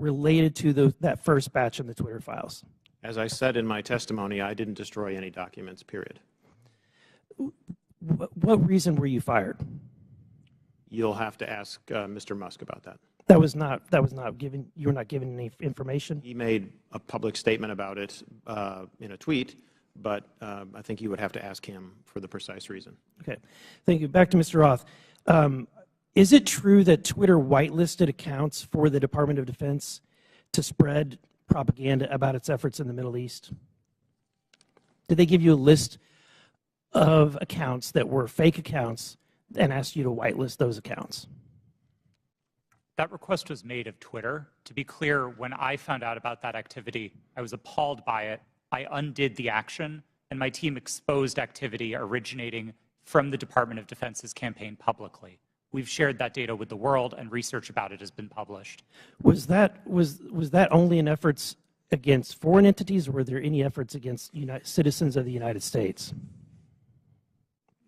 related to that first batch in the Twitter files? As I said in my testimony, I didn't destroy any documents, period. What reason were you fired? You'll have to ask Mr. Musk about that. That was not given. You were not given any information. He made a public statement about it in a tweet, but I think you would have to ask him for the precise reason. Okay, thank you. Back to Mr. Roth. Is it true that Twitter whitelisted accounts for the Department of Defense to spread propaganda about its efforts in the Middle East? Did they give you a list of accounts that were fake accounts and asked you to whitelist those accounts? That request was made of Twitter. To be clear, when I found out about that activity, I was appalled by it. I undid the action, and my team exposed activity originating from the Department of Defense's campaign publicly. We've shared that data with the world, and research about it has been published. Was that only in efforts against foreign entities, or were there any efforts against citizens of the United States?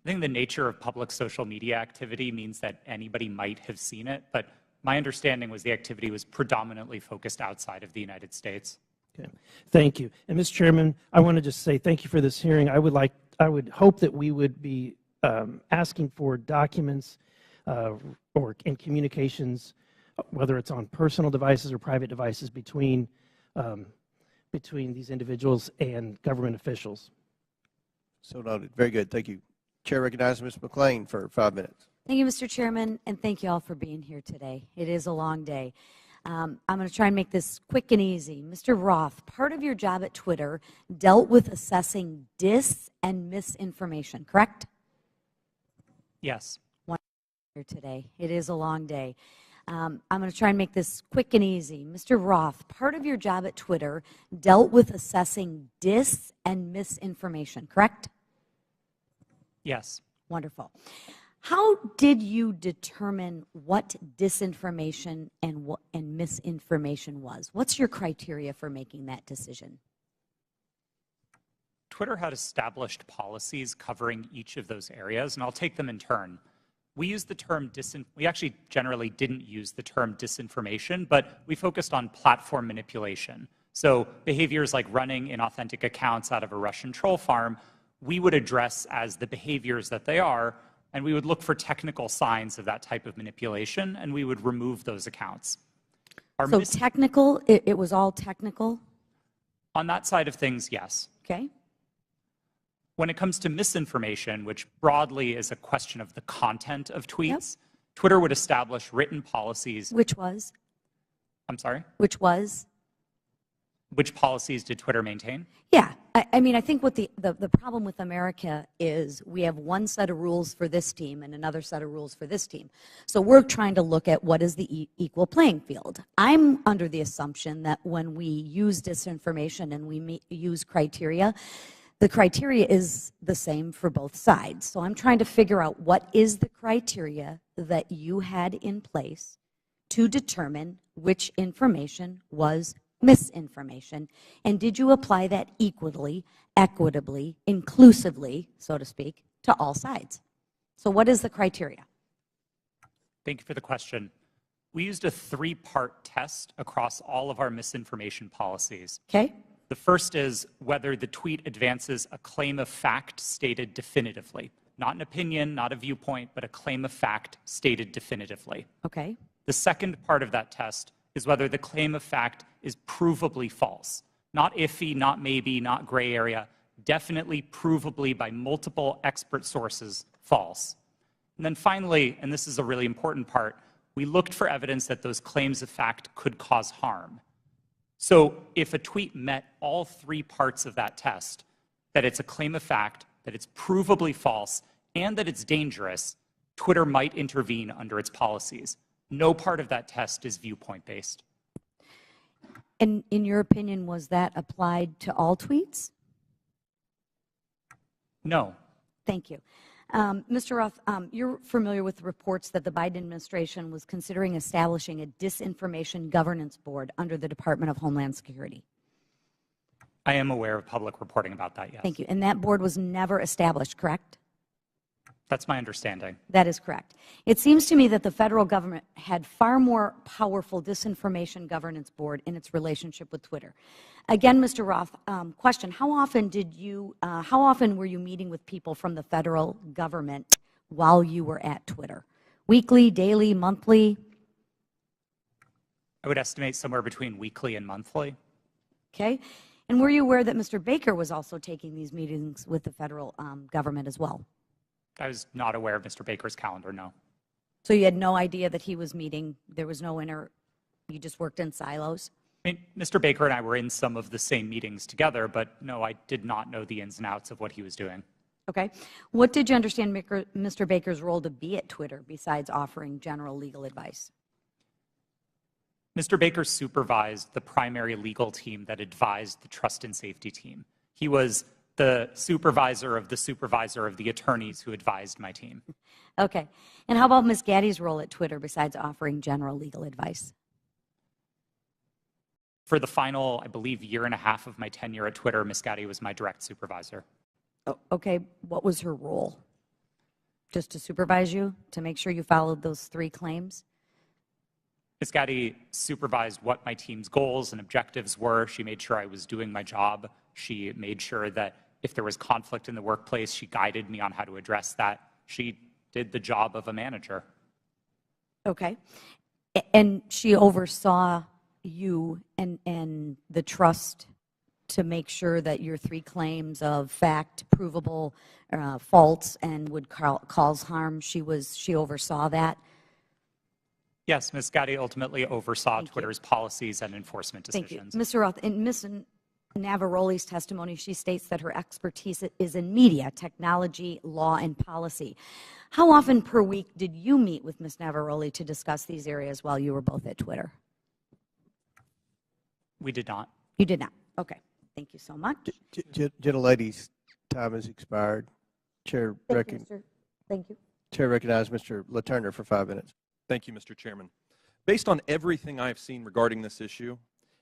I think the nature of public social media activity means that anybody might have seen it, but my understanding was the activity was predominantly focused outside of the United States. Okay, thank you. And Mr. Chairman, I want to just say thank you for this hearing. I would hope that we would be asking for documents or in communications, whether it's on personal devices or private devices, between these individuals and government officials. So noted. Very good. Thank you. Chair recognizes Ms. McClain for 5 minutes. Thank you, Mr. Chairman, and thank you all for being here today. It is a long day. I'm going to try and make this quick and easy. Mr. Roth, part of your job at Twitter dealt with assessing dis and misinformation, correct? Yes. Here today. It is a long day. I'm going to try and make this quick and easy. Mr. Roth, part of your job at Twitter dealt with assessing dis and misinformation, correct? Yes. Wonderful. How did you determine what disinformation and misinformation was? What's your criteria for making that decision? Twitter had established policies covering each of those areas, and I'll take them in turn. We used the term we actually generally didn't use the term disinformation, but we focused on platform manipulation. So behaviors like running inauthentic accounts out of a Russian troll farm, we would address as the behaviors that they are, and we would look for technical signs of that type of manipulation, and we would remove those accounts. So technical, it was all technical? On that side of things, yes. Okay. When it comes to misinformation, which broadly is a question of the content of tweets, Yep. Twitter would establish written policies. Which was? I'm sorry? Which was? Which policies did Twitter maintain? Yeah. I mean, I think what the problem with America is we have one set of rules for this team and another set of rules for this team. So we're trying to look at what is the equal playing field. I'm under the assumption that when we use disinformation and we use criteria, the criteria is the same for both sides. So I'm trying to figure out what is the criteria that you had in place to determine which information was misinformation, and did you apply that equally, equitably, inclusively, so to speak, to all sides? So what is the criteria? Thank you for the question. We used a three-part test across all of our misinformation policies. Okay. The first is whether the tweet advances a claim of fact stated definitively. Not an opinion, not a viewpoint, but a claim of fact stated definitively. Okay. The second part of that test is whether the claim of fact is provably false. Not iffy, not maybe, not gray area, definitely provably by multiple expert sources false. And then finally, and this is a really important part, we looked for evidence that those claims of fact could cause harm. So if a tweet met all three parts of that test, that it's a claim of fact, that it's provably false, and that it's dangerous, Twitter might intervene under its policies. No part of that test is viewpoint-based. And in your opinion, was that applied to all tweets? No. Thank you. Mr. Roth, you're familiar with reports that the Biden administration was considering establishing a disinformation governance board under the Department of Homeland Security. I am aware of public reporting about that, yes. Thank you. And that board was never established, correct? That's my understanding. That is correct. It seems to me that the federal government had far more powerful disinformation governance board in its relationship with Twitter. Again, Mr. Roth, question, how often were you meeting with people from the federal government while you were at Twitter? Weekly, daily, monthly? I would estimate somewhere between weekly and monthly. Okay. And were you aware that Mr. Baker was also taking these meetings with the federal government as well? I was not aware of Mr. Baker's calendar, no. So you had no idea that he was meeting, there was no you just worked in silos? I mean, Mr. Baker and I were in some of the same meetings together, but no, I did not know the ins and outs of what he was doing. Okay. What did you understand Mr. Baker's role to be at Twitter besides offering general legal advice? Mr. Baker supervised the primary legal team that advised the trust and safety team. He was the supervisor of the attorneys who advised my team. Okay. And how about Ms. Gaddy's role at Twitter besides offering general legal advice? For the final, I believe, year and a half of my tenure at Twitter, Ms. Gaddy was my direct supervisor. Oh, okay. What was her role? Just to supervise you, to make sure you followed those 3 claims? Ms. Gaddy supervised what my team's goals and objectives were. She made sure I was doing my job. She made sure that if there was conflict in the workplace, she guided me on how to address that. She did the job of a manager. Okay. And she oversaw you and the trust to make sure that your 3 claims of fact, provable, false, and would cause harm, she oversaw that? Yes, Ms. Gaddy ultimately oversaw Twitter's policies and enforcement decisions. Thank you. Mr. Roth, in Ms. Navaroli's testimony, she states that her expertise is in media, technology, law, and policy. How often per week did you meet with Ms. Navaroli to discuss these areas while you were both at Twitter? We did not. You did not. Okay. Thank you so much. Gentlelady's time has expired. Chair recognizes Mr. Letourneau for 5 minutes. Thank you, Mr. Chairman. Based on everything I have seen regarding this issue,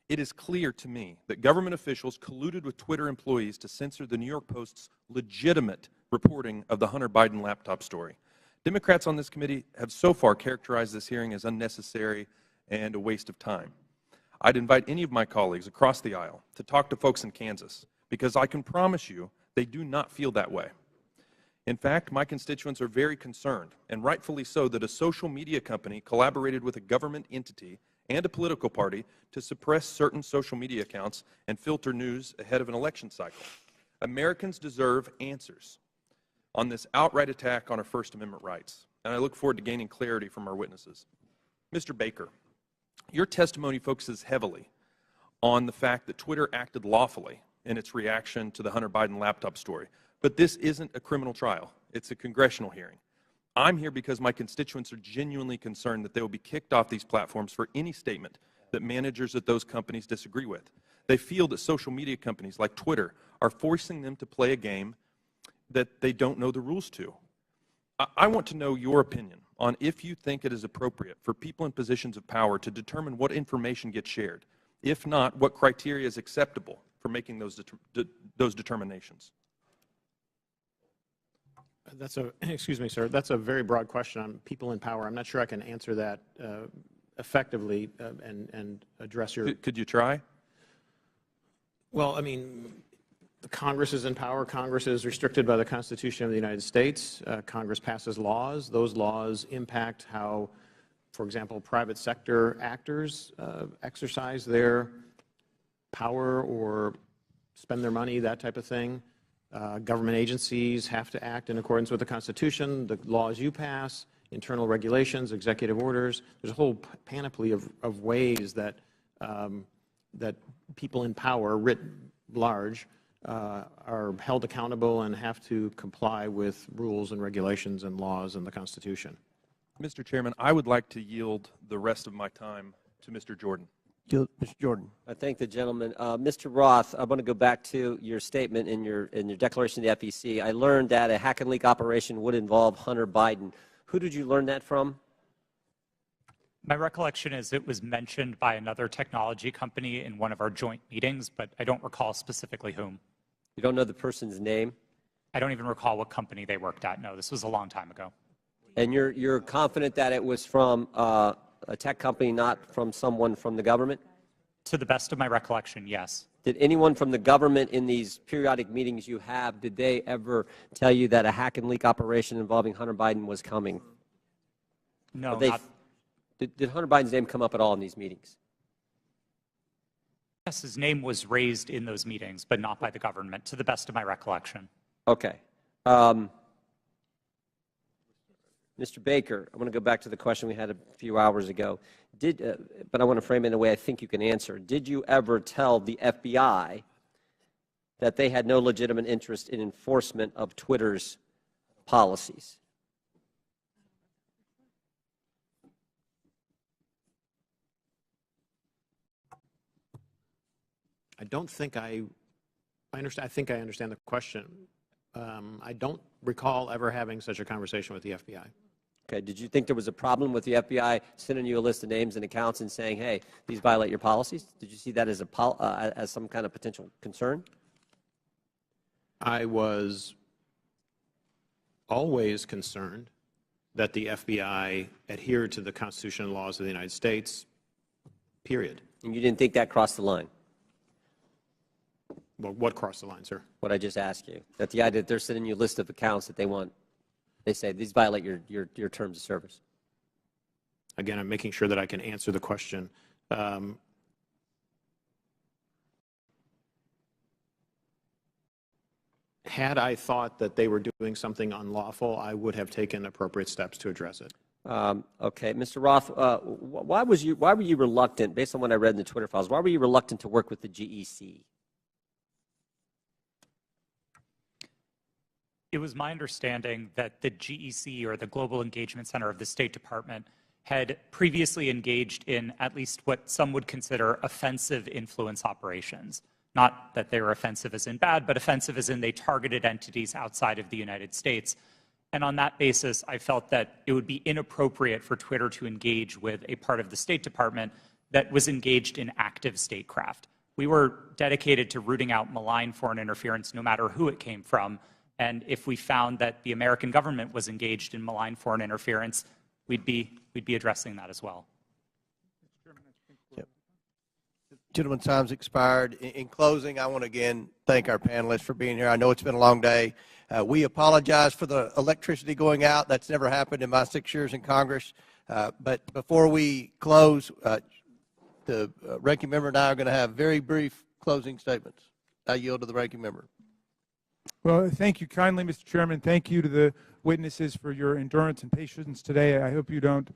it is clear to me that government officials colluded with Twitter employees to censor the New York Post's legitimate reporting of the Hunter Biden laptop story. Democrats on this committee have so far characterized this hearing as unnecessary and a waste of time. I'd invite any of my colleagues across the aisle to talk to folks in Kansas, because I can promise you they do not feel that way. In fact, my constituents are very concerned, and rightfully so, that a social media company collaborated with a government entity and a political party to suppress certain social media accounts and filter news ahead of an election cycle. Americans deserve answers on this outright attack on our First Amendment rights, and I look forward to gaining clarity from our witnesses. Mr. Baker, your testimony focuses heavily on the fact that Twitter acted lawfully in its reaction to the Hunter Biden laptop story. But this isn't a criminal trial. It's a congressional hearing. I'm here because my constituents are genuinely concerned that they will be kicked off these platforms for any statement that managers at those companies disagree with. They feel that social media companies like Twitter are forcing them to play a game that they don't know the rules to. I want to know your opinion on if you think it is appropriate for people in positions of power to determine what information gets shared. If not, what criteria is acceptable for making those determinations? Excuse me, sir, that's a very broad question on people in power. I'm not sure I can answer that effectively and address your... Could you try? Well, I mean, the Congress is in power. Congress is restricted by the Constitution of the United States. Congress passes laws. Those laws impact how, for example, private sector actors exercise their power or spend their money, that type of thing. Government agencies have to act in accordance with the Constitution, the laws you pass, internal regulations, executive orders. There's a whole panoply of ways that that people in power, writ large, are held accountable and have to comply with rules and regulations and laws and the Constitution. Mr. Chairman, I would like to yield the rest of my time to Mr. Jordan. Mr. Jordan. I thank the gentleman. Mr. Roth, I want to go back to your statement in your declaration to the FEC. I learned that a hack and leak operation would involve Hunter Biden. Who did you learn that from? My recollection is it was mentioned by another technology company in one of our joint meetings, but I don't recall specifically whom. You don't know the person's name? I don't even recall what company they worked at. No, this was a long time ago. And you're confident that it was from a tech company, not from someone from the government? To the best of my recollection, yes. Did anyone from the government in these periodic meetings you have, did they ever tell you that a hack and leak operation involving Hunter Biden was coming? No, Did Hunter Biden's name come up at all in these meetings? yes, his name was raised in those meetings, but not by the government, to the best of my recollection. Okay. Mr. Baker, I want to go back to the question we had a few hours ago. But I want to frame it in a way I think you can answer. Did you ever tell the FBI that they had no legitimate interest in enforcement of Twitter's policies? I don't think I understand. I think I understand the question. I don't recall ever having such a conversation with the FBI. Okay. Did you think there was a problem with the FBI sending you a list of names and accounts and saying, hey, these violate your policies? Did you see that as as some kind of potential concern? I was always concerned that the FBI adhered to the Constitution and laws of the United States, period. And you didn't think that crossed the line? Well, what crossed the line, sir? What I just asked you, that the idea that they're sending you a list of accounts that they say these violate your terms of service. Again, I'm making sure that I can answer the question. Had I thought that they were doing something unlawful, I would have taken appropriate steps to address it. Okay, Mr. Roth, why were you reluctant, based on what I read in the Twitter files, why were you reluctant to work with the GEC? It was my understanding that the GEC, or the Global Engagement Center of the State Department, had previously engaged in at least what some would consider offensive influence operations. Not that they were offensive as in bad, but offensive as in they targeted entities outside of the United States. And on that basis, I felt that it would be inappropriate for Twitter to engage with a part of the State Department that was engaged in active statecraft. We were dedicated to rooting out malign foreign interference no matter who it came from. And if we found that the American government was engaged in malign foreign interference, we'd be addressing that as well. Yep. Gentlemen's time's expired. In closing, I want to again thank our panelists for being here. I know it's been a long day. We apologize for the electricity going out. That's never happened in my 6 years in Congress. But before we close, the ranking member and I are going to have very brief closing statements. I yield to the ranking member. Well, thank you kindly, Mr. Chairman. Thank you to the witnesses for your endurance and patience today. I hope you don't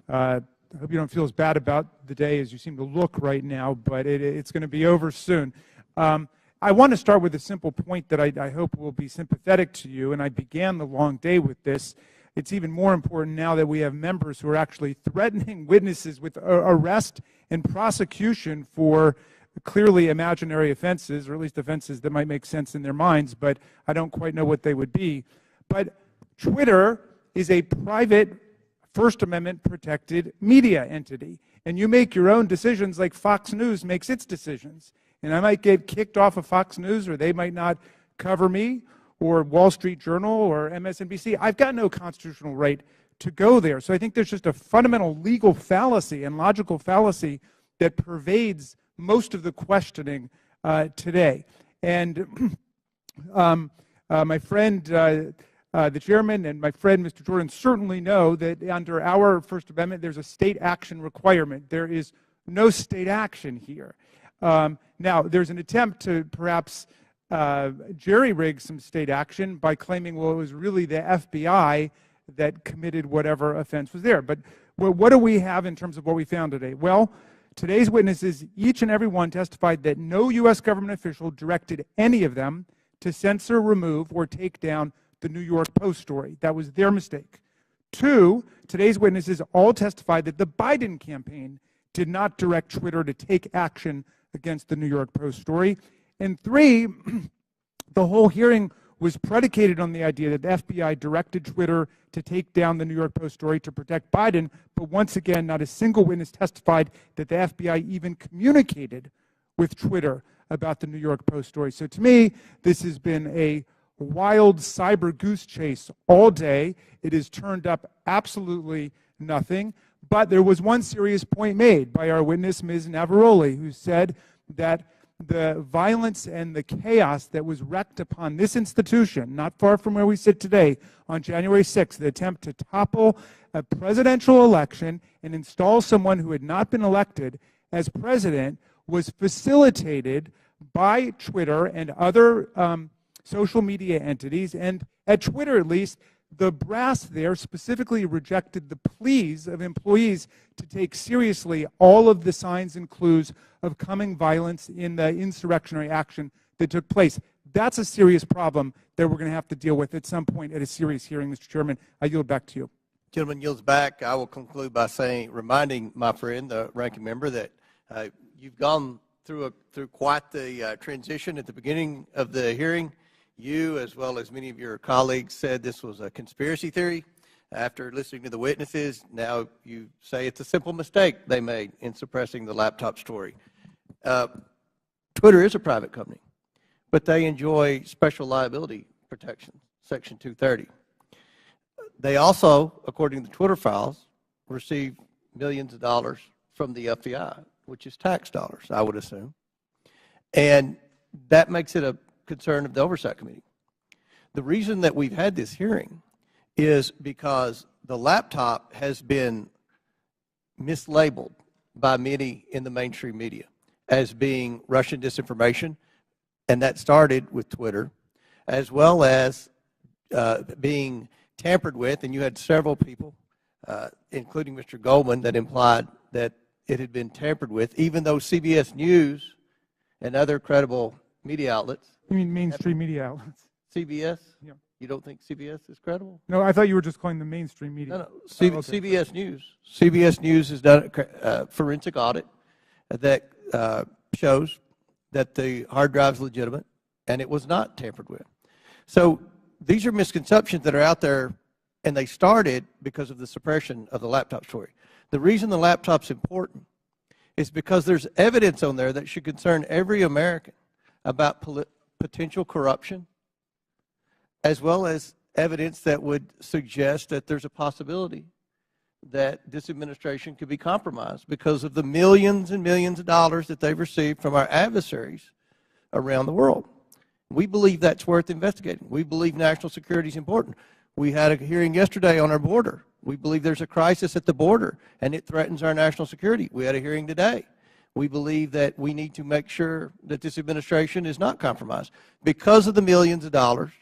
feel as bad about the day as you seem to look right now, but it's going to be over soon. I want to start with a simple point that I hope will be sympathetic to you, and I began the long day with this. It's even more important now that we have members who are actually threatening witnesses with arrest and prosecution for clearly imaginary offenses, or at least offenses that might make sense in their minds, but I don't quite know what they would be. But Twitter is a private First Amendment protected media entity, and you make your own decisions like Fox News makes its decisions. And I might get kicked off of Fox News, or they might not cover me, or Wall Street Journal, or MSNBC. I've got no constitutional right to go there. So I think there's just a fundamental legal fallacy and logical fallacy that pervades most of the questioning today. And my friend, the chairman, and my friend, Mr. Jordan, certainly know that under our First Amendment, there's a state action requirement. There is no state action here. Now, there's an attempt to perhaps jerry-rig some state action by claiming, well, it was really the FBI that committed whatever offense was there. But what do we have in terms of what we found today? Well, today's witnesses, each and every one, testified that no U.S. government official directed any of them to censor, remove, or take down the New York Post story. That was their mistake. 2, today's witnesses all testified that the Biden campaign did not direct Twitter to take action against the New York Post story. And 3, the whole hearing was predicated on the idea that the FBI directed Twitter to take down the New York Post story to protect Biden, but once again, not a single witness testified that the FBI even communicated with Twitter about the New York Post story. So to me, this has been a wild cyber goose chase all day. It has turned up absolutely nothing. But there was one serious point made by our witness, Ms. Navaroli, who said that the violence and the chaos that was wreaked upon this institution, not far from where we sit today, on January 6th, the attempt to topple a presidential election and install someone who had not been elected as president, was facilitated by Twitter and other social media entities. And at Twitter, at least, the brass there specifically rejected the pleas of employees to take seriously all of the signs and clues of coming violence in the insurrectionary action that took place. That's a serious problem that we're going to have to deal with at some point at a serious hearing, Mr. Chairman. I yield back to you. Gentleman yields back. I will conclude by reminding my friend, the ranking member, that you've gone through quite the transition at the beginning of the hearing. You, as well as many of your colleagues, said this was a conspiracy theory. After listening to the witnesses, now you say it's a simple mistake they made in suppressing the laptop story. Twitter is a private company, but they enjoy special liability protection, Section 230. They also, according to the Twitter files, receive millions of dollars from the FBI, which is tax dollars, I would assume. And that makes it a concern of the Oversight Committee. The reason that we've had this hearing is because the laptop has been mislabeled by many in the mainstream media as being Russian disinformation, and that started with Twitter, as well as being tampered with, and you had several people, including Mr. Goldman, that implied that it had been tampered with, even though CBS News and other credible media outlets. You mean mainstream media outlets? CBS? Yeah. You don't think CBS is credible? No, I thought you were just calling the mainstream media. No. Okay. CBS News. CBS News has done a forensic audit that shows that the hard drive is legitimate and it was not tampered with. So these are misconceptions that are out there, and they started because of the suppression of the laptop story. The reason the laptop's important is because there's evidence on there that should concern every American about potential corruption, as well as evidence that would suggest that there's a possibility that this administration could be compromised because of the millions and millions of dollars that they've received from our adversaries around the world. We believe that's worth investigating. We believe national security is important. We had a hearing yesterday on our border. We believe there's a crisis at the border, and it threatens our national security. We had a hearing today. We believe that we need to make sure that this administration is not compromised because of the millions of dollars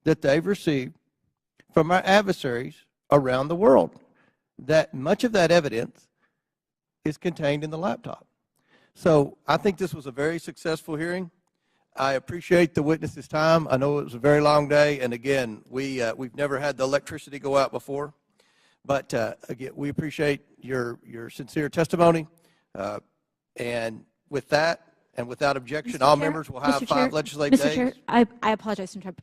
that they've received from our adversaries around the world. That much of that evidence is contained in the laptop. So I think this was a very successful hearing. I appreciate the witnesses' time. I know it was a very long day, and again, we've never had the electricity go out before. But again, we appreciate your sincere testimony. And with that, and without objection, all members will have 5 legislative days. Mr. Chair, I apologize to interrupt.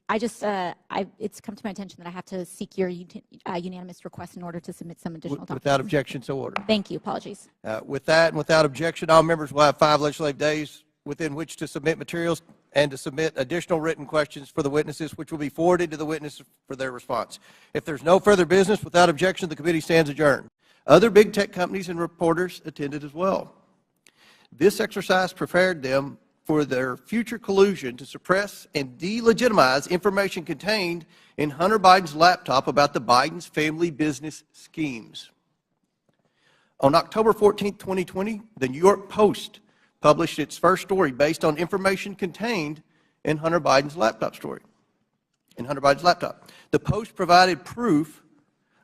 It's come to my attention that I have to seek your unanimous request in order to submit some additional documents. Without objection, so ordered. Thank you. Apologies. With that, and without objection, all members will have 5 legislative days within which to submit materials and to submit additional written questions for the witnesses, which will be forwarded to the witnesses for their response. If there's no further business, without objection, the committee stands adjourned. Other big tech companies and reporters attended as well. This exercise prepared them for their future collusion to suppress and delegitimize information contained in Hunter Biden's laptop about the Biden's family business schemes. On October 14, 2020, the New York Post published its first story based on information contained in Hunter Biden's laptop story. The Post provided proof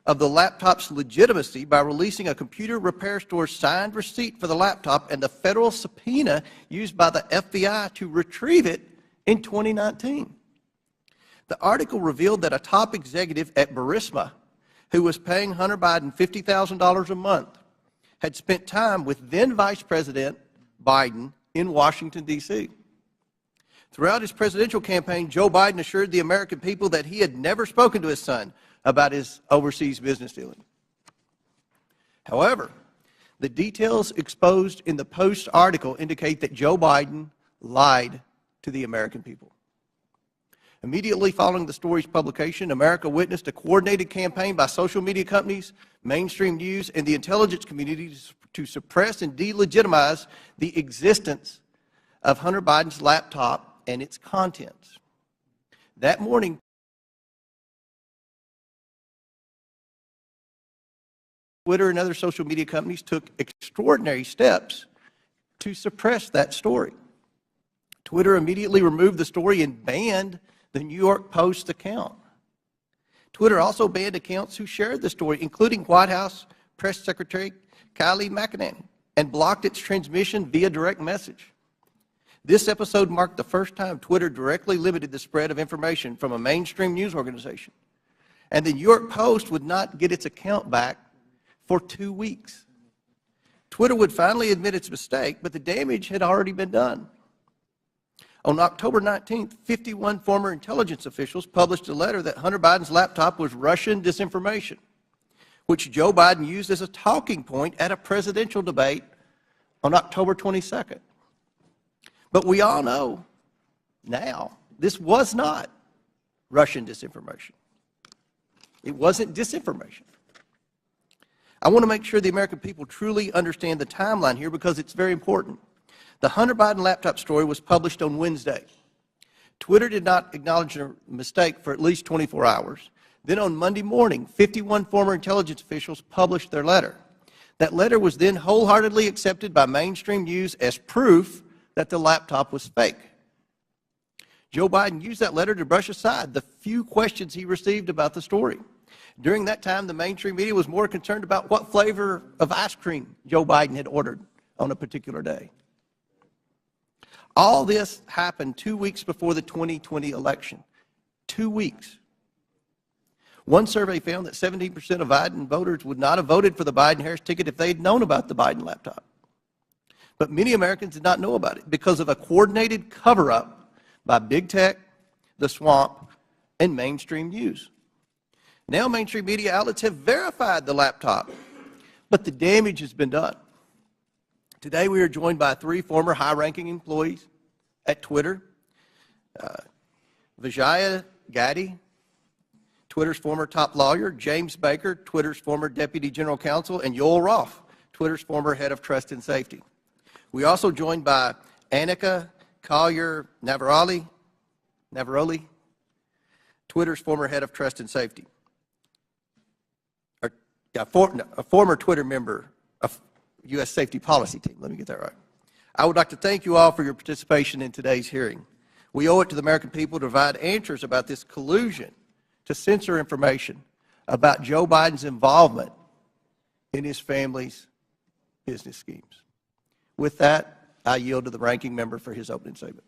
of the laptop's legitimacy by releasing a computer repair store's signed receipt for the laptop and the federal subpoena used by the FBI to retrieve it in 2019. The article revealed that a top executive at Burisma, who was paying Hunter Biden $50,000 a month, had spent time with then Vice President Biden in Washington, D.C. Throughout his presidential campaign, Joe Biden assured the American people that he had never spoken to his son about his overseas business dealing. However, the details exposed in the Post article indicate that Joe Biden lied to the American people. Immediately following the story's publication, America witnessed a coordinated campaign by social media companies, mainstream news, and the intelligence community to suppress and delegitimize the existence of Hunter Biden's laptop and its contents. That morning, Twitter and other social media companies took extraordinary steps to suppress that story. Twitter immediately removed the story and banned the New York Post account. Twitter also banned accounts who shared the story, including White House Press Secretary Kayleigh McEnany, and blocked its transmission via direct message. This episode marked the first time Twitter directly limited the spread of information from a mainstream news organization, and the New York Post would not get its account back for 2 weeks. Twitter would finally admit its mistake, but the damage had already been done. On October 19th, 51 former intelligence officials published a letter that Hunter Biden's laptop was Russian disinformation, which Joe Biden used as a talking point at a presidential debate on October 22nd. But we all know now this was not Russian disinformation. It wasn't disinformation. I want to make sure the American people truly understand the timeline here because it's very important. The Hunter Biden laptop story was published on Wednesday. Twitter did not acknowledge a mistake for at least 24 hours. Then on Monday morning, 51 former intelligence officials published their letter. That letter was then wholeheartedly accepted by mainstream news as proof that the laptop was fake. Joe Biden used that letter to brush aside the few questions he received about the story. During that time, the mainstream media was more concerned about what flavor of ice cream Joe Biden had ordered on a particular day. All this happened 2 weeks before the 2020 election. 2 weeks. One survey found that 17% of Biden voters would not have voted for the Biden-Harris ticket if they had known about the Biden laptop. But many Americans did not know about it because of a coordinated cover-up by big tech, the swamp, and mainstream news. Now mainstream media outlets have verified the laptop, but the damage has been done. Today we are joined by 3 former high-ranking employees at Twitter. Vijaya Gadde, Twitter's former top lawyer; James Baker, Twitter's former deputy general counsel; and Yoel Roth, Twitter's former head of trust and safety. We are also joined by Annika Collier-Navaroli, Twitter's former head of trust and safety. A former Twitter member of U.S. safety policy team. Let me get that right. I would like to thank you all for your participation in today's hearing. We owe it to the American people to provide answers about this collusion to censor information about Joe Biden's involvement in his family's business schemes. With that, I yield to the ranking member for his opening statement.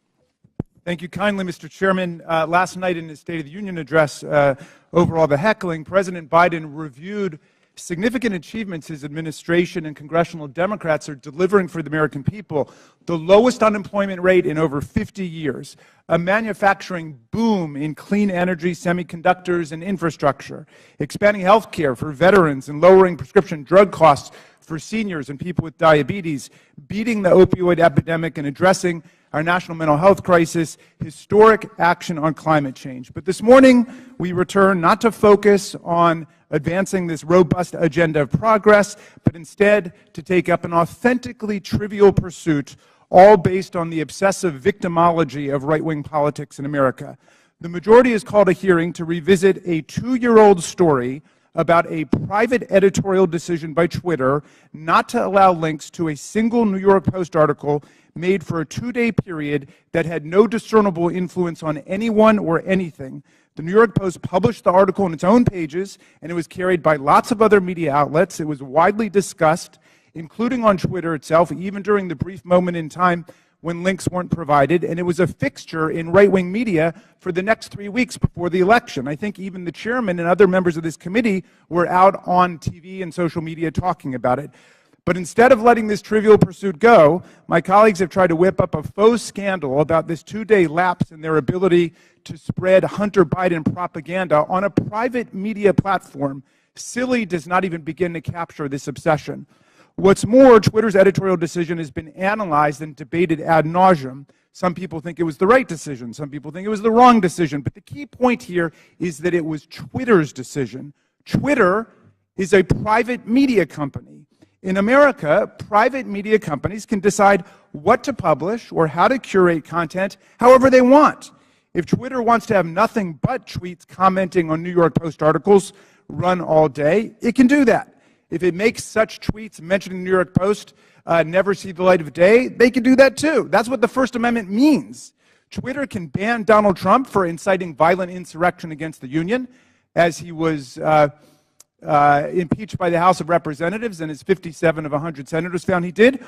Thank you kindly, Mr. Chairman. Last night in his State of the Union address, over all the heckling, President Biden reviewed significant achievements his administration and congressional Democrats are delivering for the American people: the lowest unemployment rate in over 50 years, a manufacturing boom in clean energy, semiconductors, and infrastructure, expanding health care for veterans and lowering prescription drug costs for seniors and people with diabetes, beating the opioid epidemic and addressing our national mental health crisis, historic action on climate change. But this morning, we return not to focus on advancing this robust agenda of progress, but instead to take up an authentically trivial pursuit, all based on the obsessive victimology of right-wing politics in America. The majority has called a hearing to revisit a 2-year-old story about a private editorial decision by Twitter not to allow links to a single New York Post article made for a 2-day period that had no discernible influence on anyone or anything. The New York Post published the article on its own pages, and it was carried by lots of other media outlets. It was widely discussed, including on Twitter itself, even during the brief moment in time when links weren't provided, and it was a fixture in right-wing media for the next 3 weeks before the election. I think even the chairman and other members of this committee were out on TV and social media talking about it. But instead of letting this trivial pursuit go, my colleagues have tried to whip up a faux scandal about this 2-day lapse in their ability to spread Hunter Biden propaganda on a private media platform. Silly does not even begin to capture this obsession. What's more, Twitter's editorial decision has been analyzed and debated ad nauseum. Some people think it was the right decision. Some people think it was the wrong decision. But the key point here is that it was Twitter's decision. Twitter is a private media company. In America, private media companies can decide what to publish or how to curate content however they want. If Twitter wants to have nothing but tweets commenting on New York Post articles run all day, it can do that. If it makes such tweets mentioning the New York Post never see the light of day, they can do that too. That's what the First Amendment means. Twitter can ban Donald Trump for inciting violent insurrection against the Union, as he was impeached by the House of Representatives, and as 57 of 100 senators found he did.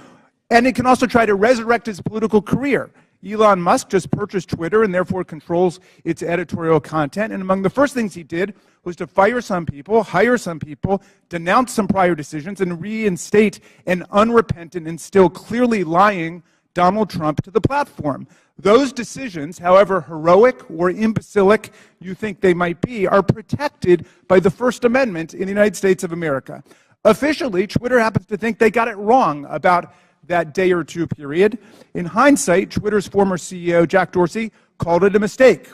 And it can also try to resurrect his political career. Elon Musk just purchased Twitter and therefore controls its editorial content. And among the first things he did was to fire some people, hire some people, denounce some prior decisions, and reinstate an unrepentant and still clearly lying Donald Trump to the platform. Those decisions, however heroic or imbecilic you think they might be, are protected by the First Amendment in the United States of America. Officially, Twitter happens to think they got it wrong about that day or two period. In hindsight, Twitter's former CEO, Jack Dorsey, called it a mistake.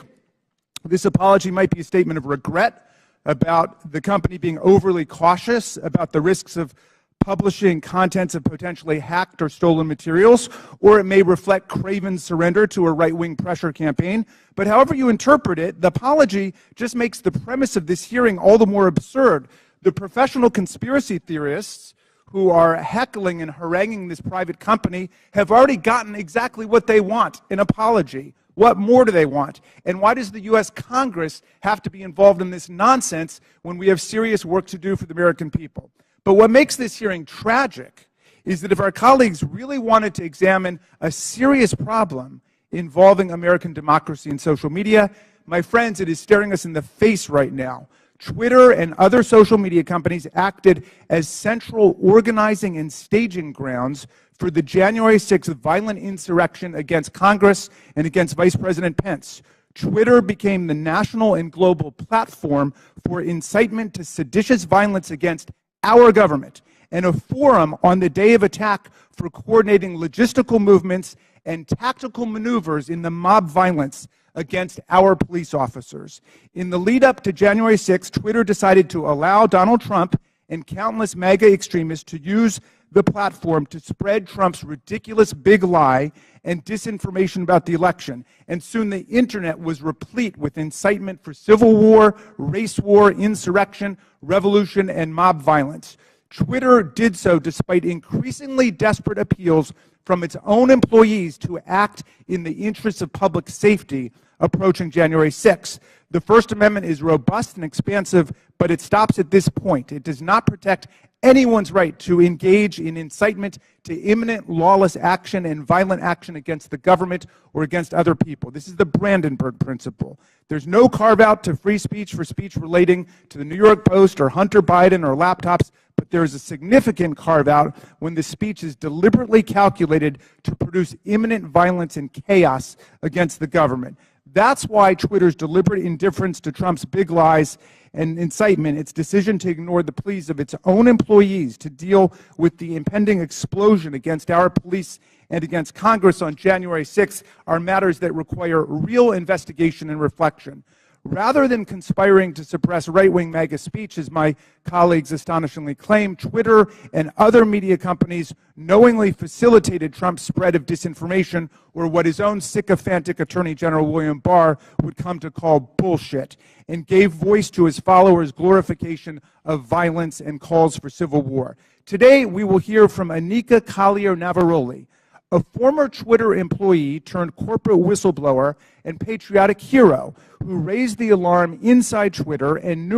This apology might be a statement of regret about the company being overly cautious about the risks of publishing contents of potentially hacked or stolen materials, or it may reflect craven surrender to a right-wing pressure campaign. But however you interpret it, the apology just makes the premise of this hearing all the more absurd. The professional conspiracy theorists who are heckling and haranguing this private company have already gotten exactly what they want, an apology. What more do they want? And why does the U.S. Congress have to be involved in this nonsense when we have serious work to do for the American people? But what makes this hearing tragic is that if our colleagues really wanted to examine a serious problem involving American democracy and social media, my friends, it is staring us in the face right now. Twitter and other social media companies acted as central organizing and staging grounds for the January 6th violent insurrection against Congress and against Vice President Pence. Twitter became the national and global platform for incitement to seditious violence against our government, and a forum on the day of attack for coordinating logistical movements and tactical maneuvers in the mob violence against our police officers. In the lead up to January 6th, Twitter decided to allow Donald Trump and countless MAGA extremists to use the platform to spread Trump's ridiculous big lie and disinformation about the election. And soon the internet was replete with incitement for civil war, race war, insurrection, revolution, and mob violence. Twitter did so despite increasingly desperate appeals from its own employees to act in the interests of public safety approaching January 6th. The First Amendment is robust and expansive, but it stops at this point. It does not protect anyone's right to engage in incitement to imminent lawless action and violent action against the government or against other people. This is the Brandenburg Principle. There's no carve-out to free speech for speech relating to the New York Post or Hunter Biden or laptops, but there is a significant carve-out when the speech is deliberately calculated to produce imminent violence and chaos against the government. That's why Twitter's deliberate indifference to Trump's big lies and incitement, its decision to ignore the pleas of its own employees to deal with the impending explosion against our police and against Congress on January 6th, are matters that require real investigation and reflection. Rather than conspiring to suppress right-wing MAGA speech, as my colleagues astonishingly claim, Twitter and other media companies knowingly facilitated Trump's spread of disinformation, or what his own sycophantic Attorney General William Barr would come to call bullshit, and gave voice to his followers' glorification of violence and calls for civil war. Today, we will hear from Anika Collier-Navaroli, a former Twitter employee turned corporate whistleblower and patriotic hero who raised the alarm inside Twitter and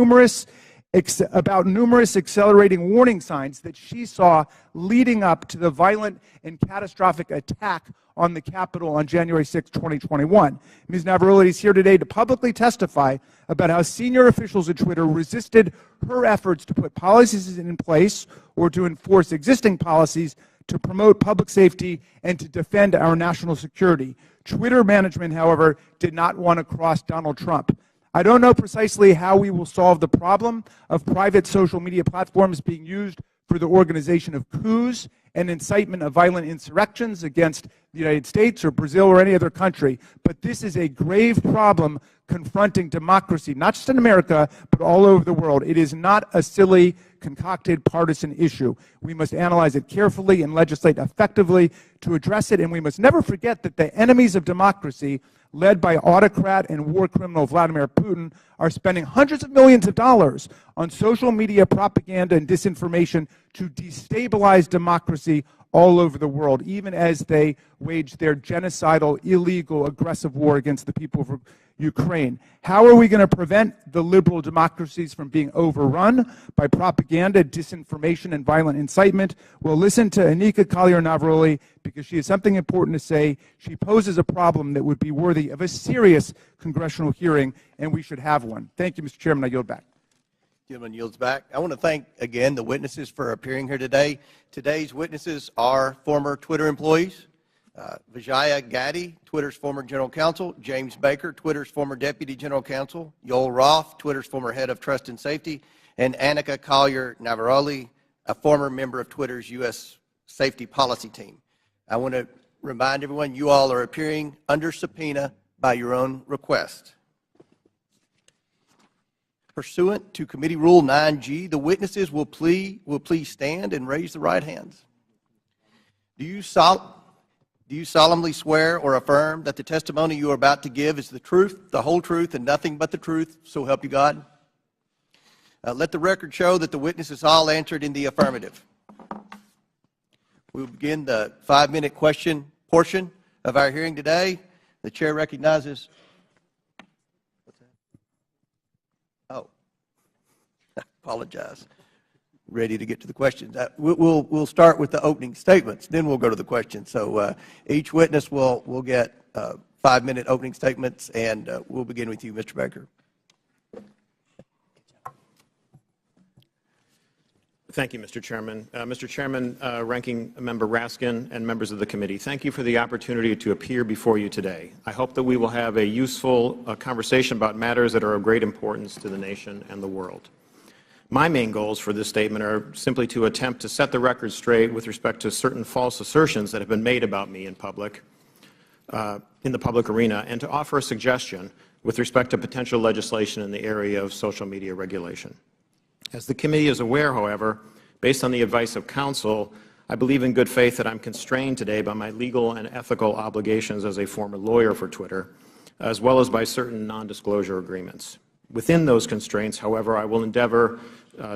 about numerous accelerating warning signs that she saw leading up to the violent and catastrophic attack on the Capitol on January 6, 2021. Ms. Navaroli is here today to publicly testify about how senior officials at Twitter resisted her efforts to put policies in place or to enforce existing policies to promote public safety and to defend our national security. Twitter management, however, did not want to cross Donald Trump. I don't know precisely how we will solve the problem of private social media platforms being used for the organization of coups and incitement of violent insurrections against the United States or Brazil or any other country. But this is a grave problem confronting democracy, not just in America, but all over the world. It is not a silly, concocted partisan issue. We must analyze it carefully and legislate effectively to address it, and we must never forget that the enemies of democracy, led by autocrat and war criminal Vladimir Putin, are spending hundreds of millions of dollars on social media propaganda and disinformation to destabilize democracy all over the world, even as they wage their genocidal, illegal, aggressive war against the people of Ukraine. How are we going to prevent the liberal democracies from being overrun by propaganda, disinformation, and violent incitement? Well, listen to Anika Collier-Navaroli, because she has something important to say. She poses a problem that would be worthy of a serious congressional hearing, and we should have one. Thank you, Mr. Chairman. I yield back. Gentleman yields back. I want to thank, again, the witnesses for appearing here today. Today's witnesses are former Twitter employees. Vijaya Gaddy, Twitter's former general counsel; James Baker, Twitter's former deputy general counsel; Yoel Roth, Twitter's former head of trust and safety; and Anika Collier-Navaroli, a former member of Twitter's U.S. safety policy team. I want to remind everyone, you all are appearing under subpoena by your own request. Pursuant to Committee Rule 9G, the witnesses will please stand and raise the right hands. Do you solemnly swear or affirm that the testimony you are about to give is the truth, the whole truth, and nothing but the truth, so help you God? Let the record show that the witnesses all answered in the affirmative. We will begin the 5-minute question portion of our hearing today. The chair recognizes. Oh, I apologize. Ready to get to the questions. We'll start with the opening statements, then we'll go to the questions. So each witness will get 5-minute opening statements, and we'll begin with you, Mr. Baker. Thank you, Mr. Chairman. Mr. Chairman, Ranking Member Raskin, and members of the committee, thank you for the opportunity to appear before you today. I hope that we will have a useful conversation about matters that are of great importance to the nation and the world. My main goals for this statement are simply to attempt to set the record straight with respect to certain false assertions that have been made about me in the public arena, and to offer a suggestion with respect to potential legislation in the area of social media regulation. As the committee is aware, however, based on the advice of counsel, I believe in good faith that I'm constrained today by my legal and ethical obligations as a former lawyer for Twitter, as well as by certain non-disclosure agreements. Within those constraints, however, I will endeavor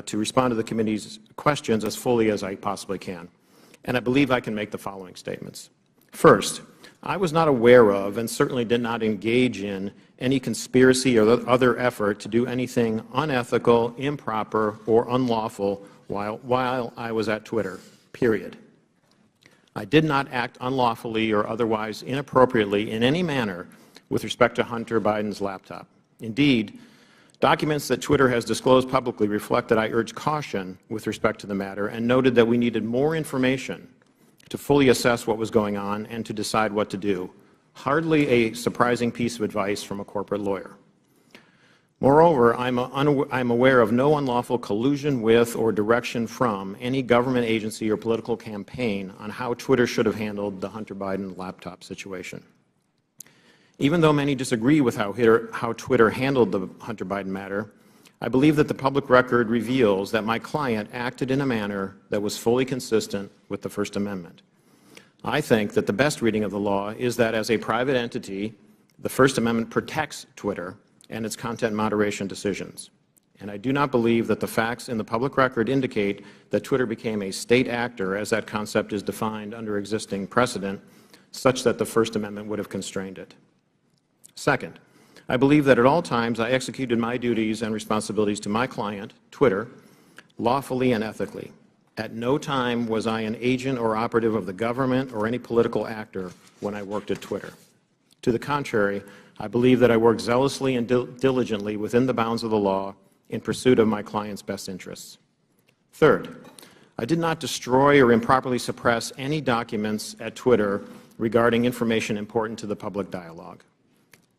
to respond to the committee's questions as fully as I possibly can. And I believe I can make the following statements. First, I was not aware of, and certainly did not engage in, any conspiracy or other effort to do anything unethical, improper, or unlawful while I was at Twitter, period. I did not act unlawfully or otherwise inappropriately in any manner with respect to Hunter Biden's laptop. Indeed, documents that Twitter has disclosed publicly reflect that I urged caution with respect to the matter and noted that we needed more information to fully assess what was going on and to decide what to do. Hardly a surprising piece of advice from a corporate lawyer. Moreover, I'm aware of no unlawful collusion with or direction from any government agency or political campaign on how Twitter should have handled the Hunter Biden laptop situation. Even though many disagree with how Twitter handled the Hunter Biden matter, I believe that the public record reveals that my client acted in a manner that was fully consistent with the First Amendment. I think that the best reading of the law is that as a private entity, the First Amendment protects Twitter and its content moderation decisions. And I do not believe that the facts in the public record indicate that Twitter became a state actor, as that concept is defined under existing precedent, such that the First Amendment would have constrained it. Second, I believe that at all times I executed my duties and responsibilities to my client, Twitter, lawfully and ethically. At no time was I an agent or operative of the government or any political actor when I worked at Twitter. To the contrary, I believe that I worked zealously and diligently within the bounds of the law in pursuit of my client's best interests. Third, I did not destroy or improperly suppress any documents at Twitter regarding information important to the public dialogue.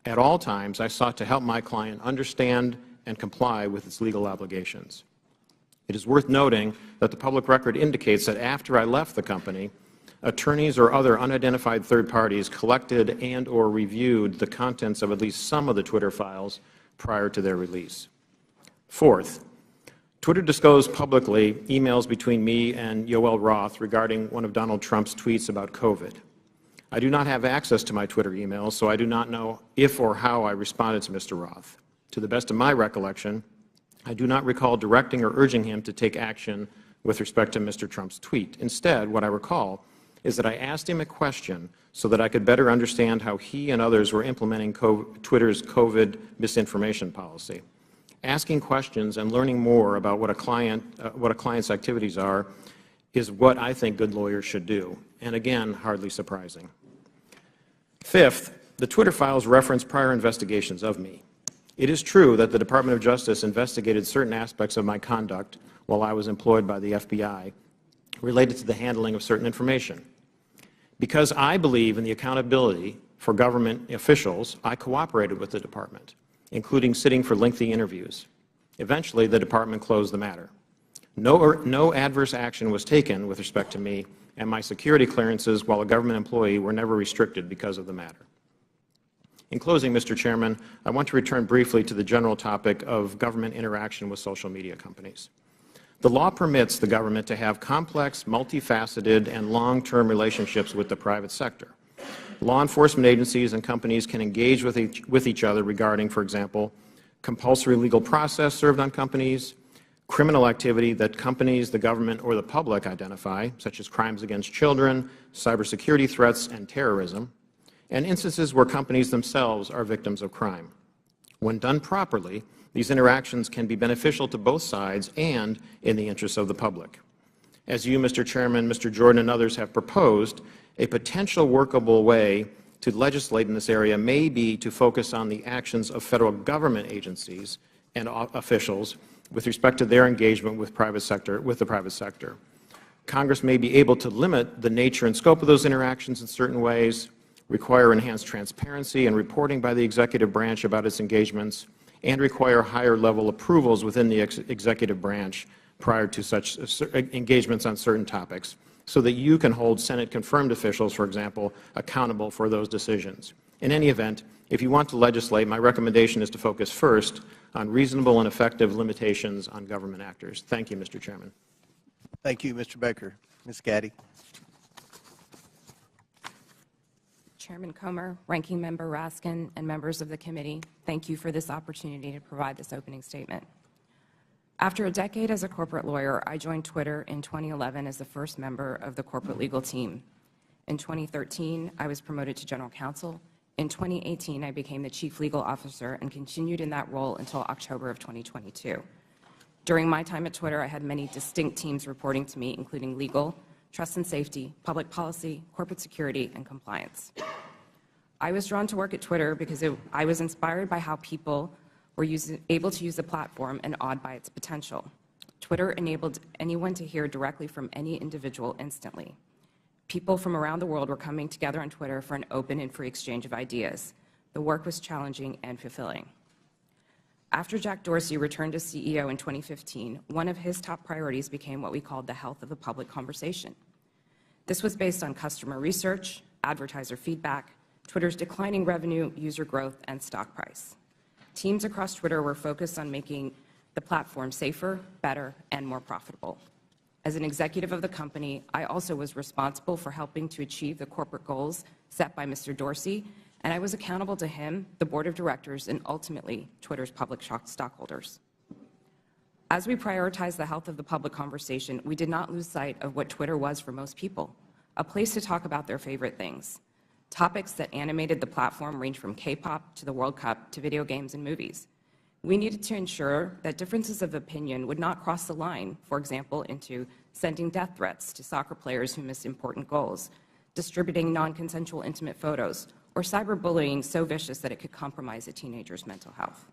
At all times, I sought to help my client understand and comply with its legal obligations. It is worth noting that the public record indicates that after I left the company, attorneys or other unidentified third parties collected and/or reviewed the contents of at least some of the Twitter files prior to their release. Fourth, Twitter disclosed publicly emails between me and Yoel Roth regarding one of Donald Trump's tweets about COVID. I do not have access to my Twitter emails, so I do not know if or how I responded to Mr. Roth. To the best of my recollection, I do not recall directing or urging him to take action with respect to Mr. Trump's tweet. Instead, what I recall is that I asked him a question so that I could better understand how he and others were implementing Twitter's COVID misinformation policy. Asking questions and learning more about what a client's activities are is what I think good lawyers should do, and again, hardly surprising. Fifth, the Twitter files reference prior investigations of me. It is true that the Department of Justice investigated certain aspects of my conduct while I was employed by the FBI related to the handling of certain information. Because I believe in the accountability for government officials, I cooperated with the Department, including sitting for lengthy interviews. Eventually, the Department closed the matter. No adverse action was taken with respect to me, and my security clearances while a government employee were never restricted because of the matter. In closing, Mr. Chairman, I want to return briefly to the general topic of government interaction with social media companies. The law permits the government to have complex, multifaceted, and long-term relationships with the private sector. Law enforcement agencies and companies can engage with each other regarding, for example, compulsory legal process served on companies, criminal activity that companies, the government, or the public identify, such as crimes against children, cybersecurity threats, and terrorism, and instances where companies themselves are victims of crime. When done properly, these interactions can be beneficial to both sides and in the interests of the public. As you, Mr. Chairman, Mr. Jordan, and others have proposed, a potential workable way to legislate in this area may be to focus on the actions of federal government agencies and officials with respect to their engagement with the private sector. Congress may be able to limit the nature and scope of those interactions in certain ways, require enhanced transparency and reporting by the executive branch about its engagements, and require higher-level approvals within the executive branch prior to such engagements on certain topics, so that you can hold Senate-confirmed officials, for example, accountable for those decisions. In any event, if you want to legislate, my recommendation is to focus first on reasonable and effective limitations on government actors. Thank you, Mr. Chairman. Thank you, Mr. Baker. Ms. Gaddy. Chairman Comer, Ranking Member Raskin, and members of the committee, thank you for this opportunity to provide this opening statement. After a decade as a corporate lawyer, I joined Twitter in 2011 as the first member of the corporate legal team. In 2013, I was promoted to general counsel. In 2018, I became the chief legal officer and continued in that role until October of 2022. During my time at Twitter, I had many distinct teams reporting to me, including legal, trust and safety, public policy, corporate security, and compliance. I was drawn to work at Twitter because I was inspired by how people were able to use the platform and awed by its potential. Twitter enabled anyone to hear directly from any individual instantly. People from around the world were coming together on Twitter for an open and free exchange of ideas. The work was challenging and fulfilling. After Jack Dorsey returned as CEO in 2015, one of his top priorities became what we called the health of the public conversation. This was based on customer research, advertiser feedback, Twitter's declining revenue, user growth, and stock price. Teams across Twitter were focused on making the platform safer, better, and more profitable. As an executive of the company, I also was responsible for helping to achieve the corporate goals set by Mr. Dorsey, and I was accountable to him, the board of directors, and ultimately Twitter's public stockholders. As we prioritized the health of the public conversation, we did not lose sight of what Twitter was for most people, a place to talk about their favorite things. Topics that animated the platform range from K-pop to the World Cup to video games and movies. We needed to ensure that differences of opinion would not cross the line, for example, into sending death threats to soccer players who missed important goals, distributing non-consensual intimate photos, or cyberbullying so vicious that it could compromise a teenager's mental health.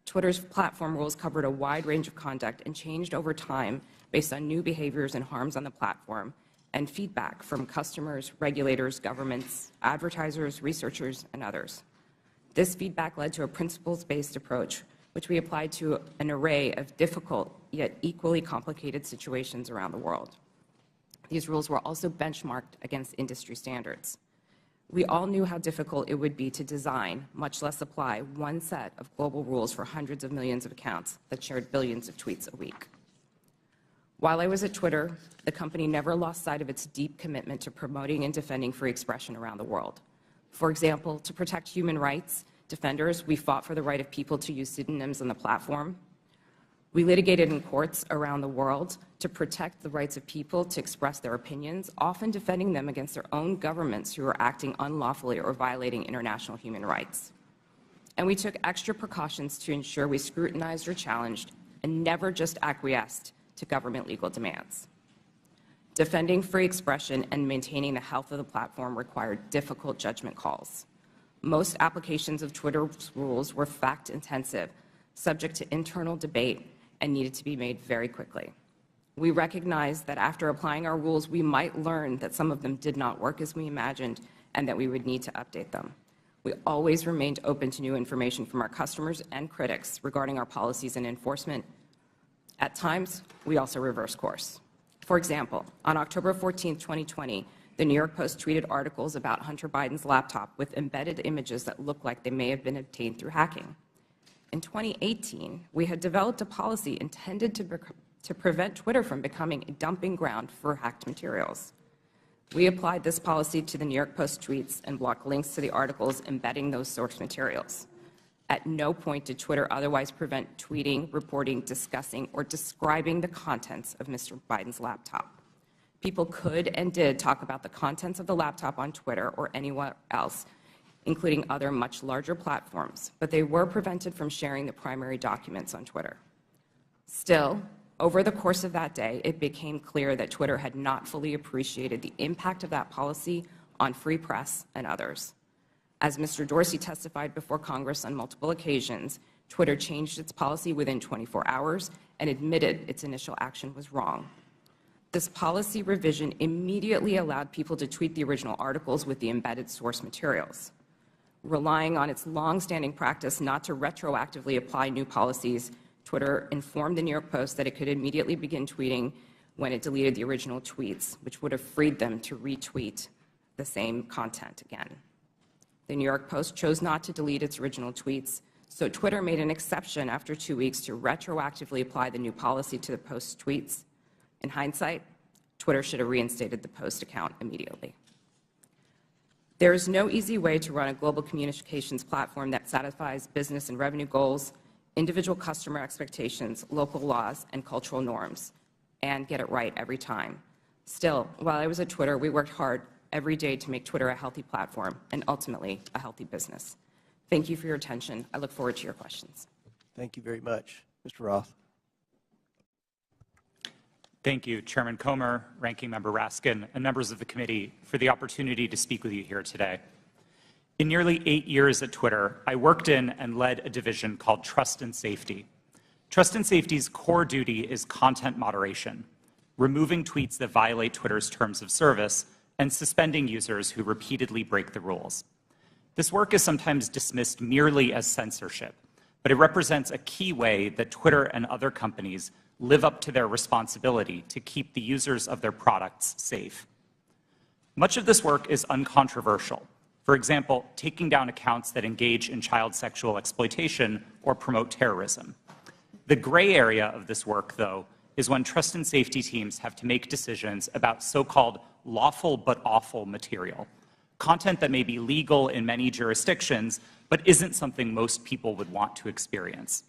Twitter's platform rules covered a wide range of conduct and changed over time based on new behaviors and harms on the platform and feedback from customers, regulators, governments, advertisers, researchers, and others. This feedback led to a principles-based approach which we applied to an array of difficult yet equally complicated situations around the world. These rules were also benchmarked against industry standards. We all knew how difficult it would be to design, much less apply, one set of global rules for hundreds of millions of accounts that shared billions of tweets a week. While I was at Twitter, the company never lost sight of its deep commitment to promoting and defending free expression around the world. For example, to protect human rights defenders, we fought for the right of people to use pseudonyms on the platform. We litigated in courts around the world to protect the rights of people to express their opinions, often defending them against their own governments who are acting unlawfully or violating international human rights. And we took extra precautions to ensure we scrutinized or challenged and never just acquiesced to government legal demands. Defending free expression and maintaining the health of the platform required difficult judgment calls. Most applications of Twitter's rules were fact-intensive, subject to internal debate, and needed to be made very quickly. We recognized that after applying our rules, we might learn that some of them did not work as we imagined and that we would need to update them. We always remained open to new information from our customers and critics regarding our policies and enforcement. At times, we also reversed course. For example, on October 14, 2020, the New York Post tweeted articles about Hunter Biden's laptop with embedded images that looked like they may have been obtained through hacking. In 2018, we had developed a policy intended to prevent Twitter from becoming a dumping ground for hacked materials. We applied this policy to the New York Post tweets and blocked links to the articles embedding those source materials. At no point did Twitter otherwise prevent tweeting, reporting, discussing, or describing the contents of Mr. Biden's laptop. People could and did talk about the contents of the laptop on Twitter or anywhere else, including other much larger platforms, but they were prevented from sharing the primary documents on Twitter. Still, over the course of that day, it became clear that Twitter had not fully appreciated the impact of that policy on free press and others. As Mr. Dorsey testified before Congress on multiple occasions, Twitter changed its policy within 24 hours and admitted its initial action was wrong. This policy revision immediately allowed people to tweet the original articles with the embedded source materials. Relying on its long-standing practice not to retroactively apply new policies, Twitter informed the New York Post that it could immediately begin tweeting when it deleted the original tweets, which would have freed them to retweet the same content again. The New York Post chose not to delete its original tweets, so Twitter made an exception after 2 weeks to retroactively apply the new policy to the Post's tweets. In hindsight, Twitter should have reinstated the Post account immediately. There is no easy way to run a global communications platform that satisfies business and revenue goals, individual customer expectations, local laws, and cultural norms, and get it right every time. Still, while I was at Twitter, we worked hard every day to make Twitter a healthy platform and ultimately a healthy business. Thank you for your attention. I look forward to your questions. Thank you very much. Mr. Roth. Thank you, Chairman Comer, Ranking Member Raskin, and members of the committee for the opportunity to speak with you here today. In nearly 8 years at Twitter, I worked in and led a division called Trust and Safety. Trust and Safety's core duty is content moderation, removing tweets that violate Twitter's terms of service and suspending users who repeatedly break the rules. This work is sometimes dismissed merely as censorship, but it represents a key way that Twitter and other companies live up to their responsibility to keep the users of their products safe. Much of this work is uncontroversial. For example, taking down accounts that engage in child sexual exploitation or promote terrorism. The gray area of this work, though, is when trust and safety teams have to make decisions about so-called lawful but awful material, content that may be legal in many jurisdictions, but isn't something most people would want to experience.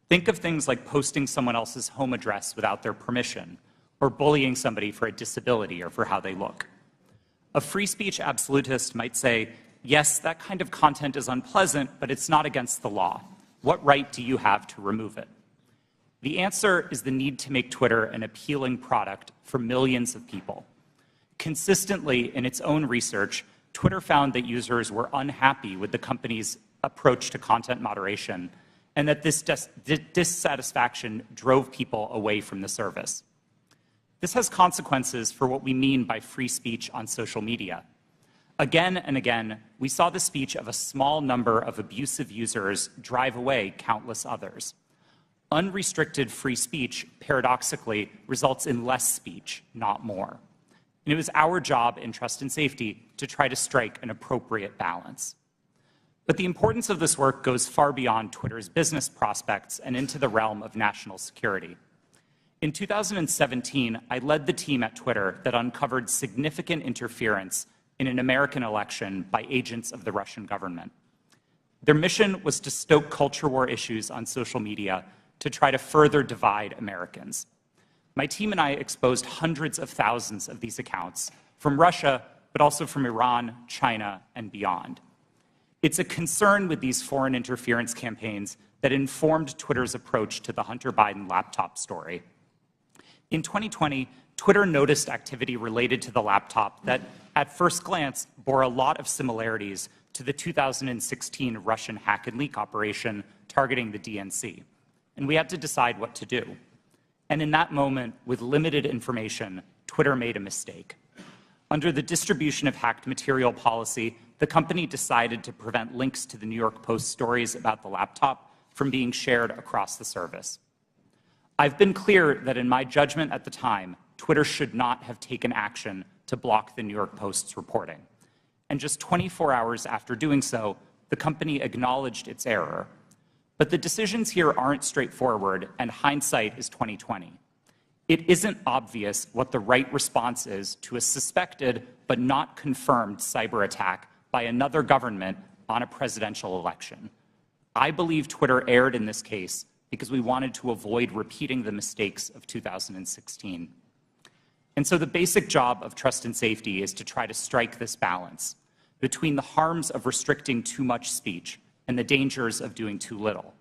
Think of things like posting someone else's home address without their permission, or bullying somebody for a disability or for how they look. A free speech absolutist might say, yes, that kind of content is unpleasant, but it's not against the law. What right do you have to remove it? The answer is the need to make Twitter an appealing product for millions of people. Consistently, in its own research, Twitter found that users were unhappy with the company's approach to content moderation, and that this dissatisfaction drove people away from the service. This has consequences for what we mean by free speech on social media. Again and again, we saw the speech of a small number of abusive users drive away countless others. Unrestricted free speech, paradoxically, results in less speech, not more. And it was our job in trust and safety to try to strike an appropriate balance. But the importance of this work goes far beyond Twitter's business prospects and into the realm of national security. In 2017, I led the team at Twitter that uncovered significant interference in an American election by agents of the Russian government. Their mission was to stoke culture war issues on social media to try to further divide Americans. My team and I exposed hundreds of thousands of these accounts from Russia, but also from Iran, China, and beyond. It's a concern with these foreign interference campaigns that informed Twitter's approach to the Hunter Biden laptop story. In 2020, Twitter noticed activity related to the laptop that, at first glance, bore a lot of similarities to the 2016 Russian hack and leak operation targeting the DNC. And we had to decide what to do. And in that moment, with limited information, Twitter made a mistake. Under the distribution of hacked material policy, the company decided to prevent links to the New York Post stories about the laptop from being shared across the service. I've been clear that in my judgment at the time, Twitter should not have taken action to block the New York Post's reporting. And just 24 hours after doing so, the company acknowledged its error. But the decisions here aren't straightforward, and hindsight is 2020. It isn't obvious what the right response is to a suspected but not confirmed cyber attack by another government on a presidential election. I believe Twitter erred in this case because we wanted to avoid repeating the mistakes of 2016. And so the basic job of trust and safety is to try to strike this balance between the harms of restricting too much speech and the dangers of doing too little.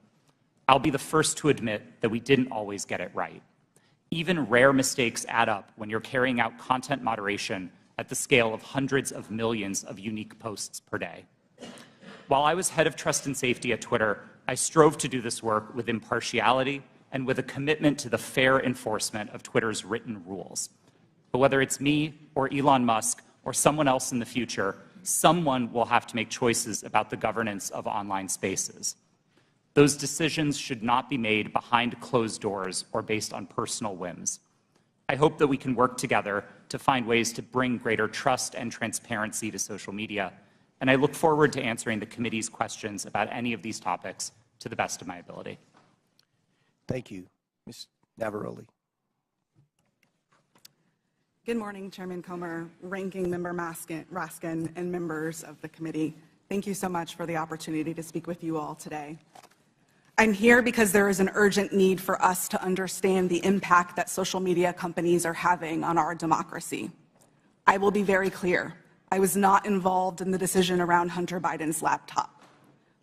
I'll be the first to admit that we didn't always get it right. Even rare mistakes add up when you're carrying out content moderation at the scale of hundreds of millions of unique posts per day. While I was head of trust and safety at Twitter, I strove to do this work with impartiality and with a commitment to the fair enforcement of Twitter's written rules. But whether it's me or Elon Musk or someone else in the future, someone will have to make choices about the governance of online spaces. Those decisions should not be made behind closed doors or based on personal whims. I hope that we can work together to find ways to bring greater trust and transparency to social media, and I look forward to answering the committee's questions about any of these topics to the best of my ability. Thank you. Ms. Navaroli. Good morning, Chairman Comer, Ranking Member Raskin, and members of the committee. Thank you so much for the opportunity to speak with you all today. I'm here because there is an urgent need for us to understand the impact that social media companies are having on our democracy. I will be very clear. I was not involved in the decision around Hunter Biden's laptop,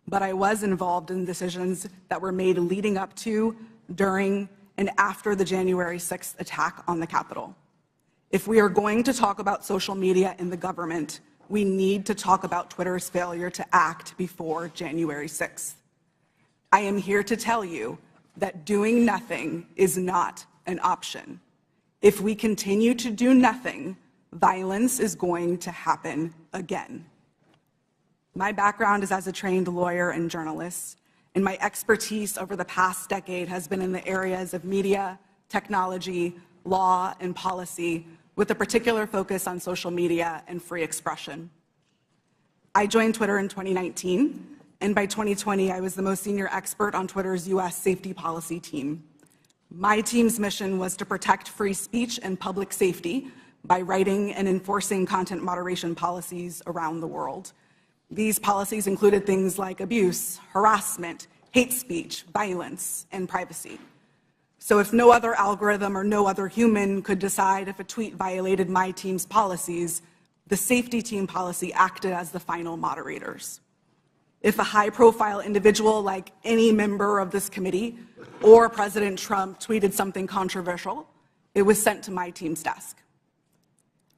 but I was involved in decisions that were made leading up to, during, and after the January 6th attack on the Capitol. If we are going to talk about social media in the government, we need to talk about Twitter's failure to act before January 6th. I am here to tell you that doing nothing is not an option. If we continue to do nothing, violence is going to happen again. My background is as a trained lawyer and journalist, and my expertise over the past decade has been in the areas of media, technology, law, and policy, with a particular focus on social media and free expression. I joined Twitter in 2019, and by 2020, I was the most senior expert on Twitter's US safety policy team. My team's mission was to protect free speech and public safety by writing and enforcing content moderation policies around the world. These policies included things like abuse, harassment, hate speech, violence, and privacy. So if no other algorithm or no other human could decide if a tweet violated my team's policies, the safety team policy acted as the final moderators. If a high-profile individual like any member of this committee or President Trump tweeted something controversial, it was sent to my team's desk.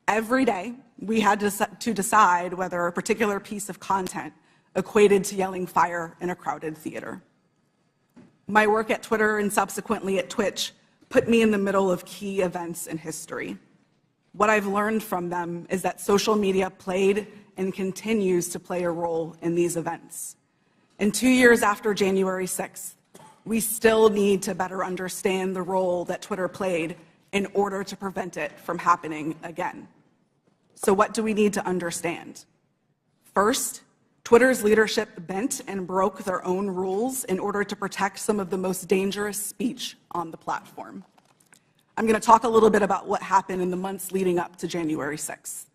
Every day, we had to decide whether a particular piece of content equated to yelling fire in a crowded theater. My work at Twitter and subsequently at Twitch put me in the middle of key events in history. What I've learned from them is that social media played and continues to play a role in these events. And 2 years after January 6th, we still need to better understand the role that Twitter played in order to prevent it from happening again. So what do we need to understand? First, Twitter's leadership bent and broke their own rules in order to protect some of the most dangerous speech on the platform. I'm going to talk a little bit about what happened in the months leading up to January 6th.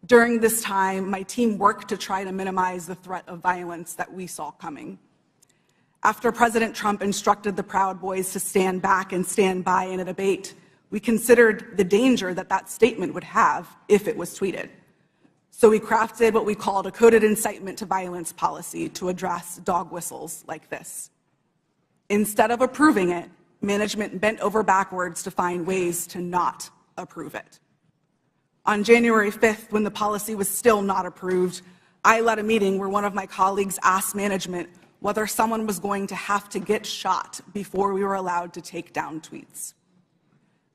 During this time, my team worked to try to minimize the threat of violence that we saw coming. After President Trump instructed the Proud Boys to stand back and stand by in a debate, we considered the danger that that statement would have if it was tweeted. So we crafted what we called a coded incitement to violence policy to address dog whistles like this. Instead of approving it, management bent over backwards to find ways to not approve it. On January 5th, when the policy was still not approved, I led a meeting where one of my colleagues asked management whether someone was going to have to get shot before we were allowed to take down tweets.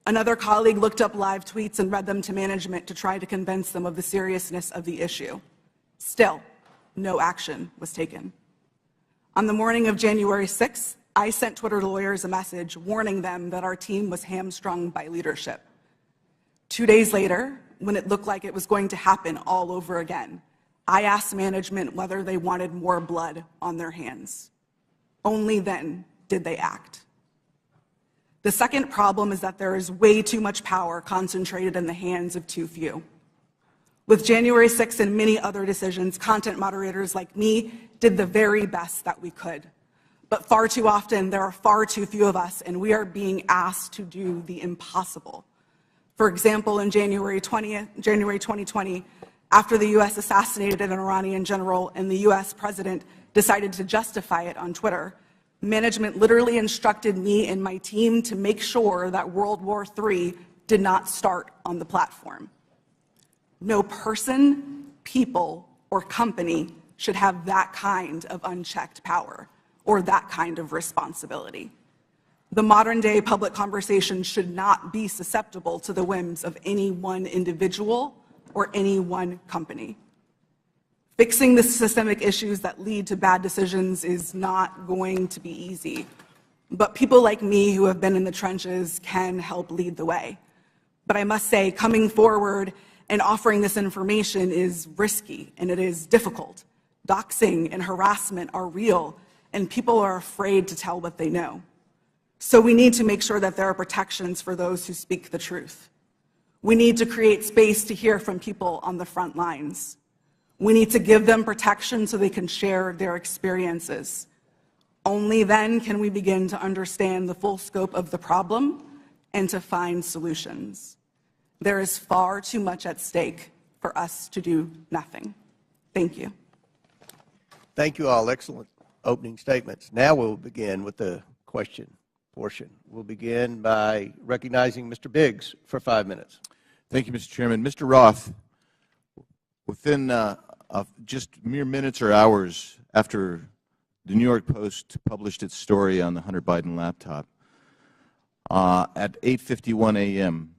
Another colleague looked up live tweets and read them to management to try to convince them of the seriousness of the issue. Still, no action was taken. On the morning of January 6th, I sent Twitter lawyers a message warning them that our team was hamstrung by leadership. 2 days later, when it looked like it was going to happen all over again, I asked management whether they wanted more blood on their hands. Only then did they act. The second problem is that there is way too much power concentrated in the hands of too few. With January 6th and many other decisions, content moderators like me did the very best that we could. But far too often, there are far too few of us, and we are being asked to do the impossible. For example, in January 2020, after the U.S. assassinated an Iranian general and the U.S. president decided to justify it on Twitter, management literally instructed me and my team to make sure that World War III did not start on the platform. No person, people, or company should have that kind of unchecked power or that kind of responsibility. The modern-day public conversation should not be susceptible to the whims of any one individual or any one company. Fixing the systemic issues that lead to bad decisions is not going to be easy, but people like me who have been in the trenches can help lead the way. But I must say, coming forward and offering this information is risky and it is difficult. Doxing and harassment are real, and people are afraid to tell what they know. So we need to make sure that there are protections for those who speak the truth. We need to create space to hear from people on the front lines. We need to give them protection so they can share their experiences. Only then can we begin to understand the full scope of the problem and to find solutions. There is far too much at stake for us to do nothing. Thank you. Thank you all. Excellent opening statements. Now we'll begin with the question portion. We'll begin by recognizing Mr. Biggs for 5 minutes. Thank you, Mr. Chairman. Mr. Roth, within just mere minutes or hours after the New York Post published its story on the Hunter Biden laptop, at 8:51 a.m.,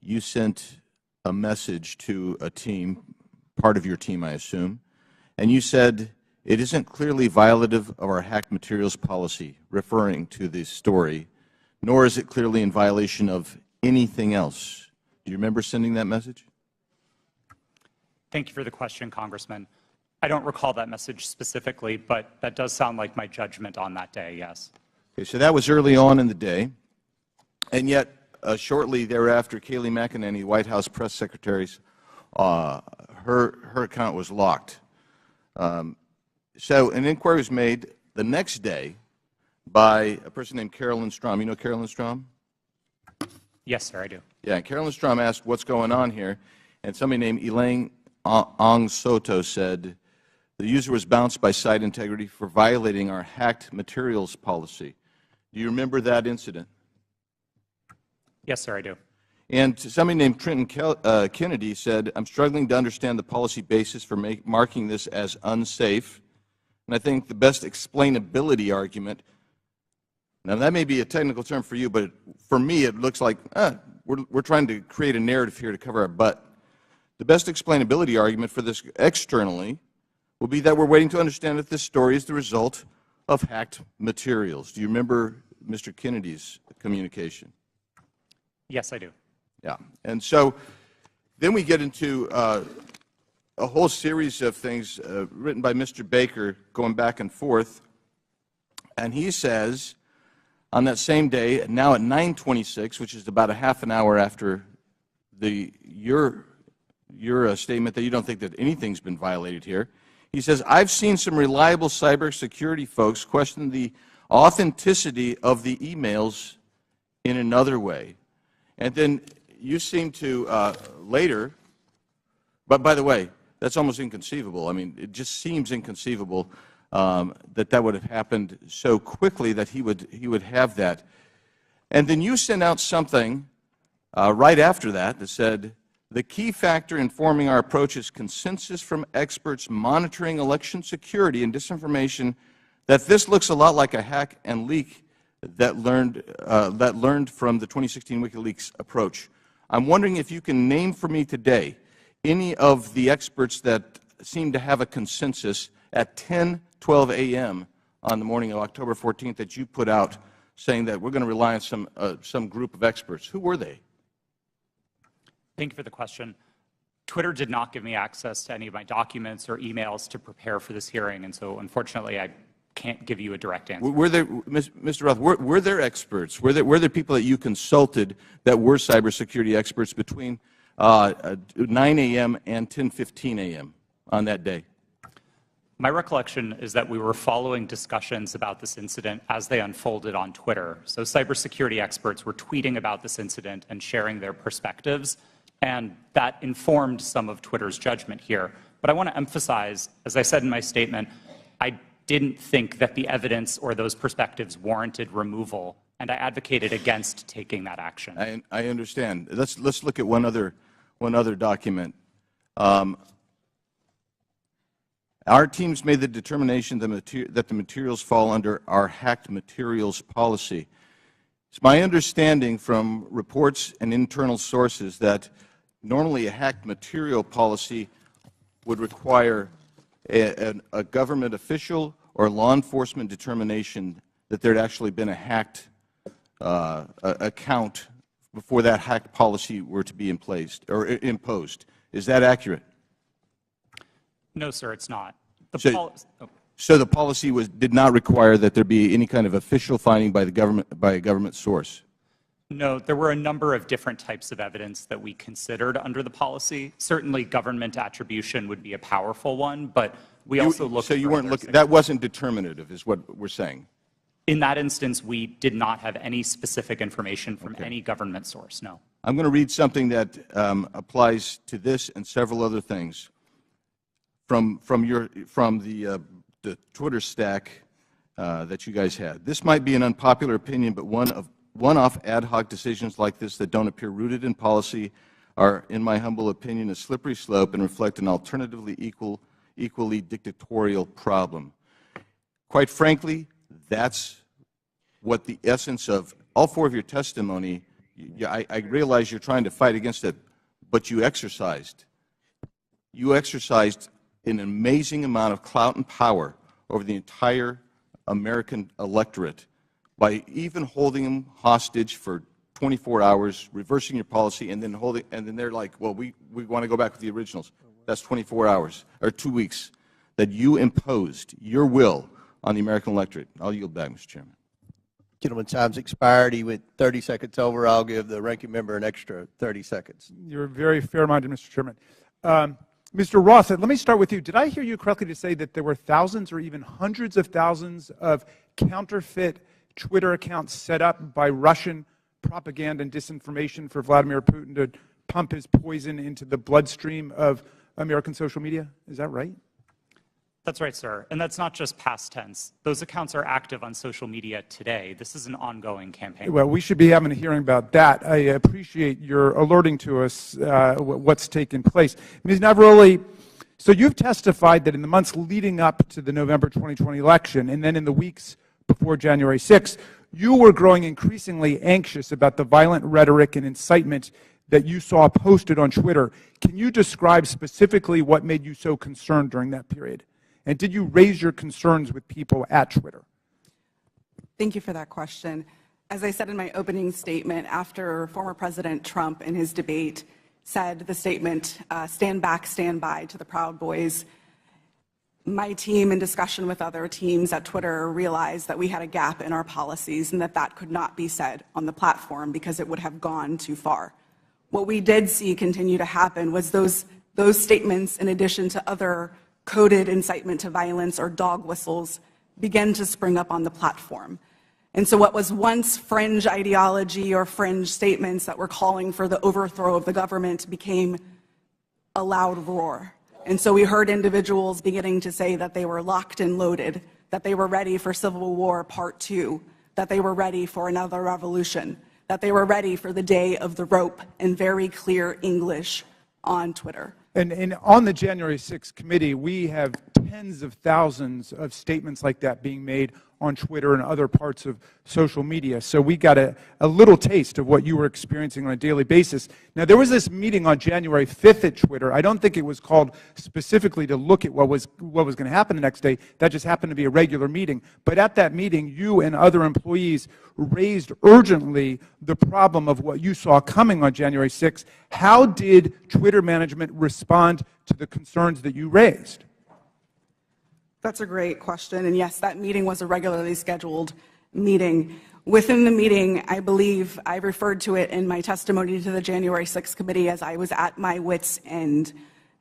you sent a message to a team, part of your team, I assume, and you said, "It isn't clearly violative of our hacked materials policy," referring to this story, "nor is it clearly in violation of anything else." Do you remember sending that message? Thank you for the question, Congressman. I don't recall that message specifically, but that does sound like my judgment on that day, yes. Okay, so that was early on in the day, and yet shortly thereafter, Kayleigh McEnany, White House press secretary's, her account was locked. So an inquiry was made the next day by a person named Carolyn Strom. You know Carolyn Strom? Yes, sir, I do. Yeah, Carolyn Strom asked what's going on here, and somebody named Elaine Ong Soto said the user was bounced by site integrity for violating our hacked materials policy. Do you remember that incident? Yes, sir, I do. And somebody named Trenton Kennedy said, "I'm struggling to understand the policy basis for marking this as unsafe." And I think the best explainability argument, now that may be a technical term for you, but for me it looks like we're trying to create a narrative here to cover our butt. The best explainability argument for this externally will be that we're waiting to understand if this story is the result of hacked materials. Do you remember Mr. Kennedy's communication? Yes, I do. Yeah. And so then we get into a whole series of things written by Mr. Baker going back and forth. And he says on that same day, now at 9:26, which is about a half an hour after your statement that you don't think that anything's been violated here, he says, I've seen some reliable cybersecurity folks question the authenticity of the emails in another way. And then you seem to later, but by the way, that's almost inconceivable. I mean, it just seems inconceivable that would have happened so quickly that he would have that. And then you sent out something right after that said, the key factor informing our approach is consensus from experts monitoring election security and disinformation that this looks a lot like a hack and leak that learned from the 2016 WikiLeaks approach. I'm wondering if you can name for me today any of the experts that seem to have a consensus at 10:12 a.m. on the morning of October 14th that you put out saying that we're going to rely on some group of experts. Who were they? Thank you for the question. Twitter did not give me access to any of my documents or emails to prepare for this hearing, and so unfortunately I can't give you a direct answer. Were there, Mr. Roth, were there experts? Were there people that you consulted that were cybersecurity experts between 9 a.m. and 10:15 a.m. on that day? My recollection is that we were following discussions about this incident as they unfolded on Twitter. So cybersecurity experts were tweeting about this incident and sharing their perspectives, and that informed some of Twitter's judgment here. But I want to emphasize, as I said in my statement, I didn't think that the evidence or those perspectives warranted removal, and I advocated against taking that action. I understand. Let's look at one other document. Our teams made the determination that the materials fall under our hacked materials policy. It's my understanding from reports and internal sources that normally a hacked material policy would require a government official or law enforcement determination that there had actually been a hacked account before that hacked policy were to be imposed. Is that accurate? No, sir, it's not. So the policy did not require that there be any kind of official finding by a government source? No, there were a number of different types of evidence that we considered under the policy. Certainly government attribution would be a powerful one, but we also looked So you weren't looking, that wasn't determinative is what we're saying? In that instance, we did not have any specific information from any government source, no. I'm going to read something that applies to this and several other things from the Twitter stack that you guys had. This might be an unpopular opinion, but one-off ad hoc decisions like this that don't appear rooted in policy are, in my humble opinion, a slippery slope and reflect an alternatively equally dictatorial problem. Quite frankly, that's what the essence of all four of your testimony. I realize you're trying to fight against it, but you exercised. You exercised an amazing amount of clout and power over the entire American electorate by even holding them hostage for 24 hours, reversing your policy, and then they're like, well, we want to go back with the originals. That's 24 hours, or 2 weeks, that you imposed your will on the American electorate. I'll yield back, Mr. Chairman. Gentleman, time's expired. He went 30 seconds over. I'll give the ranking member an extra 30 seconds. You're very fair-minded, Mr. Chairman. Mr. Ross, let me start with you. Did I hear you correctly to say that there were thousands or even hundreds of thousands of counterfeit Twitter accounts set up by Russian propaganda and disinformation for Vladimir Putin to pump his poison into the bloodstream of American social media? Is that right? That's right, sir. And that's not just past tense. Those accounts are active on social media today. This is an ongoing campaign. Well, we should be having a hearing about that. I appreciate your alerting to us what's taken place. Ms. Navaroli, so you've testified that in the months leading up to the November 2020 election and then in the weeks before January 6th, you were growing increasingly anxious about the violent rhetoric and incitement that you saw posted on Twitter. Can you describe specifically what made you so concerned during that period? And did you raise your concerns with people at Twitter? Thank you for that question. As I said in my opening statement, after former President Trump in his debate said the statement, stand back, stand by to the Proud Boys, my team, in discussion with other teams at Twitter, realized that we had a gap in our policies and that that could not be said on the platform because it would have gone too far. What we did see continue to happen was those statements, in addition to other coded incitement to violence or dog whistles, began to spring up on the platform. And so what was once fringe ideology or fringe statements that were calling for the overthrow of the government became a loud roar. And so we heard individuals beginning to say that they were locked and loaded, that they were ready for Civil War Part 2, that they were ready for another revolution, that they were ready for the day of the rope, in very clear English on Twitter. And on the January 6th committee, we have tens of thousands of statements like that being made on Twitter and other parts of social media. So we got a little taste of what you were experiencing on a daily basis. Now, there was this meeting on January 5th at Twitter. I don't think it was called specifically to look at what was going to happen the next day. That just happened to be a regular meeting. But at that meeting, you and other employees raised urgently the problem of what you saw coming on January 6th. How did Twitter management respond to the concerns that you raised? That's a great question. And yes, that meeting was a regularly scheduled meeting. Within the meeting, I believe I referred to it in my testimony to the January 6th committee as I was at my wit's end.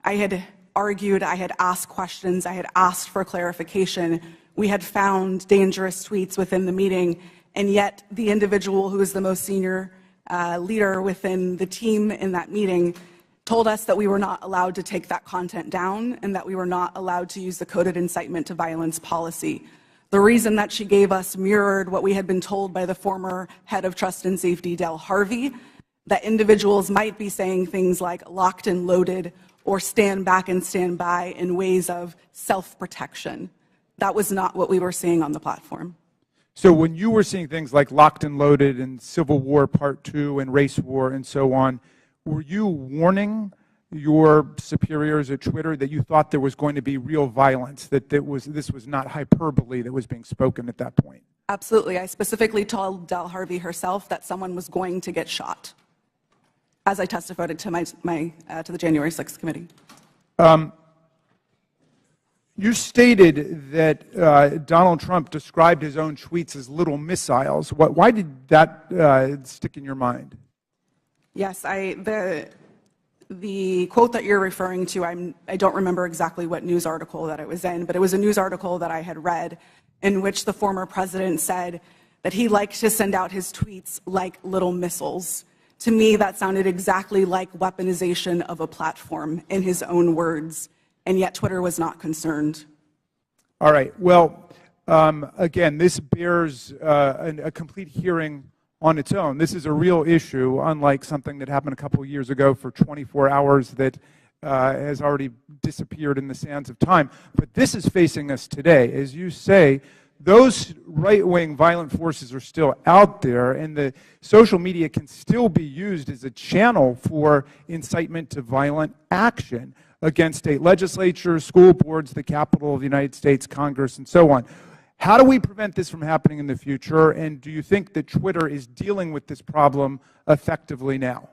I had argued, I had asked questions, I had asked for clarification. We had found dangerous tweets within the meeting, and yet the individual who is the most senior leader within the team in that meeting told us that we were not allowed to take that content down and that we were not allowed to use the coded incitement to violence policy. The reason that she gave us mirrored what we had been told by the former head of Trust and Safety, Del Harvey, that individuals might be saying things like locked and loaded or stand back and stand by in ways of self-protection. That was not what we were seeing on the platform. So when you were seeing things like locked and loaded and Civil War Part 2 and race war and so on, were you warning your superiors at Twitter that you thought there was going to be real violence, that this was not hyperbole that was being spoken at that point? Absolutely. I specifically told Del Harvey herself that someone was going to get shot, as I testified to the January 6th committee. You stated that Donald Trump described his own tweets as little missiles. Why did that stick in your mind? Yes, the quote that you're referring to, I don't remember exactly what news article that it was in, but it was a news article that I had read in which the former president said that he liked to send out his tweets like little missiles. To me, that sounded exactly like weaponization of a platform, in his own words, and yet Twitter was not concerned. All right. Well, again, this bears a complete hearing on its own. This is a real issue, unlike something that happened a couple of years ago for 24 hours that has already disappeared in the sands of time. But this is facing us today. As you say, those right-wing violent forces are still out there, and the social media can still be used as a channel for incitement to violent action against state legislatures, school boards, the Capitol of the United States, Congress, and so on. How do we prevent this from happening in the future, and do you think that Twitter is dealing with this problem effectively now?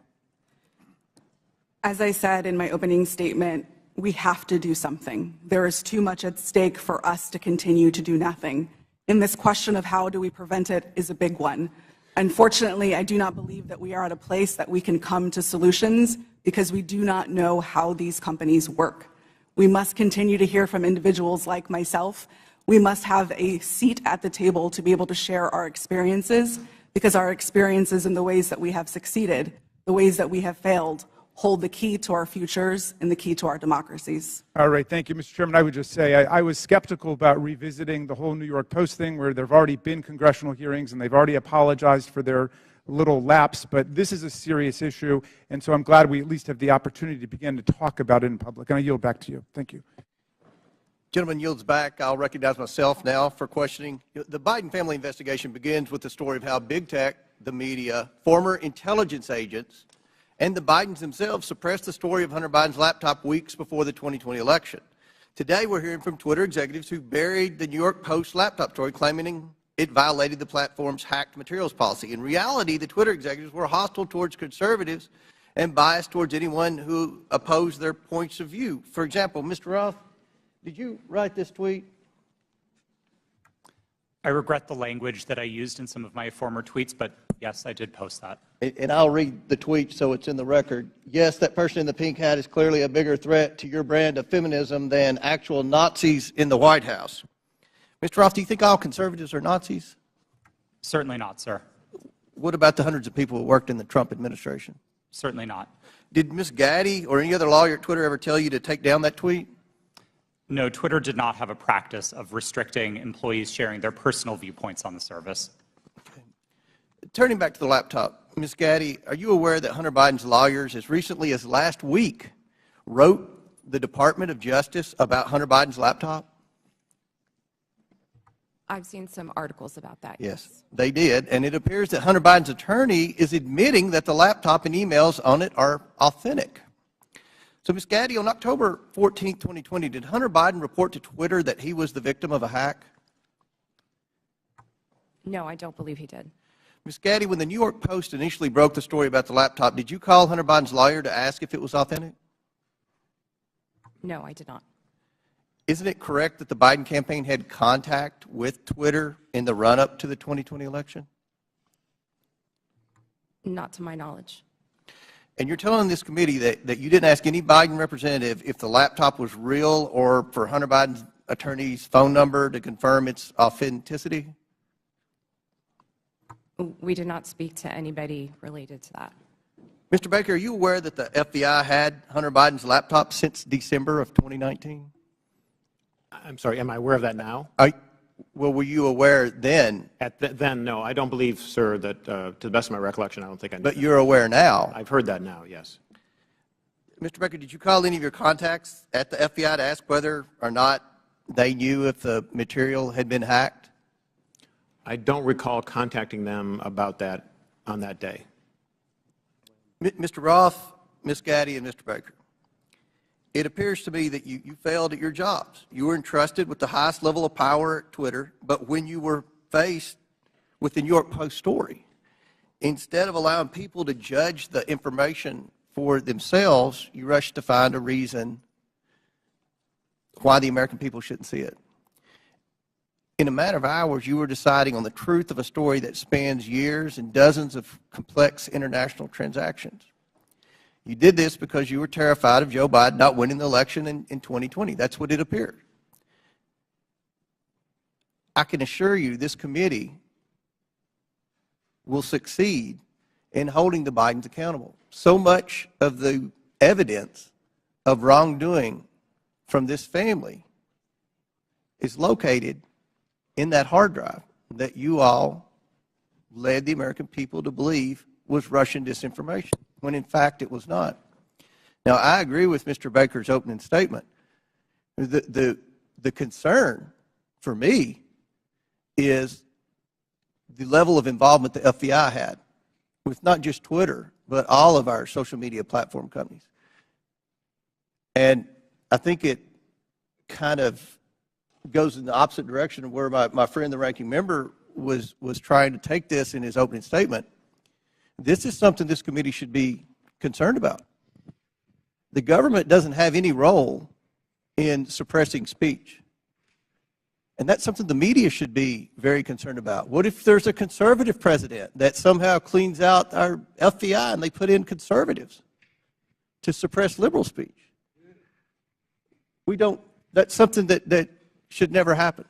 As I said in my opening statement, we have to do something. There is too much at stake for us to continue to do nothing. And this question of how do we prevent it is a big one. Unfortunately, I do not believe that we are at a place that we can come to solutions because we do not know how these companies work. We must continue to hear from individuals like myself. We must have a seat at the table to be able to share our experiences, because our experiences and the ways that we have succeeded, the ways that we have failed, hold the key to our futures and the key to our democracies. All right. Thank you, Mr. Chairman. I would just say I was skeptical about revisiting the whole New York Post thing, where there have already been congressional hearings and they've already apologized for their little lapse. But this is a serious issue, and so I'm glad we at least have the opportunity to begin to talk about it in public. And I yield back to you. Thank you. Gentleman yields back. I'll recognize myself now for questioning. The Biden family investigation begins with the story of how big tech, the media, former intelligence agents, And the Bidens themselves suppressed the story of Hunter Biden's laptop weeks before the 2020 election. Today, we're hearing from Twitter executives who buried the New York Post laptop story, claiming it violated the platform's hacked materials policy. In reality, the Twitter executives were hostile towards conservatives and biased towards anyone who opposed their points of view. For example, Mr. Roth, did you write this tweet? I regret the language that I used in some of my former tweets, but yes, I did post that. And I'll read the tweet so it's in the record. Yes, that person in the pink hat is clearly a bigger threat to your brand of feminism than actual Nazis in the White House. Mr. Roth, do you think all conservatives are Nazis? Certainly not, sir. What about the hundreds of people who worked in the Trump administration? Certainly not. Did Ms. Gaddy or any other lawyer at Twitter ever tell you to take down that tweet? No, Twitter did not have a practice of restricting employees sharing their personal viewpoints on the service. Okay. Turning back to the laptop, Ms. Gaddy, are you aware that Hunter Biden's lawyers, as recently as last week, wrote the Department of Justice about Hunter Biden's laptop? I've seen some articles about that. Yes, they did. And it appears that Hunter Biden's attorney is admitting that the laptop and emails on it are authentic. So, Ms. Gaddy, on October 14, 2020, did Hunter Biden report to Twitter that he was the victim of a hack? No, I don't believe he did. Ms. Gaddy, when the New York Post initially broke the story about the laptop, did you call Hunter Biden's lawyer to ask if it was authentic? No, I did not. Isn't it correct that the Biden campaign had contact with Twitter in the run-up to the 2020 election? Not to my knowledge. And you're telling this committee that you didn't ask any Biden representative if the laptop was real or for Hunter Biden's attorney's phone number to confirm its authenticity? We did not speak to anybody related to that. Mr. Baker, are you aware that the FBI had Hunter Biden's laptop since December of 2019? I'm sorry, am I aware of that now? Well, were you aware then? Then, no. I don't believe, sir, that to the best of my recollection, I don't think I knew But that. you're aware now? I've heard that now, yes. Mr. Baker, did you call any of your contacts at the FBI to ask whether or not they knew if the material had been hacked? I don't recall contacting them about that on that day. Mr. Roth, Ms. Gaddy, and Mr. Baker, it appears to me that you failed at your jobs. You were entrusted with the highest level of power at Twitter, but when you were faced with the New York Post story, instead of allowing people to judge the information for themselves, you rushed to find a reason why the American people shouldn't see it. In a matter of hours, you were deciding on the truth of a story that spans years and dozens of complex international transactions. You did this because you were terrified of Joe Biden not winning the election in 2020. That's what it appeared. I can assure you this committee will succeed in holding the Bidens accountable. So much of the evidence of wrongdoing from this family is located in that hard drive that you all led the American people to believe was Russian disinformation, when in fact it was not. Now, I agree with Mr. Baker's opening statement. The concern for me is the level of involvement the FBI had with not just Twitter, but all of our social media platform companies. And I think it kind of goes in the opposite direction of where my friend, the ranking member, was trying to take this in his opening statement. This is something this committee should be concerned about. The government doesn't have any role in suppressing speech. And that's something the media should be very concerned about. What if there's a conservative president that somehow cleans out our FBI and they put in conservatives to suppress liberal speech? That's something that should never happen.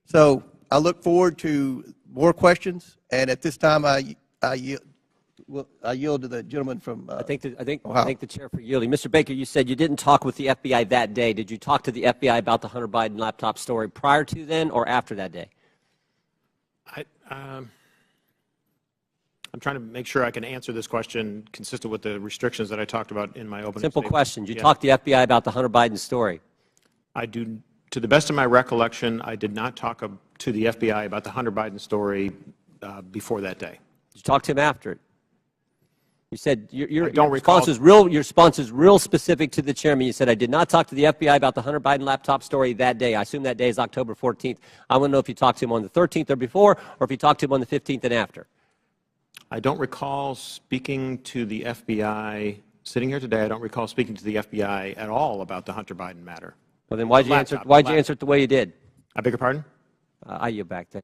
So I look forward to more questions, and at this time I yield to the gentleman from I think Ohio. the chair for yielding. Mr. Baker, you said you didn't talk with the FBI that day. Did you talk to the FBI about the Hunter Biden laptop story prior to then or after that day? I'm trying to make sure I can answer this question consistent with the restrictions that I talked about in my opening Simple statement. question. Did you Yeah. talk to the FBI about the Hunter Biden story? To the best of my recollection, I did not talk to the FBI about the Hunter Biden story before that day. Did you talk to him after it? You said your don't response is real. Your response is real specific to the chairman. You said, "I did not talk to the FBI about the Hunter Biden laptop story that day." I assume that day is October 14th. I want to know if you talked to him on the 13th or before, or if you talked to him on the 15th and after. I don't recall speaking to the FBI. Sitting here today, I don't recall speaking to the FBI at all about the Hunter Biden matter. Well, then why'd you answer it the way you did? I beg your pardon? I yield back there.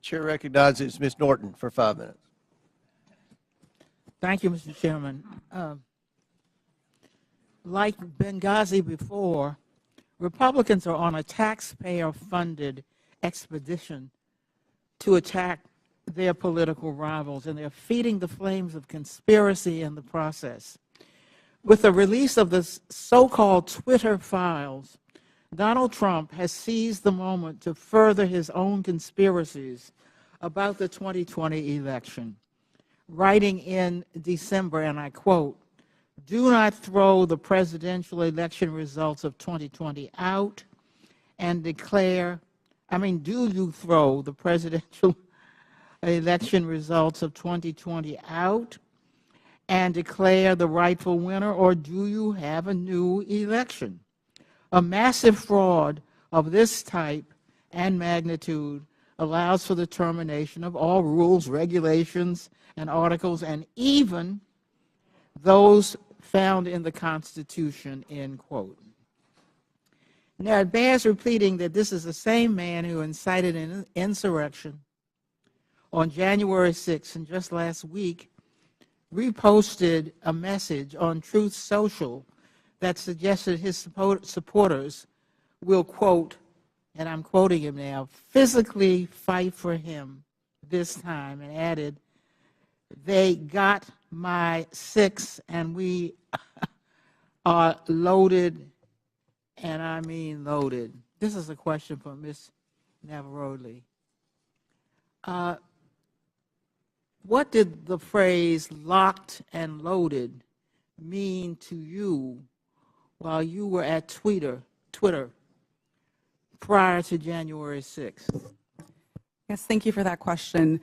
Chair recognizes Ms. Norton for 5 minutes. Thank you, Mr. Chairman. Like Benghazi before, Republicans are on a taxpayer-funded expedition to attack their political rivals, and they're feeding the flames of conspiracy in the process. With the release of the so-called Twitter files, Donald Trump has seized the moment to further his own conspiracies about the 2020 election, writing in December, and I quote, "Do not throw the presidential election results of 2020 out and declare," do you throw the presidential election results of 2020 out and declare the rightful winner, or do you have a new election? A massive fraud of this type and magnitude allows for the termination of all rules, regulations, and articles, and even those found in the Constitution, end quote. Now, it bears repeating that this is the same man who incited an insurrection on January 6th, and just last week reposted a message on Truth Social that suggested his supporters will, quote, and I'm quoting him now, "physically fight for him this time," and added, "They got my 6 and we are loaded," and I mean loaded. This is a question for Ms. Navarrete. What did the phrase "locked and loaded" mean to you while you were at Twitter prior to January 6th? Yes, thank you for that question.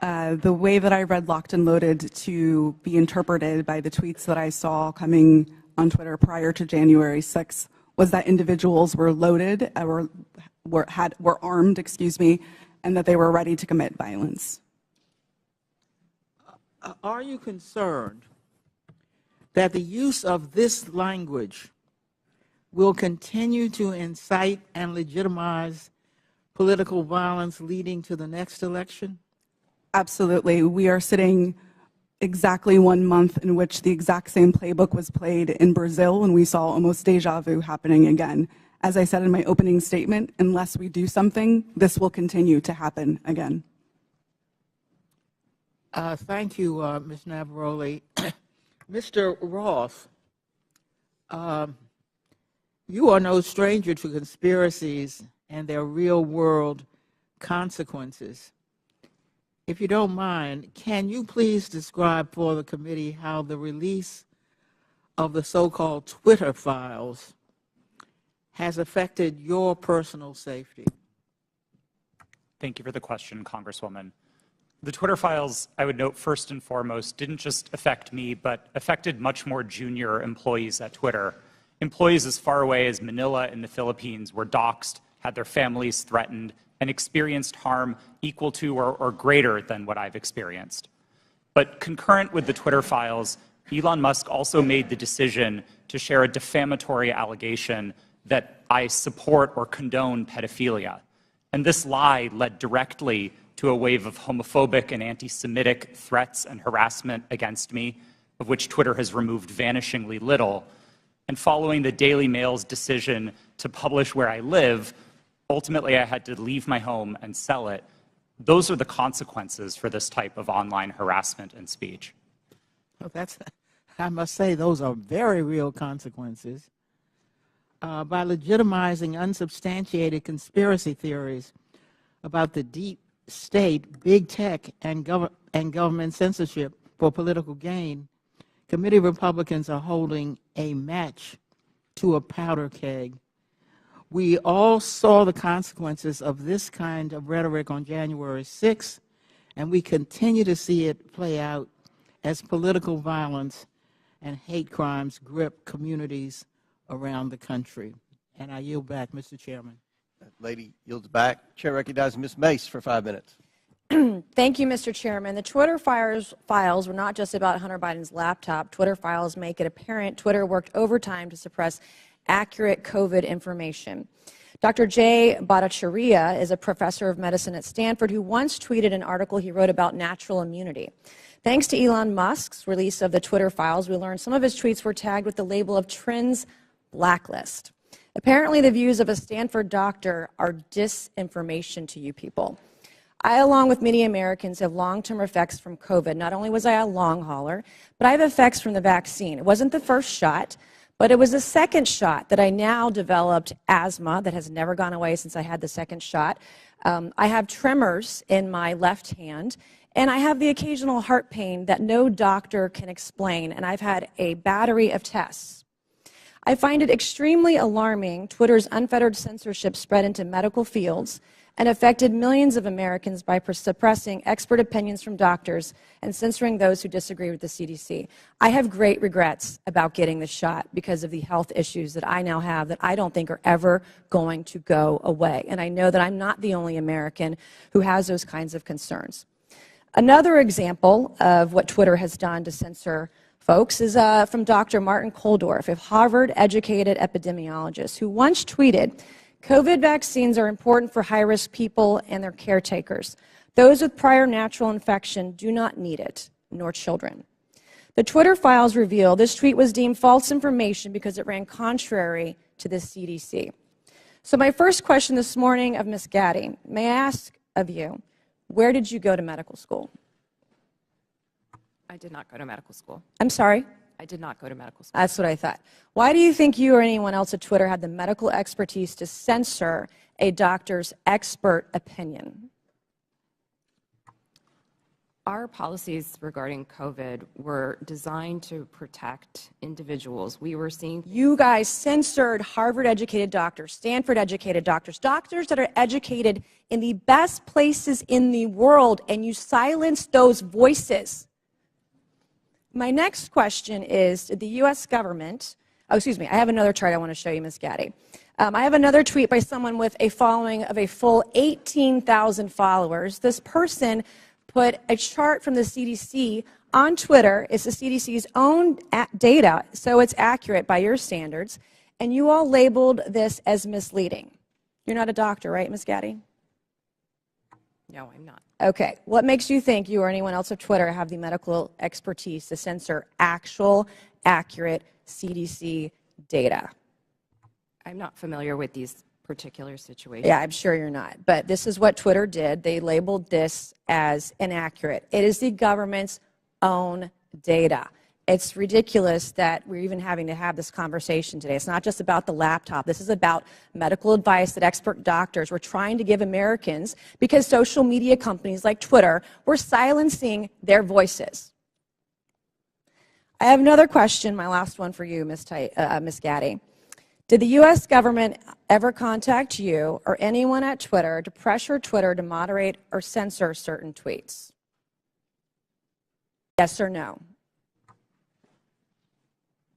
The way that I read "locked and loaded" to be interpreted by the tweets that I saw coming on Twitter prior to January 6th was that individuals were loaded, were armed, and that they were ready to commit violence. Are you concerned that the use of this language will continue to incite and legitimize political violence leading to the next election? Absolutely. We are sitting exactly 1 month in which the exact same playbook was played in Brazil, and we saw almost deja vu happening again. As I said in my opening statement, unless we do something, this will continue to happen again. Thank you, Ms. Navarrete. Mr. Roth, you are no stranger to conspiracies and their real-world consequences. If you don't mind, can you please describe for the committee how the release of the so-called Twitter files has affected your personal safety? Thank you for the question, Congresswoman. The Twitter files, I would note first and foremost, didn't just affect me, but affected much more junior employees at Twitter. Employees as far away as Manila in the Philippines were doxxed, had their families threatened, and experienced harm equal to or greater than what I've experienced. But concurrent with the Twitter files, Elon Musk also made the decision to share a defamatory allegation that I support or condone pedophilia. And this lie led directly to a wave of homophobic and anti-Semitic threats and harassment against me, of which Twitter has removed vanishingly little. And following the Daily Mail's decision to publish where I live, ultimately I had to leave my home and sell it. Those are the consequences for this type of online harassment and speech. Well, I must say, those are very real consequences. By legitimizing unsubstantiated conspiracy theories about the deep state, big tech, and government censorship for political gain, committee Republicans are holding a match to a powder keg. We all saw the consequences of this kind of rhetoric on January 6th, and we continue to see it play out as political violence and hate crimes grip communities around the country. And I yield back, Mr. Chairman. That lady yields back. Chair recognizes Ms. Mace for 5 minutes. Thank you, Mr. Chairman. The Twitter files were not just about Hunter Biden's laptop. Twitter files make it apparent Twitter worked overtime to suppress accurate COVID information. Dr. Jay Bhattacharya is a professor of medicine at Stanford who once tweeted an article he wrote about natural immunity. Thanks to Elon Musk's release of the Twitter files, we learned some of his tweets were tagged with the label of Trends Blacklist. Apparently, the views of a Stanford doctor are disinformation to you people. I, along with many Americans, have long-term effects from COVID. Not only was I a long hauler, but I have effects from the vaccine. It wasn't the first shot, but it was the second shot that I now developed asthma that has never gone away since I had the second shot. I have tremors in my left hand, and I have the occasional heart pain that no doctor can explain, and I've had a battery of tests. I find it extremely alarming Twitter's unfettered censorship spread into medical fields and affected millions of Americans by suppressing expert opinions from doctors and censoring those who disagree with the CDC. I have great regrets about getting the shot because of the health issues that I now have that I don't think are ever going to go away. And I know that I'm not the only American who has those kinds of concerns. Another example of what Twitter has done to censor folks is from Dr. Martin Kulldorff, a Harvard-educated epidemiologist who once tweeted, "COVID vaccines are important for high-risk people and their caretakers. Those with prior natural infection do not need it, nor children." The Twitter files reveal this tweet was deemed false information because it ran contrary to the CDC. So my first question this morning of Ms. Gaddy, may I ask of you, where did you go to medical school? I did not go to medical school. I'm sorry? I did not go to medical school. That's what I thought. Why do you think you or anyone else at Twitter had the medical expertise to censor a doctor's expert opinion? Our policies regarding COVID were designed to protect individuals. We were seeing... You guys censored Harvard-educated doctors, Stanford-educated doctors, doctors that are educated in the best places in the world, and you silenced those voices. My next question is, did the U.S. government, I have another chart I want to show you, Ms. Gaddy. I have another tweet by someone with a following of a full 18,000 followers. This person put a chart from the CDC on Twitter. It's the CDC's own data, so it's accurate by your standards, and you all labeled this as misleading. You're not a doctor, right, Ms. Gaddy? No, I'm not. Okay. What makes you think you or anyone else at Twitter have the medical expertise to censor actual, accurate CDC data? I'm not familiar with these particular situations. Yeah, I'm sure you're not. But this is what Twitter did. They labeled this as inaccurate. It is the government's own data. It's ridiculous that we're even having to have this conversation today. It's not just about the laptop. This is about medical advice that expert doctors were trying to give Americans because social media companies like Twitter were silencing their voices. I have another question, my last one for you, Ms. Gaddy. Did the U.S. government ever contact you or anyone at Twitter to pressure Twitter to moderate or censor certain tweets? Yes or no?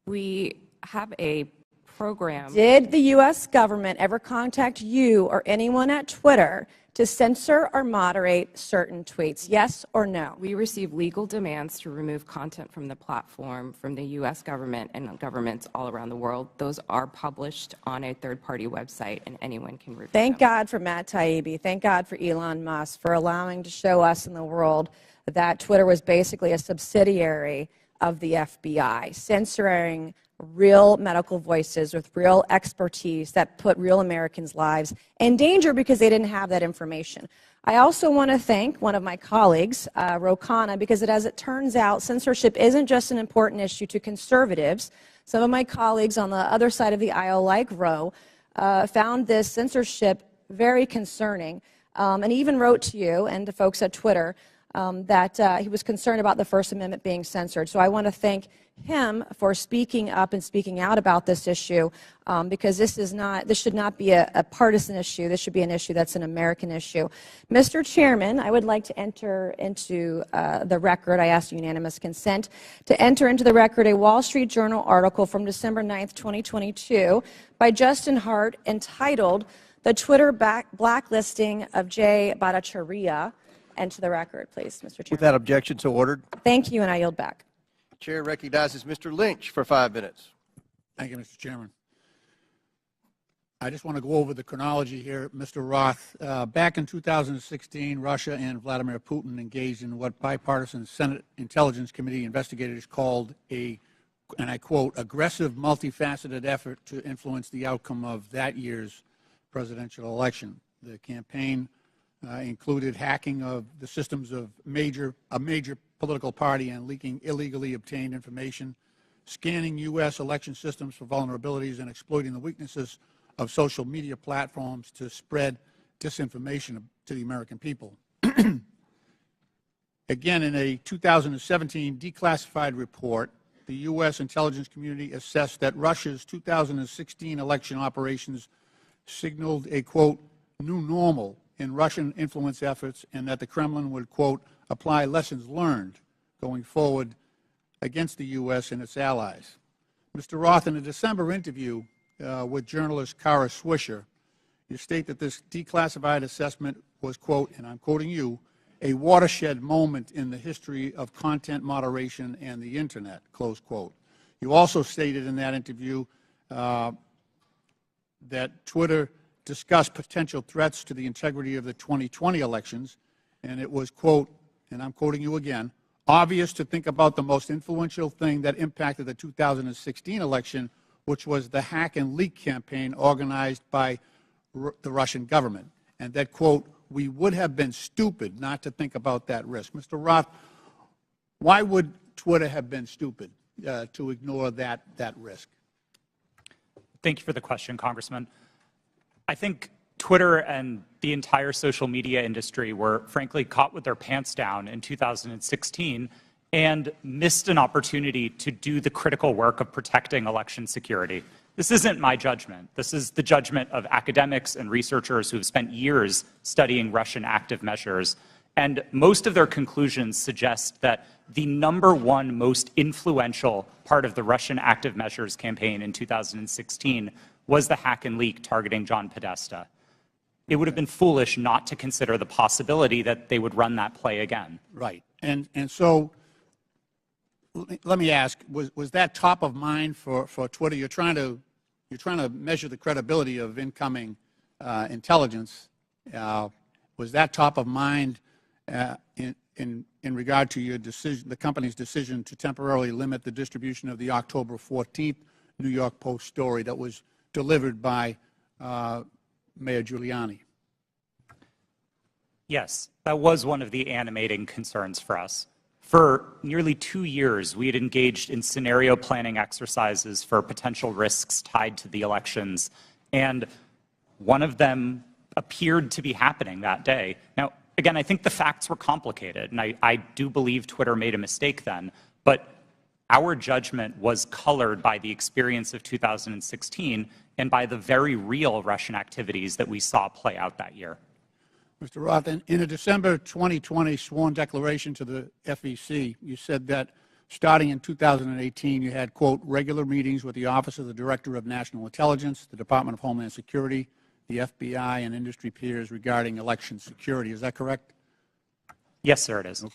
We have a program. Did the U.S. government ever contact you or anyone at Twitter to censor or moderate certain tweets? Yes or no? We receive legal demands to remove content from the platform from the U.S. government and governments all around the world. Those are published on a third-party website, and anyone can review them. Thank God for Matt Taibbi. Thank God for Elon Musk for allowing to show us in the world that Twitter was basically a subsidiary of the FBI, censoring real medical voices with real expertise that put real Americans' lives in danger because they didn't have that information. I also want to thank one of my colleagues, Ro Khanna, because as it turns out, censorship isn't just an important issue to conservatives. Some of my colleagues on the other side of the aisle, like Ro, found this censorship very concerning and even wrote to you and to folks at Twitter that he was concerned about the First Amendment being censored. So I want to thank him for speaking up and speaking out about this issue, because this should not be a partisan issue. This should be an issue that's an American issue. Mr. Chairman, I would like to enter into the record, I ask unanimous consent, to enter into the record a Wall Street Journal article from December 9th, 2022 by Justin Hart entitled "The Twitter Blacklisting of Jay Bhattacharya." Enter the record, please, Mr. Chairman. Without objection, so ordered. Thank you, and I yield back. Chair recognizes Mr. Lynch for 5 minutes. Thank you, Mr. Chairman. I just want to go over the chronology here, Mr. Roth. Back in 2016, Russia and Vladimir Putin engaged in what bipartisan Senate Intelligence Committee investigators called a, and I quote, aggressive, multifaceted effort to influence the outcome of that year's presidential election. The campaign included hacking of the systems of a major political party and leaking illegally obtained information, scanning U.S. election systems for vulnerabilities, and exploiting the weaknesses of social media platforms to spread disinformation to the American people. Again, in a 2017 declassified report, the U.S. intelligence community assessed that Russia's 2016 election operations signaled a, quote, new normal in Russian influence efforts, and that the Kremlin would, quote, apply lessons learned going forward against the U.S. and its allies. Mr. Roth, in a December interview with journalist Kara Swisher, you state that this declassified assessment was, quote, and I'm quoting you, a watershed moment in the history of content moderation and the Internet, close quote. You also stated in that interview that Twitter discussed potential threats to the integrity of the 2020 elections, and it was, quote, and I'm quoting you again, obvious to think about the most influential thing that impacted the 2016 election, which was the hack and leak campaign organized by the Russian government, and that, quote, we would have been stupid not to think about that risk. Mr. Roth, why would Twitter have been stupid to ignore that risk? Thank you for the question, Congressman. I think Twitter and the entire social media industry were, frankly, caught with their pants down in 2016 and missed an opportunity to do the critical work of protecting election security. This isn't my judgment. This is the judgment of academics and researchers who have spent years studying Russian active measures. And most of their conclusions suggest that the #1 most influential part of the Russian active measures campaign in 2016 was the hack and leak targeting John Podesta. It would have been foolish not to consider the possibility that they would run that play again. Right. And so let me ask, was that top of mind for Twitter? You're trying to measure the credibility of incoming intelligence. Was that top of mind in regard to your decision, the company's decision to temporarily limit the distribution of the October 14th New York Post story that was delivered by Mayor Giuliani? Yes, that was one of the animating concerns for us. For nearly 2 years, we had engaged in scenario planning exercises for potential risks tied to the elections, and one of them appeared to be happening that day. Now, again, I think the facts were complicated, and I do believe Twitter made a mistake then, but our judgment was colored by the experience of 2016 and by the very real Russian activities that we saw play out that year. Mr. Roth, in a December 2020 sworn declaration to the FEC, you said that starting in 2018, you had, quote, regular meetings with the Office of the Director of National Intelligence, the Department of Homeland Security, the FBI, and industry peers regarding election security. Is that correct? Yes, sir, it is.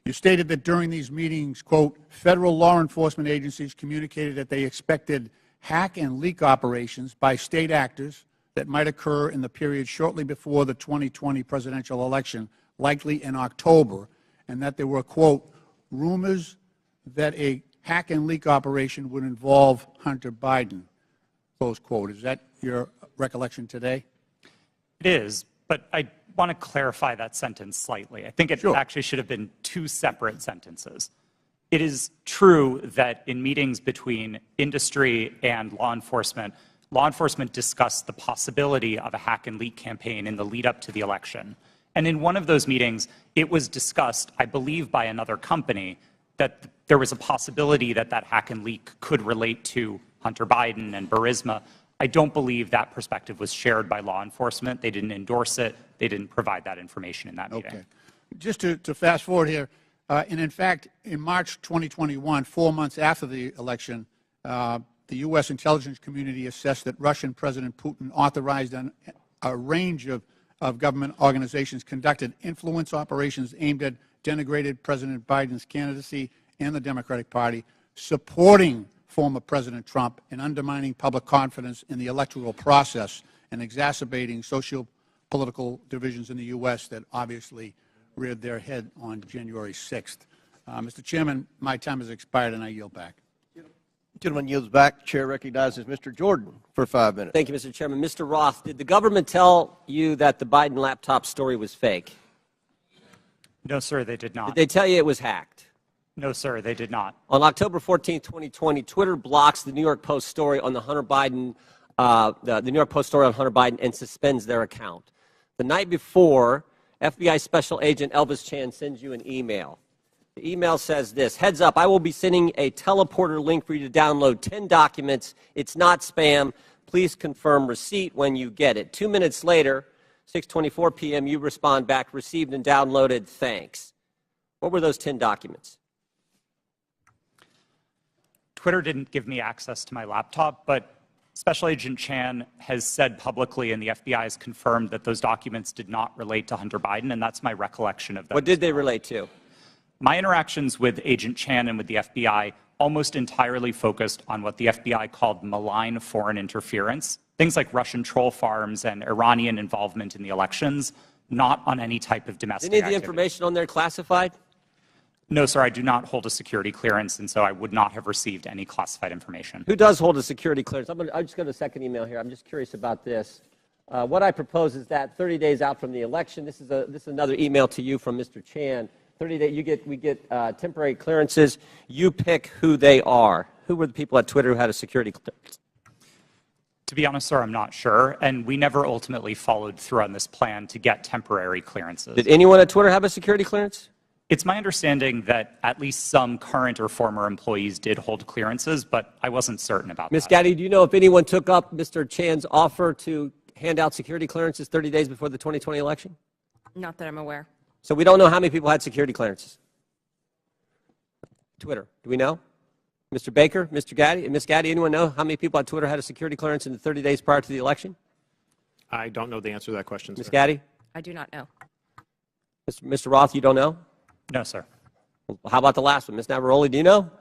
You stated that during these meetings, quote, federal law enforcement agencies communicated that they expected hack and leak operations by state actors that might occur in the period shortly before the 2020 presidential election, likely in October, and that there were, quote, rumors that a hack and leak operation would involve Hunter Biden, close quote. Is that your recollection today? It is, but I want to clarify that sentence slightly. I think it actually should have been 2 separate sentences. It is true that in meetings between industry and law enforcement discussed the possibility of a hack and leak campaign in the lead up to the election. And in one of those meetings, it was discussed, I believe by another company, that there was a possibility that that hack and leak could relate to Hunter Biden and Burisma. I don't believe that perspective was shared by law enforcement. They didn't endorse it. They didn't provide that information in that meeting. Okay. Just to fast forward here, and in fact, in March 2021, 4 months after the election, the U.S. intelligence community assessed that Russian President Putin authorized a range of government organizations conducted influence operations aimed at denigrating President Biden's candidacy and the Democratic Party, supporting former President Trump, and undermining public confidence in the electoral process and exacerbating socio-political divisions in the U.S. that obviously reared their head on January 6th. Mr. Chairman, my time has expired, and I yield back. Gentleman yields back. Chair recognizes Mr. Jordan for 5 minutes. Thank you, Mr. Chairman. Mr. Roth, did the government tell you that the Biden laptop story was fake? No, sir, they did not. Did they tell you it was hacked? No, sir, they did not. On October 14, 2020, Twitter blocks the New York Post story on the Hunter Biden, the New York Post story on Hunter Biden, and suspends their account. The night before, FBI Special Agent Elvis Chan sends you an email. The email says this: heads up, I will be sending a teleporter link for you to download 10 documents. It's not spam. Please confirm receipt when you get it. 2 minutes later, 6:24 p.m., you respond back, received and downloaded, thanks. What were those 10 documents? Twitter didn't give me access to my laptop, but Special Agent Chan has said publicly, and the FBI has confirmed, that those documents did not relate to Hunter Biden, and that's my recollection of them. What did they relate to? My interactions with Agent Chan and with the FBI almost entirely focused on what the FBI called malign foreign interference, things like Russian troll farms and Iranian involvement in the elections, not on any type of domestic Any of the activity. information on there classified? No, sir, I do not hold a security clearance, and so I would not have received any classified information. Who does hold a security clearance? I'll just go to the second email here. I'm just curious about this. What I propose is that 30 days out from the election, this is another email to you from Mr. Chan. 30 days, we get temporary clearances. You pick who they are. Who were the people at Twitter who had a security clearance? To be honest, sir, I'm not sure, and we never ultimately followed through on this plan to get temporary clearances. Did anyone at Twitter have a security clearance? It's my understanding that at least some current or former employees did hold clearances, but I wasn't certain about that. Ms. Gaddy, do you know if anyone took up Mr. Chan's offer to hand out security clearances 30 days before the 2020 election? Not that I'm aware. So we don't know how many people had security clearances. Twitter, do we know? Mr. Baker, Mr. Gaddy, Ms. Gaddy, anyone know how many people at Twitter had a security clearance in the 30 days prior to the election? I don't know the answer to that question, Ms. sir. Gaddy? I do not know. Mr. Roth, you don't know? No, sir. Well, how about the last one? Ms. Navaroli, do you know?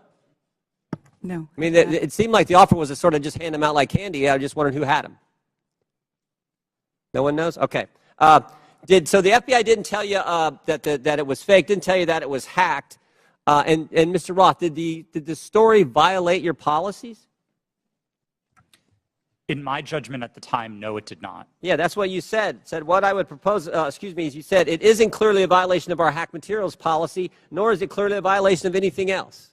No. I mean, it seemed like the offer was to sort of just hand them out like candy. I just wondered who had them. No one knows? Okay. So the FBI didn't tell you that it was fake, didn't tell you that it was hacked. And Mr. Roth, did the story violate your policies? In my judgment at the time, no, it did not. Yeah, that's what you said. Said what I would propose, you said it isn't clearly a violation of our hack materials policy, nor is it clearly a violation of anything else.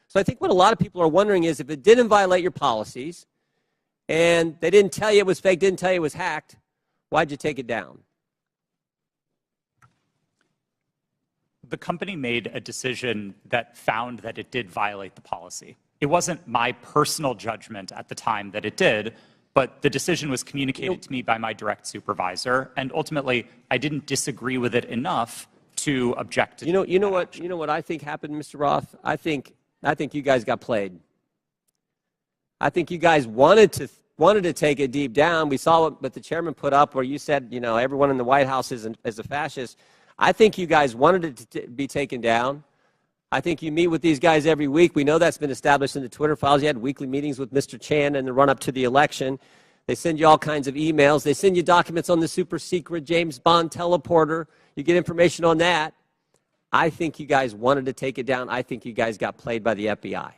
So I think what a lot of people are wondering is if it didn't violate your policies and they didn't tell you it was fake, didn't tell you it was hacked, why'd you take it down? The company made a decision that found that it did violate the policy. It wasn't my personal judgment at the time that it did, but the decision was communicated to me by my direct supervisor, and ultimately I didn't disagree with it enough to object to You know what I think happened, Mr. Roth? I think you guys got played. I think you guys wanted to take it deep down. We saw what the chairman put up where you said, everyone in the White House is a fascist. I think you guys wanted it to be taken down. I think you meet with these guys every week. We know that's been established in the Twitter files. You had weekly meetings with Mr. Chan in the run-up to the election. They send you all kinds of emails. They send you documents on the super secret James Bond teleporter. You get information on that. I think you guys wanted to take it down. I think you guys got played by the FBI.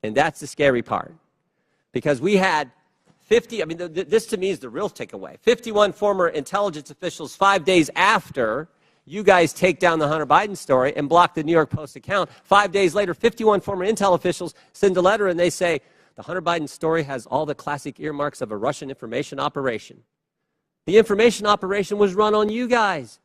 And that's the scary part. Because we had 50, this to me is the real takeaway. 51 former intelligence officials 5 days after you guys take down the Hunter Biden story and block the New York Post account. 5 days later, 51 former intel officials send a letter and they say, the Hunter Biden story has all the classic earmarks of a Russian information operation. The information operation was run on you guys.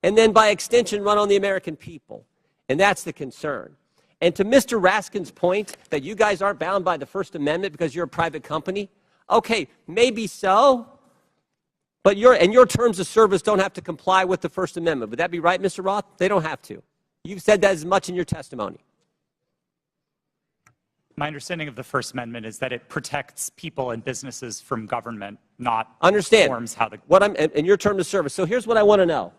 and then by extension run on the American people. And that's the concern. And to Mr. Raskin's point that you guys aren't bound by the First Amendment because you're a private company, okay, maybe so, but your terms of service don't have to comply with the First Amendment. Would that be right, Mr. Roth? They don't have to. You've said that as much in your testimony. My understanding of the First Amendment is that it protects people and businesses from government, not Understand forms how the what I'm in your terms of service. So here's what I want to know.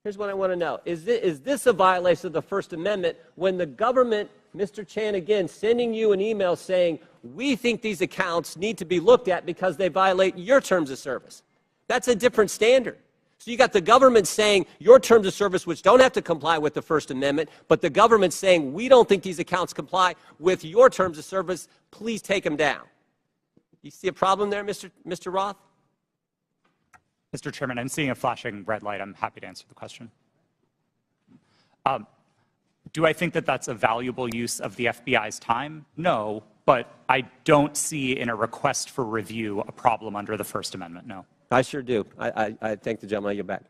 Here's what I want to know. Is this a violation of the First Amendment when the government, Mr. Chan, again, sending you an email saying, we think these accounts need to be looked at because they violate your terms of service? That's a different standard. So you got the government saying your terms of service, which don't have to comply with the First Amendment, but the government saying we don't think these accounts comply with your terms of service, please take them down. You see a problem there, Mr. Roth? Mr. Chairman, I'm seeing a flashing red light. I'm happy to answer the question. Do I think that that's a valuable use of the FBI's time? No, but I don't see in a request for review a problem under the First Amendment, no. I sure do. I thank the gentleman. You're back.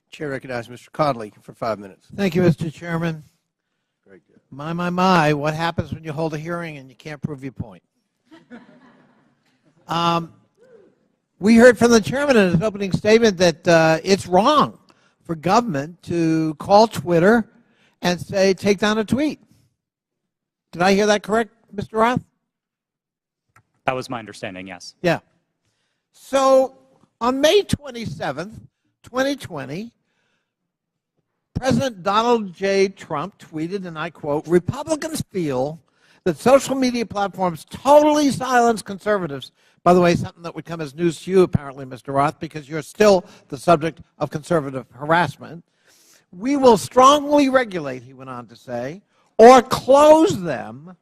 Chair recognizes Mr. Conley for 5 minutes. Thank you, Mr. Chairman. Very good. My, what happens when you hold a hearing and you can't prove your point? We heard from the chairman in his opening statement that it's wrong for government to call Twitter and say, take down a tweet. Did I hear that correct, Mr. Roth? That was my understanding, yes. Yeah. So on May 27th, 2020, President Donald J. Trump tweeted, and I quote, Republicans feel that social media platforms totally silence conservatives. By the way, something that would come as news to you, apparently, Mr. Roth, because you're still the subject of conservative harassment. We will strongly regulate, he went on to say, or close them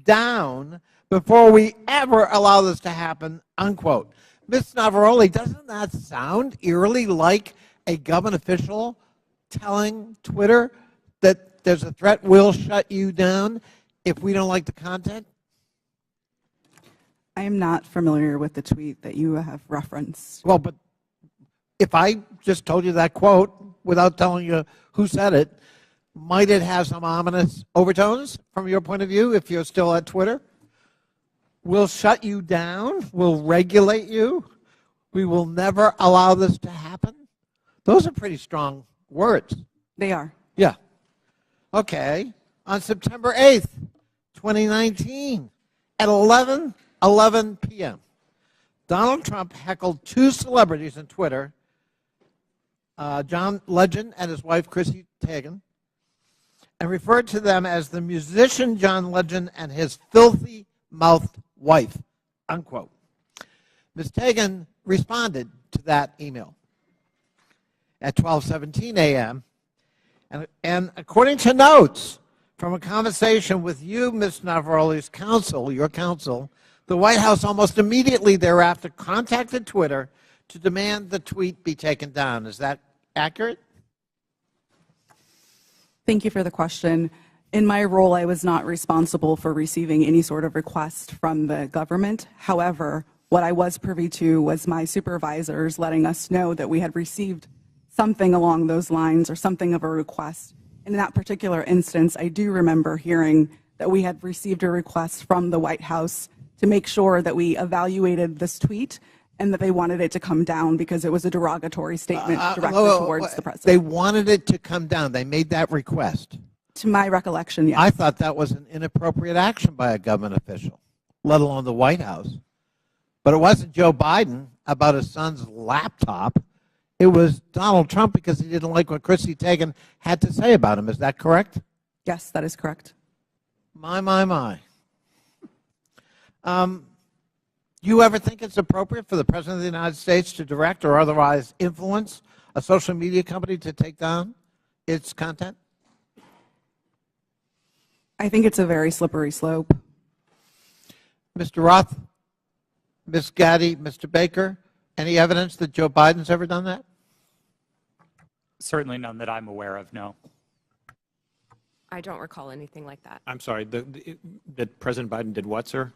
down before we ever allow this to happen, unquote. Ms. Navaroli, doesn't that sound eerily like a government official telling Twitter that there's a threat, we'll shut you down if we don't like the content? I am not familiar with the tweet that you have referenced. Well, but if I just told you that quote without telling you who said it, might it have some ominous overtones from your point of view if you're still at Twitter? We'll shut you down. We'll regulate you. We will never allow this to happen. Those are pretty strong words. They are. Yeah. Okay. On September 8th, 2019, at 11:11 p.m., Donald Trump heckled two celebrities on Twitter, John Legend and his wife, Chrissy Teigen, and referred to them as the musician John Legend and his filthy-mouthed wife, unquote. Ms. Teigen responded to that email at 12:17 a.m., and according to notes from a conversation with you, Ms. Navaroli's counsel, your counsel, the White House almost immediately thereafter contacted Twitter to demand the tweet be taken down. Is that accurate? Thank you for the question. In my role, I was not responsible for receiving any sort of request from the government. However, what I was privy to was my supervisors letting us know that we had received something along those lines or something of a request. And in that particular instance, I do remember hearing that we had received a request from the White House to make sure that we evaluated this tweet and that they wanted it to come down because it was a derogatory statement directed towards the president. They wanted it to come down. They made that request. To my recollection, yes. I thought that was an inappropriate action by a government official, let alone the White House. But it wasn't Joe Biden about his son's laptop. It was Donald Trump because he didn't like what Chrissy Teigen had to say about him. Is that correct? Yes, that is correct. My. You ever think it's appropriate for the President of the United States to direct or otherwise influence a social media company to take down its content? I think it's a very slippery slope. Mr. Roth, Ms. Gaddy, Mr. Baker, any evidence that Joe Biden's ever done that? Certainly none that I'm aware of, no. I don't recall anything like that. I'm sorry, that President Biden did what, sir?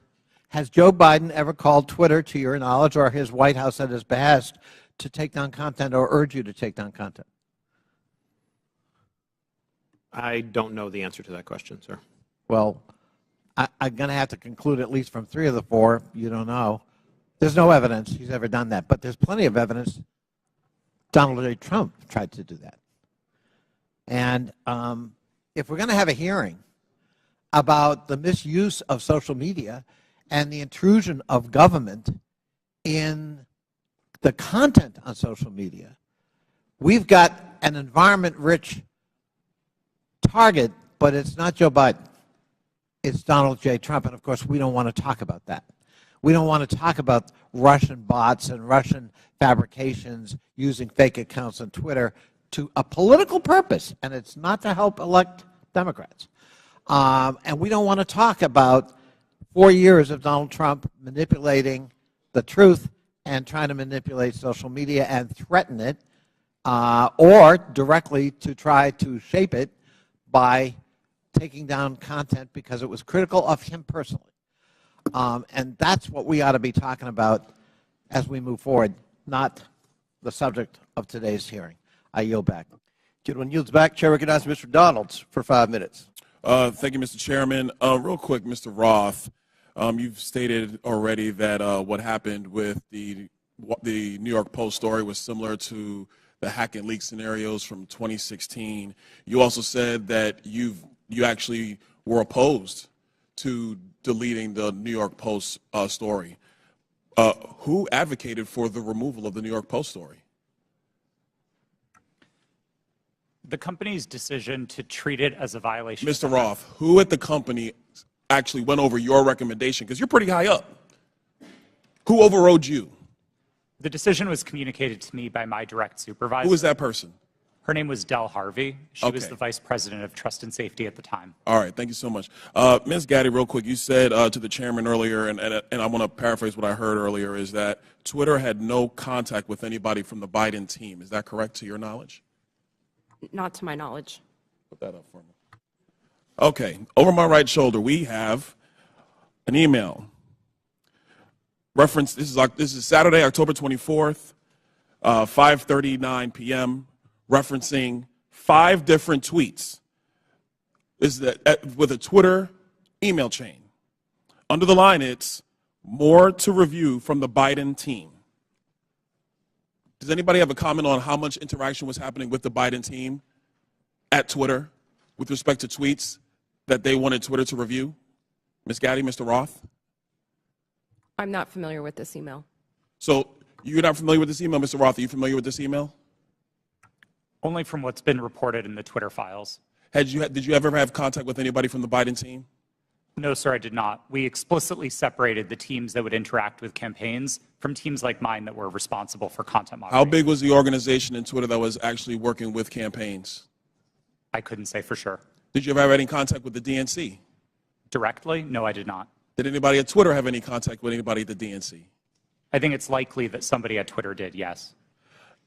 Has Joe Biden ever called Twitter, to your knowledge, or his White House at his behest, to take down content or urge you to take down content? I don't know the answer to that question, sir. Well, I'm going to have to conclude at least from 3 of the 4, you don't know. There's no evidence he's ever done that, but there's plenty of evidence Donald J. Trump tried to do that. And if we're going to have a hearing about the misuse of social media and the intrusion of government in the content on social media, we've got an environment-rich target, but it's not Joe Biden. It's Donald J. Trump, and of course we don't want to talk about that. We don't want to talk about Russian bots and Russian fabrications using fake accounts on Twitter to a political purpose, and it's not to help elect Democrats. And we don't want to talk about 4 years of Donald Trump manipulating the truth and trying to manipulate social media and threaten it, or directly to try to shape it by taking down content because it was critical of him personally. And that's what we ought to be talking about as we move forward, not the subject of today's hearing. I yield back. Gentleman yields back. Chair recognizes Mr. Donalds for 5 minutes. Thank you, Mr. Chairman. Real quick, Mr. Roth, you've stated already that what happened with the New York Post story was similar to the hack and leak scenarios from 2016. You also said that you actually were opposed to deleting the New York Post story. Who advocated for the removal of the New York Post story? The company's decision to treat it as a violation. Mr. Roth, who at the company actually went over your recommendation? Because you're pretty high up. Who overrode you? The decision was communicated to me by my direct supervisor. Who was that person? Her name was Del Harvey. She was Okay. the vice president of trust and safety at the time. All right, thank you so much. Ms. Gaddy, real quick, you said to the chairman earlier, and I want to paraphrase what I heard earlier, is that Twitter had no contact with anybody from the Biden team. Is that correct to your knowledge? Not to my knowledge. Put that up for me. Okay, over my right shoulder, we have an email. Reference, this is Saturday, October 24th, 5:39 p.m., referencing 5 different tweets. This is with a Twitter email chain. Under the line, it's more to review from the Biden team. Does anybody have a comment on how much interaction was happening with the Biden team at Twitter with respect to tweets that they wanted Twitter to review? Ms. Gaddy, Mr. Roth? I'm not familiar with this email. So you're not familiar with this email, Mr. Roth? Are you familiar with this email? Only from what's been reported in the Twitter files. Did you ever have contact with anybody from the Biden team? No, sir, I did not. We explicitly separated the teams that would interact with campaigns from teams like mine that were responsible for content moderation. How big was the organization in Twitter that was actually working with campaigns? I couldn't say for sure. Did you ever have any contact with the DNC? Directly? No, I did not. Did anybody at Twitter have any contact with anybody at the DNC? I think it's likely that somebody at Twitter did, yes.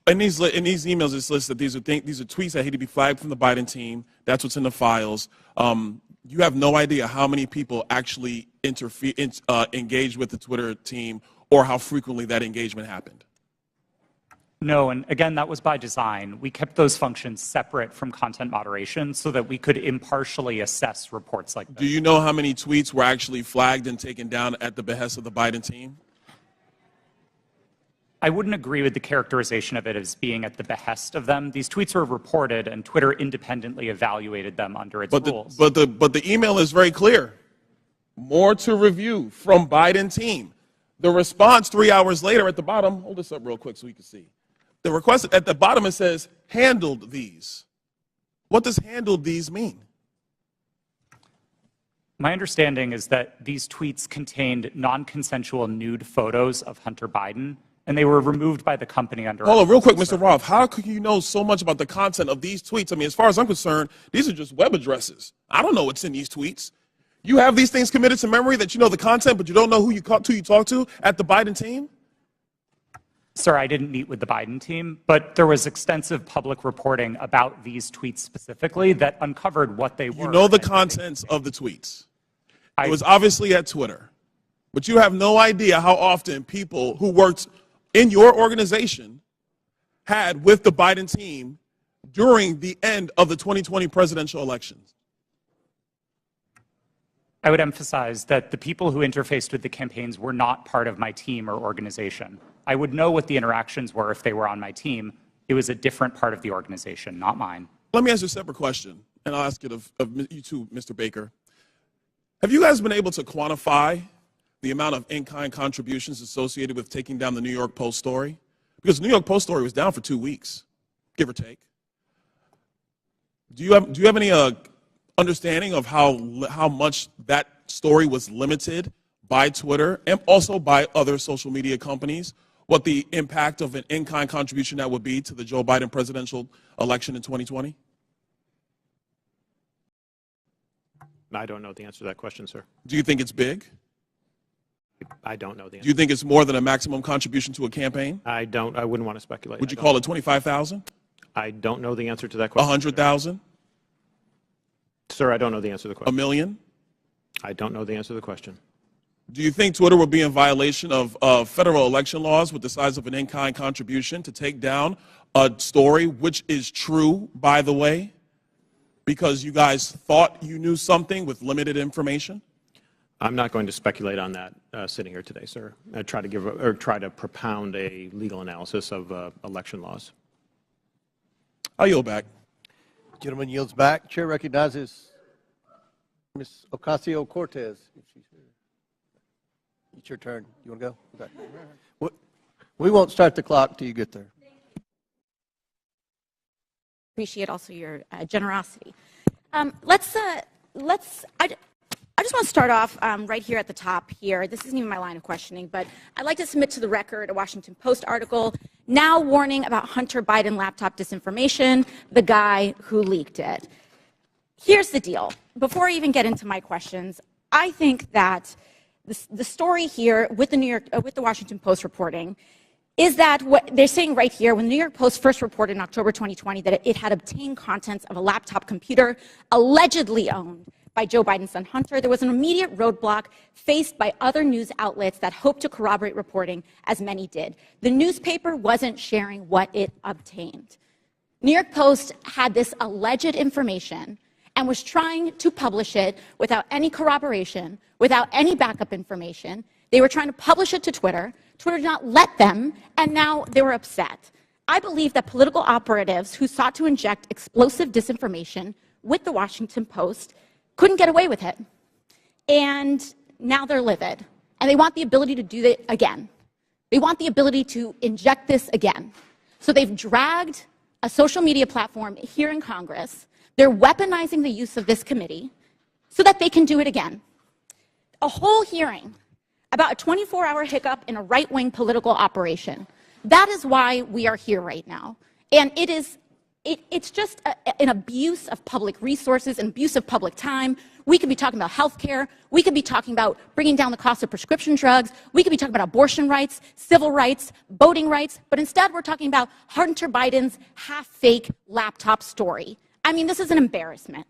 In these emails, it's listed these are tweets that had to be flagged from the Biden team. That's what's in the files. You have no idea how many people actually engaged with the Twitter team or how frequently that engagement happened. No, and again, that was by design. We kept those functions separate from content moderation so that we could impartially assess reports like this. Do you know how many tweets were actually flagged and taken down at the behest of the Biden team? I wouldn't agree with the characterization of it as being at the behest of them. These tweets were reported, and Twitter independently evaluated them under its rules. But the email is very clear. More to review from Biden team. The response 3 hours later at the bottom, hold this up real quick so we can see. The request at the bottom, it says, handled these. What does handled these mean? My understanding is that these tweets contained non-consensual nude photos of Hunter Biden, and they were removed by the company under. Hold on, real quick, Mr. Roth. How could you know so much about the content of these tweets? I mean, as far as I'm concerned, these are just web addresses. I don't know what's in these tweets. You have these things committed to memory that you know the content, but you don't know who you talk to at the Biden team? Sir, I didn't meet with the Biden team, but there was extensive public reporting about these tweets specifically that uncovered what they were. You know the contents of the tweets. It was obviously at Twitter, but you have no idea how often people who worked in your organization had with the Biden team during the end of the 2020 presidential elections? I would emphasize that the people who interfaced with the campaigns were not part of my team or organization. I would know what the interactions were if they were on my team. It was a different part of the organization, not mine. Let me ask you a separate question, and I'll ask it of you too, Mr. Baker. Have you guys been able to quantify the amount of in-kind contributions associated with taking down the New York Post story? Because the New York Post story was down for 2 weeks, give or take. Do you have any understanding of how much that story was limited by Twitter and also by other social media companies? What the impact of an in-kind contribution that would be to the Joe Biden presidential election in 2020? I don't know the answer to that question, sir. Do you think it's big? I don't know the answer. Do you think it's more than a maximum contribution to a campaign? I wouldn't want to speculate. Would you call it 25,000? I don't know the answer to that question. 100,000? Sir, I don't know the answer to the question. $1 million? I don't know the answer to the question. Do you think Twitter will be in violation of federal election laws with the size of an in-kind contribution to take down a story, which is true, by the way, because you guys thought you knew something with limited information? I'm not going to speculate on that sitting here today, sir. I try to propound a legal analysis of election laws. I'll yield back. Gentleman yields back. Chair recognizes Ms. Ocasio-Cortez. It's your turn. You want to go? Okay. We won't start the clock till you get there. Appreciate also your generosity. I just want to start off right here at the top here. This isn't even my line of questioning, but I'd like to submit to the record a Washington Post article now warning about Hunter Biden laptop disinformation, the guy who leaked it. Here's the deal. Before I even get into my questions, I think that the story here with the Washington Post reporting is that what they're saying right here, when the New York Post first reported in October 2020 that it had obtained contents of a laptop computer allegedly owned by Joe Biden's son Hunter, there was an immediate roadblock faced by other news outlets that hoped to corroborate reporting, as many did. The newspaper wasn't sharing what it obtained. New York Post had this alleged information and was trying to publish it without any corroboration, without any backup information. They were trying to publish it to Twitter. Twitter did not let them, and now they were upset. I believe that political operatives who sought to inject explosive disinformation with the Washington Post couldn't get away with it. And now they're livid. And they want the ability to do it again. They want the ability to inject this again. So they've dragged a social media platform here in Congress. They're weaponizing the use of this committee so that they can do it again. A whole hearing about a 24-hour hiccup in a right-wing political operation. That is why we are here right now. And it's just an abuse of public resources, an abuse of public time. We could be talking about health care. We could be talking about bringing down the cost of prescription drugs. We could be talking about abortion rights, civil rights, voting rights. But instead, we're talking about Hunter Biden's half-fake laptop story. I mean, this is an embarrassment.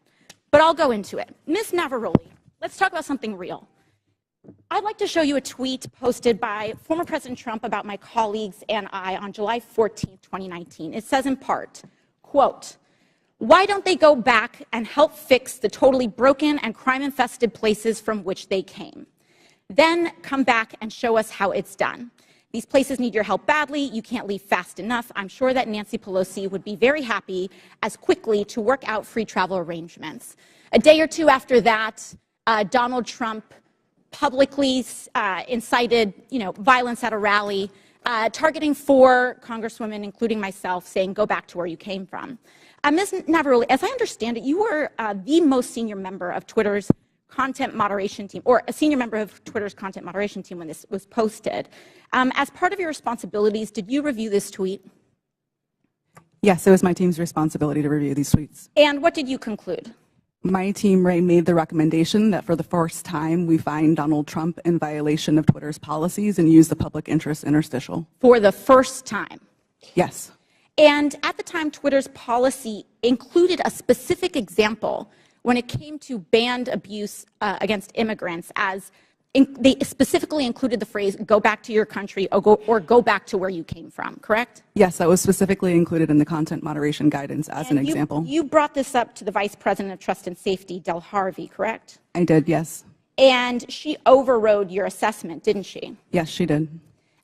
But I'll go into it. Ms. Navarrete, let's talk about something real. I'd like to show you a tweet posted by former President Trump about my colleagues and I on July 14, 2019. It says in part, quote, "Why don't they go back and help fix the totally broken and crime-infested places from which they came? Then come back and show us how it's done. These places need your help badly. You can't leave fast enough. I'm sure that Nancy Pelosi would be very happy as quickly to work out free travel arrangements." A day or two after that, Donald Trump publicly incited, violence at a rally, targeting 4 congresswomen, including myself, saying, "Go back to where you came from." Ms. Navarrete, as I understand it, you were the most senior member of Twitter's content moderation team, or a senior member of Twitter's content moderation team when this was posted. As part of your responsibilities, did you review this tweet? Yes, it was my team's responsibility to review these tweets. And what did you conclude? My team, Ray, made the recommendation that for the first time we find Donald Trump in violation of Twitter's policies and use the public interest interstitial. For the first time? Yes. And at the time, Twitter's policy included a specific example when it came to banned abuse against immigrants as they specifically included the phrase, go back to your country or go back to where you came from, correct? Yes, that was specifically included in the content moderation guidance as an example. You brought this up to the Vice President of Trust and Safety, Del Harvey, correct? I did, yes. And she overrode your assessment, didn't she? Yes, she did.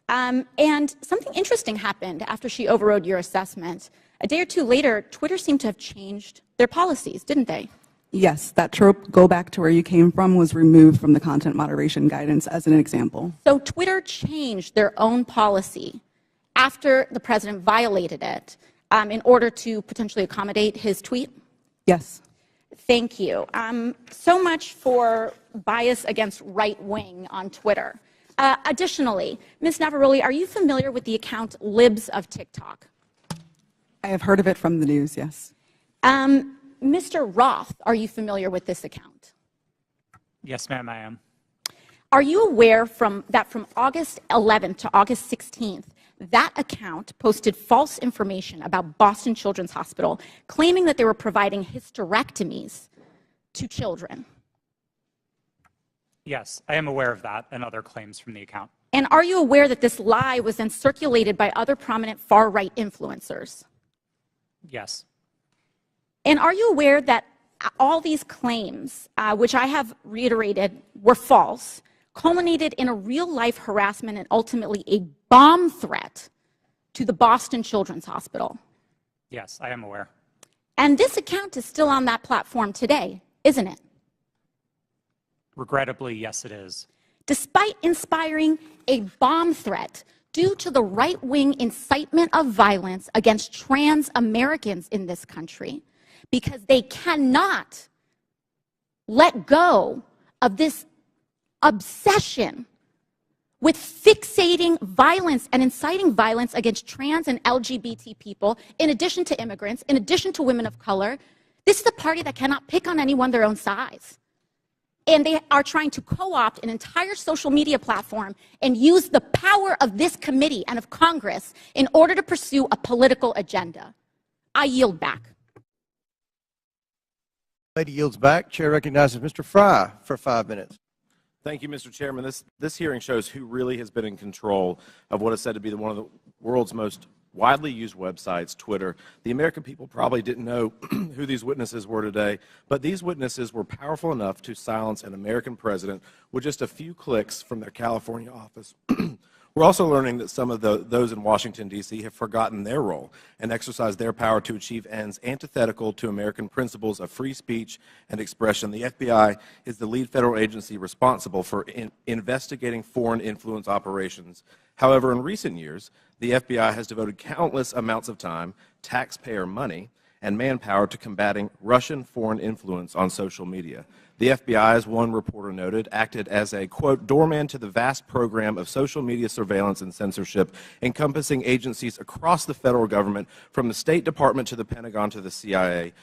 And something interesting happened after she overrode your assessment. A day or two later, Twitter seemed to have changed their policies, didn't they? Yes, that trope, go back to where you came from, was removed from the content moderation guidance as an example. So Twitter changed their own policy after the president violated it in order to potentially accommodate his tweet? Yes. Thank you. So much for bias against right wing on Twitter. Additionally, Ms. Navaroli, are you familiar with the account Libs of TikTok? I have heard of it from the news, yes. Mr. Roth, are you familiar with this account? Yes, ma'am, I am. Are you aware that from August 11th to August 16th, that account posted false information about Boston Children's Hospital, claiming that they were providing hysterectomies to children? Yes, I am aware of that and other claims from the account. And are you aware that this lie was then circulated by other prominent far-right influencers? Yes. And are you aware that all these claims, which I have reiterated were false, culminated in a real-life harassment and ultimately a bomb threat to the Boston Children's Hospital? Yes, I am aware. And this account is still on that platform today, isn't it? Regrettably, yes, it is. Despite inspiring a bomb threat due to the right-wing incitement of violence against trans Americans in this country, because they cannot let go of this obsession with fixating violence and inciting violence against trans and LGBT people, in addition to immigrants, in addition to women of color. This is a party that cannot pick on anyone their own size. And they are trying to co-opt an entire social media platform and use the power of this committee and of Congress in order to pursue a political agenda. I yield back. Lady yields back. Chair recognizes Mr. Fry for 5 minutes. Thank you, Mr. Chairman. This hearing shows who really has been in control of what is said to be one of the world's most widely used websites, Twitter. The American people probably didn't know who these witnesses were today, but these witnesses were powerful enough to silence an American president with just a few clicks from their California office. We're also learning that some of those in Washington, D.C. have forgotten their role and exercised their power to achieve ends antithetical to American principles of free speech and expression. The FBI is the lead federal agency responsible for investigating foreign influence operations. However, in recent years, the FBI has devoted countless amounts of time, taxpayer money, and manpower to combating Russian foreign influence on social media. The FBI, as one reporter noted, acted as a, quote, doorman to the vast program of social media surveillance and censorship encompassing agencies across the federal government, from the State Department to the Pentagon to the CIA.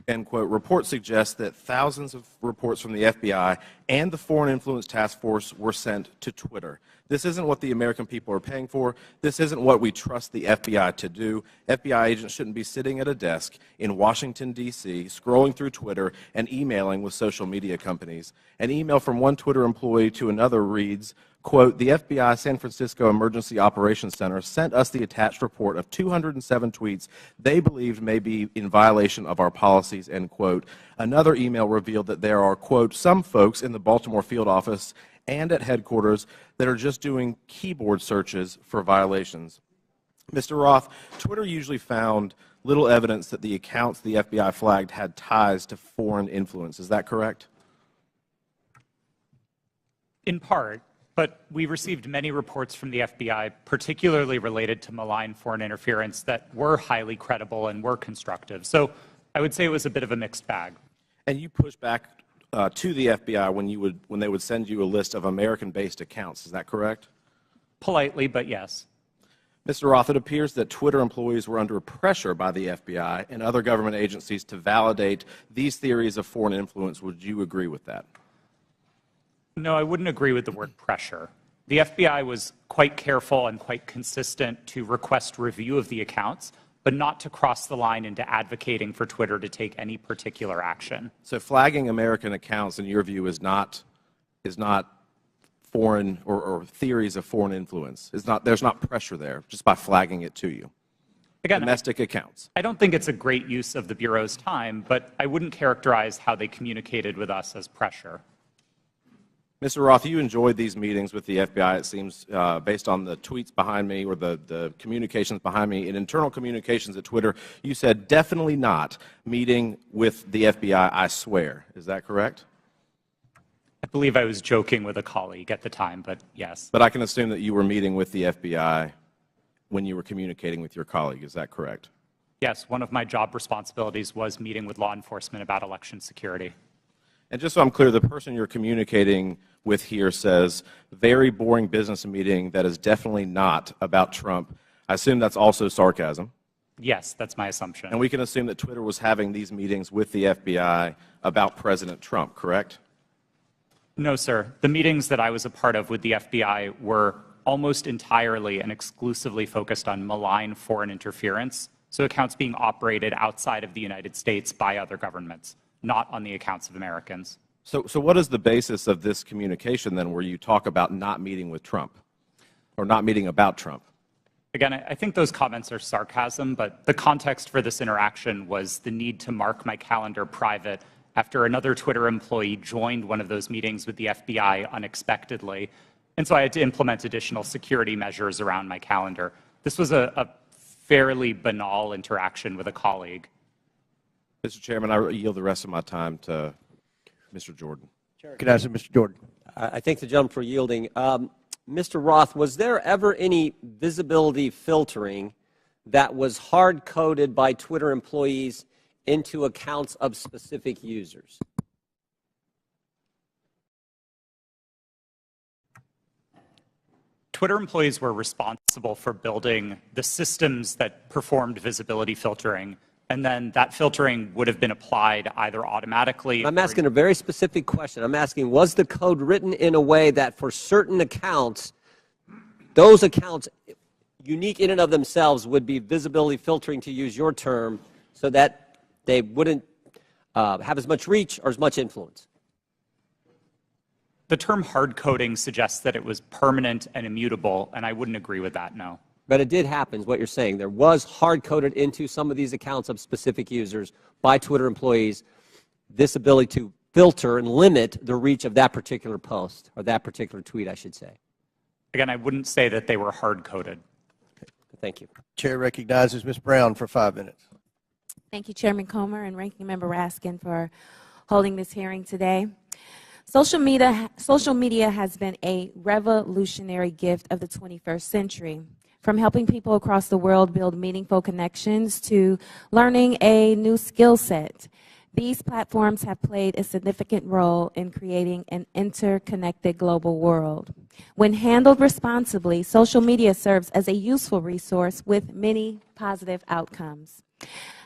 End quote. Reports suggest that thousands of reports from the FBI and the Foreign Influence Task Force were sent to Twitter. This isn't what the American people are paying for. This isn't what we trust the FBI to do. FBI agents shouldn't be sitting at a desk in Washington, D.C., scrolling through Twitter and emailing with social media companies. An email from one Twitter employee to another reads, quote, the FBI San Francisco Emergency Operations Center sent us the attached report of 207 tweets they believed may be in violation of our policies, end quote. Another email revealed that there are, quote, some folks in the Baltimore field office and at headquarters that are just doing keyboard searches for violations. Mr. Roth, Twitter usually found little evidence that the accounts the FBI flagged had ties to foreign influence. Is that correct? In part, but we received many reports from the FBI, particularly related to malign foreign interference, that were highly credible and were constructive. So I would say it was a bit of a mixed bag. And you pushed back to the FBI when they would send you a list of American-based accounts. Is that correct? Politely, but yes. Mr. Roth, it appears that Twitter employees were under pressure by the FBI and other government agencies to validate these theories of foreign influence. Would you agree with that? No, I wouldn't agree with the word pressure. The FBI was quite careful and quite consistent to request review of the accounts, but not to cross the line into advocating for Twitter to take any particular action. So flagging American accounts, in your view, is not foreign or theories of foreign influence? There's not pressure there just by flagging it to you. Again, domestic accounts. I don't think it's a great use of the Bureau's time, but I wouldn't characterize how they communicated with us as pressure. Mr. Roth, you enjoyed these meetings with the FBI, it seems, based on the tweets behind me or the communications behind me. In internal communications at Twitter, you said, definitely not meeting with the FBI, I swear. Is that correct? I believe I was joking with a colleague at the time, but yes. But I can assume that you were meeting with the FBI when you were communicating with your colleague. Is that correct? Yes, one of my job responsibilities was meeting with law enforcement about election security. And just so I'm clear, the person you're communicating with here says, very boring business meeting that is definitely not about Trump. I assume that's also sarcasm. Yes, that's my assumption. And we can assume that Twitter was having these meetings with the FBI about President Trump, correct? No, sir. The meetings that I was a part of with the FBI were almost entirely and exclusively focused on malign foreign interference, so accounts being operated outside of the United States by other governments, not on the accounts of Americans. So what is the basis of this communication then where you talk about not meeting with Trump or not meeting about Trump? Again, I think those comments are sarcasm, but the context for this interaction was the need to mark my calendar private after another Twitter employee joined one of those meetings with the FBI unexpectedly. And so I had to implement additional security measures around my calendar. This was a fairly banal interaction with a colleague. Mr. Chairman, I yield the rest of my time to Mr. Jordan. Can I ask Mr. Jordan? I thank the gentleman for yielding. Mr. Roth, was there ever any visibility filtering that was hard-coded by Twitter employees into accounts of specific users? Twitter employees were responsible for building the systems that performed visibility filtering, and then that filtering would have been applied either automatically. I'm asking a very specific question. I'm asking, was the code written in a way that for certain accounts, those accounts, unique in and of themselves, would be visibility filtering, to use your term, so that they wouldn't have as much reach or as much influence? The term hard coding suggests that it was permanent and immutable, and I wouldn't agree with that, no. But it did happen, is what you're saying. There was hard-coded into some of these accounts of specific users by Twitter employees this ability to filter and limit the reach of that particular post, or that particular tweet, I should say. Again, I wouldn't say that they were hard-coded. Okay. Thank you. Chair recognizes Ms. Brown for 5 minutes. Thank you, Chairman Comer and Ranking Member Raskin, for holding this hearing today. Social media has been a revolutionary gift of the 21st century. From helping people across the world build meaningful connections to learning a new skill set, these platforms have played a significant role in creating an interconnected global world. When handled responsibly, social media serves as a useful resource with many positive outcomes.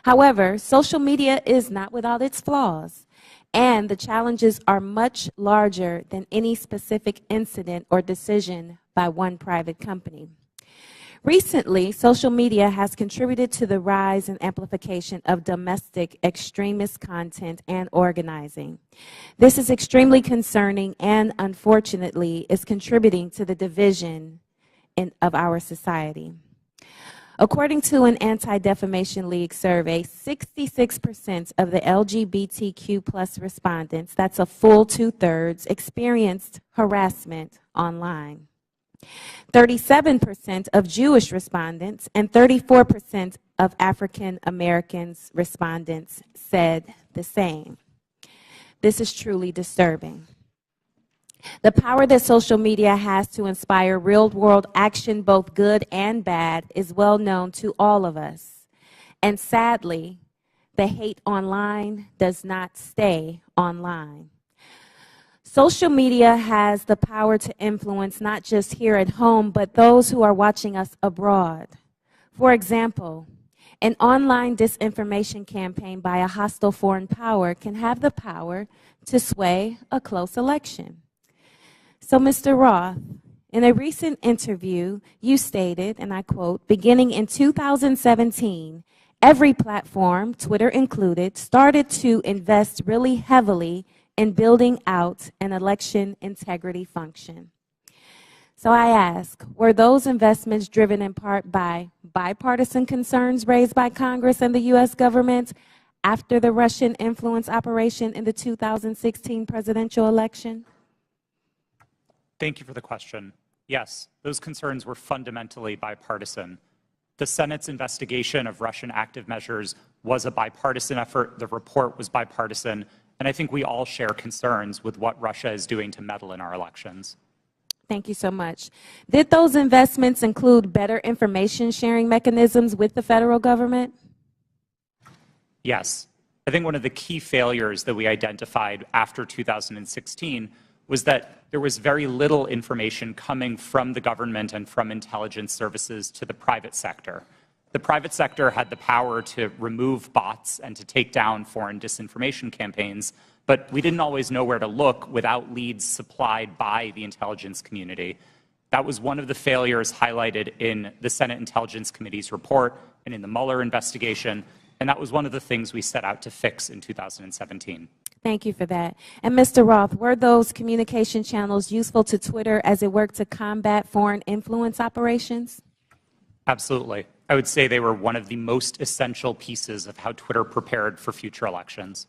However, social media is not without its flaws, and the challenges are much larger than any specific incident or decision by one private company. Recently, social media has contributed to the rise and amplification of domestic extremist content and organizing. This is extremely concerning and, unfortunately, is contributing to the division of our society. According to an Anti-Defamation League survey, 66% of the LGBTQ+ respondents, that's a full 2/3, experienced harassment online. 37% of Jewish respondents and 34% of African Americans respondents said the same. This is truly disturbing. The power that social media has to inspire real-world action, both good and bad, is well known to all of us. And sadly, the hate online does not stay online. Social media has the power to influence not just here at home, but those who are watching us abroad. For example, an online disinformation campaign by a hostile foreign power can have the power to sway a close election. So, Mr. Roth, in a recent interview, you stated, and I quote, beginning in 2017, every platform, Twitter included, started to invest really heavily in building out an election integrity function. So I ask, were those investments driven in part by bipartisan concerns raised by Congress and the U.S. government after the Russian influence operation in the 2016 presidential election? Thank you for the question. Yes, those concerns were fundamentally bipartisan. The Senate's investigation of Russian active measures was a bipartisan effort. The report was bipartisan. And I think we all share concerns with what Russia is doing to meddle in our elections. Thank you so much. Did those investments include better information sharing mechanisms with the federal government? Yes. I think one of the key failures that we identified after 2016 was that there was very little information coming from the government and from intelligence services to the private sector. The private sector had the power to remove bots and to take down foreign disinformation campaigns, but we didn't always know where to look without leads supplied by the intelligence community. That was one of the failures highlighted in the Senate Intelligence Committee's report and in the Mueller investigation, and that was one of the things we set out to fix in 2017. Thank you for that. And Mr. Roth, were those communication channels useful to Twitter as it worked to combat foreign influence operations? Absolutely. I would say they were one of the most essential pieces of how Twitter prepared for future elections.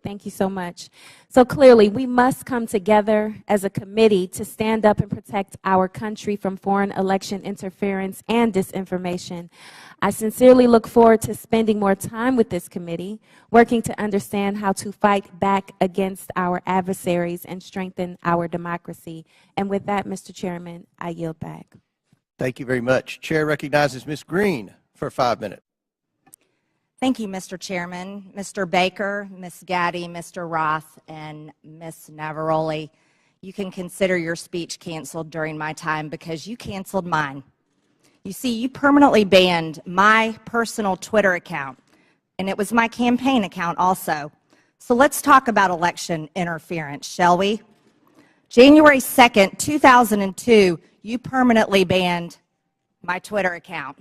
Thank you so much. So clearly, we must come together as a committee to stand up and protect our country from foreign election interference and disinformation. I sincerely look forward to spending more time with this committee, working to understand how to fight back against our adversaries and strengthen our democracy. And with that, Mr. Chairman, I yield back. Thank you very much. Chair recognizes Ms. Green for 5 minutes. Thank you, Mr. Chairman. Mr. Baker, Ms. Gaddy, Mr. Roth, and Ms. Navaroli, you can consider your speech canceled during my time because you canceled mine. You see, you permanently banned my personal Twitter account, and it was my campaign account also. So let's talk about election interference, shall we? January 2nd, 2002, you permanently banned my Twitter account.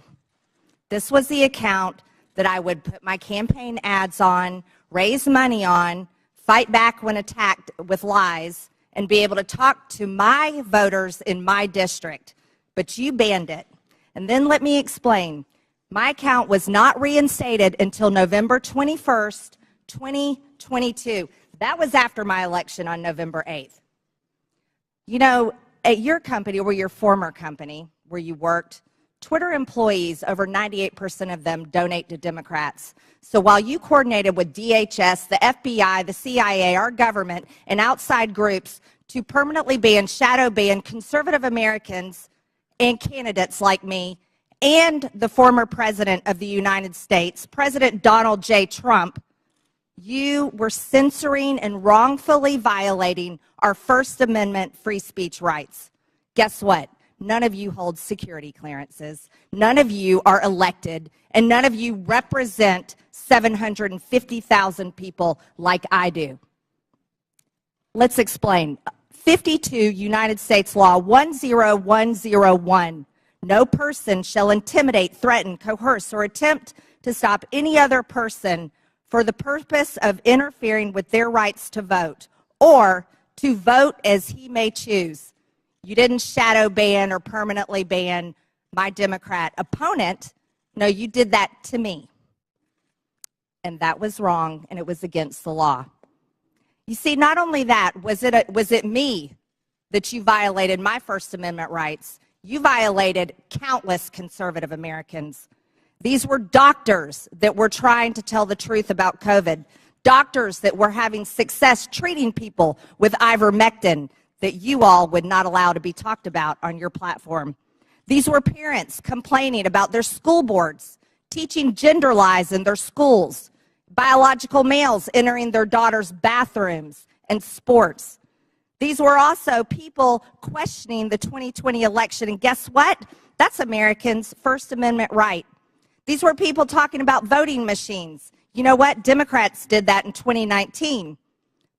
This was the account that I would put my campaign ads on, raise money on, fight back when attacked with lies, and be able to talk to my voters in my district. But you banned it. And then let me explain. My account was not reinstated until November 21st, 2022. That was after my election on November 8th. You know, at your company or your former company where you worked, Twitter employees, over 98% of them donate to Democrats. So while you coordinated with DHS, the FBI, the CIA, our government, and outside groups to permanently ban, shadow ban conservative Americans and candidates like me and the former President of the United States, President Donald J. Trump, you were censoring and wrongfully violating our First Amendment free speech rights. Guess what? None of you hold security clearances. None of you are elected, and none of you represent 750,000 people like I do. Let's explain. 52 United States Law 10101. No person shall intimidate, threaten, coerce, or attempt to stop any other person for the purpose of interfering with their rights to vote or to vote as he may choose. You didn't shadow ban or permanently ban my Democrat opponent. No, you did that to me. And that was wrong, and it was against the law. You see, not only that, was it me that you violated my First Amendment rights? You violated countless conservative Americans. These were doctors that were trying to tell the truth about COVID, doctors that were having success treating people with ivermectin that you all would not allow to be talked about on your platform. These were parents complaining about their school boards, teaching gender lies in their schools, biological males entering their daughters' bathrooms and sports. These were also people questioning the 2020 election, and guess what? That's Americans' First Amendment right. These were people talking about voting machines. You know what? Democrats did that in 2019,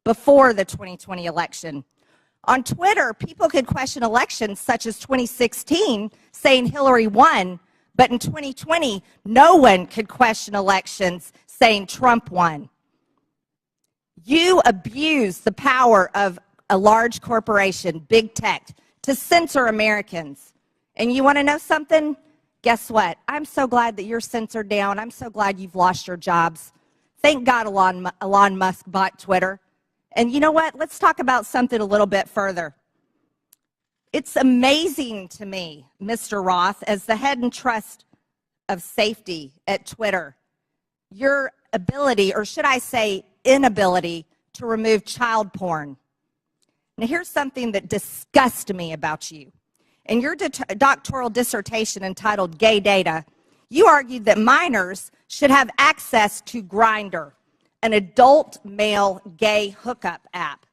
before the 2020 election. On Twitter, people could question elections such as 2016, saying Hillary won, but in 2020, no one could question elections saying Trump won. You abused the power of a large corporation, big tech, to censor Americans. And you want to know something? Guess what? I'm so glad that you're censored down. I'm so glad you've lost your jobs. Thank God Elon Musk bought Twitter. And you know what? Let's talk about something a little bit further. It's amazing to me, Mr. Roth, as the head and trust of safety at Twitter, your ability, or should I say inability, to remove child porn. Now, here's something that disgusts me about you. In your doctoral dissertation entitled Gay Data, you argued that minors should have access to Grindr, an adult male gay hookup app.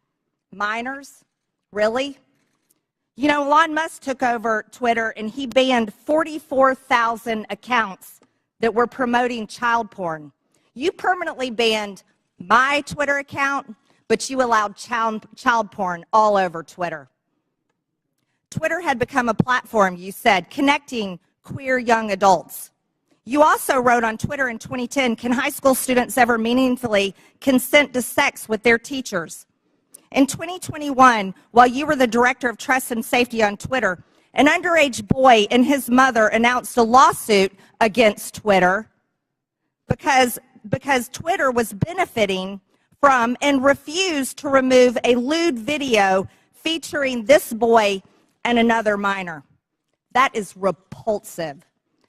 Minors? Really? You know, Elon Musk took over Twitter and he banned 44,000 accounts that were promoting child porn. You permanently banned my Twitter account, but you allowed child porn all over Twitter. Twitter had become a platform, you said, connecting queer young adults. You also wrote on Twitter in 2010, can high school students ever meaningfully consent to sex with their teachers? In 2021, while you were the director of trust and safety on Twitter, an underage boy and his mother announced a lawsuit against Twitter because Twitter was benefiting from and refused to remove a lewd video featuring this boy and another minor. That is repulsive.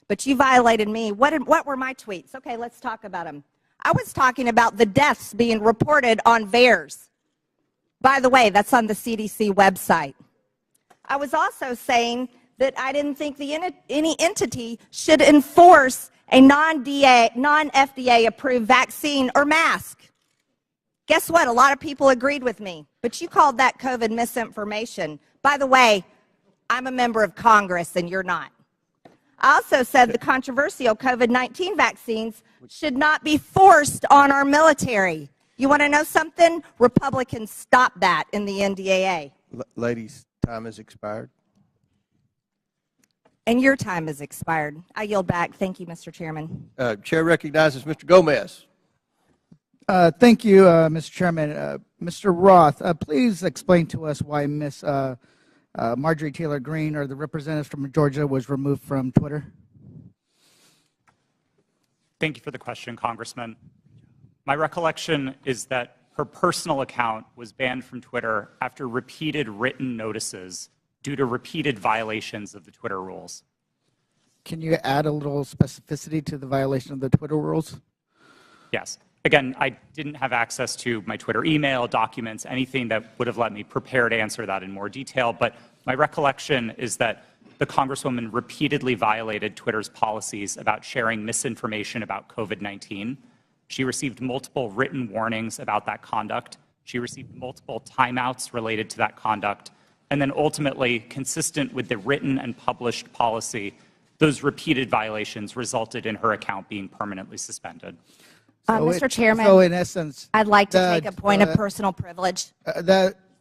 But you violated me. What were my tweets? Okay, let's talk about them. I was talking about the deaths being reported on VAERS. By the way, that's on the CDC website. I was also saying that I didn't think any entity should enforce a non-FDA approved vaccine or mask. Guess what? A lot of people agreed with me, but you called that COVID misinformation. By the way, I'm a member of Congress and you're not. I also said the controversial COVID-19 vaccines should not be forced on our military. You want to know something? Republicans stopped that in the NDAA. Ladies, time has expired. And your time has expired. I yield back. Thank you, Mr. Chairman. Chair recognizes Mr. Gomez. Thank you, Mr. Chairman. Mr. Roth, please explain to us why Ms. Marjorie Taylor Greene, or the representative from Georgia, was removed from Twitter. Thank you for the question, Congressman. My recollection is that her personal account was banned from Twitter after repeated written notices due to repeated violations of the Twitter rules. Can you add a little specificity to the violation of the Twitter rules? Yes. Again, I didn't have access to my Twitter email, documents, anything that would have let me prepare to answer that in more detail, but my recollection is that the Congresswoman repeatedly violated Twitter's policies about sharing misinformation about COVID-19. She received multiple written warnings about that conduct. She received multiple timeouts related to that conduct. And then ultimately, consistent with the written and published policy, those repeated violations resulted in her account being permanently suspended. Mr. Chairman, so in essence, I'd like to take a point of personal privilege.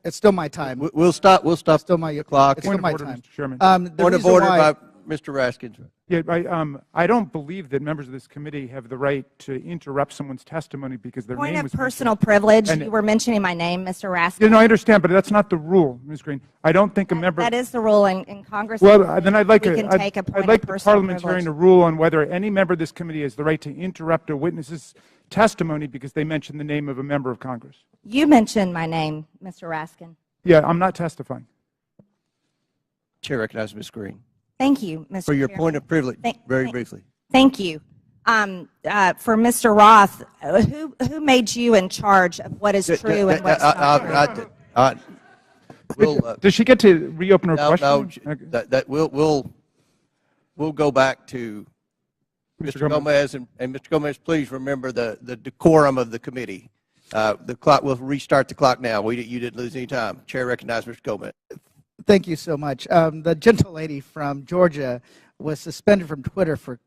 It's still my time. We'll stop. Still my clock. It's still my time. Mr. Chairman. Point of order by Mr. Raskin. Yeah, I don't believe that members of this committee have the right to interrupt someone's testimony because their Point name of was personal privilege. And you were mentioning my name, Mr. Raskin. Yeah, no, I understand, but that's not the rule, Ms. Green. I don't think a member. That is the rule in Congress. Well, then I'd like we can take a point I'd like of the personal parliamentarian privilege. to rule on whether any member of this committee has the right to interrupt a witness's testimony because they mentioned the name of a member of Congress. You mentioned my name, Mr. Raskin. Yeah, I'm not testifying. Chair recognizes Ms. Green. Thank you, Mr. For your Chairman. point of privilege, very briefly. Thank you. For Mr. Roth, who made you in charge of what is true and what's not true? Does she get to reopen her question? No, we'll go back to Mr. Gomez, and Mr. Gomez, please remember the decorum of the committee. The clock, we'll restart the clock now. You didn't lose any time. Chair recognizes Mr. Gomez. Thank you so much. The gentle lady from Georgia was suspended from Twitter for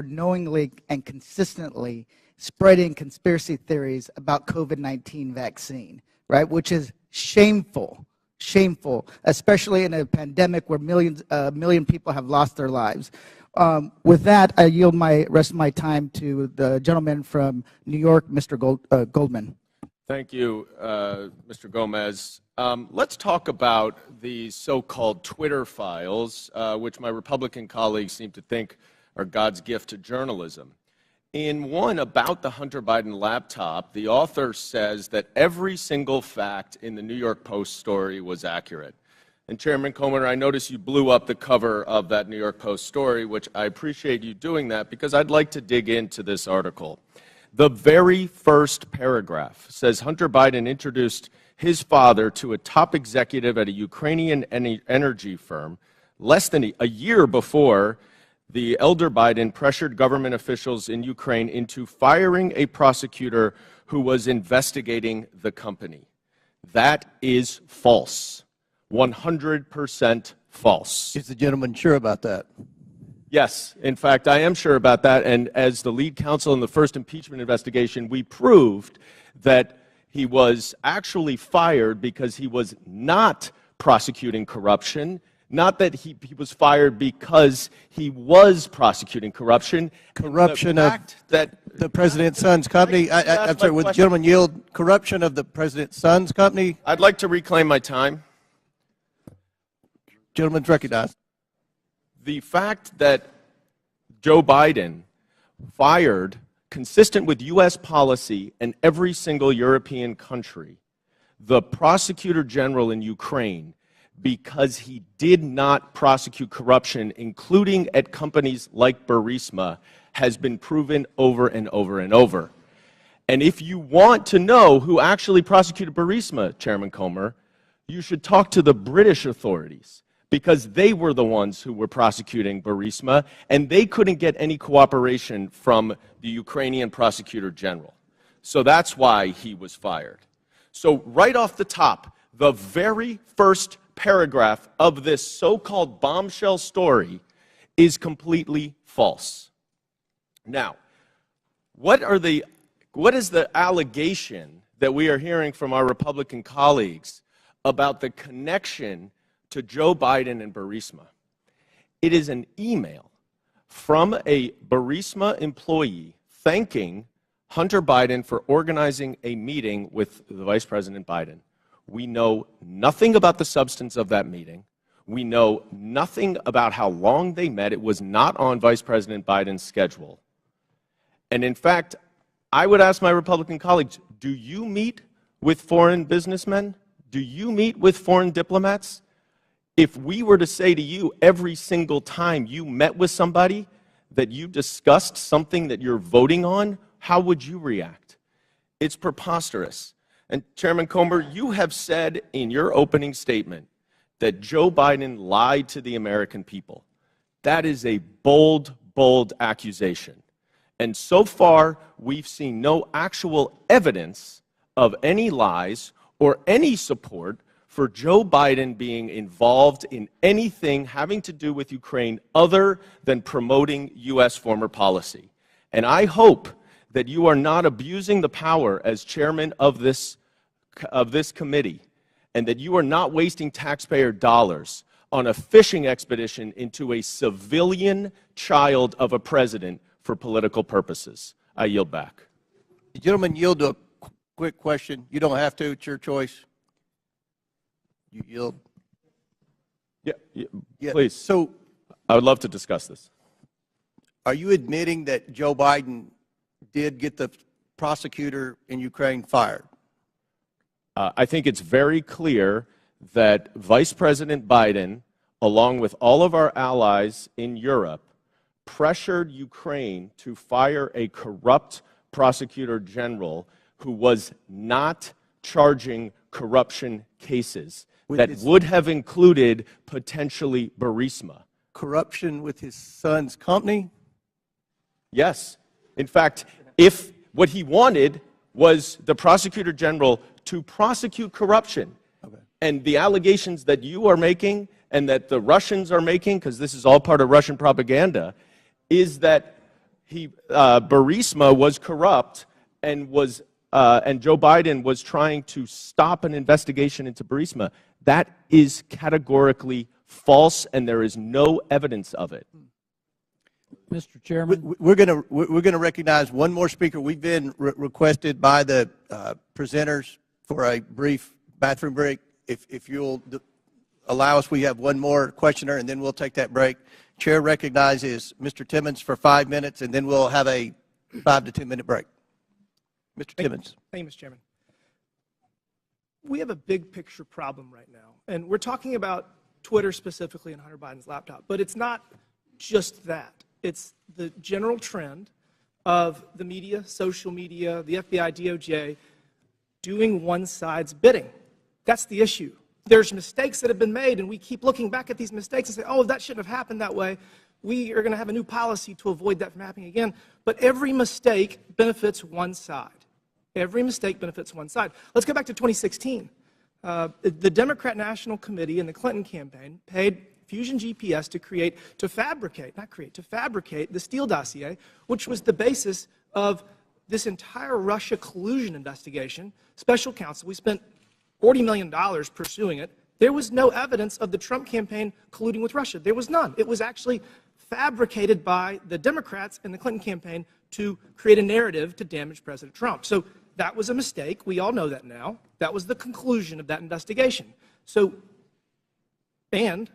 knowingly and consistently spreading conspiracy theories about COVID-19 vaccine, right? Which is shameful, especially in a pandemic where a million people have lost their lives. With that, I yield my rest of my time to the gentleman from New York, Mr. Goldman. Thank you, Mr. Gomez. Let's talk about the so-called Twitter files, which my Republican colleagues seem to think are God's gift to journalism. In one about the Hunter Biden laptop, the author says that every single fact in the New York Post story was accurate. And Chairman Comer, I notice you blew up the cover of that New York Post story, which I appreciate you doing that because I'd like to dig into this article. The very first paragraph says Hunter Biden introduced his father to a top executive at a Ukrainian energy firm less than a year before the elder Biden pressured government officials in Ukraine into firing a prosecutor who was investigating the company. That is false. 100% false. Is the gentleman sure about that? Yes. In fact, I am sure about that. And as the lead counsel in the first impeachment investigation, we proved that he was actually fired because he was not prosecuting corruption. Not that he was fired because he was prosecuting corruption. Corruption of the president's son's company. I'm sorry, would the gentleman yield corruption of the president's son's company? I'd like to reclaim my time. Gentleman's recognized. The fact that Joe Biden fired, consistent with U.S. policy and every single European country, the prosecutor general in Ukraine because he did not prosecute corruption, including at companies like Burisma, has been proven over and over and over. And if you want to know who actually prosecuted Burisma, Chairman Comer, you should talk to the British authorities, because they were the ones who were prosecuting Burisma, and they couldn't get any cooperation from the Ukrainian prosecutor general. So that's why he was fired. So right off the top, the very first paragraph of this so-called bombshell story is completely false. Now, what is the allegation that we are hearing from our Republican colleagues about the connection to Joe Biden and Burisma? It is an email from a Burisma employee thanking Hunter Biden for organizing a meeting with the Vice President Biden. We know nothing about the substance of that meeting. We know nothing about how long they met. It was not on Vice President Biden's schedule. And in fact, I would ask my Republican colleagues, do you meet with foreign businessmen? Do you meet with foreign diplomats? If we were to say to you every single time you met with somebody that you discussed something that you're voting on, how would you react? It's preposterous. And Chairman Comer, you have said in your opening statement that Joe Biden lied to the American people. That is a bold, bold accusation. And so far, we've seen no actual evidence of any lies or any support for Joe Biden being involved in anything having to do with Ukraine other than promoting U.S. foreign policy. And I hope that you are not abusing the power as chairman of this committee, and that you are not wasting taxpayer dollars on a fishing expedition into a civilian child of a president for political purposes. I yield back. The gentleman yield to a quick question. You don't have to. It's your choice. You yield. Yeah, please. So I would love to discuss this. Are you admitting that Joe Biden did get the prosecutor in Ukraine fired? I think it's very clear that Vice President Biden, along with all of our allies in Europe, pressured Ukraine to fire a corrupt prosecutor general who was not charging corruption cases that would have included potentially Burisma. Corruption with his son's company? Yes. In fact, if what he wanted was the prosecutor general to prosecute corruption, and the allegations that you are making and that the Russians are making, because this is all part of Russian propaganda, is that Burisma was corrupt and Joe Biden was trying to stop an investigation into Burisma. That is categorically false, and there is no evidence of it. Mr. Chairman, we're going to recognize one more speaker. We've been requested by the presenters for a brief bathroom break. if you'll allow us, we have one more questioner, and then we'll take that break. Chair recognizes Mr. Timmons for 5 minutes, and then we'll have a 5 to 10 minute break. Mr. Timmons. Thank you, Mr. Chairman. We have a big picture problem right now, and we're talking about Twitter specifically and Hunter Biden's laptop, but it's not just that. It's the general trend of the media, social media, the FBI, DOJ, doing one side's bidding. That's the issue. There's mistakes that have been made, and we keep looking back at these mistakes and say, oh, that shouldn't have happened that way. We are going to have a new policy to avoid that from happening again. But every mistake benefits one side. Every mistake benefits one side. Let's go back to 2016. The Democrat National Committee and the Clinton campaign paid Fusion GPS to fabricate the Steele dossier, which was the basis of this entire Russia collusion investigation. Special counsel, we spent $40 million pursuing it. There was no evidence of the Trump campaign colluding with Russia. There was none. It was actually fabricated by the Democrats and the Clinton campaign to create a narrative to damage President Trump. So that was a mistake. We all know that now. That was the conclusion of that investigation. So, and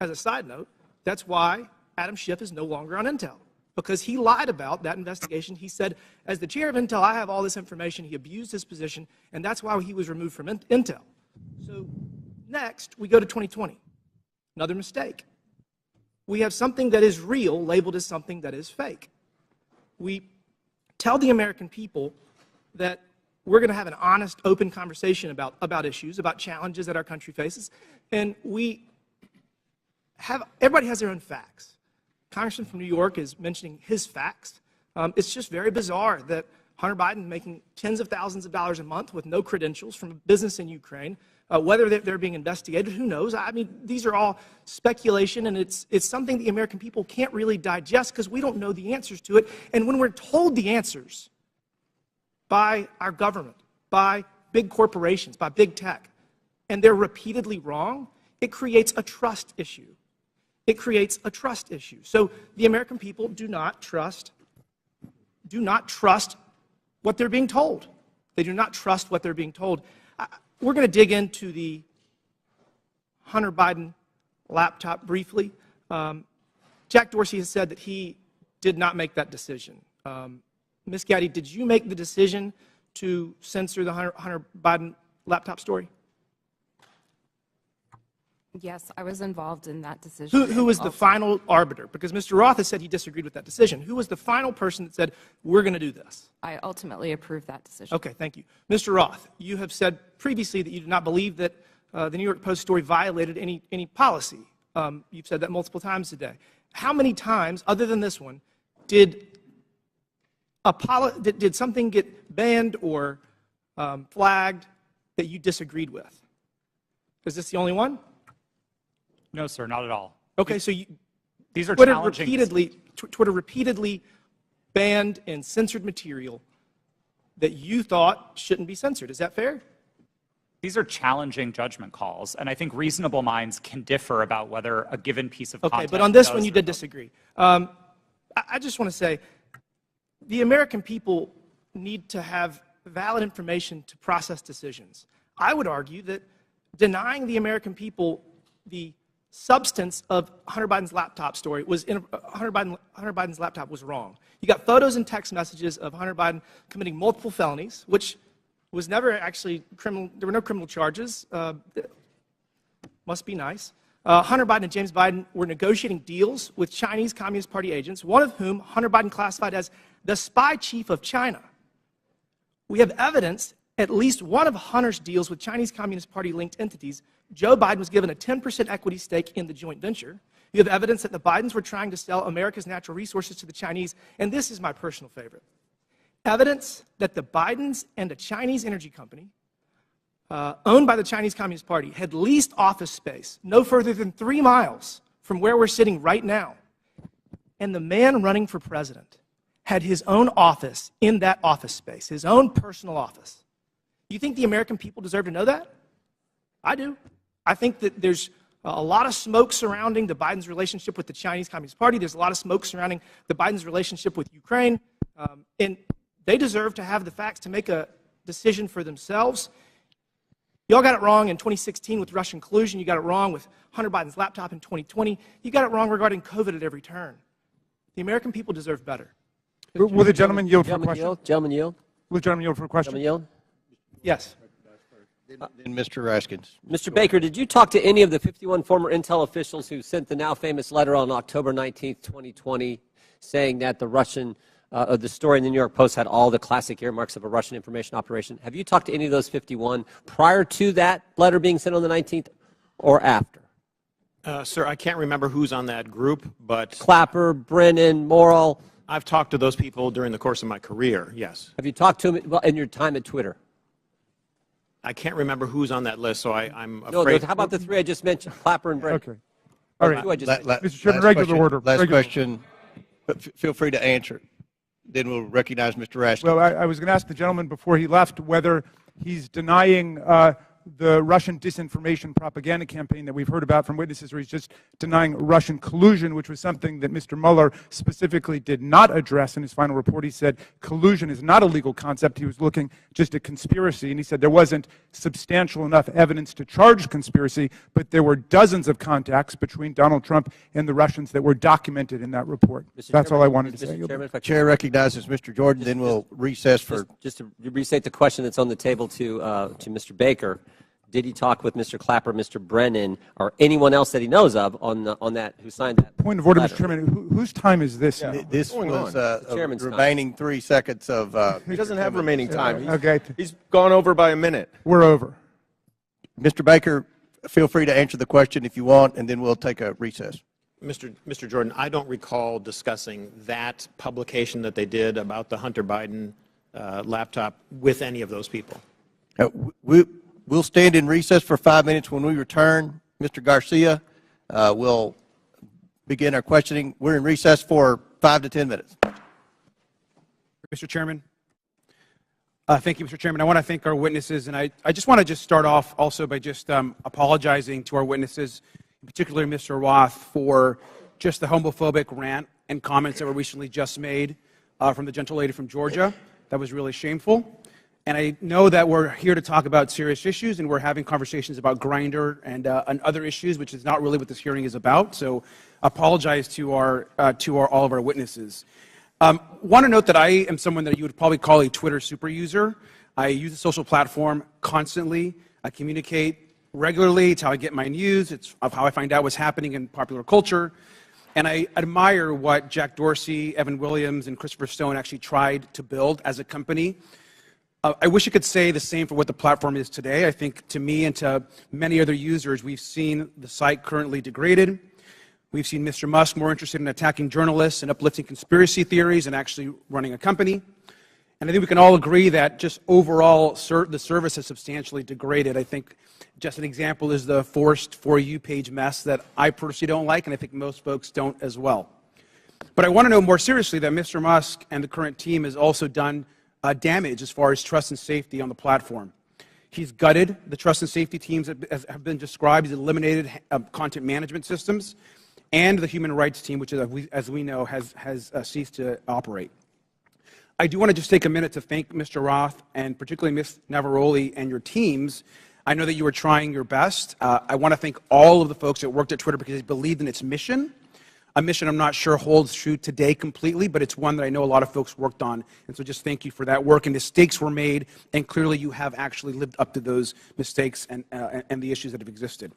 as a side note, that's why Adam Schiff is no longer on Intel, because he lied about that investigation. He said, as the chair of Intel, I have all this information. He abused his position, and that's why he was removed from Intel. So next, we go to 2020. Another mistake. We have something that is real labeled as something that is fake. We tell the American people that we're going to have an honest, open conversation about issues, about challenges that our country faces, and everybody has their own facts. Congressman from New York is mentioning his facts. It's just very bizarre that Hunter Biden making tens of thousands of dollars a month with no credentials from a business in Ukraine, whether they're being investigated, who knows? I mean, these are all speculation, and it's something the American people can't really digest because we don't know the answers to it. And when we're told the answers by our government, by big corporations, by big tech, and they're repeatedly wrong, it creates a trust issue. It creates a trust issue. So the American people do not trust what they're being told. They do not trust what they're being told. We're going to dig into the Hunter Biden laptop briefly. Jack Dorsey has said that he did not make that decision. Ms. Gaddy, did you make the decision to censor the Hunter Biden laptop story? Yes, I was involved in that decision. Who was the final arbiter? Because Mr. Roth has said he disagreed with that decision. Who was the final person that said, we're going to do this? I ultimately approved that decision. Okay, thank you. Mr. Roth, you have said previously that you do not believe that the New York Post story violated any policy. You've said that multiple times today. How many times, other than this one, did something get banned or flagged that you disagreed with? Is this the only one? No, sir, not at all. Okay, so these are Twitter challenging. Twitter repeatedly banned and censored material that you thought shouldn't be censored. Is that fair? These are challenging judgment calls, and I think reasonable minds can differ about whether a given piece of content. Okay, but on this one you did disagree. I just want to say the American people need to have valid information to process decisions. I would argue that denying the American people the substance of Hunter Biden's laptop story was Hunter Biden's laptop was wrong. You got photos and text messages of Hunter Biden committing multiple felonies, which was never actually criminal. There were no criminal charges. Must be nice. Hunter Biden and James Biden were negotiating deals with Chinese Communist Party agents, one of whom Hunter Biden classified as the spy chief of China. We have evidence at least one of Hunter's deals with Chinese Communist Party linked entities. Joe Biden was given a 10% equity stake in the joint venture. You have evidence that the Bidens were trying to sell America's natural resources to the Chinese, and this is my personal favorite. Evidence that the Bidens and a Chinese energy company owned by the Chinese Communist Party had leased office space no further than 3 miles from where we're sitting right now. And the man running for president had his own office in that office space, his own personal office. You think the American people deserve to know that? I do. I think that there's a lot of smoke surrounding the Biden's relationship with the Chinese Communist Party. There's a lot of smoke surrounding the Biden's relationship with Ukraine. And they deserve to have the facts to make a decision for themselves. You all got it wrong in 2016 with Russian collusion. You got it wrong with Hunter Biden's laptop in 2020. You got it wrong regarding COVID at every turn. The American people deserve better. Will the gentleman yield for a question? Gentleman yield. Will the gentleman yield for a question? Gentleman yield. Yes. And Mr. Raskins. Mr. Baker, did you talk to any of the 51 former Intel officials who sent the now famous letter on October 19th, 2020, saying that the Russian, the story in the New York Post had all the classic earmarks of a Russian information operation? Have you talked to any of those 51 prior to that letter being sent on the 19th or after? Sir, I can't remember who's on that group, but Clapper, Brennan, Morrill. I've talked to those people during the course of my career, yes. Have you talked to them in your time at Twitter? I can't remember who's on that list, so I'm No, afraid. how about the three I just mentioned, Clapper and Brennan? Okay. All right. Mr. Chairman, regular order. Last Regular. question, but feel free to answer. Then we'll recognize Mr. Raskins. Well, I was going to ask the gentleman before he left whether he's denying the Russian disinformation propaganda campaign that we've heard about from witnesses, or he's just denying Russian collusion, which was something that Mr. Mueller specifically did not address in his final report. He said collusion is not a legal concept. He was looking just at conspiracy, and he said there wasn't substantial enough evidence to charge conspiracy, but there were dozens of contacts between Donald Trump and the Russians that were documented in that report. That's all I wanted to say. The Chair recognizes Mr. Jordan, then we'll recess for... Just to restate the question that's on the table to Mr. Baker. Did he talk with Mr. Clapper, Mr. Brennan, or anyone else that he knows of on that who signed that? Point of order, letter? Mr. Chairman. Whose time is this now? This was chairman's remaining 3 seconds of... He doesn't have remaining time. Okay. He's gone over by a minute. We're over. Mr. Baker, feel free to answer the question if you want, and then we'll take a recess. Mr. Jordan, I don't recall discussing that publication that they did about the Hunter Biden laptop with any of those people. We'll stand in recess for 5 minutes. When we return, Mr. Garcia will begin our questioning. We're in recess for 5 to 10 minutes. Mr. Chairman. Thank you, Mr. Chairman. I want to thank our witnesses, and I just want to start off also by just apologizing to our witnesses, particularly Mr. Roth, for just the homophobic rant and comments that were recently just made from the gentle lady from Georgia. That was really shameful. And I know that we're here to talk about serious issues, and we're having conversations about Grindr and other issues, which is not really what this hearing is about. So, apologize to all of our witnesses. Want to note that I am someone that you would probably call a Twitter super user. I use the social platform constantly. I communicate regularly. It's how I get my news. It's how I find out what's happening in popular culture. And I admire what Jack Dorsey, Evan Williams, and Christopher Stone actually tried to build as a company. I wish I could say the same for what the platform is today. I think to me and to many other users, we've seen the site currently degraded. We've seen Mr. Musk more interested in attacking journalists and uplifting conspiracy theories and actually running a company. And I think we can all agree that just overall the service has substantially degraded. I think just an example is the forced For You page mess that I personally don't like, and I think most folks don't as well. But I want to know more seriously that Mr. Musk and the current team has also done damage as far as trust and safety on the platform. He's gutted the trust and safety teams that have been described. He's eliminated content management systems, and the human rights team, which, as we know, has ceased to operate. I do want to just take a minute to thank Mr. Roth and particularly Ms. Navaroli and your teams. I know that you were trying your best. I want to thank all of the folks that worked at Twitter because they believed in its mission. A mission I'm not sure holds true today completely, but it's one that I know a lot of folks worked on. And so just thank you for that work. And mistakes were made, and clearly you have actually lived up to those mistakes and the issues that have existed.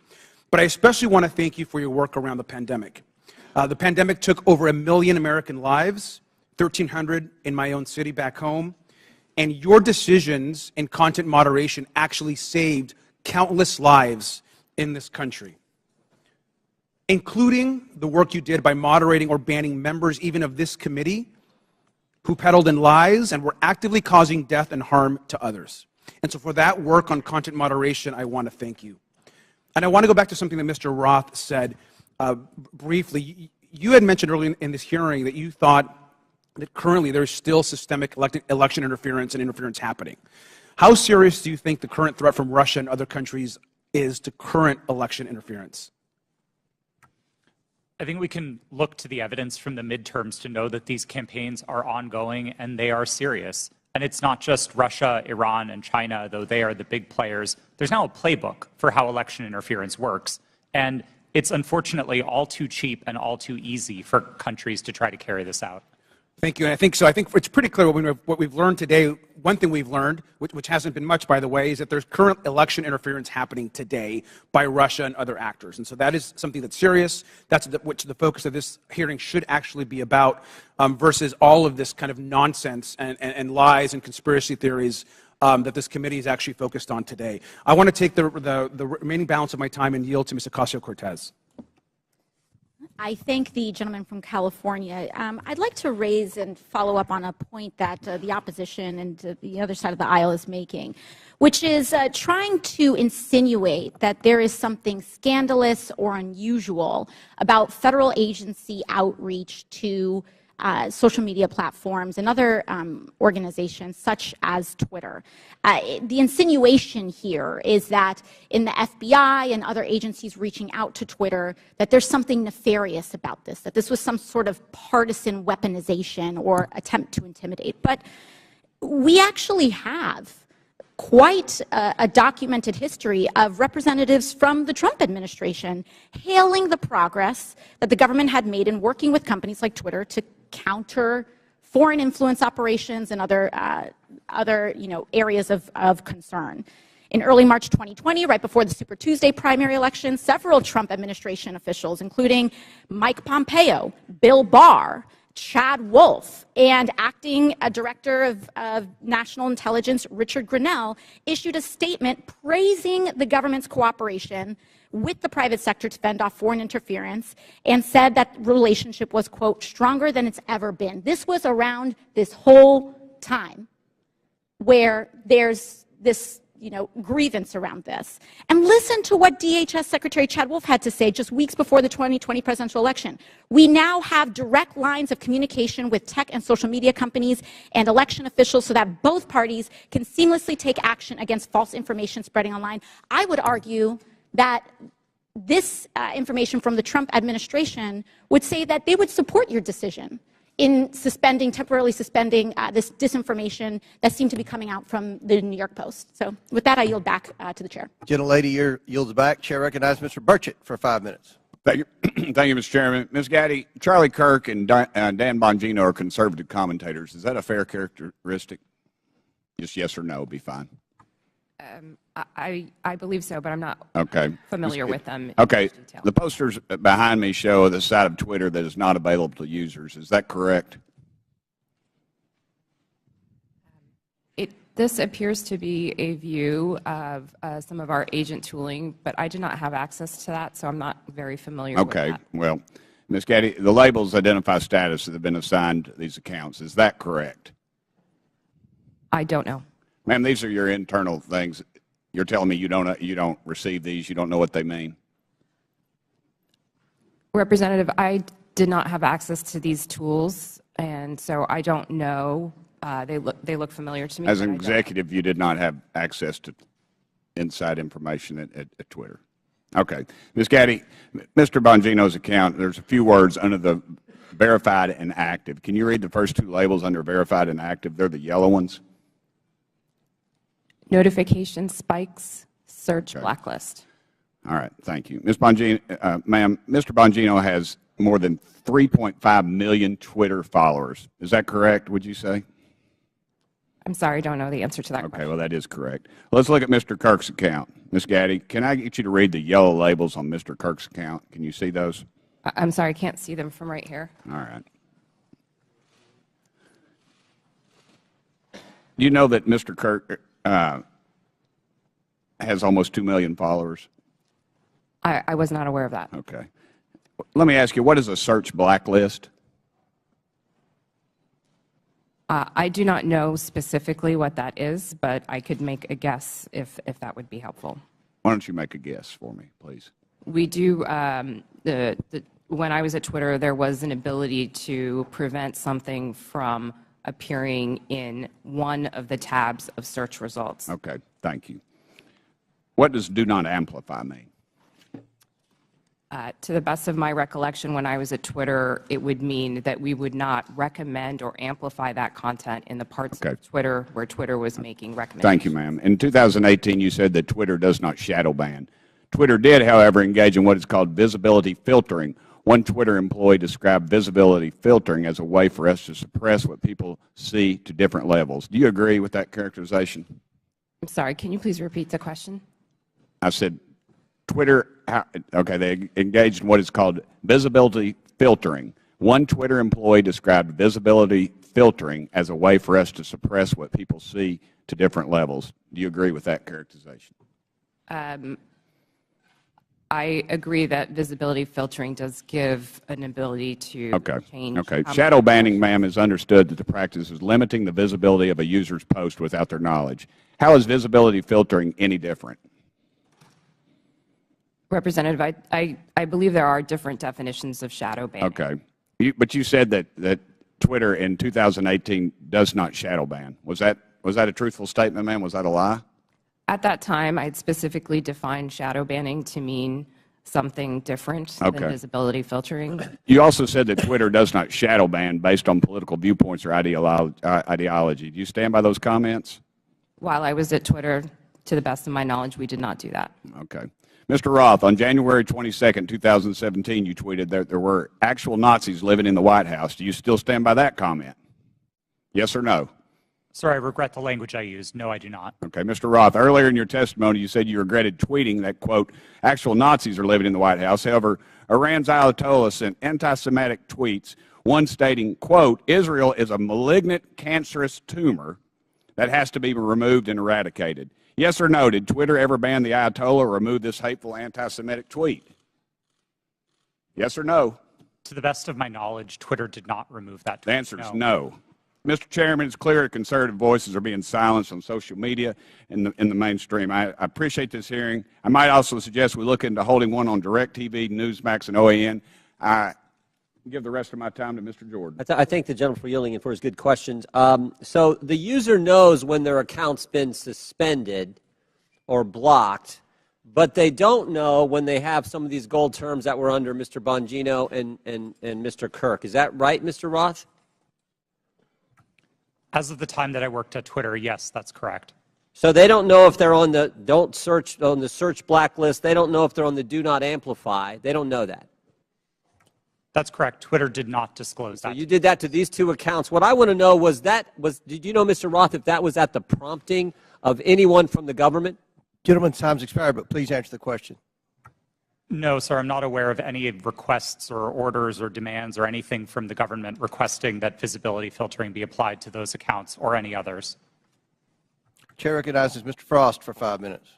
But I especially want to thank you for your work around the pandemic. The pandemic took over 1 million American lives, 1,300 in my own city back home. And your decisions in content moderation actually saved countless lives in this country, including the work you did by moderating or banning members even of this committee who peddled in lies and were actively causing death and harm to others. And so for that work on content moderation, I want to thank you. And I want to go back to something that Mr. Roth said briefly. You had mentioned earlier in this hearing that you thought that currently there's still systemic election interference and interference happening. How serious do you think the current threat from Russia and other countries is to current election interference? I think we can look to the evidence from the midterms to know that these campaigns are ongoing and they are serious. And it's not just Russia, Iran, and China, though they are the big players. There's now a playbook for how election interference works. And it's unfortunately all too cheap and all too easy for countries to try to carry this out. Thank you. And I think it's pretty clear what we've learned today. One thing we've learned, which hasn't been much, by the way, is that there's current election interference happening today by Russia and other actors. And so that is something that's serious. That's what the focus of this hearing should actually be about, versus all of this kind of nonsense and lies and conspiracy theories that this committee is actually focused on today. I want to take the remaining balance of my time and yield to Ms. Ocasio-Cortez. I thank the gentleman from California. I'd like to raise and follow up on a point that the opposition and the other side of the aisle is making, which is trying to insinuate that there is something scandalous or unusual about federal agency outreach to social media platforms and other organizations such as Twitter. The insinuation here is that in the FBI and other agencies reaching out to Twitter, that there's something nefarious about this, that this was some sort of partisan weaponization or attempt to intimidate. But we actually have quite a documented history of representatives from the Trump administration hailing the progress that the government had made in working with companies like Twitter to counter foreign influence operations and other areas of concern. In early March 2020, right before the Super Tuesday primary election, several Trump administration officials, including Mike Pompeo, Bill Barr, Chad Wolf, and acting director of national intelligence Richard Grenell issued a statement praising the government's cooperation with the private sector to fend off foreign interference, and said that relationship was, quote, stronger than it's ever been. This was around this whole time where there's this grievance around this. And listen to what DHS Secretary Chad Wolf had to say just weeks before the 2020 presidential election. We now have direct lines of communication with tech and social media companies and election officials so that both parties can seamlessly take action against false information spreading online. I would argue that this information from the Trump administration would say that they would support your decision in temporarily suspending this disinformation that seemed to be coming out from the New York Post. So with that, I yield back to the chair. Gentlelady yields back. Chair recognizes Mr. Burchett for 5 minutes. Thank you, thank you, Mr. Chairman. Ms. Gaddy, Charlie Kirk and Dan Bongino are conservative commentators. Is that a fair characteristic? Just yes or no would be fine. I believe so, but I'm not familiar with them. Okay. The posters behind me show the side of Twitter that is not available to users. Is that correct? This appears to be a view of some of our agent tooling, but I do not have access to that, so I'm not very familiar with that. Okay. Well, Ms. Gaddy, the labels identify status that have been assigned to these accounts. Is that correct? I don't know. Ma'am, these are your internal things. You're telling me you don't receive these, you don't know what they mean? Representative, I did not have access to these tools, and so I don't know. They look familiar to me. As an executive, you did not have access to inside information at Twitter. Okay. Ms. Gaddy, Mr. Bongino's account, there's a few words under the verified and active. Can you read the first two labels under verified and active? They're the yellow ones. Notification spikes, search blacklist. All right, thank you. Ms. Bongino, ma'am, Mr. Bongino has more than 3.5 million Twitter followers. Is that correct, would you say? I'm sorry, I don't know the answer to that question. Okay, well, that is correct. Let's look at Mr. Kirk's account. Ms. Gaddy, can I get you to read the yellow labels on Mr. Kirk's account? Can you see those? I'm sorry, I can't see them from right here. All right. Do you know that Mr. Kirk has almost 2 million followers? I was not aware of that. Okay. Let me ask you, what is a search blacklist? I do not know specifically what that is, but I could make a guess if that would be helpful. Why don't you make a guess for me, please? We do, when I was at Twitter, there was an ability to prevent something from appearing in one of the tabs of search results. Okay, thank you. What does do not amplify mean? To the best of my recollection, when I was at Twitter, it would mean that we would not recommend or amplify that content in the parts of Twitter where Twitter was making recommendations. Thank you, ma'am. In 2018, you said that Twitter does not shadow ban. Twitter did, however, engage in what is called visibility filtering. One Twitter employee described visibility filtering as a way for us to suppress what people see to different levels. Do you agree with that characterization? I'm sorry, can you please repeat the question? I said Twitter, okay, they engaged in what is called visibility filtering. One Twitter employee described visibility filtering as a way for us to suppress what people see to different levels. Do you agree with that characterization? I agree that visibility filtering does give an ability to change. Okay. Shadow banning, ma'am, is understood that the practice is limiting the visibility of a user's post without their knowledge. How is visibility filtering any different? Representative, I believe there are different definitions of shadow banning. Okay. But you said that Twitter in 2018 does not shadow ban. Was that a truthful statement, ma'am? Was that a lie? At that time, I had specifically defined shadow banning to mean something different than visibility filtering. You also said that Twitter does not shadow ban based on political viewpoints or ideology. Do you stand by those comments? While I was at Twitter, to the best of my knowledge, we did not do that. Okay. Mr. Roth, on January 22nd, 2017, you tweeted that there were actual Nazis living in the White House. Do you still stand by that comment? Yes or no? Sir, I regret the language I used. No, I do not. Okay. Mr. Roth, earlier in your testimony, you said you regretted tweeting that, quote, actual Nazis are living in the White House. However, Iran's Ayatollah sent anti-Semitic tweets, one stating, quote, Israel is a malignant, cancerous tumor that has to be removed and eradicated. Yes or no, did Twitter ever ban the Ayatollah or remove this hateful anti-Semitic tweet? Yes or no? To the best of my knowledge, Twitter did not remove that tweet. The answer is no. Mr. Chairman, it's clear that conservative voices are being silenced on social media in the mainstream. I appreciate this hearing. I might also suggest we look into holding one on DirecTV, Newsmax, and OAN. I give the rest of my time to Mr. Jordan. I thank the gentleman for yielding and for his good questions. So the user knows when their account's been suspended or blocked, but they don't know when they have some of these gold terms that were under Mr. Bongino and Mr. Kirk. Is that right, Mr. Roth? As of the time that I worked at Twitter, yes, that's correct. So they don't know if they're on the search blacklist. They don't know if they're on the do not amplify. They don't know that. That's correct. Twitter did not disclose that. So you did that to these two accounts. What I want to know did you know, Mr. Roth, if that was at the prompting of anyone from the government? Gentleman's time's expired, but please answer the question. No, sir, I'm not aware of any requests or orders or demands or anything from the government requesting that visibility filtering be applied to those accounts or any others. Chair recognizes Mr. Frost for 5 minutes.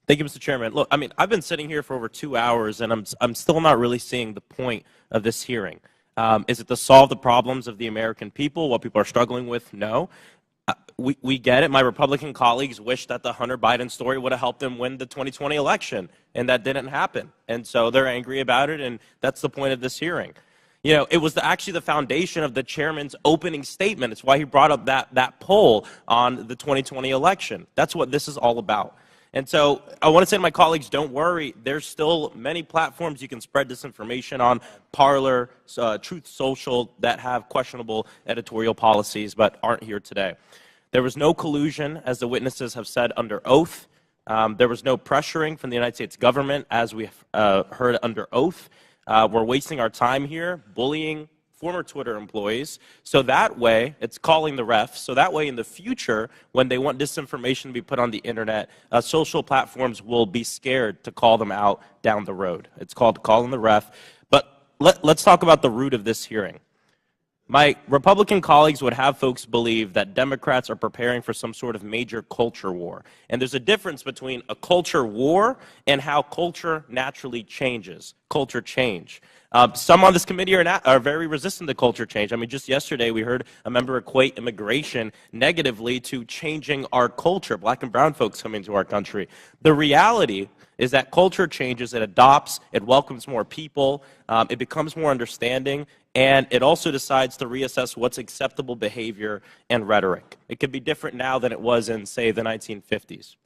Thank you, Mr. Chairman. Look, I mean, I've been sitting here for over 2 hours, and I'm still not really seeing the point of this hearing. Is it to solve the problems of the American people, what people are struggling with? No. We get it. My Republican colleagues wish that the Hunter Biden story would have helped them win the 2020 election, and that didn't happen. And so they're angry about it, and that's the point of this hearing. You know, it was actually the foundation of the chairman's opening statement. It's why he brought up that poll on the 2020 election. That's what this is all about. And so I want to say to my colleagues, don't worry. There's still many platforms you can spread disinformation on, Parler, Truth Social, that have questionable editorial policies but aren't here today. There was no collusion, as the witnesses have said, under oath. There was no pressuring from the United States government, as we heard under oath. We're wasting our time here bullying former Twitter employees. So that way, it's calling the ref. So that way, in the future, when they want disinformation to be put on the internet, social platforms will be scared to call them out down the road. It's called calling the ref. But let's talk about the root of this hearing. My Republican colleagues would have folks believe that Democrats are preparing for some sort of major culture war. And there's a difference between a culture war and how culture naturally changes, culture change. Some on this committee are very resistant to culture change. I mean, just yesterday we heard a member equate immigration negatively to changing our culture, black and brown folks coming to our country. The reality is that culture changes, it adopts, it welcomes more people, it becomes more understanding, and it also decides to reassess what's acceptable behavior and rhetoric. It could be different now than it was in, say, the 1950s.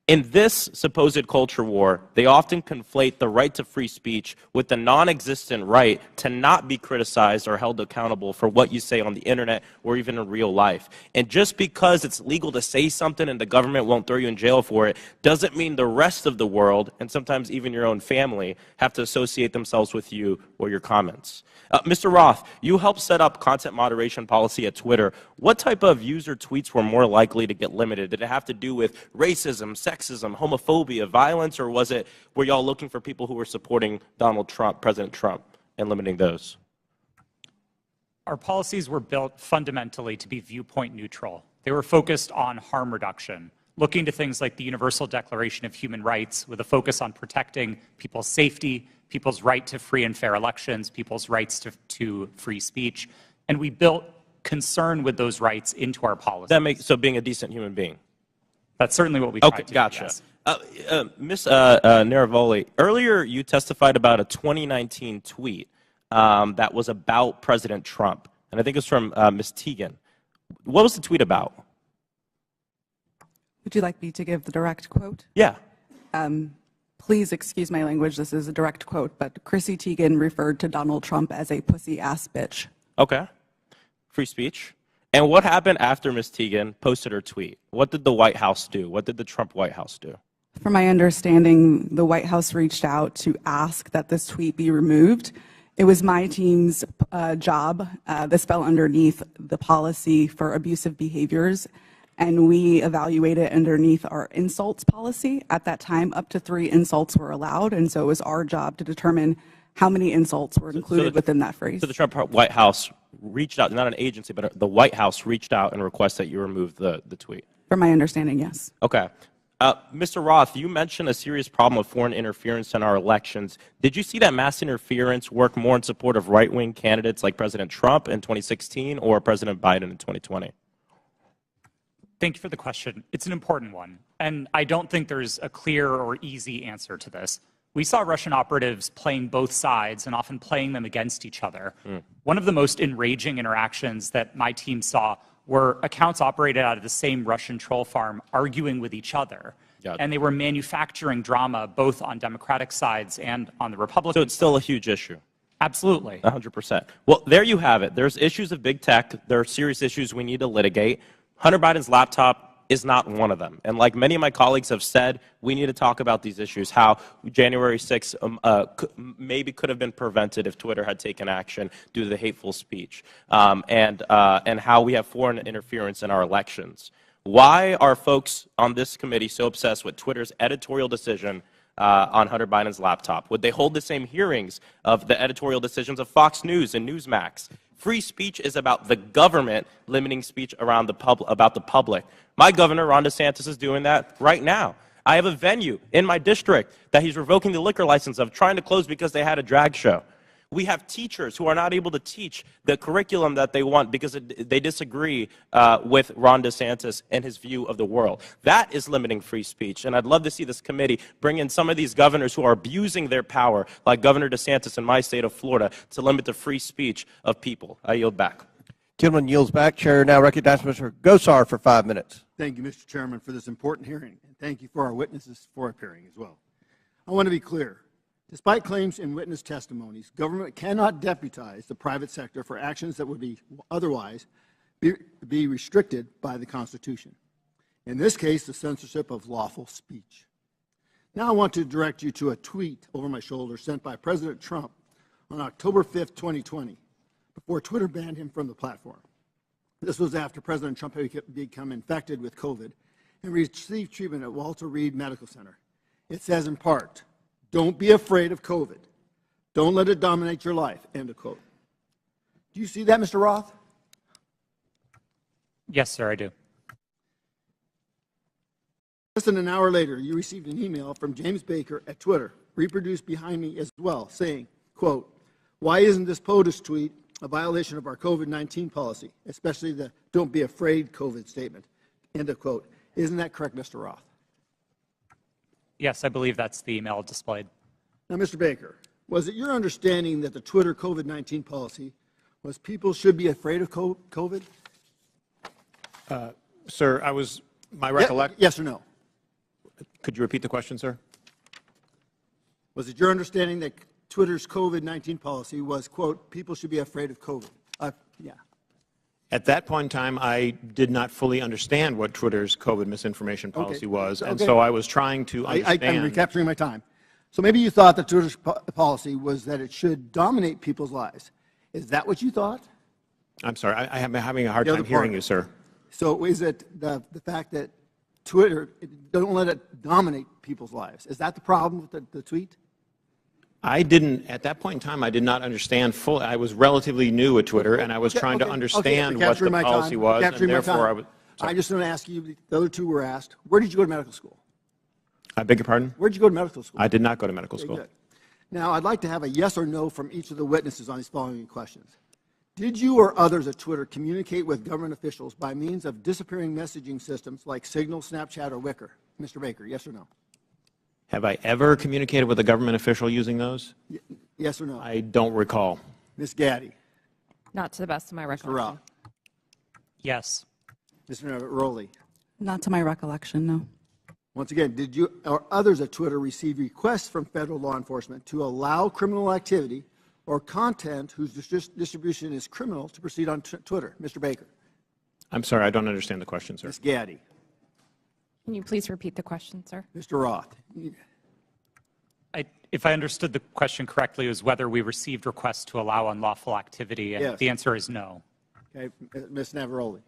In this supposed culture war, they often conflate the right to free speech with the non-existent right to not be criticized or held accountable for what you say on the internet or even in real life. And just because it's legal to say something and the government won't throw you in jail for it, doesn't mean the rest of the world, and sometimes even your own family, have to associate themselves with you or your comments. Mr. Roth, you helped set up content moderation policy at Twitter. What type of user tweets were more likely to get limited? Did it have to do with racism, sexism, homophobia, violence, or were y'all looking for people who were supporting Donald Trump, President Trump, and limiting those? Our policies were built fundamentally to be viewpoint neutral. They were focused on harm reduction, looking to things like the Universal Declaration of Human Rights with a focus on protecting people's safety, people's right to free and fair elections, people's rights to free speech. And we built concern with those rights into our policies. So being a decent human being. That's certainly what we tried to do. Gotcha. Yes. Ms. Naravoli, earlier you testified about a 2019 tweet that was about President Trump, and I think it was from Ms. Teagan. What was the tweet about? Would you like me to give the direct quote? Yeah. Please excuse my language. This is a direct quote, but Chrissy Teigen referred to Donald Trump as a pussy-ass bitch. Okay. Free speech. And what happened after Ms. Teagan posted her tweet? What did the White House do? What did the Trump White House do? From my understanding, the White House reached out to ask that this tweet be removed. It was my team's job. This fell underneath the policy for abusive behaviors, and we evaluated underneath our insults policy. At that time, up to 3 insults were allowed, and so it was our job to determine how many insults were included within that phrase. So the Trump White House reached out, not an agency, but the White House reached out and requested that you remove the tweet? From my understanding, yes. Okay. Mr. Roth, you mentioned a serious problem of foreign interference in our elections. Did you see that mass interference work more in support of right-wing candidates like President Trump in 2016 or President Biden in 2020? Thank you for the question. It's an important one, and I don't think there's a clear or easy answer to this. We saw Russian operatives playing both sides and often playing them against each other. One of the most enraging interactions that my team saw were accounts operated out of the same Russian troll farm arguing with each other. And they were manufacturing drama both on Democratic sides and on the Republican side. So it's still a huge issue? Absolutely. 100%. Well, there you have it. There's issues of big tech. There are serious issues we need to litigate. Hunter Biden's laptop is not one of them. And like many of my colleagues have said, we need to talk about these issues, how January 6th maybe could have been prevented if Twitter had taken action due to the hateful speech, and how we have foreign interference in our elections. Why are folks on this committee so obsessed with Twitter's editorial decision on Hunter Biden's laptop? Would they hold the same hearings of the editorial decisions of Fox News and Newsmax? Free speech is about the government limiting speech around about the public. My governor, Ron DeSantis, is doing that right now. I have a venue in my district that he's revoking the liquor license of, trying to close because they had a drag show. We have teachers who are not able to teach the curriculum that they want because they disagree with Ron DeSantis and his view of the world. That is limiting free speech, and I'd love to see this committee bring in some of these governors who are abusing their power, like Governor DeSantis in my state of Florida, to limit the free speech of people. I yield back. Gentleman yields back. Chair now recognizes Mr. Gosar for 5 minutes. Thank you, Mr. Chairman, for this important hearing, and thank you for our witnesses for appearing as well. I want to be clear. Despite claims in witness testimonies, government cannot deputize the private sector for actions that would be otherwise be restricted by the Constitution. In this case, the censorship of lawful speech. Now I want to direct you to a tweet over my shoulder sent by President Trump on October 5th, 2020, before Twitter banned him from the platform. This was after President Trump had become infected with COVID and received treatment at Walter Reed Medical Center. It says in part, "Don't be afraid of COVID. Don't let it dominate your life," end of quote. Do you see that, Mr. Roth? Yes, sir, I do. Less than an hour later, you received an email from James Baker at Twitter, reproduced behind me as well, saying, quote, "Why isn't this POTUS tweet a violation of our COVID-19 policy, especially the don't be afraid COVID statement," end of quote. Isn't that correct, Mr. Roth? Yes, I believe that's the email displayed. Now, Mr. Baker, was it your understanding that the Twitter COVID-19 policy was people should be afraid of COVID? Sir, my recollection. Yes or no? Could you repeat the question, sir? Was it your understanding that Twitter's COVID-19 policy was, quote, people should be afraid of COVID? Yeah. At that point in time, I did not fully understand what Twitter's COVID misinformation policy was, and so I was trying to understand. I'm recapturing my time. So maybe you thought that Twitter's policy was that it should dominate people's lives. Is that what you thought? I'm sorry, I'm having a hard time hearing you, sir. So is it the fact that Twitter, don't let it dominate people's lives? Is that the problem with the tweet? I didn't, at that point in time, I did not understand fully. I was relatively new at Twitter, and I was trying to understand what the policy was, and therefore I was. I just want to ask you, the other two were asked, where did you go to medical school? I beg your pardon? Where did you go to medical school? I did not go to medical school. Good. Now, I'd like to have a yes or no from each of the witnesses on these following questions. Did you or others at Twitter communicate with government officials by means of disappearing messaging systems like Signal, Snapchat, or Wicker? Mr. Baker, yes or no? Have I ever communicated with a government official using those? Yes or no? I don't recall. Ms. Gaddy? Not to the best of my recollection. Mr. Roth? Yes. Mr. Rowley? Not to my recollection, no. Once again, did you or others at Twitter receive requests from federal law enforcement to allow criminal activity or content whose distribution is criminal to proceed on Twitter? Mr. Baker? I'm sorry, I don't understand the question, sir. Ms. Gaddy? Can you please repeat the question, sir? Mr. Roth? If I understood the question correctly, it was whether we received requests to allow unlawful activity, and Yes. the answer is no. Okay, Ms. Navaroli?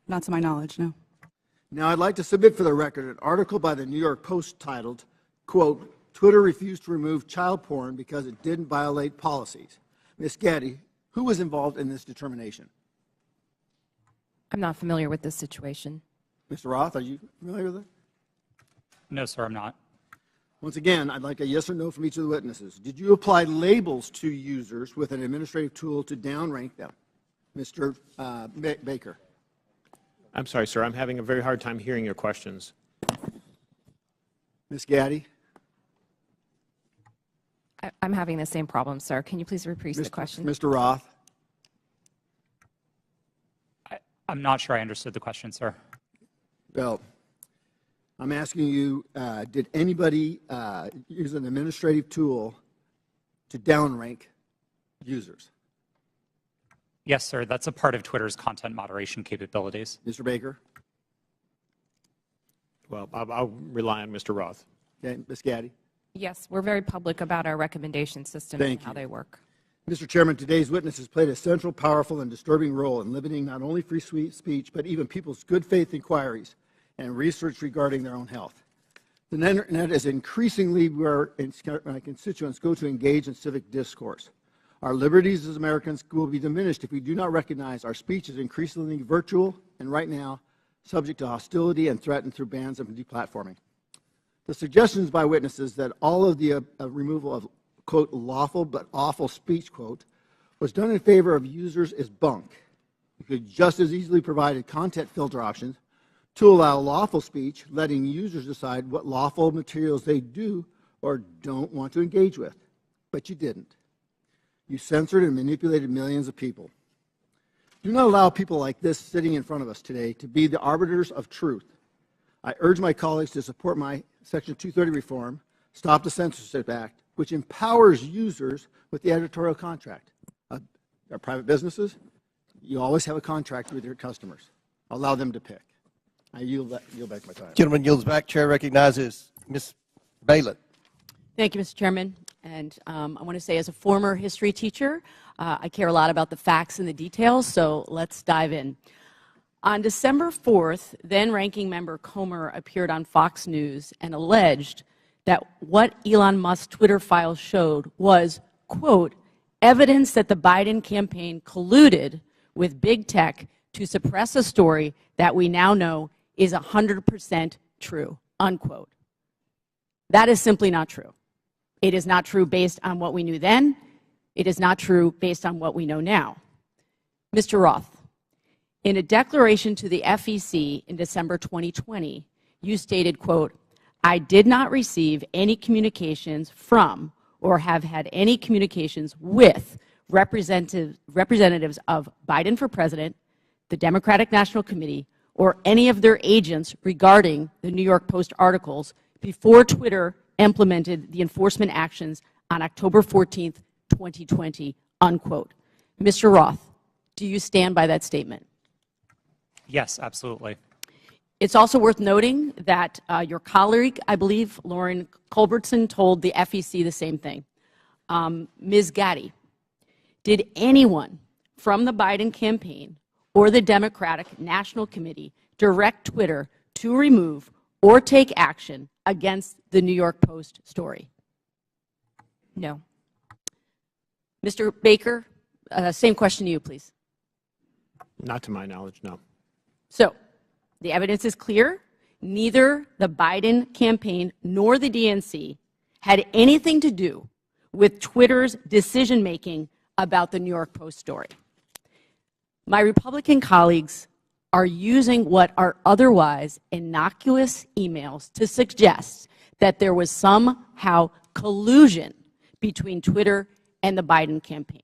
Not to my knowledge, no. Now, I'd like to submit for the record an article by the New York Post titled, quote, Twitter refused to remove child porn because it didn't violate policies. Ms. Gaddy, who was involved in this determination? I'm not familiar with this situation. Mr. Roth, are you familiar with it? No, sir, I'm not. Once again, I'd like a yes or no from each of the witnesses. Did you apply labels to users with an administrative tool to downrank them? Mr. Baker? I'm sorry, sir. I'm having a very hard time hearing your questions. Ms. Gaddy? I'm having the same problem, sir. Can you please repeat the question? Mr. Roth? I'm not sure I understood the question, sir. Well, I'm asking you, did anybody use an administrative tool to downrank users? Yes, sir. That's a part of Twitter's content moderation capabilities. Mr. Baker? Well, I'll rely on Mr. Roth. Okay, Ms. Gaddy? Yes, we're very public about our recommendation system and how they work. Mr. Chairman, today's witnesses played a central, powerful, and disturbing role in limiting not only free speech, but even people's good faith inquiries and research regarding their own health. The Internet is increasingly where my constituents go to engage in civic discourse. Our liberties as Americans will be diminished if we do not recognize our speech is increasingly virtual and right now subject to hostility and threatened through bans and deplatforming. The suggestions by witnesses that all of the removal of, quote, lawful but awful speech, quote, was done in favor of users is bunk. We could just as easily provide content filter options to allow lawful speech, letting users decide what lawful materials they do or don't want to engage with. But you didn't. You censored and manipulated millions of people. Do not allow people like this sitting in front of us today to be the arbiters of truth. I urge my colleagues to support my Section 230 reform, Stop the Censorship Act, which empowers users with the editorial contract. Our private businesses, you always have a contract with your customers. Allow them to pick. I yield back my time. Gentleman yields back. Chair recognizes Ms. Bailett. Thank you, Mr. Chairman. And I want to say, as a former history teacher, I care a lot about the facts and the details, so let's dive in. On December 4th, then-ranking member Comer appeared on Fox News and alleged that what Elon Musk's Twitter files showed was, quote, evidence that the Biden campaign colluded with big tech to suppress a story that we now know is 100% true, unquote. That is simply not true. It is not true based on what we knew then. It is not true based on what we know now. Mr. Roth, in a declaration to the FEC in December 2020, you stated, quote, I did not receive any communications from or have had any communications with representatives of Biden for President, the Democratic National Committee, or any of their agents regarding the New York Post articles before Twitter implemented the enforcement actions on October 14th, 2020, unquote. Mr. Roth, do you stand by that statement? Yes, absolutely. It's also worth noting that your colleague, I believe, Lauren Culbertson, told the FEC the same thing. Ms. Gaddy, did anyone from the Biden campaign or the Democratic National Committee direct Twitter to remove or take action against the New York Post story? No. Mr. Baker, same question to you, please. Not to my knowledge, no. So, the evidence is clear. Neither the Biden campaign nor the DNC had anything to do with Twitter's decision-making about the New York Post story. My Republican colleagues are using what are otherwise innocuous emails to suggest that there was somehow collusion between Twitter and the Biden campaign.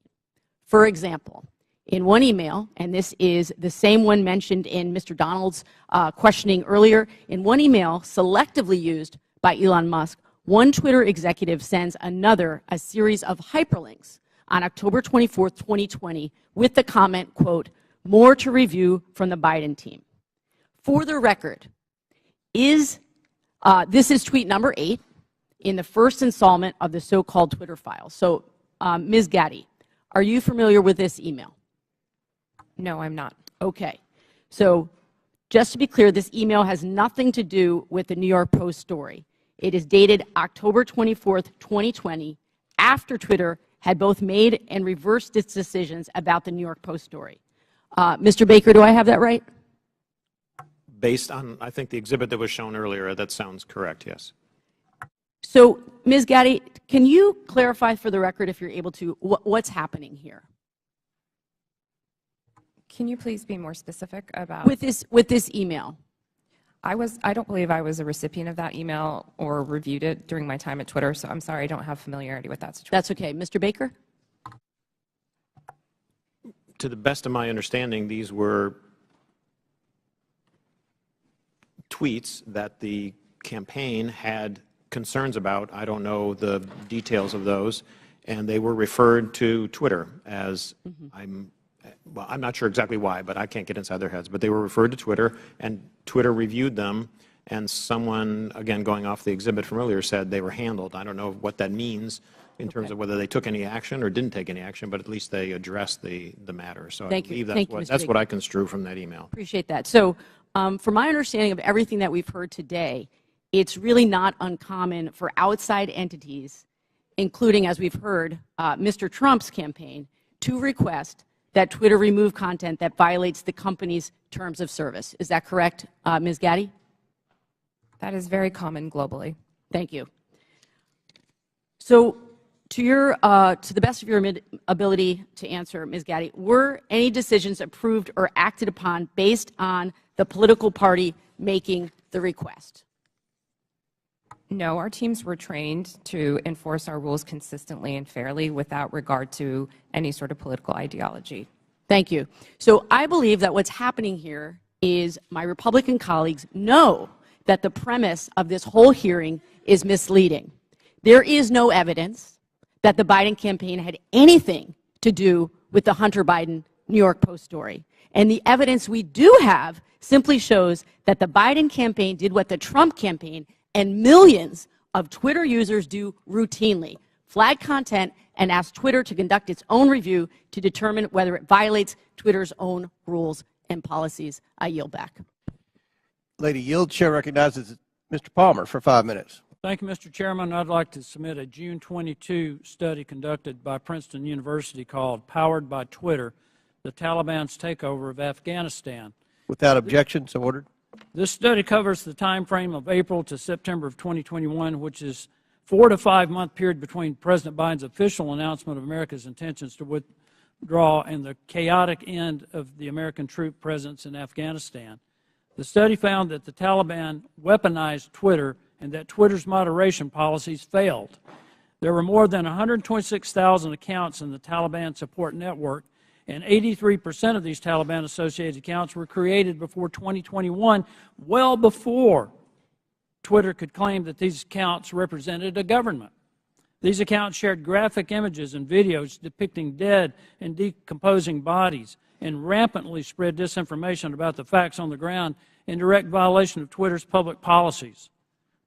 For example, in one email, and this is the same one mentioned in Mr. Donald's questioning earlier, in one email selectively used by Elon Musk, one Twitter executive sends another a series of hyperlinks on October 24th, 2020, with the comment, quote, "More to review from the Biden team." For the record, this is tweet number 8 in the first installment of the so-called Twitter files. So, Ms. Gaddy, are you familiar with this email? No, I'm not. Okay. So, just to be clear, this email has nothing to do with the New York Post story. It is dated October 24th, 2020, after Twitter had both made and reversed its decisions about the New York Post story. Mr. Baker, do I have that right? Based on, I think, the exhibit that was shown earlier, that sounds correct, yes. So, Ms. Gaddy, can you clarify for the record, if you're able to, what's happening here? Can you please be more specific about? With this email. I don't believe I was a recipient of that email or reviewed it during my time at Twitter, so I'm sorry I don't have familiarity with that situation. That's okay. Mr. Baker? To the best of my understanding, these were tweets that the campaign had concerns about. I don't know the details of those, and they were referred to Twitter as, I'm not sure exactly why, but I can't get inside their heads, but they were referred to Twitter, and Twitter reviewed them, and someone, again, going off the exhibit from earlier, said they were handled. I don't know what that means in terms of whether they took any action or didn't take any action, but at least they addressed the matter. So I believe that's what I construe from that email. Appreciate that. So, from my understanding of everything that we've heard today, it's really not uncommon for outside entities, including, as we've heard, Mr. Trump's campaign, to request that Twitter remove content that violates the company's terms of service. Is that correct, Ms. Gaddy? That is very common globally. Thank you. So, to the best of your ability to answer, Ms. Gaddy, were any decisions approved or acted upon based on the political party making the request? No, our teams were trained to enforce our rules consistently and fairly without regard to any sort of political ideology. Thank you. So I believe that what's happening here is my Republican colleagues know that the premise of this whole hearing is misleading. There is no evidence that the Biden campaign had anything to do with the Hunter Biden New York Post story. And the evidence we do have simply shows that the Biden campaign did what the Trump campaign and millions of Twitter users do routinely: flag content and ask Twitter to conduct its own review to determine whether it violates Twitter's own rules and policies. I yield back. Lady yield. Chair recognizes Mr. Palmer for 5 minutes. Thank you, Mr. Chairman. I'd like to submit a June 22 study conducted by Princeton University called "Powered by Twitter: The Taliban's Takeover of Afghanistan." Without objection, so ordered. This study covers the time frame of April to September of 2021, which is 4 to 5 month period between President Biden's official announcement of America's intentions to withdraw and the chaotic end of the American troop presence in Afghanistan. The study found that the Taliban weaponized Twitter and that Twitter's moderation policies failed. There were more than 126,000 accounts in the Taliban support network, And 83% of these Taliban-associated accounts were created before 2021, well before Twitter could claim that these accounts represented a government. These accounts shared graphic images and videos depicting dead and decomposing bodies and rampantly spread disinformation about the facts on the ground in direct violation of Twitter's public policies.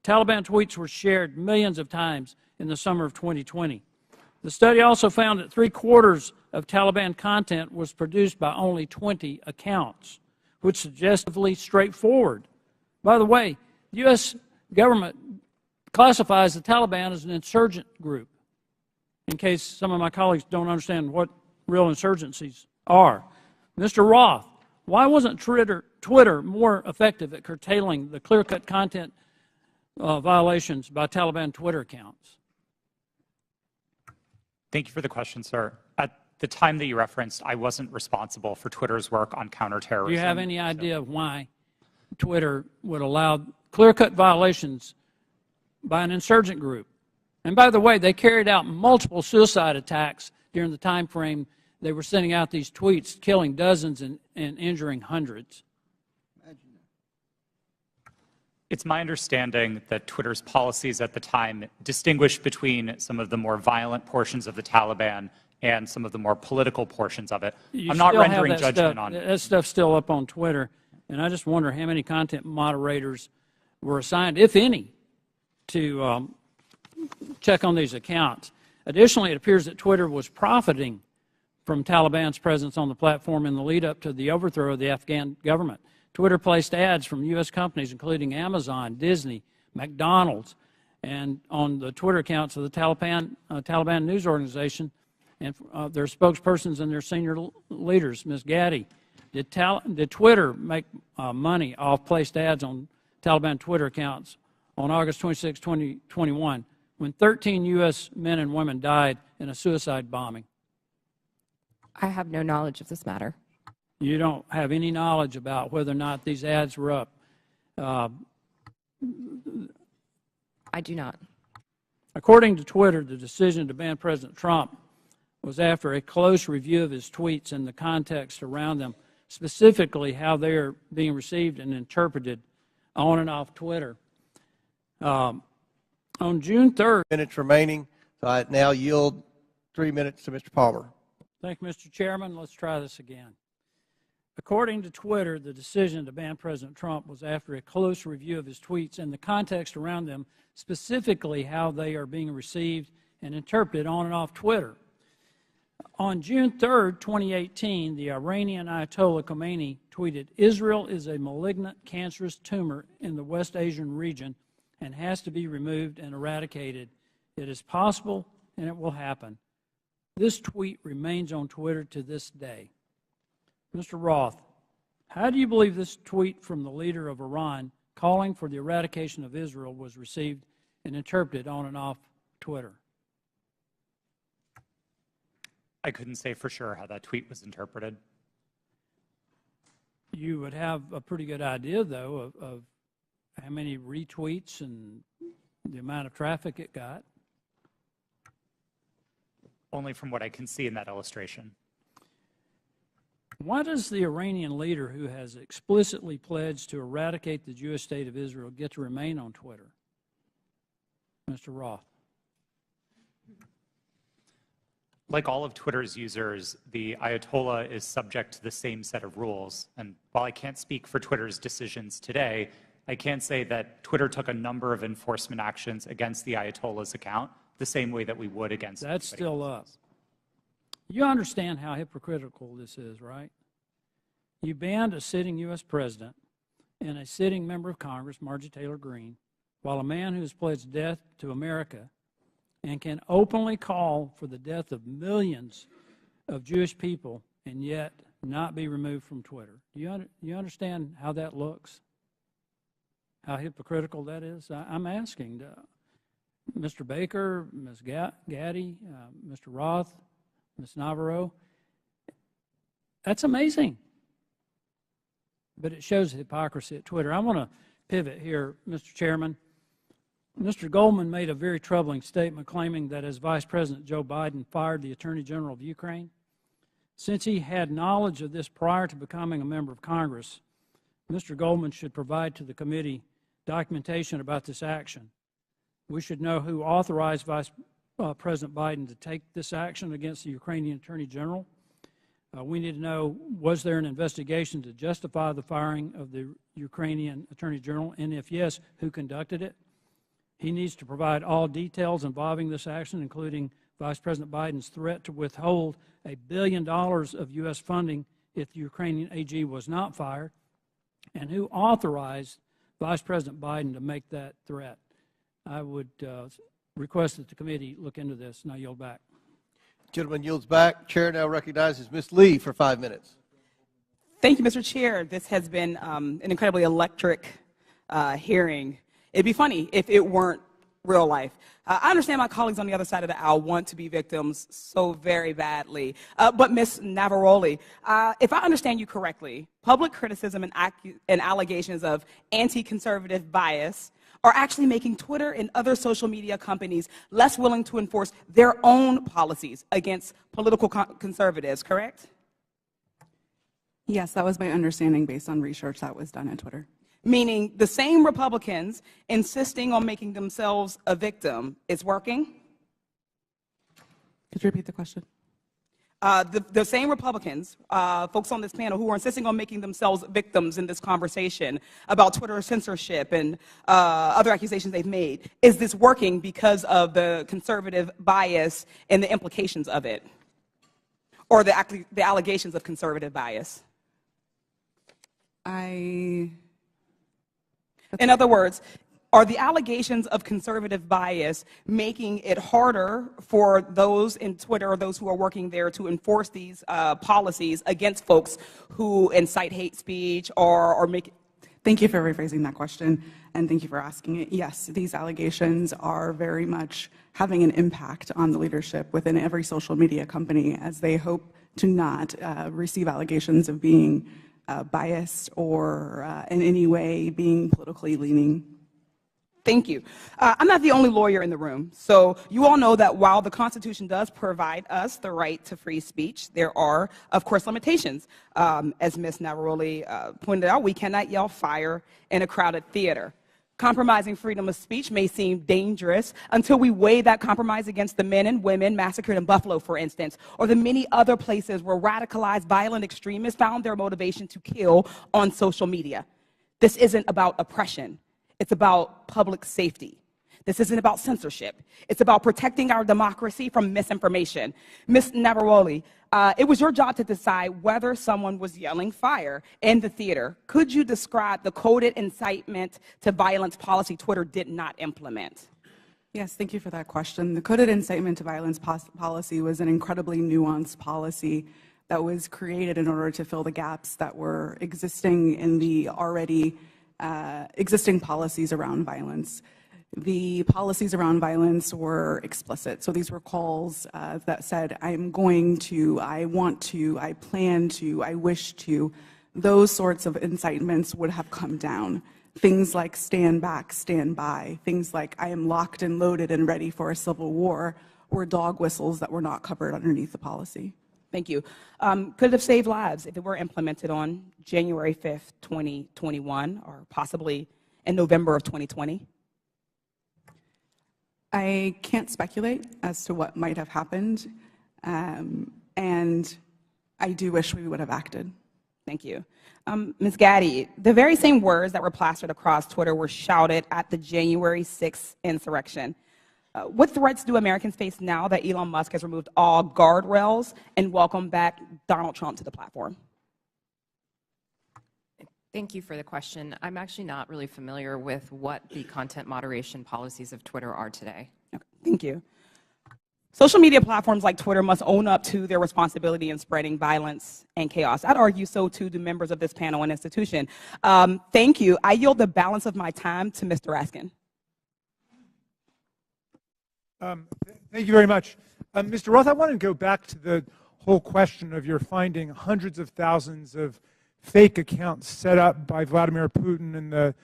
Taliban tweets were shared millions of times in the summer of 2020. The study also found that 3/4 of Taliban content was produced by only 20 accounts, which is suggestively straightforward. By the way, the U.S. government classifies the Taliban as an insurgent group, in case some of my colleagues don't understand what real insurgencies are. Mr. Roth, why wasn't Twitter more effective at curtailing the clear-cut content violations by Taliban Twitter accounts? Thank you for the question, sir. At the time that you referenced, I wasn't responsible for Twitter's work on counterterrorism. Do you have any idea why Twitter would allow clear-cut violations by an insurgent group? And by the way, they carried out multiple suicide attacks during the time frame they were sending out these tweets, killing dozens and injuring hundreds. It's my understanding that Twitter's policies at the time distinguished between some of the more violent portions of the Taliban and some of the more political portions of it. I'm not rendering judgment on it. That stuff's still up on Twitter, and I just wonder how many content moderators were assigned, if any, to check on these accounts. Additionally, it appears that Twitter was profiting from Taliban's presence on the platform in the lead-up to the overthrow of the Afghan government. Twitter placed ads from U.S. companies, including Amazon, Disney, McDonald's, and on the Twitter accounts of the Taliban news organization and their spokespersons and their senior leaders. Ms. Gaddy, did Twitter make money off placed ads on Taliban Twitter accounts on August 26, 2021, when 13 U.S. men and women died in a suicide bombing? I have no knowledge of this matter. You don't have any knowledge about whether or not these ads were up? I do not. According to Twitter, the decision to ban President Trump was after a close review of his tweets and the context around them, specifically how they are being received and interpreted on and off Twitter. On June 3rd... Minutes remaining, so I now yield 3 minutes to Mr. Palmer. Thank you, Mr. Chairman. Let's try this again. According to Twitter, the decision to ban President Trump was after a close review of his tweets and the context around them, specifically how they are being received and interpreted on and off Twitter. On June 3rd, 2018, the Iranian Ayatollah Khomeini tweeted, "Israel is a malignant, cancerous tumor in the West Asian region and has to be removed and eradicated. It is possible and it will happen." This tweet remains on Twitter to this day. Mr. Roth, how do you believe this tweet from the leader of Iran calling for the eradication of Israel was received and interpreted on and off Twitter? I couldn't say for sure how that tweet was interpreted. You would have a pretty good idea, though, of how many retweets and the amount of traffic it got. Only from what I can see in that illustration. Why does the Iranian leader who has explicitly pledged to eradicate the Jewish state of Israel get to remain on Twitter? Mr. Roth. Like all of Twitter's users, the Ayatollah is subject to the same set of rules. And while I can't speak for Twitter's decisions today, I can say that Twitter took a number of enforcement actions against the Ayatollah's account, the same way that we would against That's still up. You understand how hypocritical this is, right? You banned a sitting U.S. president and a sitting member of Congress, Marjorie Taylor Greene, while a man who has pledged death to America and can openly call for the death of millions of Jewish people and yet not be removed from Twitter. Do you understand how that looks? How hypocritical that is? I'm asking Mr. Baker, Ms. Gaddy, Mr. Roth, Ms. Navarro. That's amazing. But it shows hypocrisy at Twitter. I want to pivot here, Mr. Chairman. Mr. Goldman made a very troubling statement claiming that as Vice President Joe Biden fired the Attorney General of Ukraine, Since he had knowledge of this prior to becoming a member of Congress, Mr. Goldman should provide to the committee documentation about this action. We should know who authorized Vice President Biden to take this action against the Ukrainian Attorney General. We need to know, was there an investigation to justify the firing of the Ukrainian Attorney General, and if yes, who conducted it? He needs to provide all details involving this action, including Vice President Biden's threat to withhold $1 billion of U.S. funding if the Ukrainian AG was not fired, and who authorized Vice President Biden to make that threat. I would request that the committee look into this, and I yield back. Gentleman yields back. Chair now recognizes Ms. Lee for 5 minutes. Thank you, Mr. Chair. This has been an incredibly electric hearing. It'd be funny if it weren't real life. I understand my colleagues on the other side of the aisle want to be victims so very badly. But Ms. Navaroli, if I understand you correctly, public criticism and allegations of anti-conservative bias are actually making Twitter and other social media companies less willing to enforce their own policies against political conservatives, correct? Yes, that was my understanding based on research that was done at Twitter. Meaning the same Republicans insisting on making themselves a victim is working? Could you repeat the question? The same Republicans, folks on this panel who are insisting on making themselves victims in this conversation about Twitter censorship and other accusations they've made, is this working because of the conservative bias and the implications of it? Or the allegations of conservative bias? In other words, are the allegations of conservative bias making it harder for those in Twitter or those who are working there to enforce these policies against folks who incite hate speech or make... Thank you for rephrasing that question, and thank you for asking it. Yes, these allegations are very much having an impact on the leadership within every social media company, as they hope to not receive allegations of being biased or in any way being politically leaning. Thank you. I'm not the only lawyer in the room, so you all know that while the Constitution does provide us the right to free speech, there are, of course, limitations. As Ms. Navaroli pointed out, we cannot yell fire in a crowded theater. Compromising freedom of speech may seem dangerous until we weigh that compromise against the men and women massacred in Buffalo, for instance, or the many other places where radicalized violent extremists found their motivation to kill on social media. This isn't about oppression. It's about public safety. This isn't about censorship. It's about protecting our democracy from misinformation. Ms. Navaroli, it was your job to decide whether someone was yelling fire in the theater. Could you describe the coded incitement to violence policy Twitter did not implement? Yes, thank you for that question. The coded incitement to violence policy was an incredibly nuanced policy that was created in order to fill the gaps that were existing in the already existing policies around violence. The policies around violence were explicit. So these were calls that said, I'm going to, I want to, I plan to, I wish to. Those sorts of incitements would have come down. Things like stand back, stand by. Things like I am locked and loaded and ready for a civil war were dog whistles that were not covered underneath the policy. Thank you. Could it have saved lives if it were implemented on January 5th, 2021, or possibly in November of 2020? I can't speculate as to what might have happened, and I do wish we would have acted. Thank you. Ms. Gaddy, the very same words that were plastered across Twitter were shouted at the January 6th insurrection. What threats do Americans face now that Elon Musk has removed all guardrails and welcomed back Donald Trump to the platform? Thank you for the question. I'm actually not really familiar with what the content moderation policies of Twitter are today. Okay, thank you. Social media platforms like Twitter must own up to their responsibility in spreading violence and chaos. I'd argue so too do members of this panel and institution. Thank you. I yield the balance of my time to Mr. Raskin. Thank you very much. Mr. Roth, I want to go back to the whole question of your finding hundreds of thousands of fake accounts set up by Vladimir Putin and the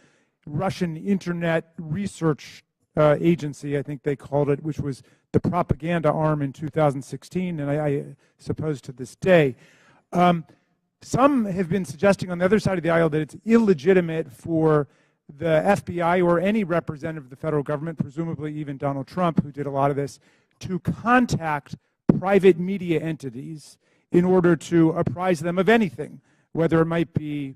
Russian Internet Research agency, I think they called it, which was the propaganda arm in 2016, and I suppose to this day. Some have been suggesting on the other side of the aisle that it's illegitimate for the FBI or any representative of the federal government, presumably even Donald Trump, who did a lot of this, to contact private media entities in order to apprise them of anything, whether it might be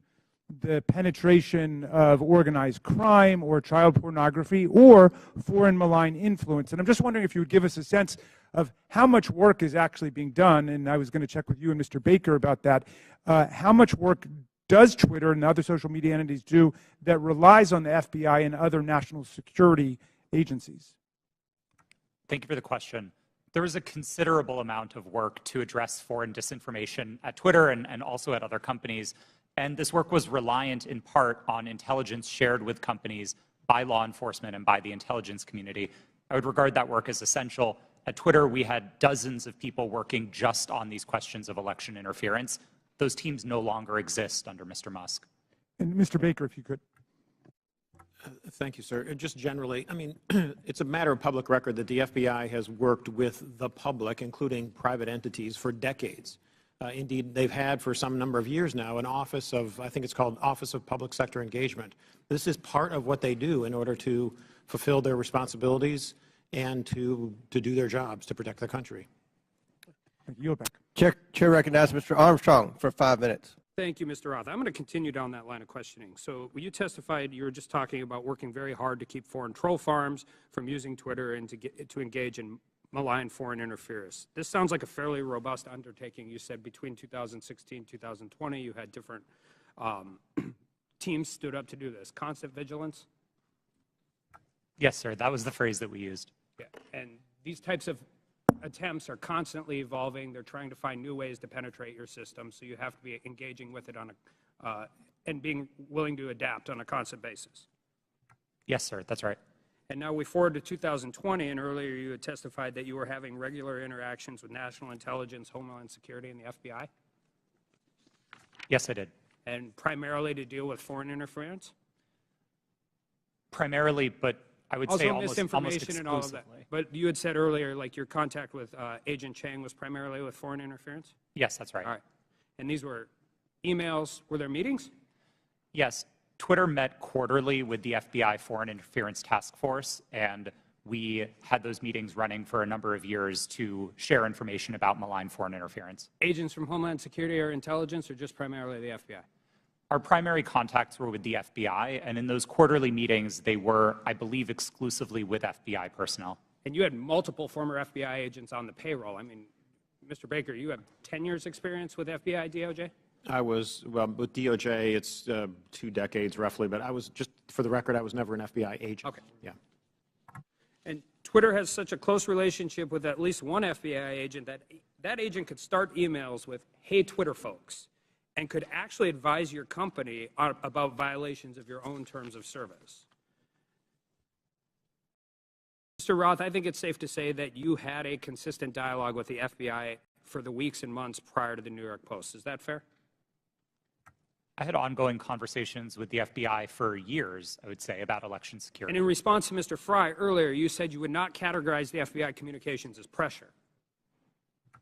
the penetration of organized crime or child pornography or foreign malign influence. And I'm just wondering if you would give us a sense of how much work is actually being done, and I was going to check with you and Mr. Baker about that. How much work does Twitter and other social media entities do that relies on the FBI and other national security agencies? Thank you for the question. There is a considerable amount of work to address foreign disinformation at Twitter and also at other companies. And this work was reliant in part on intelligence shared with companies by law enforcement and by the intelligence community. I would regard that work as essential. At Twitter, we had dozens of people working just on these questions of election interference. Those teams no longer exist under Mr. Musk. And Mr. Baker, if you could. Thank you, sir. Just generally, I mean, it's a matter of public record that the FBI has worked with the public, including private entities, for decades. Indeed, they've had for some number of years now an office of, I think it's called Office of Public Sector Engagement. This is part of what they do in order to fulfill their responsibilities and to do their jobs to protect the country. Thank you. Back. Chair recognizes Mr. Armstrong for 5 minutes. Thank you, Mr. Roth. I'm going to continue down that line of questioning. So when you testified, you were just talking about working very hard to keep foreign troll farms from using Twitter and to engage in malign foreign interference. This sounds like a fairly robust undertaking. You said between 2016 and 2020, you had different teams stood up to do this. Constant vigilance? Yes, sir. That was the phrase that we used. Yeah. And these types of attempts are constantly evolving. They're trying to find new ways to penetrate your system, so you have to be engaging with it on and being willing to adapt on a constant basis. Yes, sir. That's right. And now we forward to 2020, and earlier you had testified that you were having regular interactions with national intelligence, Homeland Security, and the FBI? Yes, I did. And primarily to deal with foreign interference? Primarily, but I would say almost misinformation and all of that. exclusively. But you had said earlier, like your contact with Agent Chang was primarily with foreign interference? Yes, that's right. All right. And these were emails, were there meetings? Yes. Twitter met quarterly with the FBI Foreign Interference Task Force, and we had those meetings running for a number of years to share information about malign foreign interference. Agents from Homeland Security or intelligence, or just primarily the FBI? Our primary contacts were with the FBI, and in those quarterly meetings, they were, I believe, exclusively with FBI personnel. And you had multiple former FBI agents on the payroll. I mean, Mr. Baker, you have 10 years experience with FBI, DOJ? I was, well, with DOJ, it's 2 decades roughly, but I was, just for the record, I was never an FBI agent. Okay. Yeah. And Twitter has such a close relationship with at least one FBI agent that that agent could start emails with, "Hey, Twitter folks," and could actually advise your company about violations of your own terms of service. Mr. Roth, I think it's safe to say that you had a consistent dialogue with the FBI for the weeks and months prior to the New York Post. Is that fair? I had ongoing conversations with the FBI for years, I would say, about election security. And in response to Mr. Fry earlier, you said you would not categorize the FBI communications as pressure.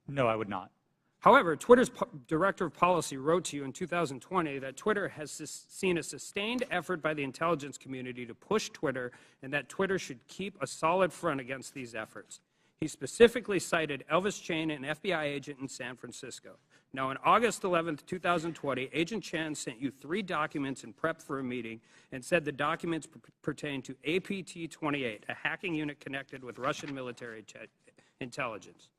No, I would not. However, Twitter's director of policy wrote to you in 2020 that Twitter has seen a sustained effort by the intelligence community to push Twitter and that Twitter should keep a solid front against these efforts. He specifically cited Elvis Chan, an FBI agent in San Francisco. Now, on August 11, 2020, Agent Chan sent you 3 documents in prep for a meeting and said the documents pertain to APT-28, a hacking unit connected with Russian military intelligence.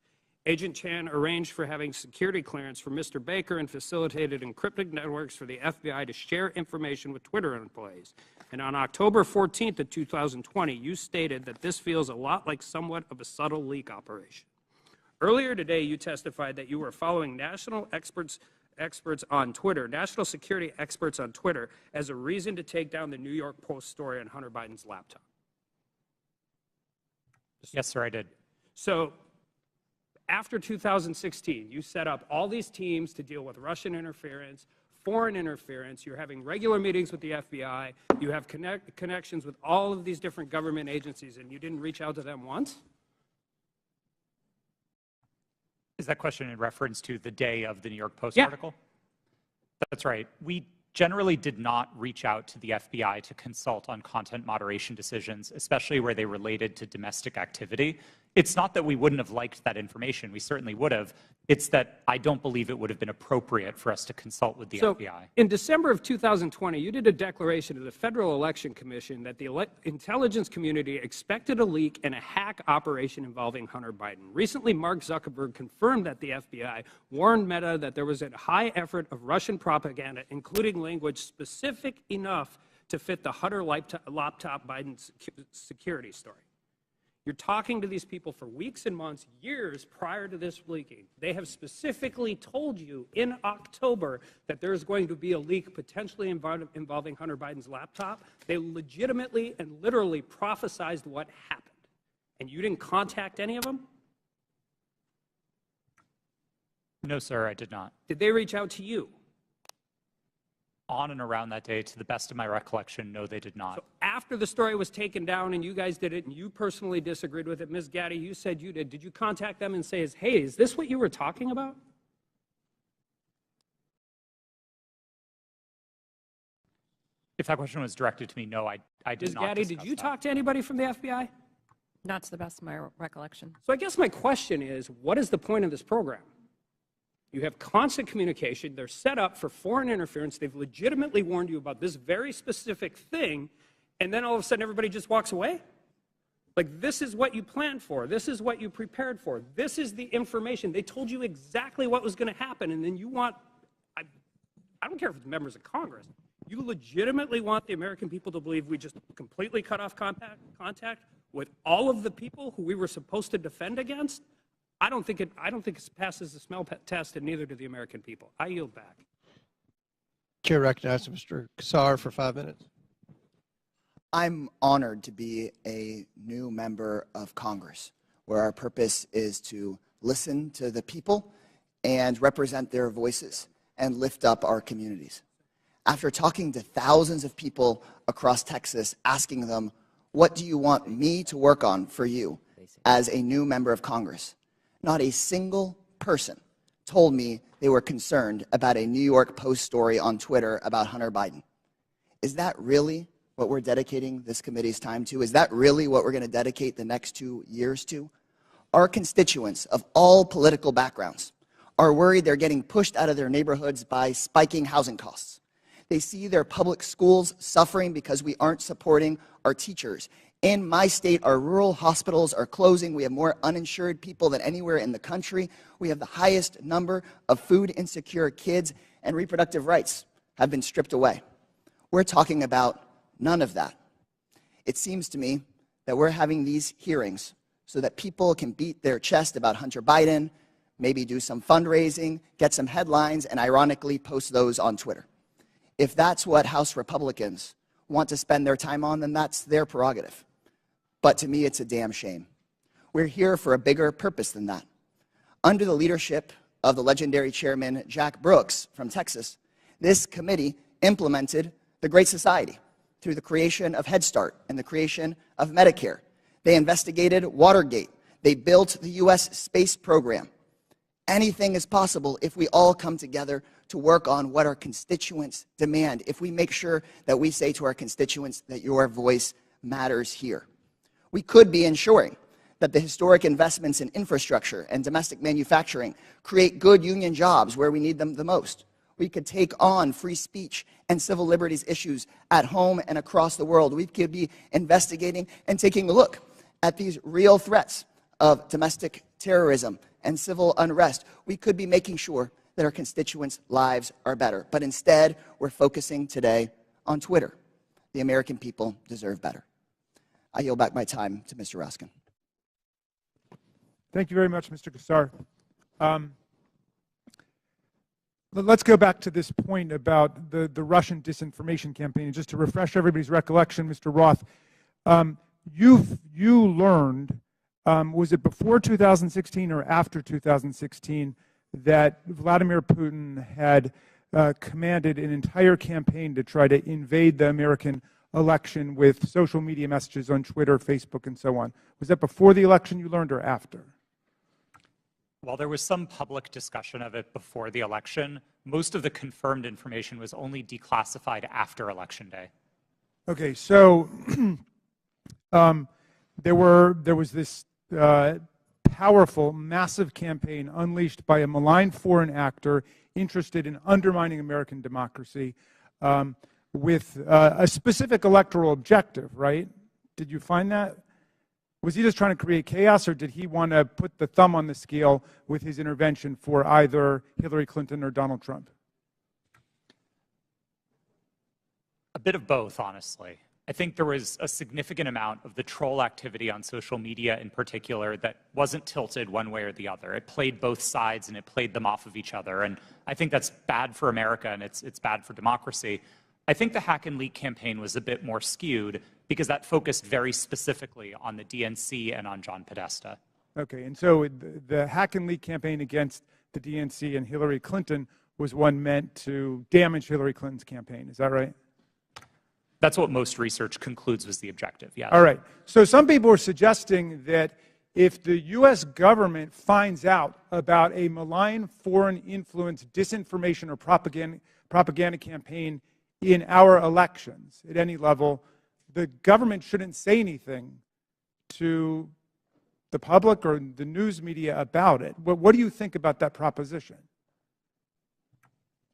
Agent Chan arranged for having security clearance for Mr. Baker and facilitated encrypted networks for the FBI to share information with Twitter employees. And on October 14th of 2020, you stated that this feels a lot like somewhat of a subtle leak operation. Earlier today, you testified that you were following national experts on Twitter, national security experts on Twitter, as a reason to take down the New York Post story on Hunter Biden's laptop. Yes, sir, I did. So after 2016, you set up all these teams to deal with Russian interference, foreign interference. You're having regular meetings with the FBI. You have connections with all of these different government agencies, and you didn't reach out to them once? Is that question in reference to the day of the New York Post Yeah. article? That's right. We generally did not reach out to the FBI to consult on content moderation decisions, especially where they related to domestic activity. It's not that we wouldn't have liked that information. We certainly would have. It's that I don't believe it would have been appropriate for us to consult with the FBI. In December of 2020, you did a declaration to the Federal Election Commission that the intelligence community expected a leak and a hack operation involving Hunter Biden. Recently, Mark Zuckerberg confirmed that the FBI warned Meta that there was a high effort of Russian propaganda, including language specific enough to fit the Hunter laptop Biden security story. You're talking to these people for weeks and months, years prior to this leaking. They have specifically told you in October that there's going to be a leak potentially involving Hunter Biden's laptop. They legitimately and literally prophesized what happened. And you didn't contact any of them? No, sir, I did not. Did they reach out to you? On and around that day, to the best of my recollection, no, they did not. So after the story was taken down and you guys did it and you personally disagreed with it, Ms. Gaddy, you said you did. Did you contact them and say, hey, is this what you were talking about? If that question was directed to me, no, I did Ms. not. Gaddy, did you talk to anybody from the FBI? Not to the best of my recollection. So I guess my question is, what is the point of this program? You have constant communication. They're set up for foreign interference. They've legitimately warned you about this very specific thing, and then all of a sudden everybody just walks away? Like, this is what you planned for. This is what you prepared for. This is the information. They told you exactly what was going to happen, and then you want, I don't care if it's members of Congress, you legitimately want the American people to believe we just completely cut off contact with all of the people who we were supposed to defend against? I don't think it passes the smell test, and neither do the American people. I yield back. Chair recognizes Mr. Kassar for 5 minutes. I'm honored to be a new member of Congress, where our purpose is to listen to the people and represent their voices and lift up our communities. After talking to thousands of people across Texas, asking them, what do you want me to work on for you as a new member of Congress? Not a single person told me they were concerned about a New York Post story on Twitter about Hunter Biden. Is that really what we're dedicating this committee's time to? Is that really what we're going to dedicate the next 2 years to? Our constituents of all political backgrounds are worried they're getting pushed out of their neighborhoods by spiking housing costs. They see their public schools suffering because we aren't supporting our teachers. In my state, our rural hospitals are closing. We have more uninsured people than anywhere in the country. We have the highest number of food insecure kids, and reproductive rights have been stripped away. We're talking about none of that. It seems to me that we're having these hearings so that people can beat their chest about Hunter Biden, maybe do some fundraising, get some headlines, and ironically post those on Twitter. If that's what House Republicans want to spend their time on, then that's their prerogative. But to me, it's a damn shame. We're here for a bigger purpose than that. Under the leadership of the legendary chairman, Jack Brooks from Texas, this committee implemented the Great Society through the creation of Head Start and the creation of Medicare. They investigated Watergate. They built the U.S. space program. Anything is possible if we all come together to work on what our constituents demand, if we make sure that we say to our constituents that your voice matters here. We could be ensuring that the historic investments in infrastructure and domestic manufacturing create good union jobs where we need them the most. We could take on free speech and civil liberties issues at home and across the world. We could be investigating and taking a look at these real threats of domestic terrorism and civil unrest. We could be making sure that our constituents' lives are better. But instead, we're focusing today on Twitter. The American people deserve better. I yield back my time to Mr. Raskin. Thank you very much, Mr. Kassar. Let's go back to this point about the Russian disinformation campaign. Just to refresh everybody's recollection, Mr. Roth, you learned, was it before 2016 or after 2016, that Vladimir Putin had commanded an entire campaign to try to invade the American election with social media messages on Twitter, Facebook, and so on. Was that before the election you learned or after? While there was some public discussion of it before the election, most of the confirmed information was only declassified after Election Day. Okay, so there was this powerful, massive campaign unleashed by a malign foreign actor interested in undermining American democracy with a specific electoral objective, right? Did you find that? Was he just trying to create chaos, or did he want to put the thumb on the scale with his intervention for either Hillary Clinton or Donald Trump? A bit of both, honestly. I think there was a significant amount of the troll activity on social media in particular that wasn't tilted one way or the other. It played both sides and it played them off of each other. And I think that's bad for America and it's bad for democracy. I think the hack and leak campaign was a bit more skewed because that focused very specifically on the DNC and on John Podesta. Okay, and so the hack and leak campaign against the DNC and Hillary Clinton was one meant to damage Hillary Clinton's campaign. Is that right? That's what most research concludes was the objective, yes. All right. So some people are suggesting that if the U.S. government finds out about a malign foreign influence disinformation or propaganda campaign in our elections at any level, the government shouldn't say anything to the public or the news media about it. What do you think about that proposition?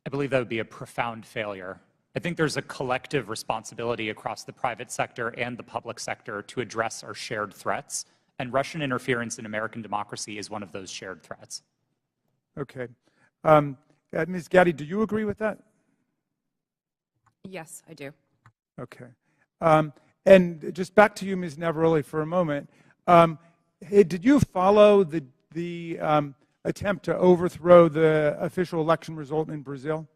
I believe that would be a profound failure. I think there's a collective responsibility across the private sector and the public sector to address our shared threats, and Russian interference in American democracy is one of those shared threats. Okay. Ms. Gaddy, do you agree with that? Yes, I do. Okay. And just back to you, Ms. Navaroli, for a moment. Did you follow the attempt to overthrow the official election result in Brazil?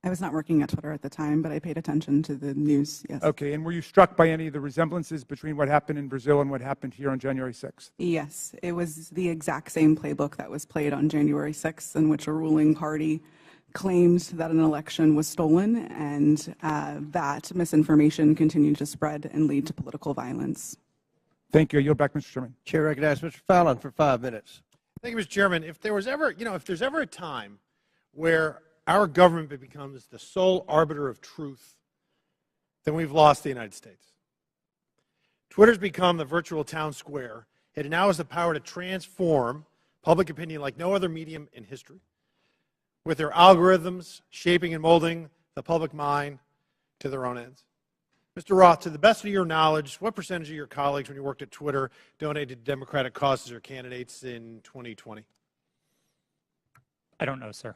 I was not working at Twitter at the time, but I paid attention to the news, yes. Okay, and were you struck by any of the resemblances between what happened in Brazil and what happened here on January 6th? Yes, it was the exact same playbook that was played on January 6th, in which a ruling party claimed that an election was stolen and that misinformation continued to spread and lead to political violence. Thank you. I yield back, Mr. Chairman. Chair recognizes Mr. Fallon for 5 minutes. Thank you, Mr. Chairman. If there was ever, if there's ever a time where our government becomes the sole arbiter of truth, then we've lost the United States. Twitter's become the virtual town square. It now has the power to transform public opinion like no other medium in history, with their algorithms shaping and molding the public mind to their own ends. Mr. Roth, to the best of your knowledge, what percentage of your colleagues when you worked at Twitter donated to Democratic causes or candidates in 2020? I don't know, sir.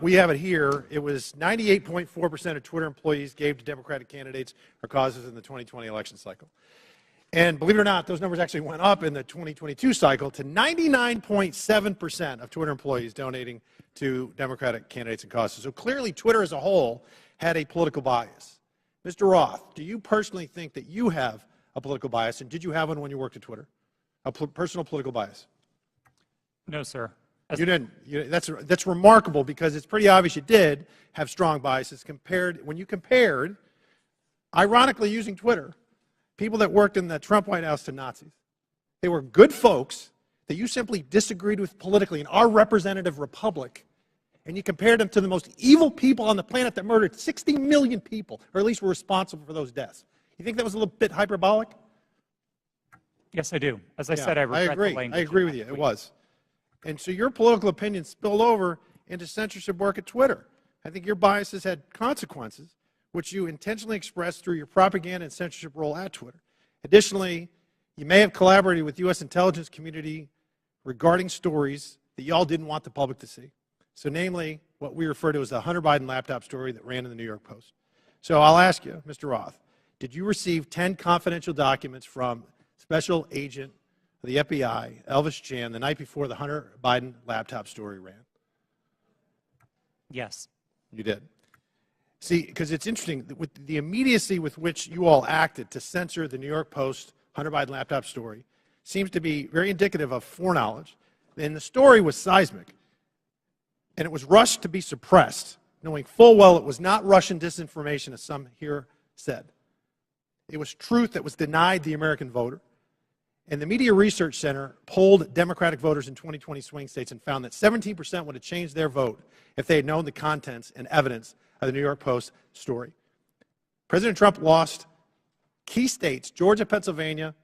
We have it here. It was 98.4% of Twitter employees gave to Democratic candidates or causes in the 2020 election cycle. And believe it or not, those numbers actually went up in the 2022 cycle to 99.7% of Twitter employees donating to Democratic candidates and causes. So clearly, Twitter as a whole had a political bias. Mr. Roth, do you personally think that you have a political bias, and did you have one when you worked at Twitter? A personal political bias? No, sir. You didn't. That's remarkable because it's pretty obvious you did have strong biases when you compared, ironically using Twitter, people that worked in the Trump White House to Nazis. They were good folks that you simply disagreed with politically in our representative republic, and you compared them to the most evil people on the planet that murdered 60 million people, or at least were responsible for those deaths. You think that was a little bit hyperbolic? Yes, I do. As I said, I regret the language. I agree with you. It was. And so your political opinion spilled over into censorship work at Twitter. I think your biases had consequences, which you intentionally expressed through your propaganda and censorship role at Twitter. Additionally, you may have collaborated with the U.S. intelligence community regarding stories that you all didn't want the public to see. So namely, what we refer to as the Hunter Biden laptop story that ran in the New York Post. So I'll ask you, Mr. Roth, did you receive 10 confidential documents from Special Agent of the FBI, Elvis Chan, the night before the Hunter Biden laptop story ran? Yes. You did. See, because it's interesting, with the immediacy with which you all acted to censor the New York Post Hunter Biden laptop story seems to be very indicative of foreknowledge. And the story was seismic. and it was rushed to be suppressed, knowing full well it was not Russian disinformation, as some here said. It was truth that was denied the American voter. And the Media Research Center polled Democratic voters in 2020 swing states and found that 17% would have changed their vote if they had known the contents and evidence of the New York Post story. President Trump lost key states, Georgia, Pennsylvania,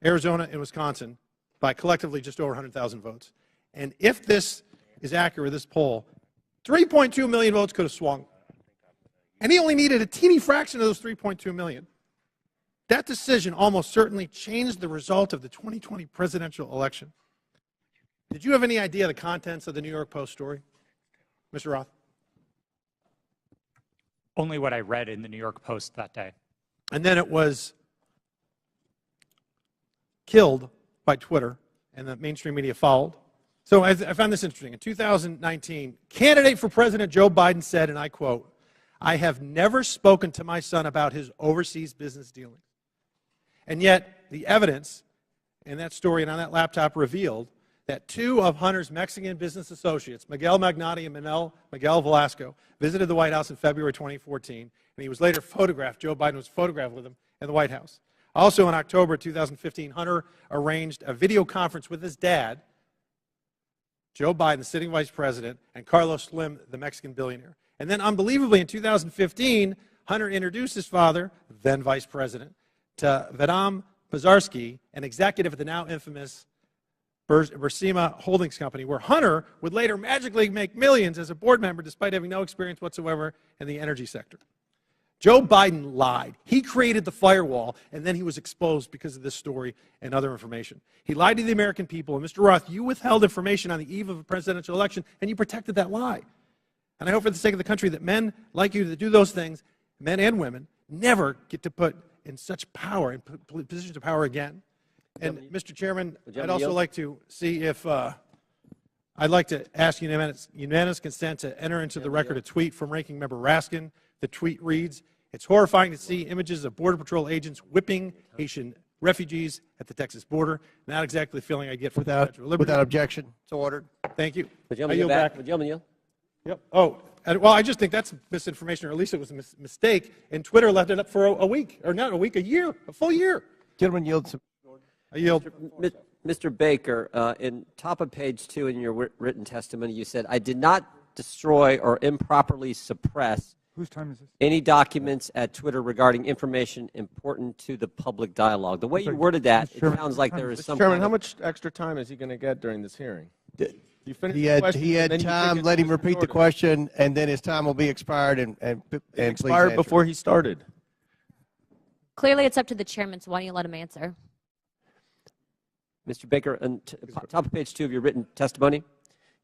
Arizona, and Wisconsin, by collectively just over 100,000 votes. And if this is accurate, this poll, 3.2 million votes could have swung. And he only needed a teeny fraction of those 3.2 million. That decision almost certainly changed the result of the 2020 presidential election. Did you have any idea the contents of the New York Post story, Mr. Roth? Only what I read in the New York Post that day. And then it was killed by Twitter, and the mainstream media followed. So I found this interesting. In 2019, candidate for President Joe Biden said, and I quote, "I have never spoken to my son about his overseas business dealings." And yet, the evidence in that story and on that laptop revealed that two of Hunter's Mexican business associates, Miguel Magnotti and Miguel Velasco, visited the White House in February 2014, and he was later photographed. Joe Biden was photographed with him in the White House. Also in October 2015, Hunter arranged a video conference with his dad, Joe Biden, the sitting vice president, and Carlos Slim, the Mexican billionaire. And then unbelievably in 2015, Hunter introduced his father, then vice president, to Vadam Pazarski, an executive at the now infamous Burisma Holdings Company, where Hunter would later magically make millions as a board member despite having no experience whatsoever in the energy sector. Joe Biden lied. He created the firewall, and then he was exposed because of this story and other information. He lied to the American people, and Mr. Roth, you withheld information on the eve of a presidential election, and you protected that lie. And I hope for the sake of the country that men like you that do those things, men and women, never get to put in such power, in positions of power again. And Mr. Chairman, I'd also like to see if, I'd like to ask unanimous consent to enter into the record a tweet from Ranking Member Raskin. The tweet reads, "It's horrifying to see images of Border Patrol agents whipping Haitian refugees at the Texas border. Not exactly the feeling I get from Without objection, it's ordered. Thank you. Would you yield back? Would you yield? Yep. Oh, well, I just think that's misinformation, or at least it was a mistake, and Twitter left it up for a week, or not a week, a year, a full year. Gentleman yields. I yield. Mr. Baker, in top of page 2 in your written testimony, you said, "I did not destroy or improperly suppress Whose time is this? any documents at Twitter regarding information important to the public dialogue." The way you worded that, it sounds like there is some Chairman, kind how of much extra time is he going to get during this hearing? You finish He the had, question, he and had then you time. take it Let to him Mr. repeat the Jordan. question, and then his time will be expired. And It please expired answer. before he started. Clearly, it's up to the chairman, so why don't you let him answer? Mr. Baker, on top of page 2 of your written testimony,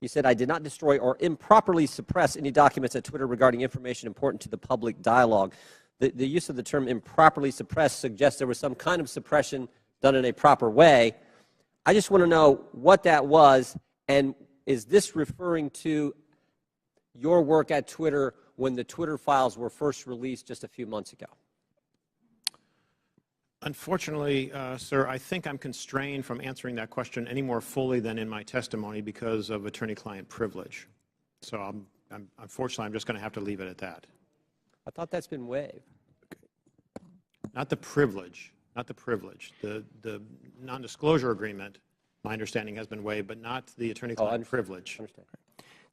you said, "I did not destroy or improperly suppress any documents at Twitter regarding information important to the public dialogue." The use of the term improperly suppressed suggests there was some kind of suppression done in a proper way. I just want to know what that was, and is this referring to your work at Twitter when the Twitter files were first released just a few months ago? Unfortunately, sir, I think I'm constrained from answering that question any more fully than in my testimony because of attorney-client privilege. So unfortunately, I'm just going to have to leave it at that. I thought that's been waived. Not the privilege, not the privilege. The non-disclosure agreement, my understanding, has been waived, but not the attorney-client privilege.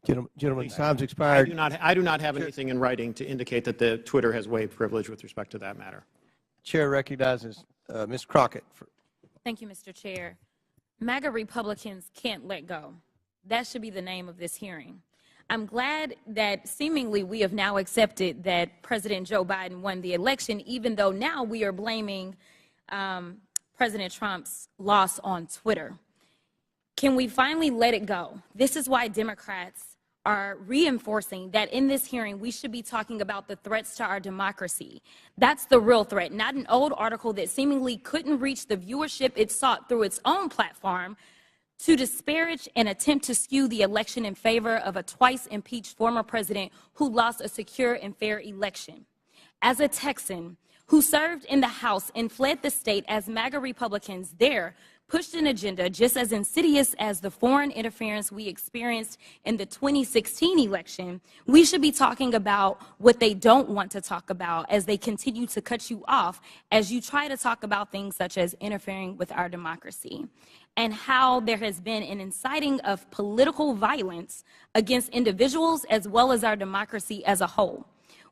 Gentlemen, time's expired. I do not have anything in writing to indicate that the Twitter has waived privilege with respect to that matter. Chair recognizes Ms. Crockett. Thank you, Mr. Chair. MAGA Republicans can't let go. That should be the name of this hearing. I'm glad that seemingly we have now accepted that President Joe Biden won the election, even though now we are blaming President Trump's loss on Twitter. Can we finally let it go? This is why Democrats are reinforcing that in this hearing we should be talking about the threats to our democracy. That's the real threat, not an old article that seemingly couldn't reach the viewership it sought through its own platform to disparage and attempt to skew the election in favor of a twice impeached former president who lost a secure and fair election. As a Texan who served in the House and fled the state as MAGA Republicans there pushed an agenda just as insidious as the foreign interference we experienced in the 2016 election, we should be talking about what they don't want to talk about as they continue to cut you off as you try to talk about things such as interfering with our democracy, and how there has been an inciting of political violence against individuals as well as our democracy as a whole.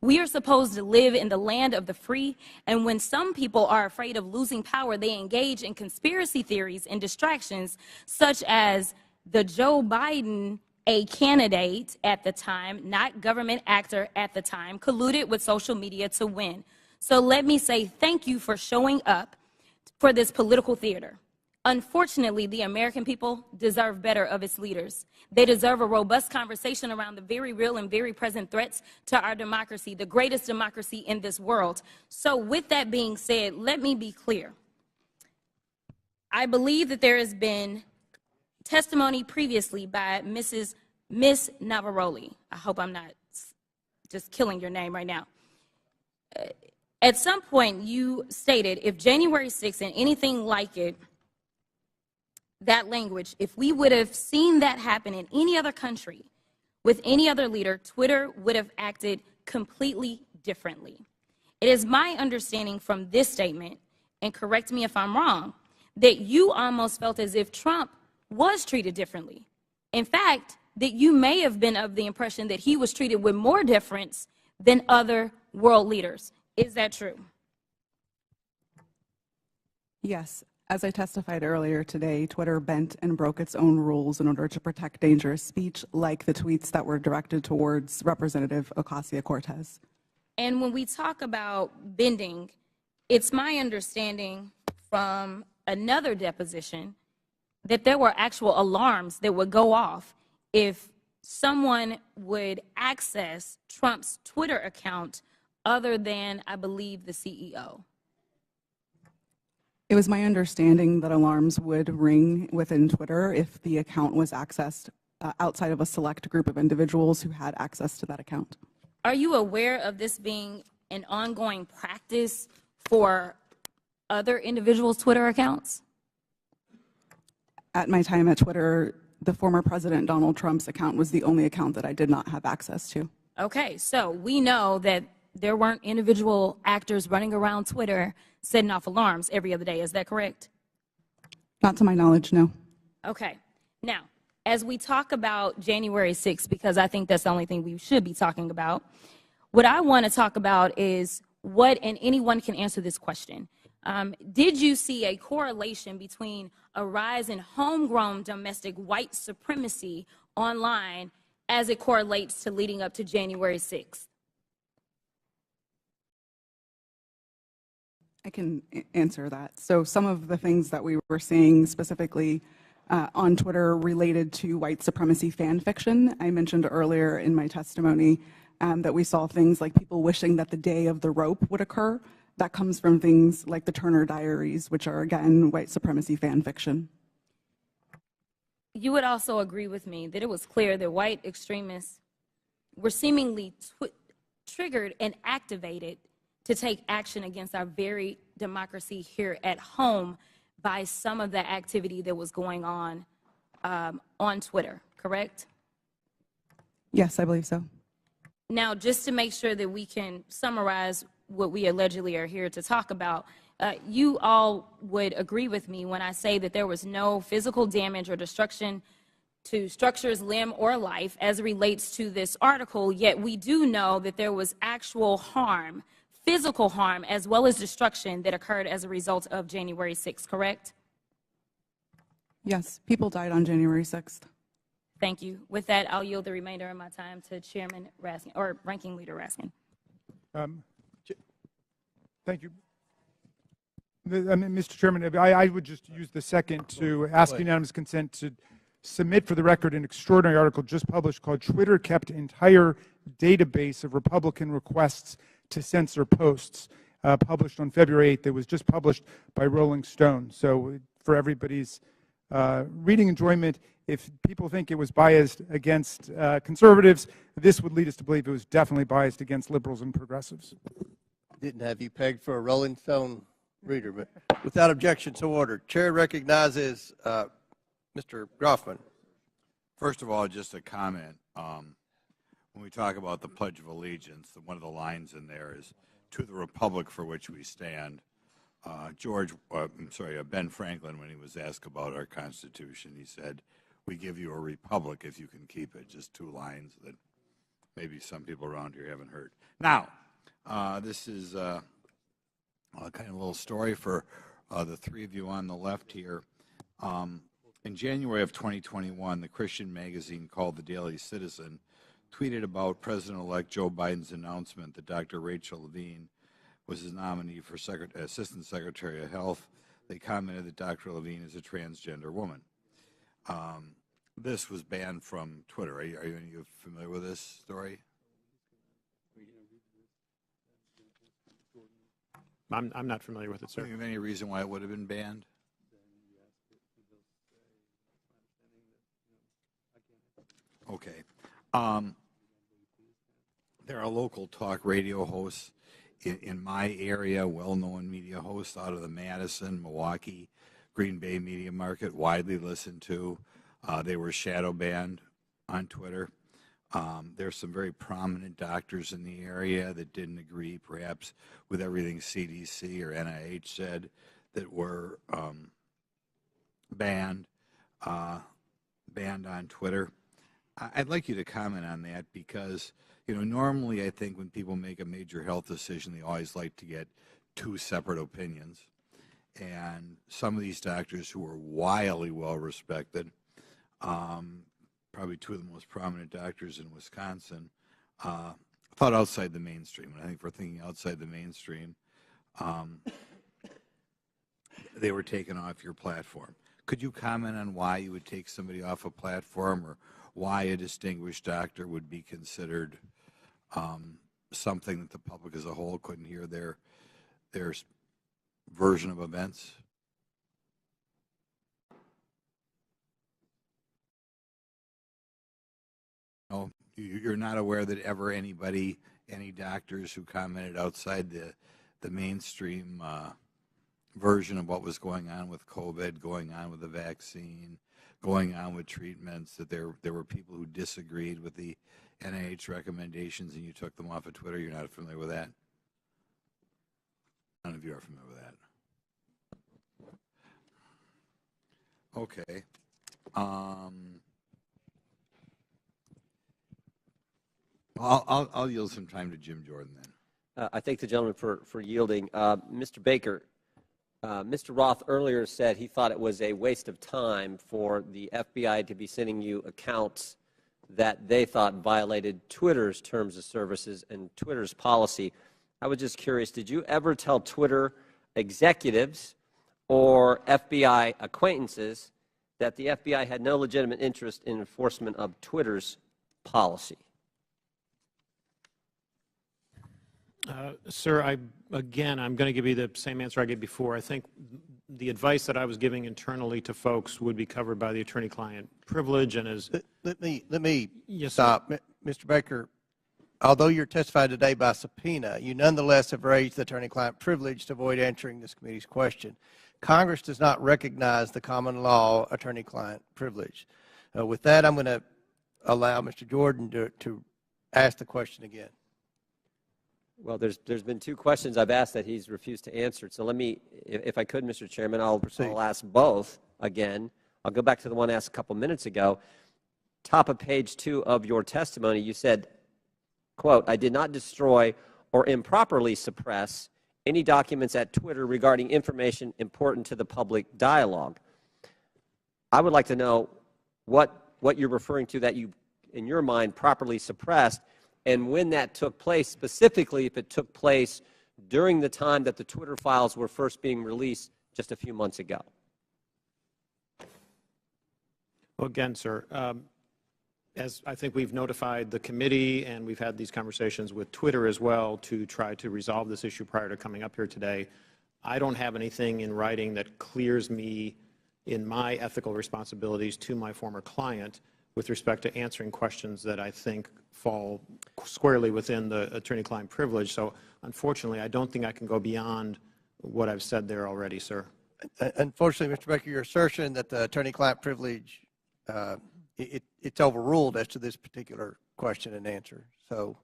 We are supposed to live in the land of the free, and when some people are afraid of losing power, they engage in conspiracy theories and distractions, such as the Joe Biden, a candidate at the time, not government actor at the time, colluded with social media to win. So let me say thank you for showing up for this political theater. Unfortunately, the American people deserve better of its leaders. They deserve a robust conversation around the very real and very present threats to our democracy, the greatest democracy in this world. So with that being said, let me be clear. I believe that there has been testimony previously by Miss Navaroli. I hope I'm not just killing your name right now. At some point, you stated if January 6th and anything like it, that language, if we would have seen that happen in any other country with any other leader, Twitter would have acted completely differently. It is my understanding from this statement, and correct me if I'm wrong, that you almost felt as if Trump was treated differently. In fact, that you may have been of the impression that he was treated with more deference than other world leaders. Is that true? Yes. As I testified earlier today, Twitter bent and broke its own rules in order to protect dangerous speech, like the tweets that were directed towards Representative Ocasio-Cortez. And when we talk about bending, it's my understanding from another deposition that there were actual alarms that would go off if someone would access Trump's Twitter account other than, I believe, the CEO. It was my understanding that alarms would ring within Twitter if the account was accessed outside of a select group of individuals who had access to that account. Are you aware of this being an ongoing practice for other individuals' Twitter accounts? At my time at Twitter, the former President Donald Trump's account was the only account that I did not have access to. Okay, so we know that there weren't individual actors running around Twitter setting off alarms every other day. Is that correct? Not to my knowledge, no. Okay. Now, as we talk about January 6th, because I think that's the only thing we should be talking about, what I want to talk about is what, and anyone can answer this question. Did you see a correlation between a rise in homegrown domestic white supremacy online as it correlates to leading up to January 6th? I can answer that. So some of the things that we were seeing specifically on Twitter related to white supremacy fan fiction. I mentioned earlier in my testimony that we saw things like people wishing that the day of the rope would occur. That comes from things like the Turner Diaries, which are, again, white supremacy fan fiction. You would also agree with me that it was clear that white extremists were seemingly triggered and activated to take action against our very democracy here at home by some of the activity that was going on Twitter, correct? Yes, I believe so. Now, just to make sure that we can summarize what we allegedly are here to talk about, you all would agree with me when I say that there was no physical damage or destruction to structures, limb, or life as it relates to this article, yet we do know that there was actual harm, physical harm, as well as destruction that occurred as a result of January 6th, correct? Yes, people died on January 6th. Thank you. With that, I'll yield the remainder of my time to Chairman Raskin, or Ranking Leader Raskin. Thank you. Mr. Chairman, I would just use the second to ask unanimous consent to submit for the record an extraordinary article just published called "Twitter Kept Entire Database of Republican Requests to Censor Posts," published on February 8th. It was just published by Rolling Stone. So for everybody's reading enjoyment, if people think it was biased against conservatives, this would lead us to believe it was definitely biased against liberals and progressives. Didn't have you pegged for a Rolling Stone reader, but without objection, so ordered. Chair recognizes Mr. Groffman. First of all, just a comment. When we talk about the Pledge of Allegiance, one of the lines in there is, "To the Republic for which we stand." Ben Franklin, when he was asked about our Constitution, he said, "We give you a republic if you can keep it." Just two lines that maybe some people around here haven't heard. Now, this is kind of a little story for the three of you on the left here. In January of 2021, the Christian magazine called The Daily Citizen tweeted about President-elect Joe Biden's announcement that Dr. Rachel Levine was his nominee for Assistant Secretary of Health. They commented that Dr. Levine is a transgender woman. This was banned from Twitter. Are you familiar with this story? I'm not familiar with it, sir. Do you have any reason why it would have been banned? Okay. There are local talk radio hosts in my area, well-known media hosts out of the Madison, Milwaukee, Green Bay media market, widely listened to. They were shadow banned on Twitter. There's some very prominent doctors in the area that didn't agree, perhaps, with everything CDC or NIH said, that were banned on Twitter. I'd like you to comment on that because, normally I think when people make a major health decision, they always like to get two separate opinions. And some of these doctors who are wildly well-respected, probably two of the most prominent doctors in Wisconsin, thought outside the mainstream. And I think if we're thinking outside the mainstream, they were taken off your platform. Could you comment on why you would take somebody off a platform, or why a distinguished doctor would be considered something that the public as a whole couldn't hear their version of events? No, you're not aware that ever any doctors who commented outside the mainstream version of what was going on with COVID, going on with the vaccine, going on with treatments, that there were people who disagreed with the NIH recommendations and you took them off of Twitter? You're not familiar with that? None of you are familiar with that. Okay. I'll yield some time to Jim Jordan then. I thank the gentleman for yielding. Mr. Baker, Mr. Roth earlier said he thought it was a waste of time for the FBI to be sending you accounts that they thought violated Twitter's terms of services and Twitter's policy. I was just curious, did you ever tell Twitter executives or FBI acquaintances that the FBI had no legitimate interest in enforcement of Twitter's policy? Sir, again, I'm going to give you the same answer I gave before. I think the advice that I was giving internally to folks would be covered by the attorney-client privilege. And as let me yes, stop, sir. Mr. Baker. Although you're testified today by subpoena, you nonetheless have raised the attorney-client privilege to avoid answering this committee's question. Congress does not recognize the common law attorney-client privilege. With that, I'm going to allow Mr. Jordan to ask the question again. Well, there's been two questions I've asked that he's refused to answer. So let me, if I could, Mr. Chairman, I'll ask both again. I'll go back to the one asked a couple minutes ago. Top of page 2 of your testimony, you said, quote, "I did not destroy or improperly suppress any documents at Twitter regarding information important to the public dialogue." I would like to know what you're referring to that you, in your mind, properly suppressed, and when that took place, specifically if it took place during the time that the Twitter files were first being released just a few months ago. Well, again, sir, as I think we've notified the committee and we've had these conversations with Twitter as well to try to resolve this issue prior to coming up here today, I don't have anything in writing that clears me in my ethical responsibilities to my former client with respect to answering questions that I think fall squarely within the attorney-client privilege. So unfortunately, I don't think I can go beyond what I've said there already, sir. Unfortunately, Mr. Baker, your assertion that the attorney-client privilege, it's overruled as to this particular question and answer. So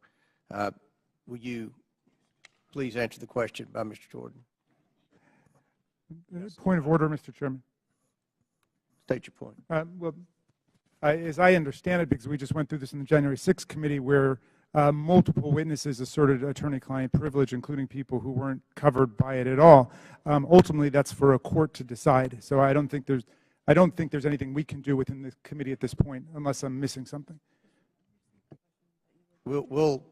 will you please answer the question by Mr. Jordan? Point of order, Mr. Chairman. State your point. Well, as I understand it, because we just went through this in the January 6th committee where multiple witnesses asserted attorney-client privilege, including people who weren't covered by it at all. Ultimately, that's for a court to decide. So I don't think there's anything we can do within the committee at this point, unless I'm missing something. We'll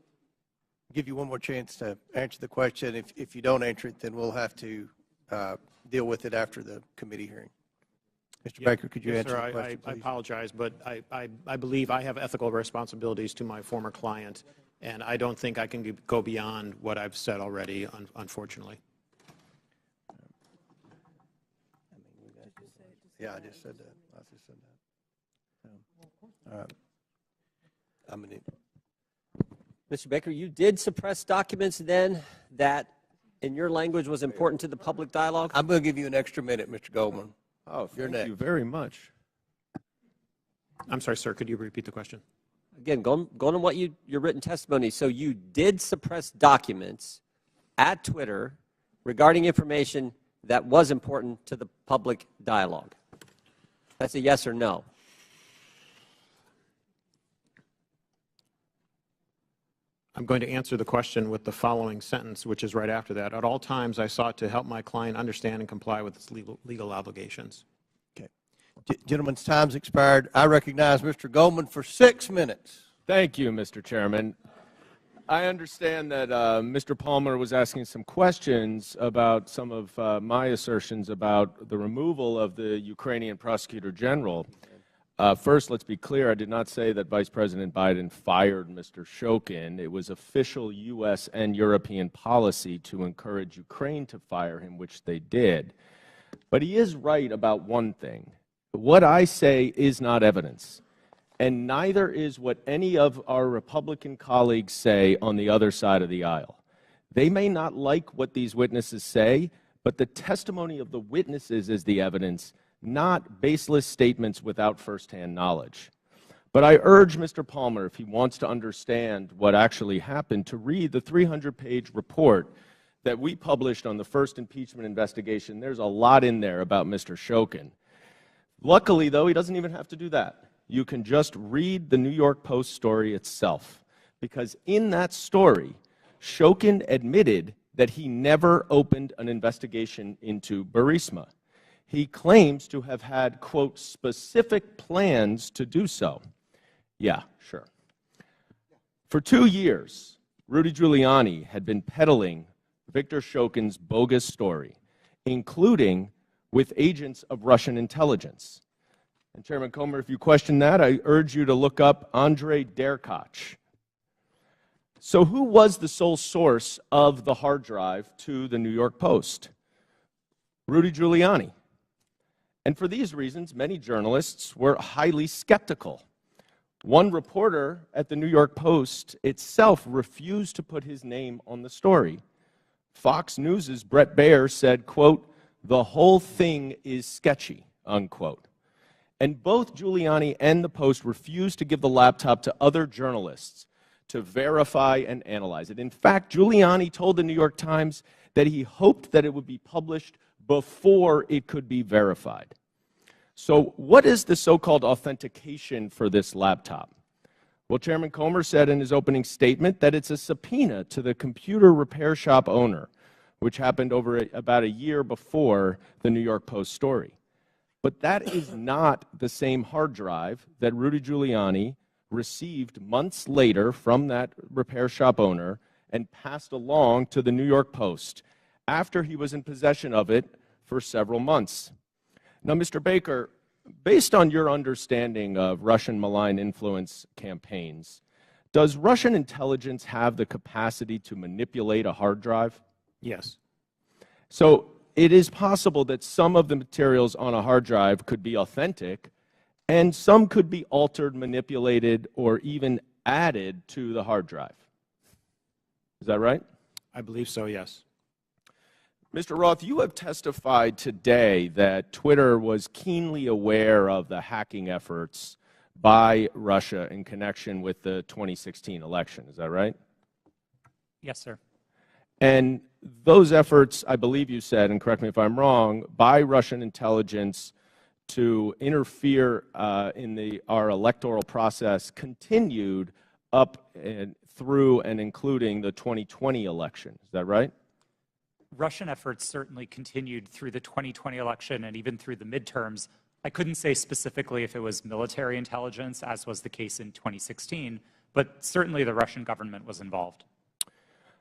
give you one more chance to answer the question. If you don't answer it, then we'll have to deal with it after the committee hearing. Mr. Baker, could you answer the question, please? I apologize, but I believe I have ethical responsibilities to my former client, and I don't think I can go beyond what I've said already, unfortunately. Yeah, I just said that. I just said that. I'm going to. Mr. Baker, you did suppress documents then that, in your language, was important to the public dialogue? I'm going to give you an extra minute, Mr. Goldman. Oh, thank you very much. I'm sorry, sir. Could you repeat the question? Again, going on what your written testimony. So you did suppress documents at Twitter regarding information that was important to the public dialogue. That's a yes or no. I'm going to answer the question with the following sentence, which is right after that. At all times, I sought to help my client understand and comply with its legal obligations. Okay. Gentlemen's time's expired. I recognize Mr. Goldman for 6 minutes. Thank you, Mr. Chairman. I understand that Mr. Palmer was asking some questions about some of my assertions about the removal of the Ukrainian Prosecutor General. First, let's be clear. I did not say that Vice President Biden fired Mr. Shokin. It was official U.S. and European policy to encourage Ukraine to fire him, which they did. But he is right about one thing. What I say is not evidence, and neither is what any of our Republican colleagues say on the other side of the aisle. They may not like what these witnesses say, but the testimony of the witnesses is the evidence, not baseless statements without firsthand knowledge. But I urge Mr. Palmer, if he wants to understand what actually happened, to read the 300-page report that we published on the first impeachment investigation. There's a lot in there about Mr. Shokin. Luckily, though, he doesn't even have to do that. You can just read the New York Post story itself, because in that story, Shokin admitted that he never opened an investigation into Burisma. He claims to have had, quote, specific plans to do so. Yeah, sure. For 2 years, Rudy Giuliani had been peddling Victor Shokin's bogus story, including with agents of Russian intelligence. And Chairman Comer, if you question that, I urge you to look up Andrei Derkach. So who was the sole source of the hard drive to the New York Post? Rudy Giuliani. And for these reasons, many journalists were highly skeptical. One reporter at the New York Post itself refused to put his name on the story. Fox News's Brett Baer said, quote, "The whole thing is sketchy," unquote. And both Giuliani and the Post refused to give the laptop to other journalists to verify and analyze it. In fact, Giuliani told the New York Times that he hoped that it would be published before it could be verified. So what is the so-called authentication for this laptop? Well, Chairman Comer said in his opening statement that it's a subpoena to the computer repair shop owner, which happened about a year before the New York Post story. But that is not the same hard drive that Rudy Giuliani received months later from that repair shop owner and passed along to the New York Post after he was in possession of it for several months. Now, Mr. Baker, based on your understanding of Russian malign influence campaigns, does Russian intelligence have the capacity to manipulate a hard drive? Yes. So it is possible that some of the materials on a hard drive could be authentic, and some could be altered, manipulated, or even added to the hard drive. Is that right? I believe so, yes. Mr. Roth, you have testified today that Twitter was keenly aware of the hacking efforts by Russia in connection with the 2016 election. Is that right? Yes, sir. And those efforts, I believe you said, and correct me if I'm wrong, by Russian intelligence to interfere in our electoral process continued up and through and including the 2020 election. Is that right? Russian efforts certainly continued through the 2020 election and even through the midterms. I couldn't say specifically if it was military intelligence, as was the case in 2016, but certainly the Russian government was involved.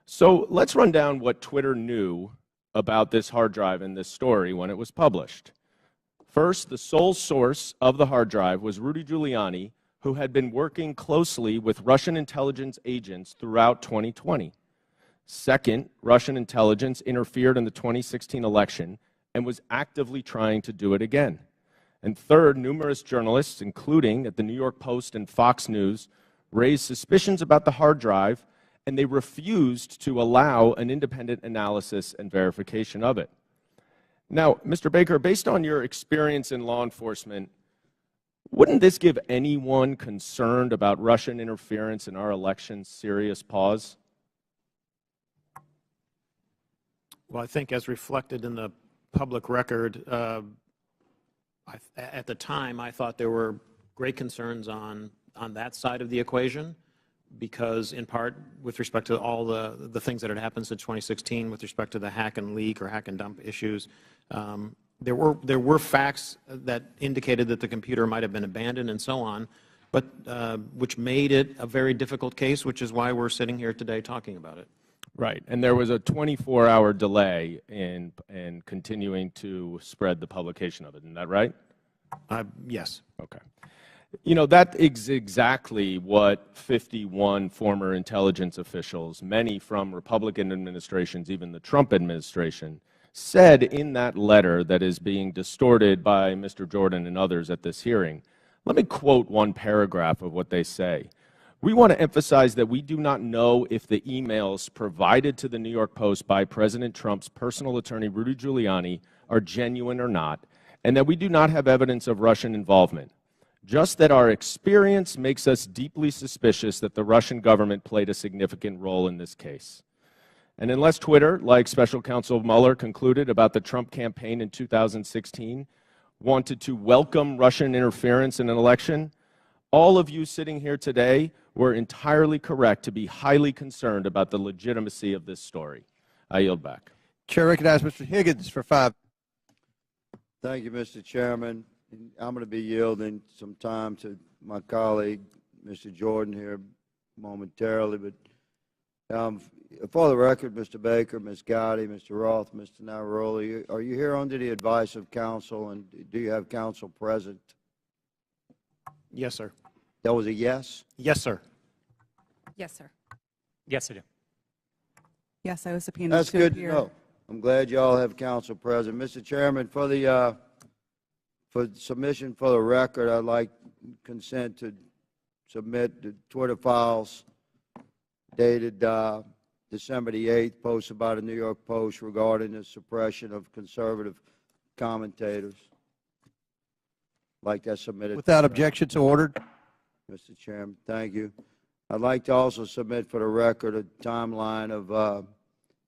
So let's run down what Twitter knew about this hard drive and this story when it was published. First, the sole source of the hard drive was Rudy Giuliani, who had been working closely with Russian intelligence agents throughout 2020. Second, Russian intelligence interfered in the 2016 election and was actively trying to do it again. And third, numerous journalists, including at the New York Post and Fox News, raised suspicions about the hard drive, and they refused to allow an independent analysis and verification of it. Now, Mr. Baker, based on your experience in law enforcement, wouldn't this give anyone concerned about Russian interference in our elections serious pause? Well, I think as reflected in the public record, at the time, I thought there were great concerns on that side of the equation, because in part with respect to all the things that had happened since 2016 with respect to the hack and leak or hack and dump issues, there were facts that indicated that the computer might have been abandoned and so on, but which made it a very difficult case, which is why we're sitting here today talking about it. Right, and there was a 24-hour delay in continuing to spread the publication of it. Isn't that right? Yes. Okay. You know, that is exactly what 51 former intelligence officials, many from Republican administrations, even the Trump administration, said in that letter that is being distorted by Mr. Jordan and others at this hearing. Let me quote one paragraph of what they say. We want to emphasize that we do not know if the emails provided to the New York Post by President Trump's personal attorney, Rudy Giuliani, are genuine or not, and that we do not have evidence of Russian involvement. Just that our experience makes us deeply suspicious that the Russian government played a significant role in this case. And unless Twitter, like Special Counsel Mueller concluded about the Trump campaign in 2016, wanted to welcome Russian interference in an election, all of you sitting here today were entirely correct to be highly concerned about the legitimacy of this story. I yield back. Chair recognizes Mr. Higgins for 5. Thank you, Mr. Chairman. I'm going to be yielding some time to my colleague, Mr. Jordan, here momentarily. But for the record, Mr. Baker, Ms. Gotti, Mr. Roth, Mr. Navaroli, are you here under the advice of counsel, and do you have counsel present? Yes, sir. That was a yes? Yes, sir. Yes, sir. Yes, I do. Yes, I was subpoenaed That's to good appear. to know. I'm glad you all have counsel present. Mr. Chairman, for submission for the record, I'd like consent to submit the Twitter files dated December the 8th, posted by the New York Post regarding the suppression of conservative commentators. I'd like that submitted. Without objection, so ordered. Mr. Chairman, thank you. I'd like to also submit for the record a timeline of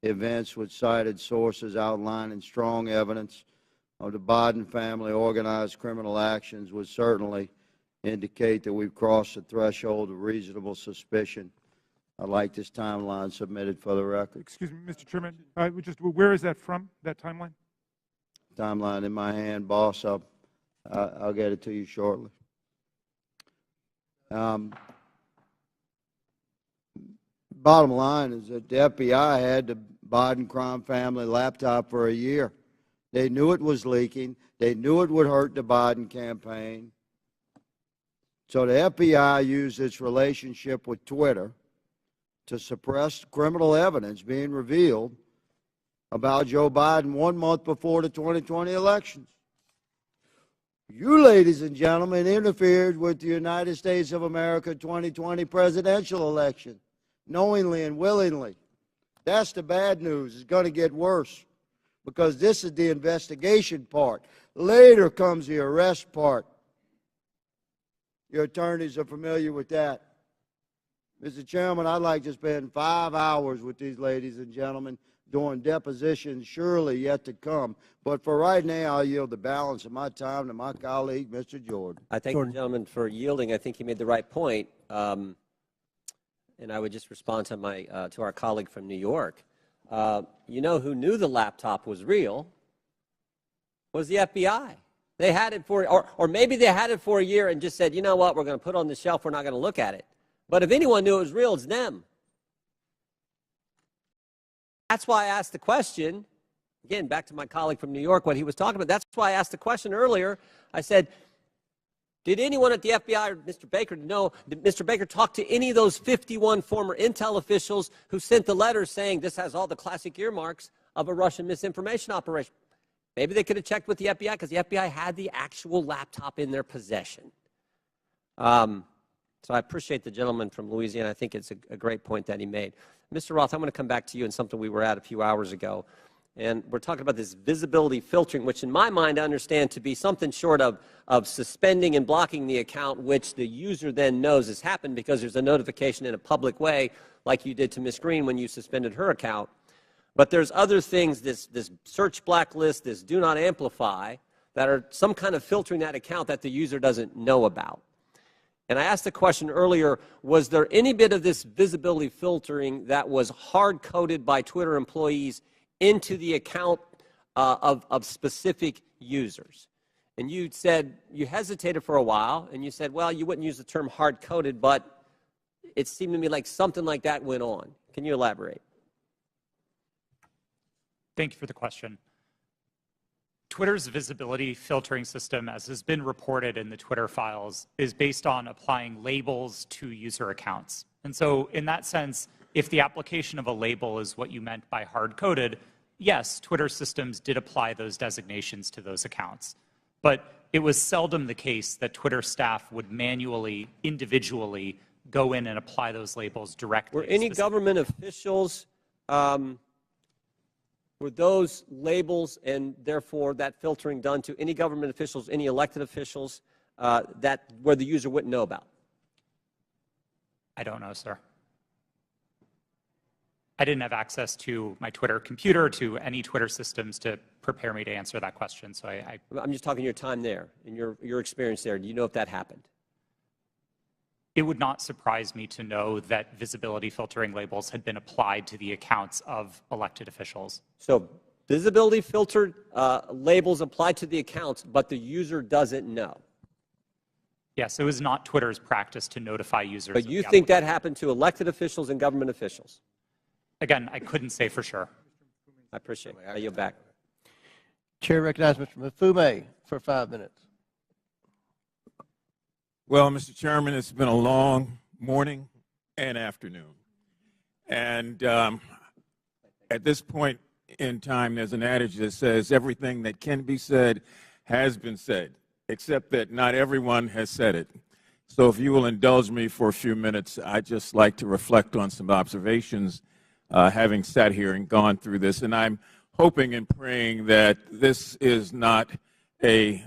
events with cited sources outlining strong evidence of the Biden family organized criminal actions would certainly indicate that we've crossed the threshold of reasonable suspicion. I'd like this timeline submitted for the record. Excuse me, Mr. Chairman, where is that from, that timeline? Timeline in my hand, boss. I'll get it to you shortly. Bottom line is that the FBI had the Biden crime family laptop for a year. They knew it was leaking. They knew it would hurt the Biden campaign. So the FBI used its relationship with Twitter to suppress criminal evidence being revealed about Joe Biden 1 month before the 2020 elections. You, ladies and gentlemen, interfered with the United States of America 2020 presidential election, knowingly and willingly. That's the bad news. It's going to get worse. because this is the investigation part. Later comes the arrest part. Your attorneys are familiar with that. Mr. Chairman, I'd like to spend 5 hours with these ladies and gentlemen doing depositions surely yet to come. But for right now, I'll yield the balance of my time to my colleague, Mr. Jordan. I thank the gentleman for yielding. I think he made the right point. And I would just respond to to our colleague from New York. You know who knew the laptop was real was the FBI. They had it for, or maybe they had it for a year and just said, you know what, we're going to put it on the shelf, we're not going to look at it. But if anyone knew it was real, it's them. That's why I asked the question, again, back to my colleague from New York, what he was talking about. That's why I asked the question earlier. I said, did anyone at the FBI or Mr. Baker know, did Mr. Baker talk to any of those 51 former intel officials who sent the letters saying this has all the classic earmarks of a Russian misinformation operation? Maybe they could have checked with the FBI because the FBI had the actual laptop in their possession. So I appreciate the gentleman from Louisiana. I think it's a great point that he made. Mr. Roth, I'm going to come back to you on something we were at a few hours ago. And we're talking about this visibility filtering, which in my mind I understand to be something short of suspending and blocking the account, which the user then knows has happened because there's a notification in a public way, like you did to Ms. Green when you suspended her account. But there's other things, this search blacklist, this do not amplify, that are some kind of filtering that account that the user doesn't know about. And I asked the question earlier, was there any bit of this visibility filtering that was hard-coded by Twitter employees into the account of specific users? And you said, you hesitated for a while, and you said, well, you wouldn't use the term hard-coded, but it seemed to me like something like that went on. Can you elaborate? Thank you for the question. Twitter's visibility filtering system, as has been reported in the Twitter files, is based on applying labels to user accounts. And so in that sense, if the application of a label is what you meant by hard-coded, yes, Twitter systems did apply those designations to those accounts. But it was seldom the case that Twitter staff would manually, individually go in and apply those labels directly. Were any government officials, were those labels and therefore that filtering done to any government officials, any elected officials where the user wouldn't know about? I don't know, sir. I didn't have access to my Twitter computer, to any Twitter systems to prepare me to answer that question. So I'm just talking your time there and your experience there. Do you know if that happened? It would not surprise me to know that visibility filtering labels had been applied to the accounts of elected officials. So visibility filtered labels applied to the accounts, but the user doesn't know. Yes, it was not Twitter's practice to notify users. But you think that happened to elected officials and government officials? Again, I couldn't say for sure. I appreciate it. I yield back. Chair recognizes Mr. Mafume for 5 minutes. Well, Mr. Chairman, it's been a long morning and afternoon. And at this point in time, there's an adage that says everything that can be said has been said, except that not everyone has said it. So if you will indulge me for a few minutes, I'd just like to reflect on some observations having sat here and gone through this. And I'm hoping and praying that this is not a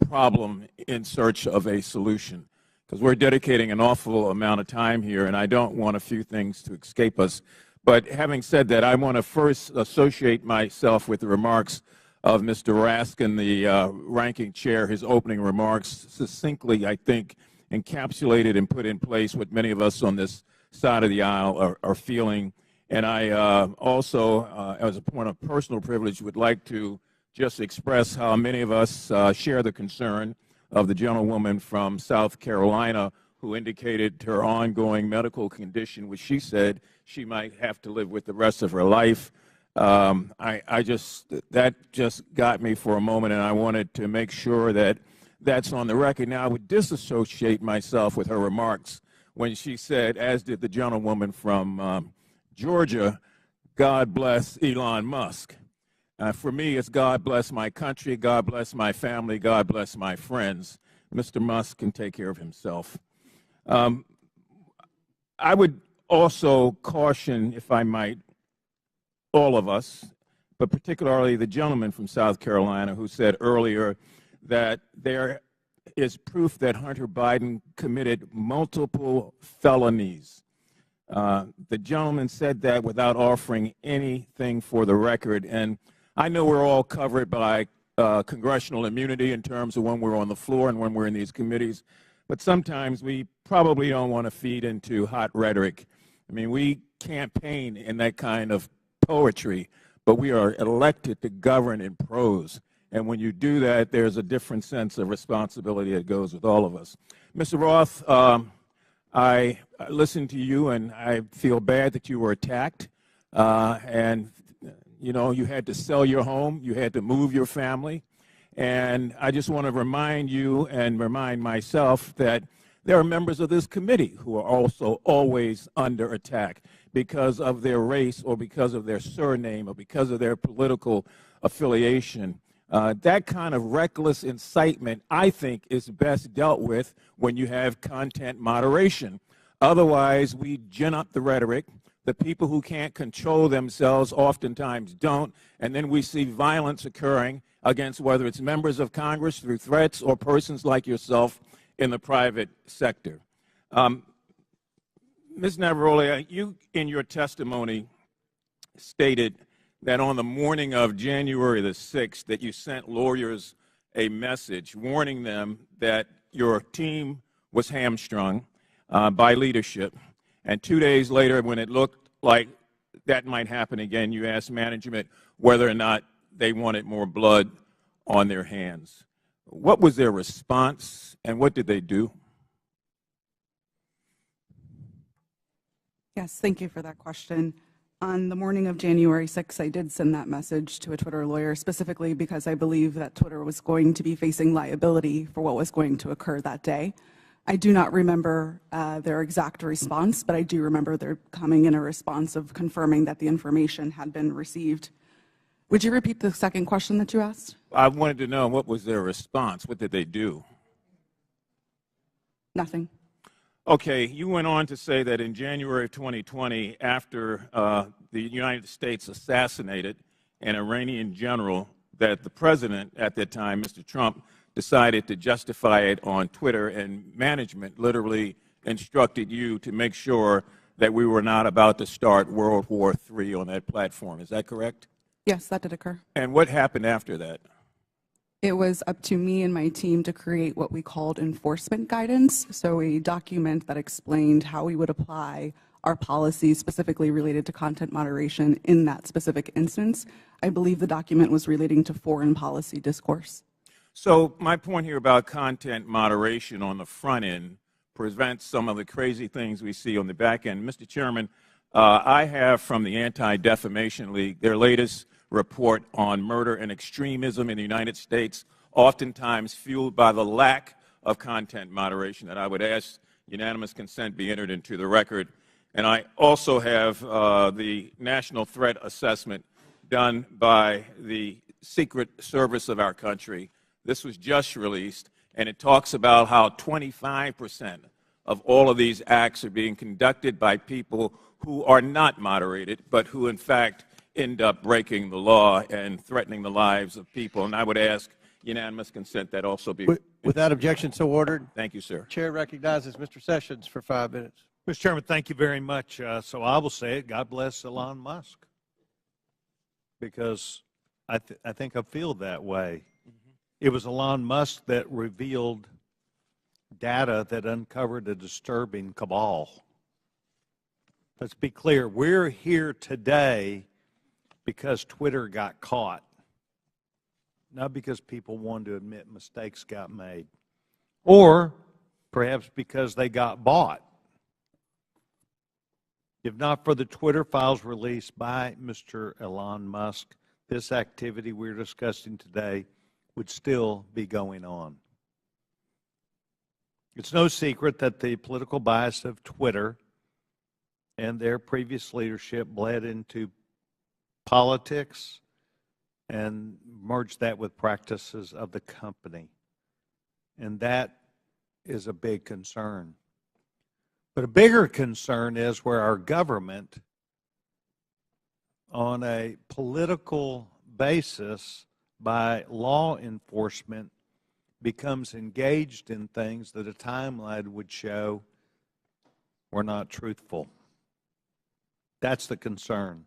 problem in search of a solution, because we're dedicating an awful amount of time here, and I don't want a few things to escape us. But having said that, I want to first associate myself with the remarks of Mr. Raskin, the ranking chair. His opening remarks succinctly, I think, encapsulated and put in place what many of us on this side of the aisle are feeling. And I also, as a point of personal privilege, would like to just express how many of us share the concern of the gentlewoman from South Carolina who indicated her ongoing medical condition, which she said she might have to live with the rest of her life. That just got me for a moment, and I wanted to make sure that that's on the record. Now, I would disassociate myself with her remarks when she said, as did the gentlewoman from Georgia, God bless Elon Musk. For me, it's God bless my country, God bless my family, God bless my friends. Mr. Musk can take care of himself. I would also caution, if I might, all of us, but particularly the gentleman from South Carolina who said earlier that there is proof that Hunter Biden committed multiple felonies. The gentleman said that without offering anything for the record, and I know we're all covered by congressional immunity in terms of when we're on the floor and when we're in these committees, but sometimes we probably don't want to feed into hot rhetoric. I mean, we campaign in that kind of poetry, but we are elected to govern in prose. And when you do that, there's a different sense of responsibility that goes with all of us. Mr. Roth, I listened to you, and I feel bad that you were attacked. And, you know, you had to sell your home. You had to move your family. And I just want to remind you and remind myself that there are members of this committee who are also always under attack because of their race or because of their surname or because of their political affiliation. That kind of reckless incitement, I think, is best dealt with when you have content moderation. Otherwise, we gin up the rhetoric. The people who can't control themselves oftentimes don't, and then we see violence occurring against whether it's members of Congress through threats or persons like yourself in the private sector. Ms. Navaroli, you in your testimony stated that on the morning of January the 6th that you sent lawyers a message warning them that your team was hamstrung by leadership. And 2 days later, when it looked like that might happen again, you asked management whether or not they wanted more blood on their hands. What was their response, and what did they do? Yes, thank you for that question. On the morning of January 6th, I did send that message to a Twitter lawyer, specifically because I believe that Twitter was going to be facing liability for what was going to occur that day. I do not remember their exact response, but I do remember there coming in a response of confirming that the information had been received. Would you repeat the second question that you asked? I wanted to know what was their response. What did they do? Nothing. Okay, you went on to say that in January of 2020, after the United States assassinated an Iranian general, that the president at that time, Mr. Trump, decided to justify it on Twitter, and management literally instructed you to make sure that we were not about to start World War III on that platform. Is that correct? Yes, that did occur. And what happened after that? It was up to me and my team to create what we called enforcement guidance, so a document that explained how we would apply our policies specifically related to content moderation in that specific instance. I believe the document was relating to foreign policy discourse. So my point here about content moderation on the front end prevents some of the crazy things we see on the back end. Mr. Chairman, I have from the Anti-Defamation League their latest report on murder and extremism in the United States, oftentimes fueled by the lack of content moderation, that I would ask unanimous consent be entered into the record. And I also have the National Threat Assessment done by the Secret Service of our country. This was just released, and it talks about how 25% of all of these acts are being conducted by people who are not moderated, but who in fact end up breaking the law and threatening the lives of people. And I would ask unanimous consent that also be. Without objection, so ordered. Thank you, sir. Chair recognizes Mr. Sessions for 5 minutes. Mr. Chairman, thank you very much. So I will say it, God bless Elon Musk, because I think I feel that way. It was Elon Musk that revealed data that uncovered a disturbing cabal. Let's be clear, we're here today because Twitter got caught, not because people wanted to admit mistakes got made, or perhaps because they got bought. If not for the Twitter files released by Mr. Elon Musk, this activity we're discussing today would still be going on. It's no secret that the political bias of Twitter and their previous leadership bled into politics and merged that with practices of the company. And that is a big concern. But a bigger concern is where our government, on a political basis by law enforcement becomes engaged in things that a timeline would show were not truthful. That's the concern.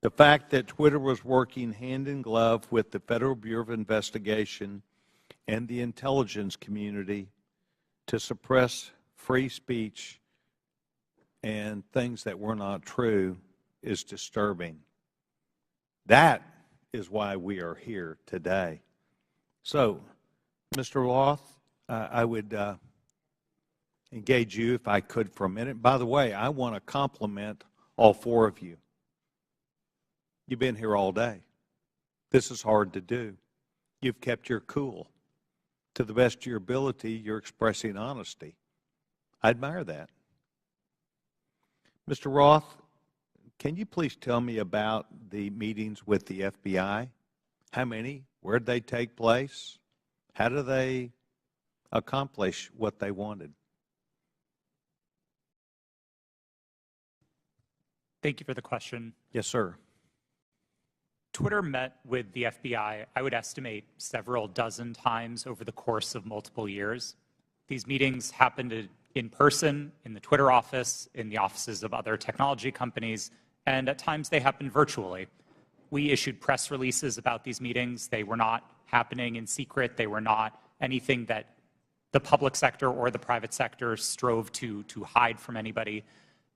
The fact that Twitter was working hand in glove with the Federal Bureau of Investigation and the intelligence community to suppress free speech and things that were not true is disturbing. That is why we are here today. So, Mr. Roth, I would engage you, if I could, for a minute. By the way, I want to compliment all four of you. You've been here all day. This is hard to do. You've kept your cool. To the best of your ability, you're expressing honesty. I admire that. Mr. Roth, can you please tell me about the meetings with the FBI? How many? Where did they take place? How do they accomplish what they wanted? Thank you for the question. Yes, sir. Twitter met with the FBI, I would estimate, several dozen times over the course of multiple years. These meetings happened in person, in the Twitter office, in the offices of other technology companies, and at times they happened virtually. We issued press releases about these meetings. They were not happening in secret. They were not anything that the public sector or the private sector strove to hide from anybody.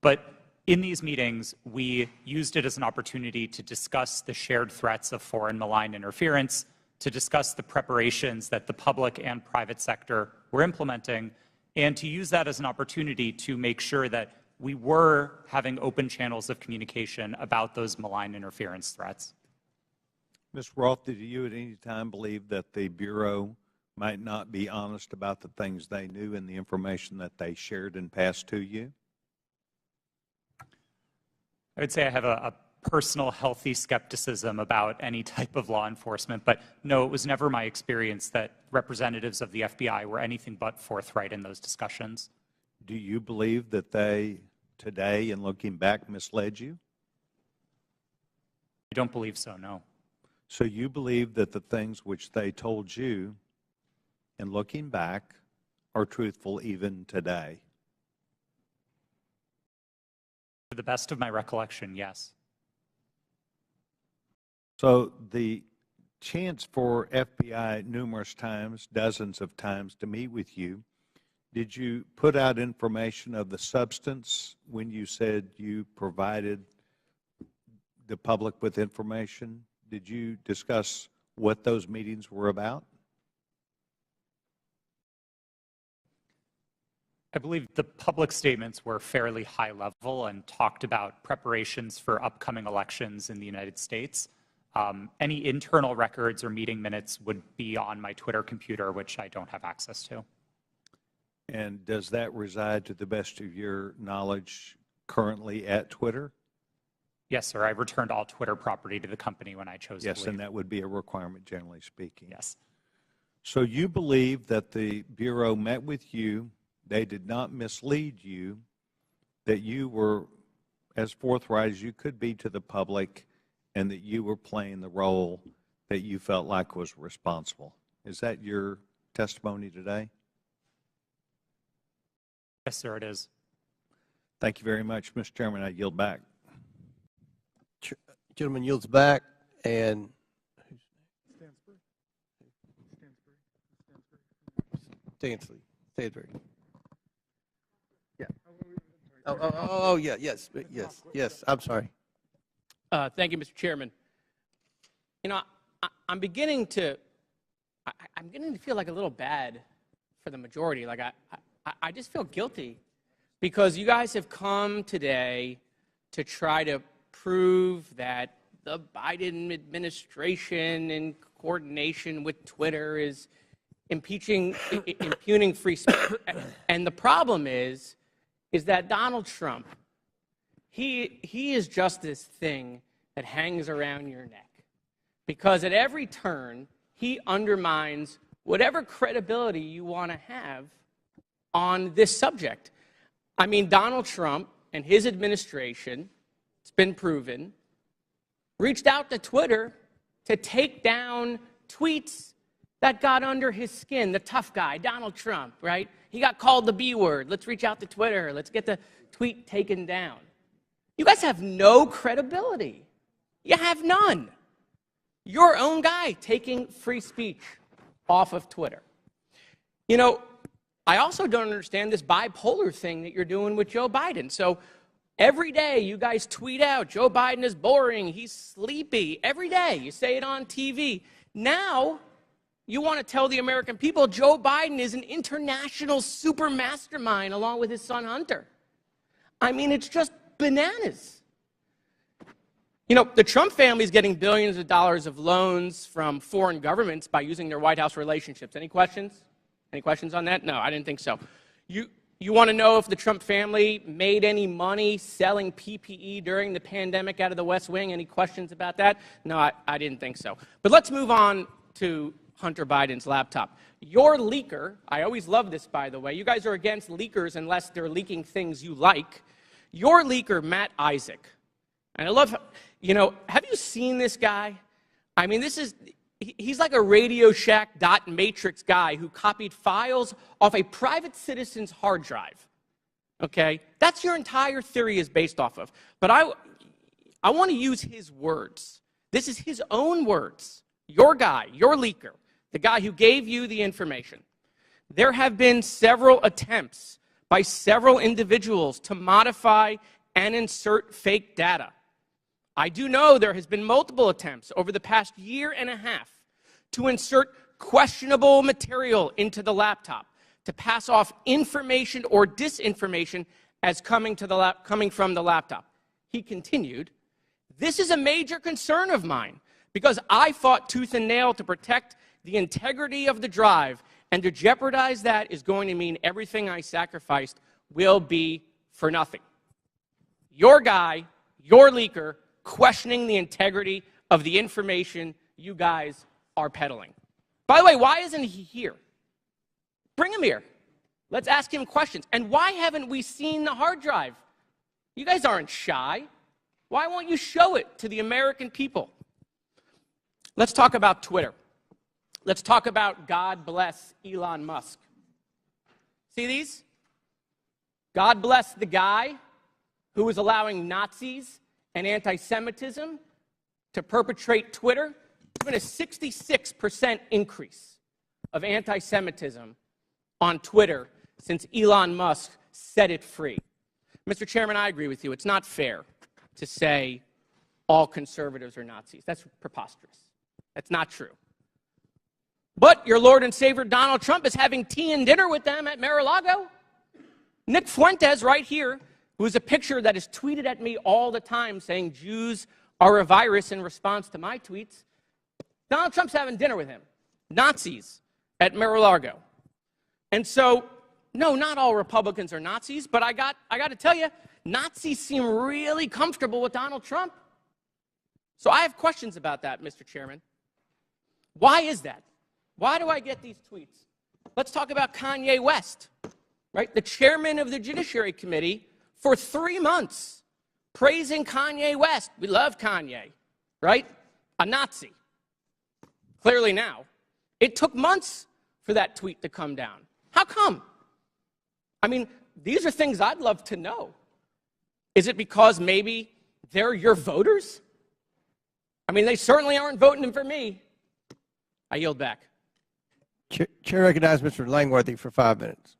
But in these meetings, we used it as an opportunity to discuss the shared threats of foreign malign interference, to discuss the preparations that the public and private sector were implementing, and to use that as an opportunity to make sure that we were having open channels of communication about those malign interference threats. Ms. Roth, did you at any time believe that the Bureau might not be honest about the things they knew and the information that they shared and passed to you? I would say I have a personal healthy skepticism about any type of law enforcement, but no, it was never my experience that representatives of the FBI were anything but forthright in those discussions. Do you believe that they, today, in looking back, misled you? I don't believe so, no. So you believe that the things which they told you, in looking back, are truthful even today? To the best of my recollection, yes. So the chance for FBI numerous times, dozens of times, to meet with you, did you put out information of the substance when you said you provided the public with information? Did you discuss what those meetings were about? I believe the public statements were fairly high level and talked about preparations for upcoming elections in the United States. Any internal records or meeting minutes would be on my Twitter computer, which I don't have access to. And does that reside, to the best of your knowledge, currently at Twitter? Yes, sir. I returned all Twitter property to the company when I chose to leave. Yes, and that would be a requirement, generally speaking. Yes. So you believe that the Bureau met with you, they did not mislead you, that you were as forthright as you could be to the public, and that you were playing the role that you felt like was responsible. Is that your testimony today? Yes, sir, it is. Thank you very much, Mr. Chairman. I yield back. Gentleman yields back, and Stansbury. Yeah. Oh, yeah, yes. I'm sorry. Thank you, Mr. Chairman. You know, I'm beginning to feel like a little bad for the majority. Like I just feel guilty because you guys have come today to try to prove that the Biden administration in coordination with Twitter is impugning free speech. And the problem is that Donald Trump, he is just this thing that hangs around your neck. Because at every turn, he undermines whatever credibility you want to have on this subject. I mean, Donald Trump and his administration, it's been proven, reached out to Twitter to take down tweets that got under his skin. The tough guy, Donald Trump, right? He got called the B word. Let's reach out to Twitter. Let's get the tweet taken down. You guys have no credibility. You have none. Your own guy taking free speech off of Twitter. You know, I also don't understand this bipolar thing that you're doing with Joe Biden. So every day you guys tweet out, Joe Biden is boring, he's sleepy. Every day you say it on TV. Now you want to tell the American people Joe Biden is an international super mastermind along with his son Hunter. I mean, it's just bananas. You know, the Trump family is getting billions of dollars of loans from foreign governments by using their White House relationships. Any questions? Any questions on that? No, I didn't think so. You want to know if the Trump family made any money selling PPE during the pandemic out of the West Wing? Any questions about that? No, I didn't think so. But let's move on to Hunter Biden's laptop. Your leaker, I always love this, by the way. You guys are against leakers unless they're leaking things you like. Your leaker, Matt Isaac, and I love, you know, have you seen this guy? I mean, he's like a Radio Shack .matrix guy who copied files off a private citizen's hard drive. Okay? That's your entire theory is based off of. But I want to use his words. This is his own words. Your guy, your leaker, the guy who gave you the information. There have been several attempts by several individuals to modify and insert fake data. I do know there has been multiple attempts over the past year and a half to insert questionable material into the laptop, to pass off information or disinformation as coming from the laptop. He continued, "This is a major concern of mine because I fought tooth and nail to protect the integrity of the drive, and to jeopardize that is going to mean everything I sacrificed will be for nothing." Your guy, your leaker, questioning the integrity of the information you guys are peddling. By the way, why isn't he here? Bring him here. Let's ask him questions. And why haven't we seen the hard drive? You guys aren't shy. Why won't you show it to the American people? Let's talk about Twitter. Let's talk about God bless Elon Musk. See these? God bless the guy who is allowing Nazis and anti-Semitism to perpetrate Twitter. There's been a 66% increase of anti-Semitism on Twitter since Elon Musk set it free. Mr. Chairman, I agree with you. It's not fair to say all conservatives are Nazis. That's preposterous. That's not true. But your Lord and Savior Donald Trump is having tea and dinner with them at Mar-a-Lago. Nick Fuentes right here, who is a picture that is tweeted at me all the time saying Jews are a virus in response to my tweets. Donald Trump's having dinner with him. Nazis at Mar-a-Lago. And so, no, not all Republicans are Nazis, but I got to tell you, Nazis seem really comfortable with Donald Trump. So I have questions about that, Mr. Chairman. Why is that? Why do I get these tweets? Let's talk about Kanye West, right? The chairman of the Judiciary Committee for 3 months praising Kanye West. We love Kanye, right? A Nazi. Clearly now. It took months for that tweet to come down. How come? I mean, these are things I'd love to know. Is it because maybe they're your voters? I mean, they certainly aren't voting for me. I yield back. Chair recognizes Mr. Langworthy for 5 minutes.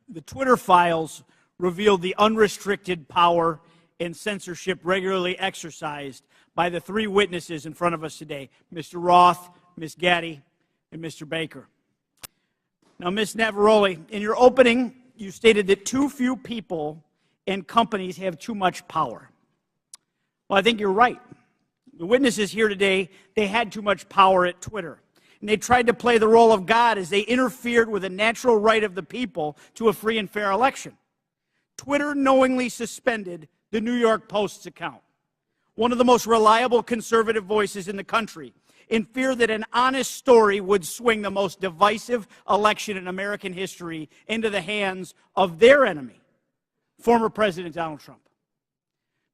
The Twitter files revealed the unrestricted power and censorship regularly exercised by the 3 witnesses in front of us today, Mr. Roth, Ms. Gaddy, and Mr. Baker. Now, Ms. Navaroli, in your opening, you stated that too few people and companies have too much power. Well, I think you're right. The witnesses here today, they had too much power at Twitter. And they tried to play the role of God as they interfered with the natural right of the people to a free and fair election. Twitter knowingly suspended the New York Post's account, one of the most reliable conservative voices in the country, in fear that an honest story would swing the most divisive election in American history into the hands of their enemy, former President Donald Trump.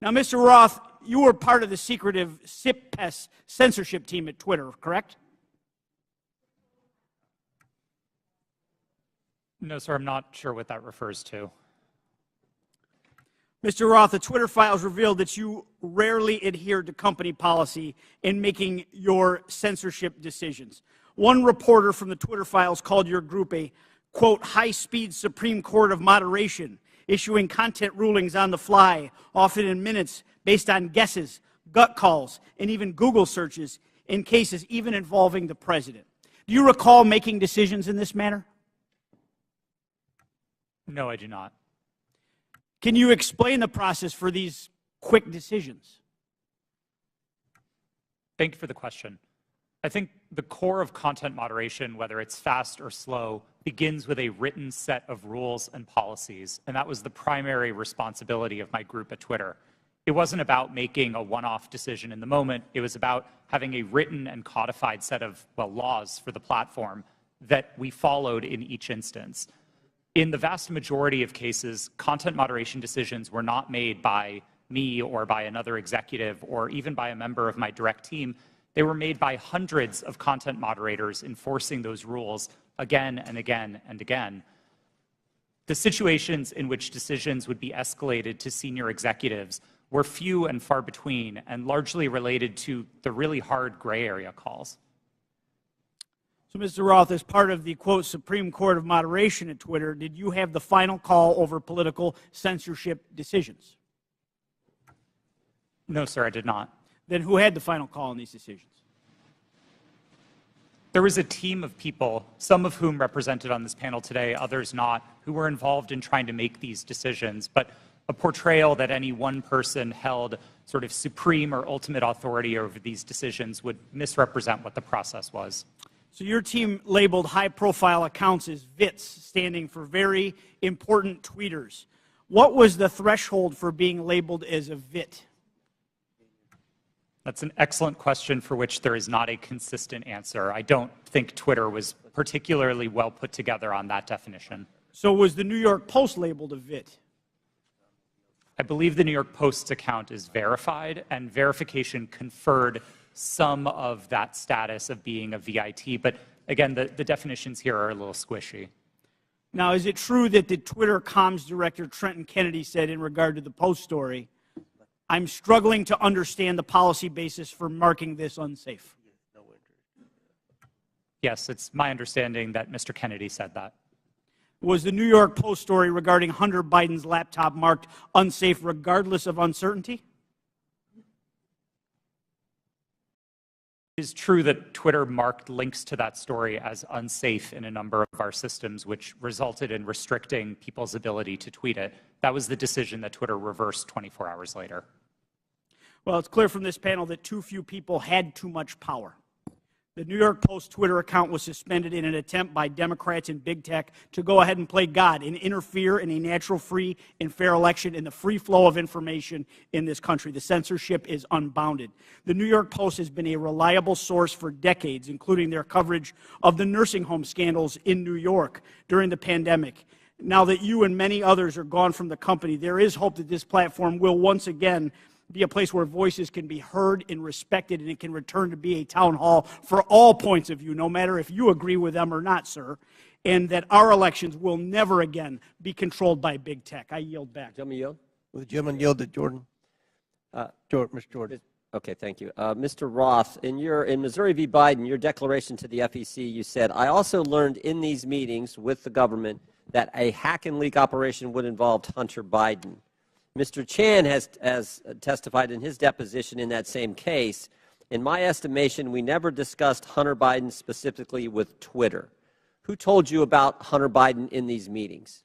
Now, Mr. Roth, you were part of the secretive SIPPES censorship team at Twitter, correct? No, sir, I'm not sure what that refers to. Mr. Roth, the Twitter files revealed that you rarely adhered to company policy in making your censorship decisions. One reporter from the Twitter files called your group a, quote, high-speed Supreme Court of moderation, issuing content rulings on the fly, often in minutes, based on guesses, gut calls, and even Google searches in cases even involving the president. Do you recall making decisions in this manner? No, I do not. Can you explain the process for these quick decisions? Thank you for the question. I think the core of content moderation, whether it's fast or slow, begins with a written set of rules and policies, and that was the primary responsibility of my group at Twitter. It wasn't about making a one-off decision in the moment. It was about having a written and codified set of, well, laws for the platform that we followed in each instance. In the vast majority of cases, content moderation decisions were not made by me or by another executive or even by a member of my direct team. They were made by hundreds of content moderators enforcing those rules again and again and again. The situations in which decisions would be escalated to senior executives were few and far between and largely related to the really hard gray area calls. So, Mr. Roth, as part of the, quote, Supreme Court of Moderation at Twitter, did you have the final call over political censorship decisions? No, sir, I did not. Then who had the final call on these decisions? There was a team of people, some of whom represented on this panel today, others not, who were involved in trying to make these decisions. But a portrayal that any one person held sort of supreme or ultimate authority over these decisions would misrepresent what the process was. So your team labeled high-profile accounts as VITs, standing for very important tweeters. What was the threshold for being labeled as a VIT? That's an excellent question for which there is not a consistent answer. I don't think Twitter was particularly well put together on that definition. So was the New York Post labeled a VIT? I believe the New York Post's account is verified, and verification conferred some of that status of being a VIT. But again, the definitions here are a little squishy. Now, is it true that the Twitter comms director, Trenton Kennedy, said in regard to the Post story, I'm struggling to understand the policy basis for marking this unsafe? Yes, it's my understanding that Mr. Kennedy said that. Was the New York Post story regarding Hunter Biden's laptop marked unsafe regardless of uncertainty? It is true that Twitter marked links to that story as unsafe in a number of our systems, which resulted in restricting people's ability to tweet it. That was the decision that Twitter reversed 24 hours later. Well, it's clear from this panel that too few people had too much power. The New York Post Twitter account was suspended in an attempt by Democrats and big tech to go ahead and play God and interfere in a natural, free, and fair election and the free flow of information in this country. The censorship is unbounded. The New York Post has been a reliable source for decades, including their coverage of the nursing home scandals in New York during the pandemic. Now that you and many others are gone from the company, there is hope that this platform will once again be a place where voices can be heard and respected, and it can return to be a town hall for all points of view, no matter if you agree with them or not, sir, and that our elections will never again be controlled by big tech. I yield back. Gentleman yield? Will the gentleman yield to Jordan? Mr. Jordan. Okay, thank you. Mr. Roth, in Missouri v. Biden, your declaration to the FEC, you said, I also learned in these meetings with the government that a hack and leak operation would involve Hunter Biden. Mr. Chan has testified in his deposition in that same case. In my estimation, we never discussed Hunter Biden specifically with Twitter. Who told you about Hunter Biden in these meetings?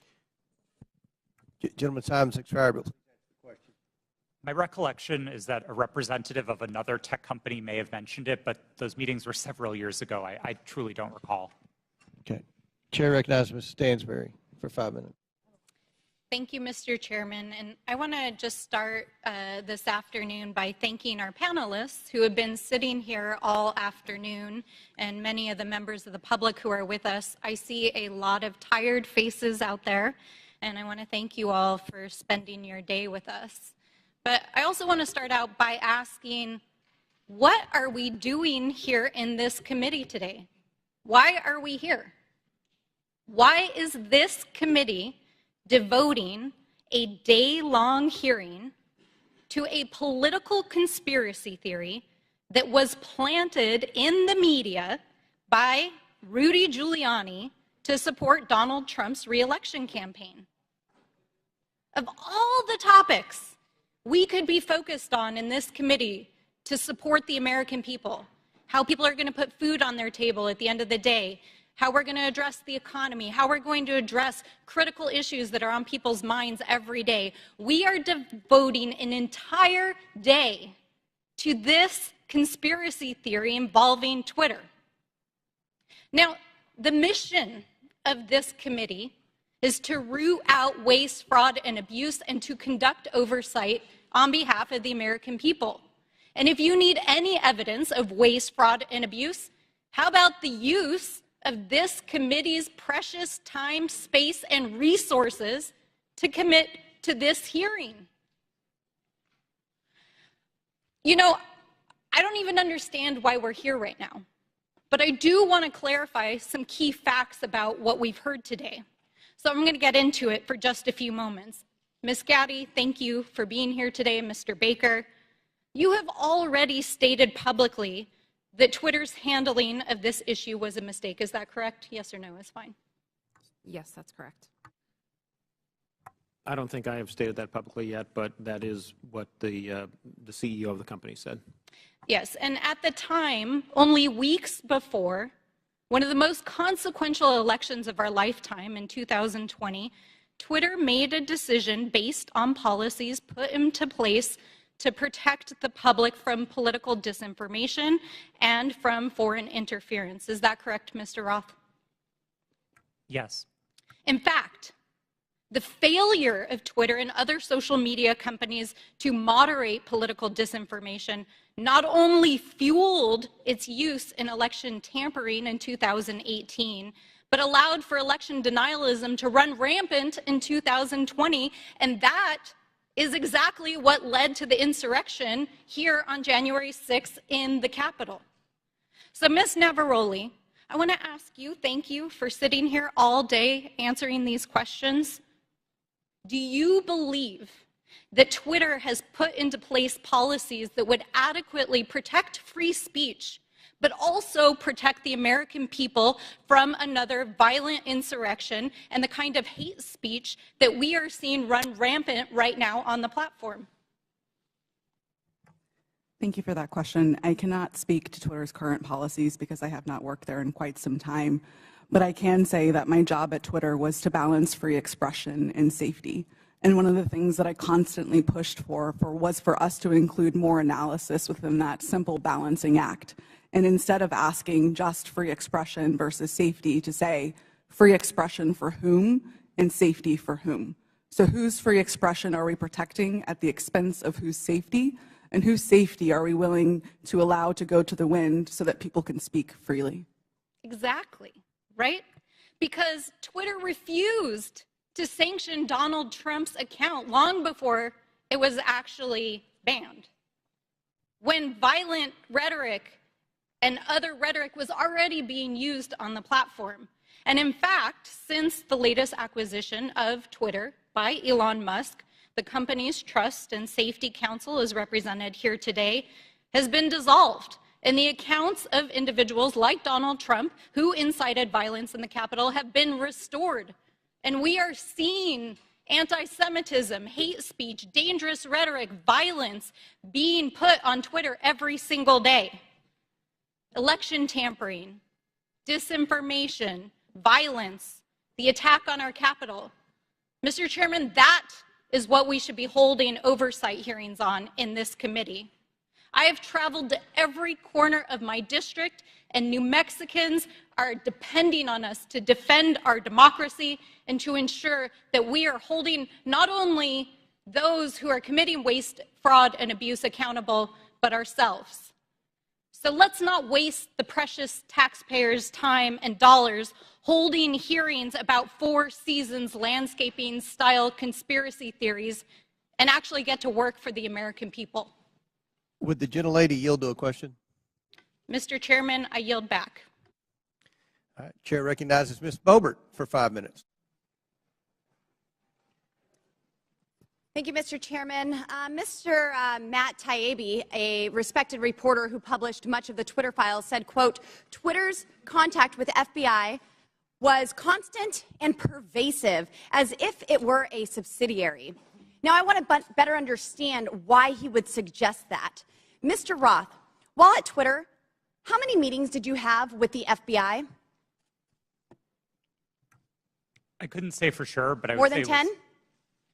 Gentleman, time's expired. My recollection is that a representative of another tech company may have mentioned it, but those meetings were several years ago. I truly don't recall. Okay. Chair recognizes Mrs. Stansberry for 5 minutes. Thank you, Mr. Chairman. And I want to just start this afternoon by thanking our panelists who have been sitting here all afternoon, and many of the members of the public who are with us. I see a lot of tired faces out there, and I want to thank you all for spending your day with us. But I also want to start out by asking, what are we doing here in this committee today? Why are we here? Why is this committee devoting a day-long hearing to a political conspiracy theory that was planted in the media by Rudy Giuliani to support Donald Trump's re-election campaign? Of all the topics we could be focused on in this committee to support the American people, how people are going to put food on their table at the end of the day, how we're going to address the economy, how we're going to address critical issues that are on people's minds every day, we are devoting an entire day to this conspiracy theory involving Twitter. Now, the mission of this committee is to root out waste, fraud, and abuse, and to conduct oversight on behalf of the American people. And if you need any evidence of waste, fraud, and abuse, how about the use of this committee's precious time, space, and resources to commit to this hearing? You know, I don't even understand why we're here right now, but I do want to clarify some key facts about what we've heard today. So I'm going to get into it for just a few moments. Ms. Gaddy, thank you for being here today. Mr. Baker, you have already stated publicly that Twitter's handling of this issue was a mistake. Is that correct? Yes or no is fine. Yes, that's correct. I don't think I have stated that publicly yet, but that is what the CEO of the company said. Yes, and at the time, only weeks before one of the most consequential elections of our lifetime in 2020, Twitter made a decision based on policies put into place to protect the public from political disinformation and from foreign interference. Is that correct, Mr. Roth? Yes. In fact, the failure of Twitter and other social media companies to moderate political disinformation not only fueled its use in election tampering in 2018, but allowed for election denialism to run rampant in 2020, and that is exactly what led to the insurrection here on January 6th in the Capitol. So, Ms. Navaroli, I want to ask you, thank you for sitting here all day answering these questions. Do you believe that Twitter has put into place policies that would adequately protect free speech, but also protect the American people from another violent insurrection and the kind of hate speech that we are seeing run rampant right now on the platform? Thank you for that question. I cannot speak to Twitter's current policies because I have not worked there in quite some time, but I can say that my job at Twitter was to balance free expression and safety. And one of the things that I constantly pushed for was for us to include more analysis within that simple balancing act. And instead of asking just free expression versus safety, to say free expression for whom and safety for whom. So whose free expression are we protecting at the expense of whose safety? And whose safety are we willing to allow to go to the wind so that people can speak freely? Exactly, right? Because Twitter refused to sanction Donald Trump's account long before it was actually banned, when violent rhetoric and other rhetoric was already being used on the platform. And in fact, since the latest acquisition of Twitter by Elon Musk, the company's Trust and Safety Council, as represented here today, has been dissolved. And the accounts of individuals like Donald Trump who incited violence in the Capitol have been restored. And we are seeing anti-Semitism, hate speech, dangerous rhetoric, violence being put on Twitter every single day. Election tampering, disinformation, violence, the attack on our Capitol. Mr. Chairman, that is what we should be holding oversight hearings on in this committee. I have traveled to every corner of my district, and New Mexicans are depending on us to defend our democracy and to ensure that we are holding not only those who are committing waste, fraud, and abuse accountable, but ourselves. So let's not waste the precious taxpayers' time and dollars holding hearings about Four Seasons landscaping style conspiracy theories and actually get to work for the American people. Would the gentlelady yield to a question? Mr. Chairman, I yield back. All right, Chair recognizes Ms. Boebert for 5 minutes. Thank you, Mr. Chairman. Mr. Matt Taibbi, a respected reporter who published much of the Twitter files, said, quote, Twitter's contact with FBI was constant and pervasive, as if it were a subsidiary. Now, I want to better understand why he would suggest that. Mr. Roth, while at Twitter, how many meetings did you have with the FBI? I couldn't say for sure, but I would More say than 10?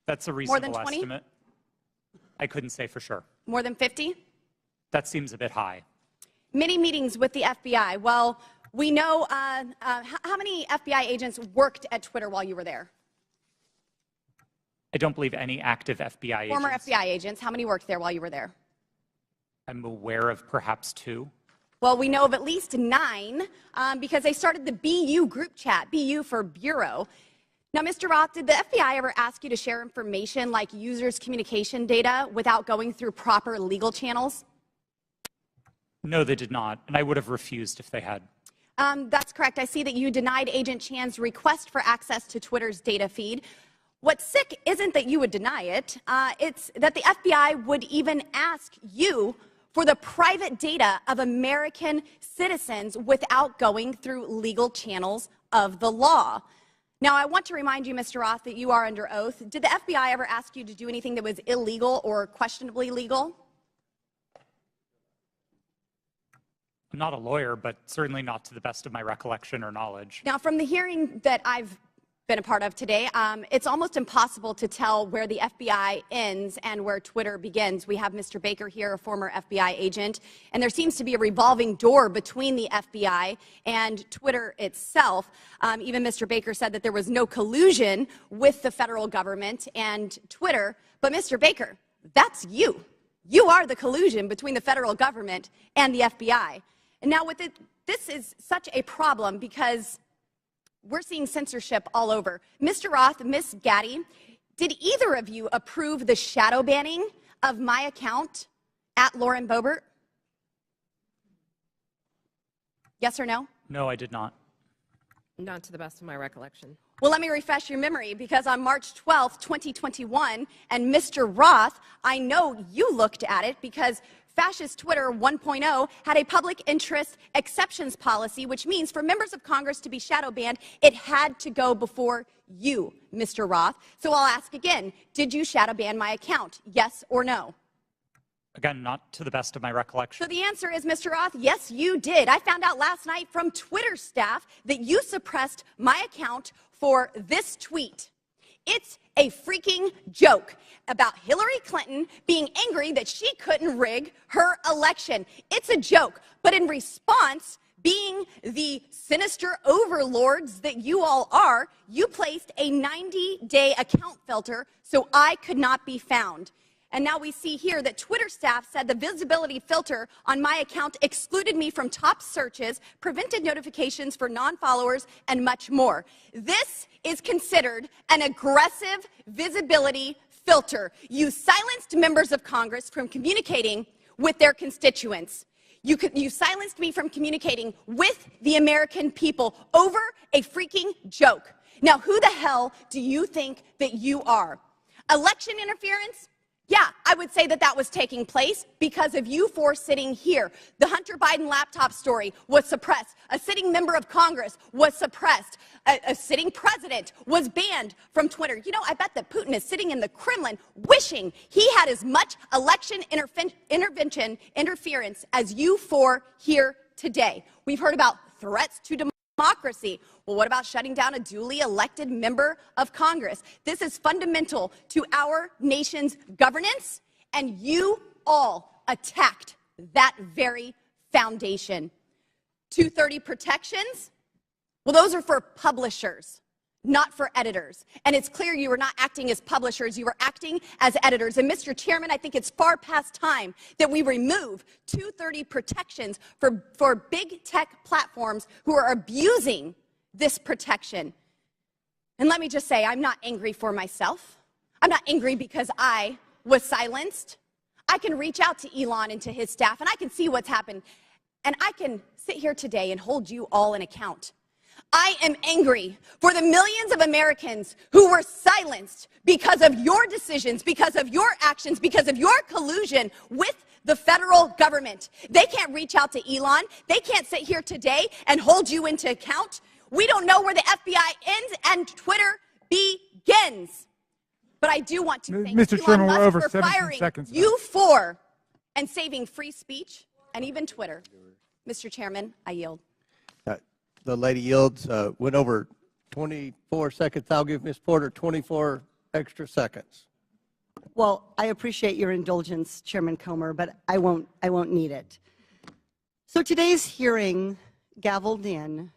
That's a More than reasonable 20? estimate. I couldn't say for sure. More than 50? That seems a bit high. Many meetings with the FBI. Well, we know how many FBI agents worked at Twitter while you were there? I don't believe any active FBI Former agents. FBI agents. How many worked there while you were there? I'm aware of perhaps 2. Well, we know of at least 9 because they started the BU group chat, BU for Bureau. Now, Mr. Roth, did the FBI ever ask you to share information like users' communication data without going through proper legal channels? No, they did not, and I would have refused if they had. That's correct. I see that you denied Agent Chan's request for access to Twitter's data feed. What's sick isn't that you would deny it, it's that the FBI would even ask you for the private data of American citizens without going through legal channels of the law. Now, I want to remind you, Mr. Roth, that you are under oath. Did the FBI ever ask you to do anything that was illegal or questionably legal? I'm not a lawyer, but certainly not to the best of my recollection or knowledge. Now, from the hearing that I've been a part of today, it's almost impossible to tell where the FBI ends and where Twitter begins. We have Mr. Baker here, a former FBI agent, and there seems to be a revolving door between the FBI and Twitter itself. Even Mr. Baker said that there was no collusion with the federal government and Twitter. But Mr. Baker, that's you. You are the collusion between the federal government and the FBI. And now with it, this is such a problem because we're seeing censorship all over. Mr. Roth, Ms. Gaddy, did either of you approve the shadow banning of my account at Lauren Boebert? Yes or no? No, I did not. Not to the best of my recollection. Well, let me refresh your memory, because on March 12th, 2021, and Mr. Roth, I know you looked at it because Fascist Twitter 1.0 had a public interest exceptions policy, which means for members of Congress to be shadow banned, it had to go before you, Mr. Roth. So I'll ask again, did you shadow ban my account? Yes or no? Again, not to the best of my recollection. So the answer is, Mr. Roth, yes, you did. I found out last night from Twitter staff that you suppressed my account for this tweet. It's a freaking joke about Hillary Clinton being angry that she couldn't rig her election. It's a joke. But in response, being the sinister overlords that you all are, you placed a 90-day account filter so I could not be found. And now we see here that Twitter staff said the visibility filter on my account excluded me from top searches, prevented notifications for non-followers, and much more. This is considered an aggressive visibility filter. You silenced members of Congress from communicating with their constituents. You silenced me from communicating with the American people over a freaking joke. Now, who the hell do you think that you are? Election interference? Yeah, I would say that that was taking place because of you four sitting here. The Hunter Biden laptop story was suppressed. A sitting member of Congress was suppressed. A sitting president was banned from Twitter. You know, I bet that Putin is sitting in the Kremlin wishing he had as much election interference as you four here today. We've heard about threats to democracy. Well, what about shutting down a duly elected member of Congress? This is fundamental to our nation's governance, and you all attacked that very foundation. 230 protections? Well, those are for publishers, not for editors. And it's clear you were not acting as publishers, you were acting as editors. And Mr. Chairman, I think it's far past time that we remove 230 protections for big tech platforms who are abusing this protection. And let me just say, I'm not angry for myself. I'm not angry because I was silenced. I can reach out to Elon and to his staff, and I can see what's happened. And I can sit here today and hold you all in account. I am angry for the millions of Americans who were silenced because of your decisions, because of your actions, because of your collusion with the federal government. They can't reach out to Elon. They can't sit here today and hold you into account. We don't know where the FBI ends and Twitter begins. But I do want to thank Mr. Elon Chairman, we're Musk over for 17 firing seconds now. you for and saving free speech and even Twitter. Mr. Chairman, I yield. The lady yields. Went over 24 seconds. I'll give Ms. Porter 24 extra seconds. Well, I appreciate your indulgence, Chairman Comer, but I won't need it. So today's hearing gavelled in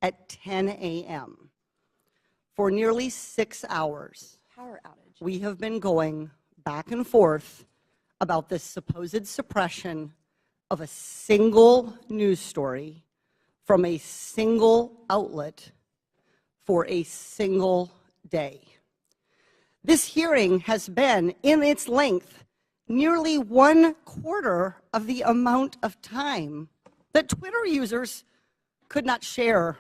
at 10 a.m. For nearly 6 hours. Power outage. We have been going back and forth about this supposed suppression of a single news story from a single outlet for a single day. This hearing has been, in its length, nearly 1/4 of the amount of time that Twitter users could not share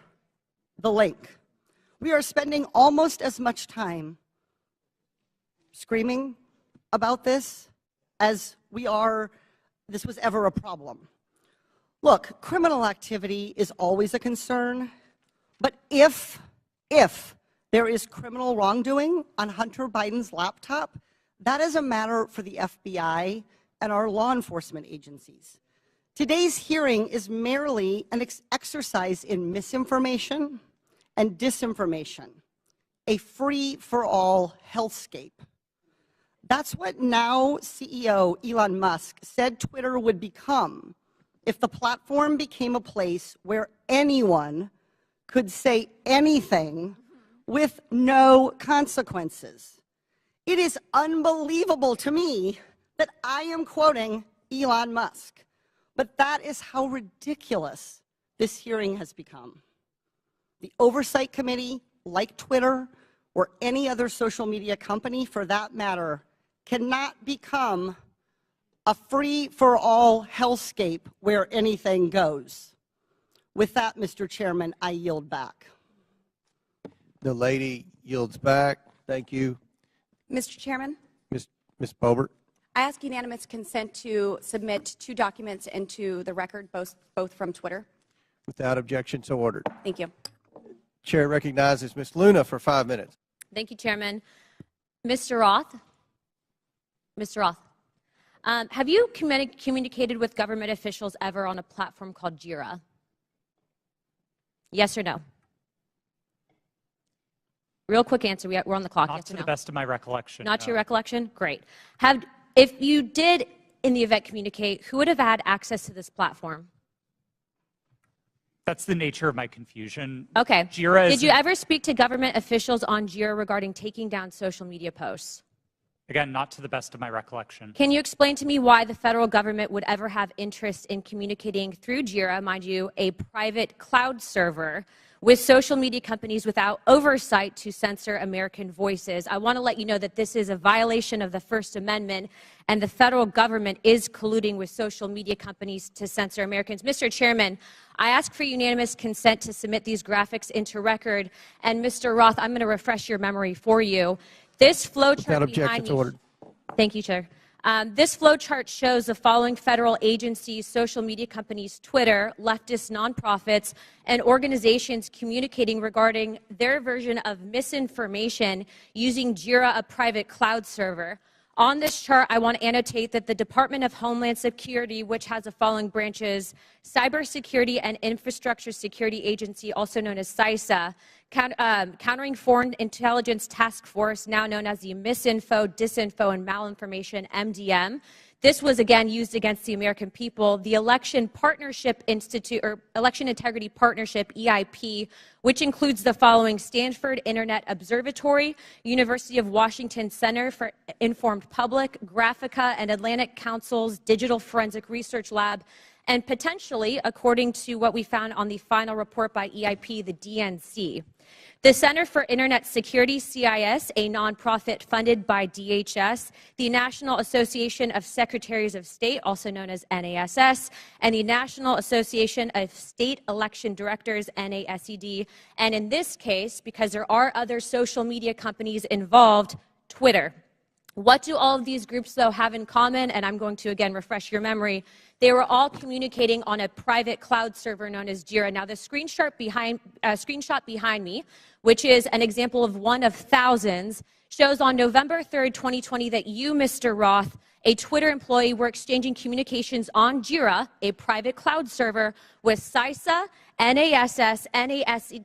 the link. We are spending almost as much time screaming about this as this was ever a problem. Look, criminal activity is always a concern, but if there is criminal wrongdoing on Hunter Biden's laptop, that is a matter for the FBI and our law enforcement agencies. Today's hearing is merely an exercise in misinformation and disinformation, a free-for-all hellscape. That's what now CEO Elon Musk said Twitter would become if the platform became a place where anyone could say anything with no consequences. It is unbelievable to me that I am quoting Elon Musk, but that is how ridiculous this hearing has become. The Oversight Committee, like Twitter or any other social media company for that matter, cannot become a free-for-all hellscape where anything goes. With that, Mr. Chairman, I yield back. The lady yields back. Thank you. Mr. Chairman, Ms. Boebert. I ask unanimous consent to submit 2 documents into the record, both from Twitter. Without objection, so ordered. Thank you. Chair recognizes Ms. Luna for 5 minutes. Thank you, Chairman. Mr. Roth? Mr. Roth, have you communicated with government officials ever on a platform called Jira? Yes or no? Real quick answer. We're on the clock. Not yes to or the no? best of my recollection. Not to no. your recollection? Great. If you did, in the event, communicate, who would have had access to this platform? That's the nature of my confusion. Okay. Jira Did you ever speak to government officials on Jira regarding taking down social media posts? Again, not to the best of my recollection. Can you explain to me why the federal government would ever have interest in communicating through Jira, mind you, a private cloud server, with social media companies without oversight to censor American voices? I want to let you know that this is a violation of the First Amendment, and the federal government is colluding with social media companies to censor Americans. Mr. Chairman, I ask for unanimous consent to submit these graphics into record. And Mr. Roth, I'm going to refresh your memory for you. This flowchart Without objection, so ordered. Thank you, Chair. This flowchart shows the following federal agencies, social media companies, Twitter, leftist nonprofits, and organizations communicating regarding their version of misinformation using Jira, a private cloud server. On this chart, I want to annotate that the Department of Homeland Security, which has the following branches: Cybersecurity and Infrastructure Security Agency, also known as CISA, Countering Foreign Intelligence Task Force, now known as the Misinfo, Disinfo, and Malinformation, MDM. This was again used against the American people. The Election Partnership Institute, or Election Integrity Partnership, EIP, which includes the following: Stanford Internet Observatory, University of Washington Center for Informed Public, Graphica, and Atlantic Council's Digital Forensic Research Lab, and potentially, according to what we found on the final report by EIP, the DNC. The Center for Internet Security, CIS, a nonprofit funded by DHS, the National Association of Secretaries of State, also known as NASS, and the National Association of State Election Directors, NASED, and in this case, because there are other social media companies involved, Twitter. What do all of these groups, though, have in common? And I'm going to, again, refresh your memory. They were all communicating on a private cloud server known as Jira. Now, the screenshot behind me, which is an example of one of thousands, shows on November 3rd, 2020, that you, Mr. Roth, a Twitter employee, were exchanging communications on Jira, a private cloud server, with CISA, NASS, NASED,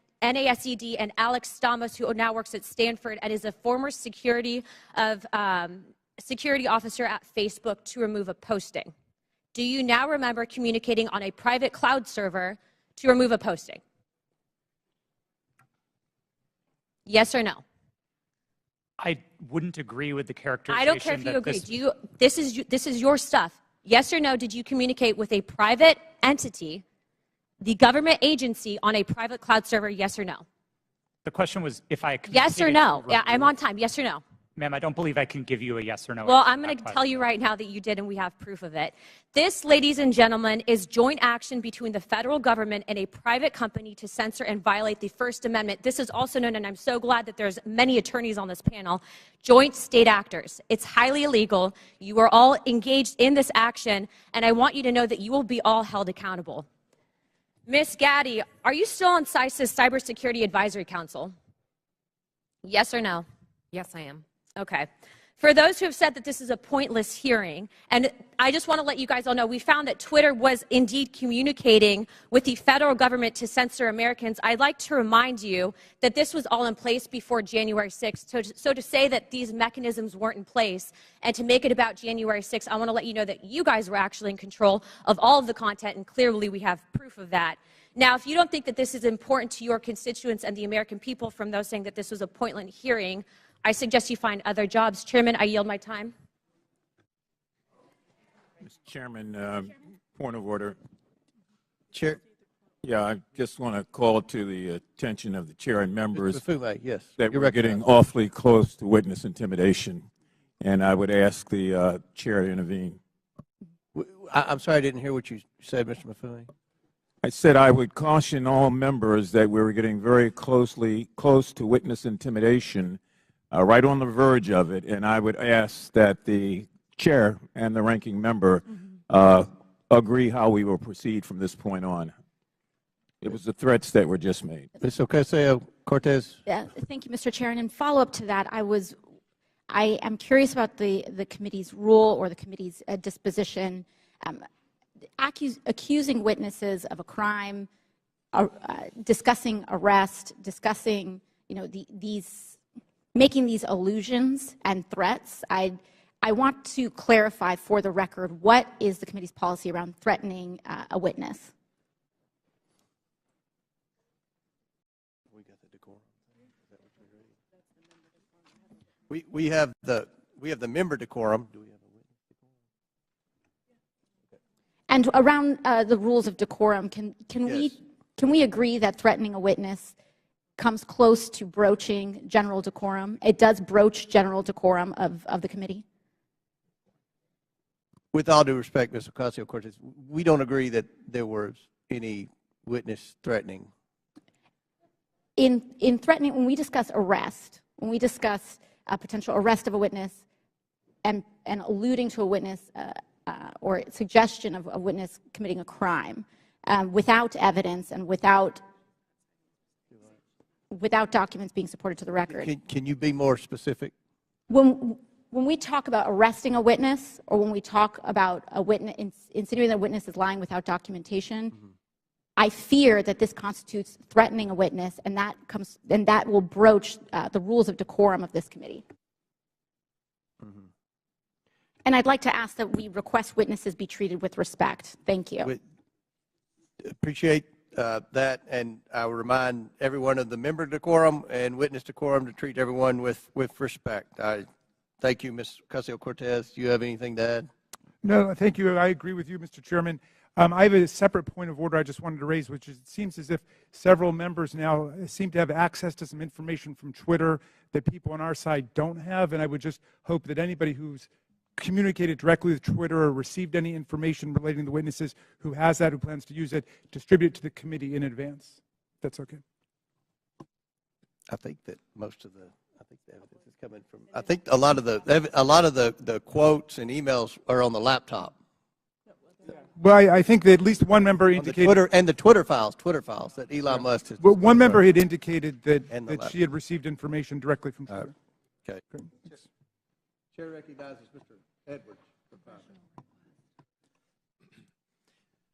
and Alex Stamos, who now works at Stanford and is a former security officer at Facebook, to remove a posting. Do you now remember communicating on a private cloud server to remove a posting? Yes or no? I wouldn't agree with the characterization. I don't care if you agree. This is your stuff. Yes or no, did you communicate with a private entity, the government agency, on a private cloud server, yes or no? The question was if I Yes or no? Yeah, I'm on time. Yes or no? Ma'am, I don't believe I can give you a yes or no. Well, I'm going to tell you right now that you did, and we have proof of it. This, ladies and gentlemen, is joint action between the federal government and a private company to censor and violate the First Amendment. This is also known, and I'm so glad that there's many attorneys on this panel, joint state actors. It's highly illegal. You are all engaged in this action, and I want you to know that you will be all held accountable. Ms. Gaddy, are you still on CISA's Cybersecurity Advisory Council? Yes or no? Yes, I am. Okay. For those who have said that this is a pointless hearing, and I just want to let you guys all know, we found that Twitter was indeed communicating with the federal government to censor Americans. I'd like to remind you that this was all in place before January 6th. So to say that these mechanisms weren't in place and to make it about January 6th, I want to let you know that you guys were actually in control of all of the content, and clearly we have proof of that. Now, if you don't think that this is important to your constituents and the American people from those saying that this was a pointless hearing, I suggest you find other jobs. Chairman, I yield my time. Mr. Chairman, point of order. Chair. Yeah, I just want to call to the attention of the chair and members yes, that we're getting awfully close to witness intimidation, and I would ask the chair to intervene. I'm sorry, I didn't hear what you said, Mr. Mafui. I said I would caution all members that we were getting very close to witness intimidation, right on the verge of it, and I would ask that the chair and the ranking member agree how we will proceed from this point on. It was the threats that were just made. Ms. Ocasio-Cortez. Yeah, thank you, Mr. Chair. And in follow-up to that, I am curious about the committee's rule or the committee's disposition, accusing witnesses of a crime, discussing arrest, discussing, making these allusions and threats. I want to clarify for the record, what is the committee's policy around threatening a witness? We have the member decorum. Do we have a witness decorum? And around the rules of decorum, can we agree that threatening a witness comes close to broaching general decorum? It does broach general decorum of the committee? With all due respect, Ms. Ocasio-Cortez, we don't agree that there was any witness threatening. In threatening, when we discuss arrest, when we discuss a potential arrest of a witness and alluding to a witness or suggestion of a witness committing a crime without evidence and without documents being supported to the record. Can you be more specific? When we talk about arresting a witness, or when we talk about a witness, insinuating that a witness is lying without documentation, I fear that this constitutes threatening a witness, and that will broach the rules of decorum of this committee. And I'd like to ask that we request witnesses be treated with respect. Thank you. Appreciate that, and I will remind everyone of the member decorum and witness decorum to treat everyone with respect. I thank you, Ms. Ocasio-Cortez. Do you have anything to add? No, thank you. I agree with you, Mr. Chairman. I have a separate point of order I just wanted to raise, which is it seems as if several members now seem to have access to some information from Twitter that people on our side don't have, and I would just hope that anybody who's communicated directly with Twitter or received any information relating to witnesses who has that, who plans to use it, distribute it to the committee in advance. That's okay. I think that most of the evidence is coming from. I think a lot of the quotes and emails are on the laptop. Well, I think that at least one member indicated the Twitter files that Elon Musk has. Well, one member had indicated that she had received information directly from Twitter. Okay. Chair recognizes Mr. Edwards for comment.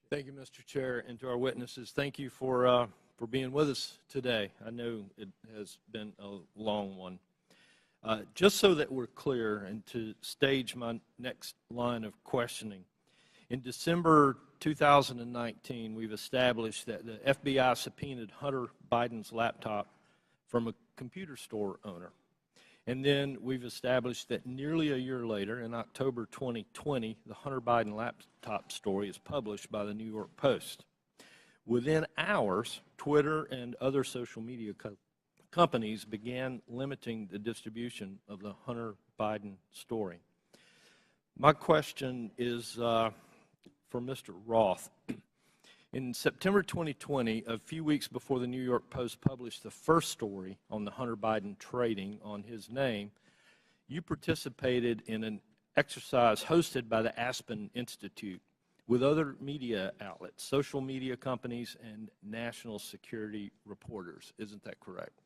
Thank you, Mr. Chair, and to our witnesses, thank you for being with us today. I know it has been a long one. Just so that we're clear and to stage my next line of questioning, in December 2019, we've established that the FBI subpoenaed Hunter Biden's laptop from a computer store owner. And then we've established that nearly a year later, in October 2020, the Hunter Biden laptop story is published by the New York Post. Within hours, Twitter and other social media companies began limiting the distribution of the Hunter Biden story. My question is for Mr. Roth. In September 2020, a few weeks before the New York Post published the first story on the Hunter Biden trading on his name, you participated in an exercise hosted by the Aspen Institute with other media outlets, social media companies, and national security reporters. Isn't that correct?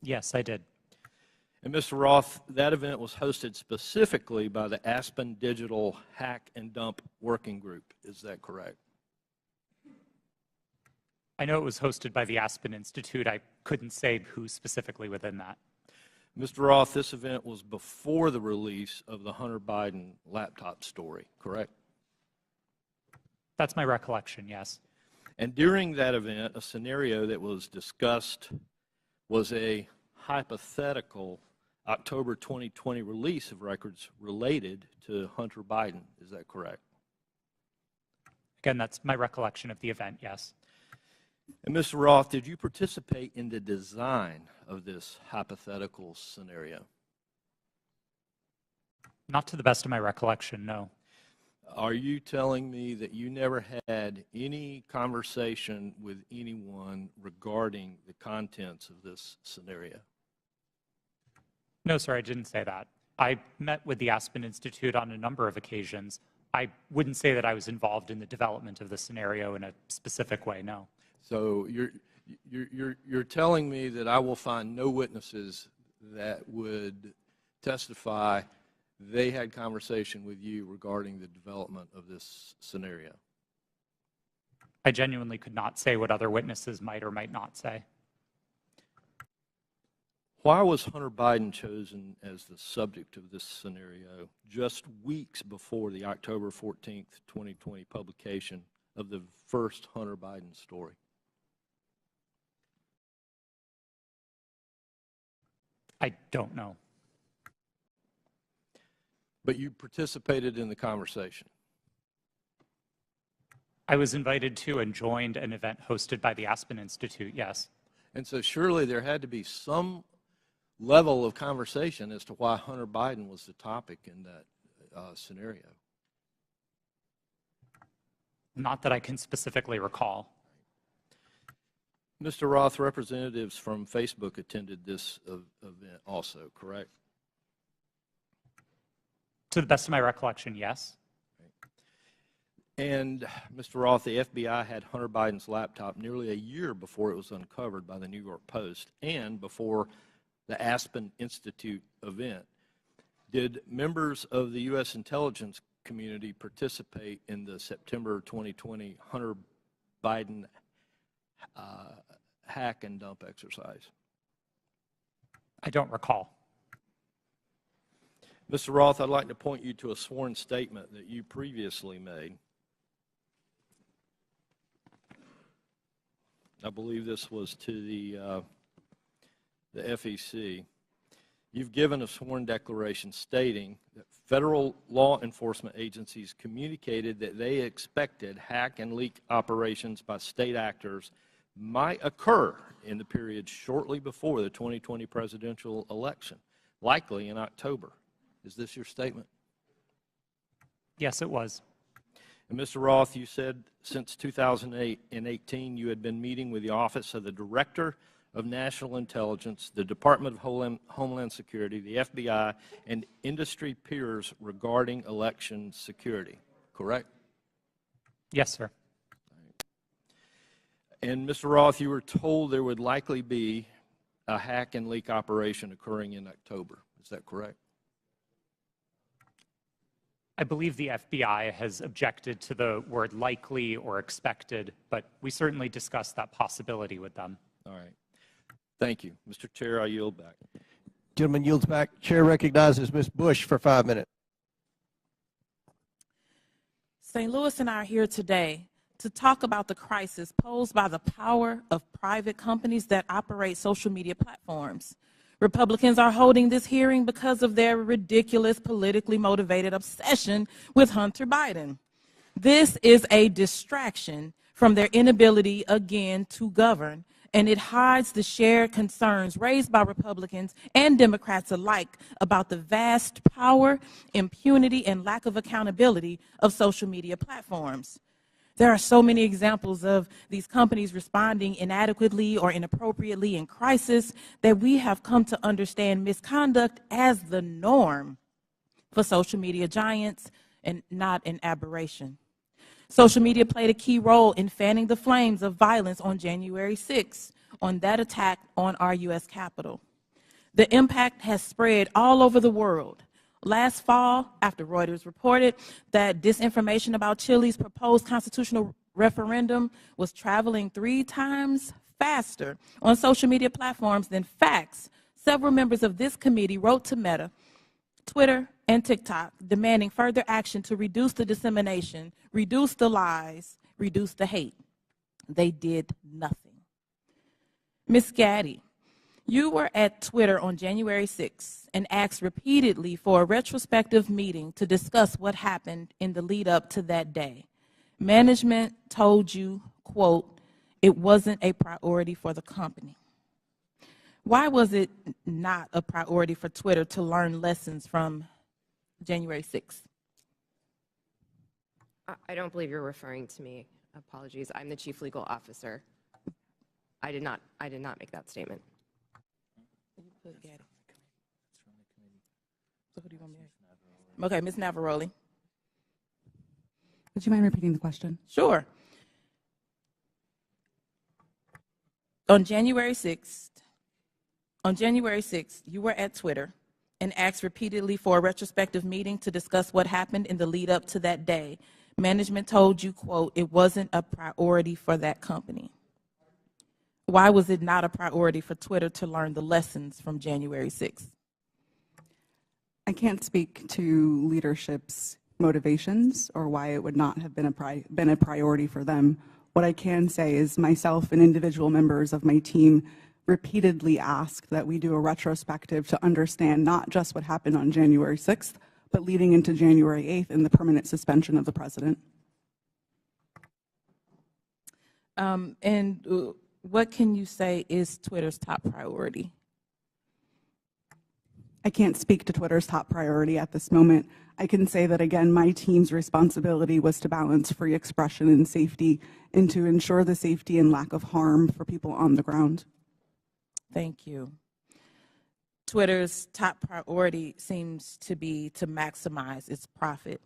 Yes, I did. And Mr. Roth, that event was hosted specifically by the Aspen Digital Hack and Dump Working Group. Is that correct? I know it was hosted by the Aspen Institute. I couldn't say who specifically within that. Mr. Roth, this event was before the release of the Hunter Biden laptop story, correct? That's my recollection, yes. And during that event, a scenario that was discussed was a hypothetical October 2020 release of records related to Hunter Biden. Is that correct? Again, that's my recollection of the event, yes. And Mr. Roth, did you participate in the design of this hypothetical scenario? Not to the best of my recollection, no. Are you telling me that you never had any conversation with anyone regarding the contents of this scenario? No, sir, I didn't say that. I met with the Aspen Institute on a number of occasions. I wouldn't say that I was involved in the development of the scenario in a specific way, no. So you're telling me that I will find no witnesses that would testify they had conversation with you regarding the development of this scenario? I genuinely could not say what other witnesses might or might not say. Why was Hunter Biden chosen as the subject of this scenario just weeks before the October 14th, 2020 publication of the first Hunter Biden story? I don't know. But you participated in the conversation? I was invited to and joined an event hosted by the Aspen Institute, yes. And so surely there had to be some level of conversation as to why Hunter Biden was the topic in that scenario. Not that I can specifically recall. Mr. Roth, representatives from Facebook attended this event also, correct? To the best of my recollection, yes. And Mr. Roth, the FBI had Hunter Biden's laptop nearly a year before it was uncovered by the New York Post and before the Aspen Institute event. Did members of the U.S. intelligence community participate in the September 2020 Hunter Biden hack and dump exercise? I don't recall. Mr. Roth, I'd like to point you to a sworn statement that you previously made. I believe this was to the FEC. you've given a sworn declaration stating that federal law enforcement agencies communicated that they expected hack and leak operations by state actors might occur in the period shortly before the 2020 presidential election, likely in October. Is this your statement? Yes, it was. And Mr. Roth, you said since 2018 you had been meeting with the Office of the Director of National Intelligence, the Department of Homeland Security, the FBI, and industry peers regarding election security, correct? Yes, sir. And Mr. Roth, you were told there would likely be a hack and leak operation occurring in October. Is that correct? I believe the FBI has objected to the word likely or expected, but we certainly discussed that possibility with them. All right. Thank you. Mr. Chair, I yield back. Gentleman yields back. Chair recognizes Ms. Bush for 5 minutes. St. Louis and I are here today to talk about the crisis posed by the power of private companies that operate social media platforms. Republicans are holding this hearing because of their ridiculous, politically motivated obsession with Hunter Biden. This is a distraction from their inability, again, to govern, and it hides the shared concerns raised by Republicans and Democrats alike about the vast power, impunity, and lack of accountability of social media platforms. There are so many examples of these companies responding inadequately or inappropriately in crisis that we have come to understand misconduct as the norm for social media giants and not an aberration. Social media played a key role in fanning the flames of violence on January 6th, on that attack on our U.S. Capitol. The impact has spread all over the world. Last fall, after Reuters reported that disinformation about Chile's proposed constitutional referendum was traveling 3 times faster on social media platforms than facts, several members of this committee wrote to Meta, Twitter, and TikTok demanding further action to reduce the dissemination, reduce the lies, reduce the hate. They did nothing. Ms. Gaddy, you were at Twitter on January 6th and asked repeatedly for a retrospective meeting to discuss what happened in the lead up to that day. Management told you, quote, it wasn't a priority for the company. Why was it not a priority for Twitter to learn lessons from January 6th? I don't believe you're referring to me. Apologies. I'm the Chief Legal Officer. I did not make that statement. So who do you want me to ask? Okay, Ms. Navaroli. Would you mind repeating the question? Sure. On January 6th, you were at Twitter and asked repeatedly for a retrospective meeting to discuss what happened in the lead up to that day. Management told you, quote, it wasn't a priority for that company. Why was it not a priority for Twitter to learn the lessons from January 6th? I can't speak to leadership's motivations or why it would not have been a priority for them. What I can say is myself and individual members of my team repeatedly asked that we do a retrospective to understand not just what happened on January 6th, but leading into January 8th and the permanent suspension of the president. What can you say is Twitter's top priority? I can't speak to Twitter's top priority at this moment. I can say that, again, my team's responsibility was to balance free expression and safety and to ensure the safety and lack of harm for people on the ground. Thank you. Twitter's top priority seems to be to maximize its profit.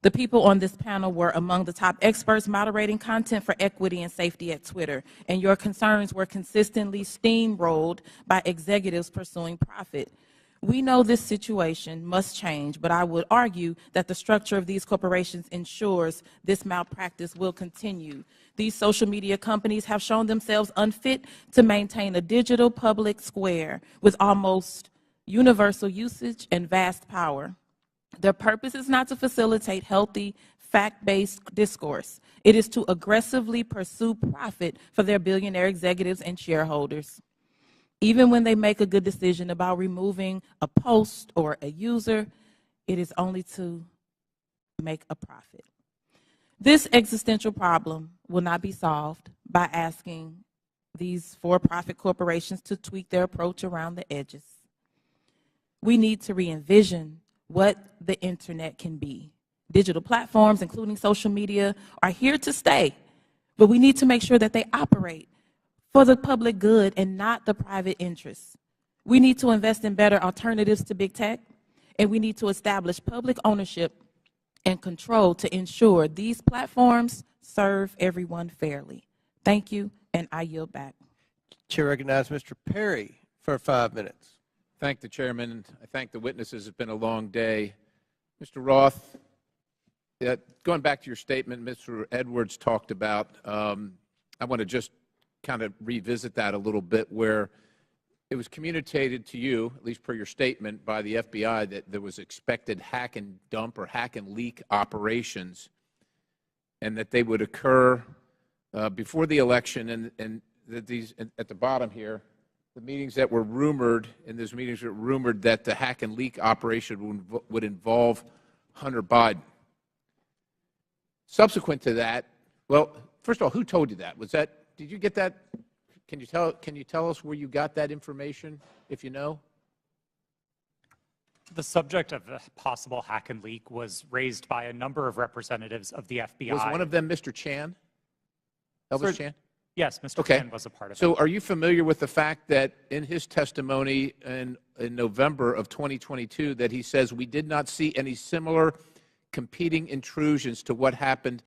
The people on this panel were among the top experts moderating content for equity and safety at Twitter, and your concerns were consistently steamrolled by executives pursuing profit. We know this situation must change, but I would argue that the structure of these corporations ensures this malpractice will continue. These social media companies have shown themselves unfit to maintain a digital public square with almost universal usage and vast power. Their purpose is not to facilitate healthy, fact-based discourse. It is to aggressively pursue profit for their billionaire executives and shareholders. Even when they make a good decision about removing a post or a user, it is only to make a profit. This existential problem will not be solved by asking these for-profit corporations to tweak their approach around the edges. We need to re-envision what the internet can be. Digital platforms, including social media, are here to stay, but we need to make sure that they operate for the public good and not the private interests. We need to invest in better alternatives to big tech, and we need to establish public ownership and control to ensure these platforms serve everyone fairly. Thank you, and I yield back. Chair recognizes Mr. Perry for 5 minutes. Thank the chairman. I thank the witnesses. It's been a long day. Mr. Roth, going back to your statement Mr. Edwards talked about, I want to just kind of revisit that a little bit, where it was communicated to you, at least per your statement, by the FBI that there was expected hack and dump or hack and leak operations, and that they would occur before the election, and that these, at the bottom here, the meetings that were rumored, and those meetings were rumored that the hack and leak operation would involve Hunter Biden. Subsequent to that, well, first of all, who told you that? Was that, did you get that? Can you tell us where you got that information, if you know? The subject of a possible hack and leak was raised by a number of representatives of the FBI. Was one of them Mr. Chan? Elvis Chan? Yes, Mr. Chan was a part of it. So are you familiar with the fact that in his testimony in November of 2022 that he says we did not see any similar competing intrusions to what happened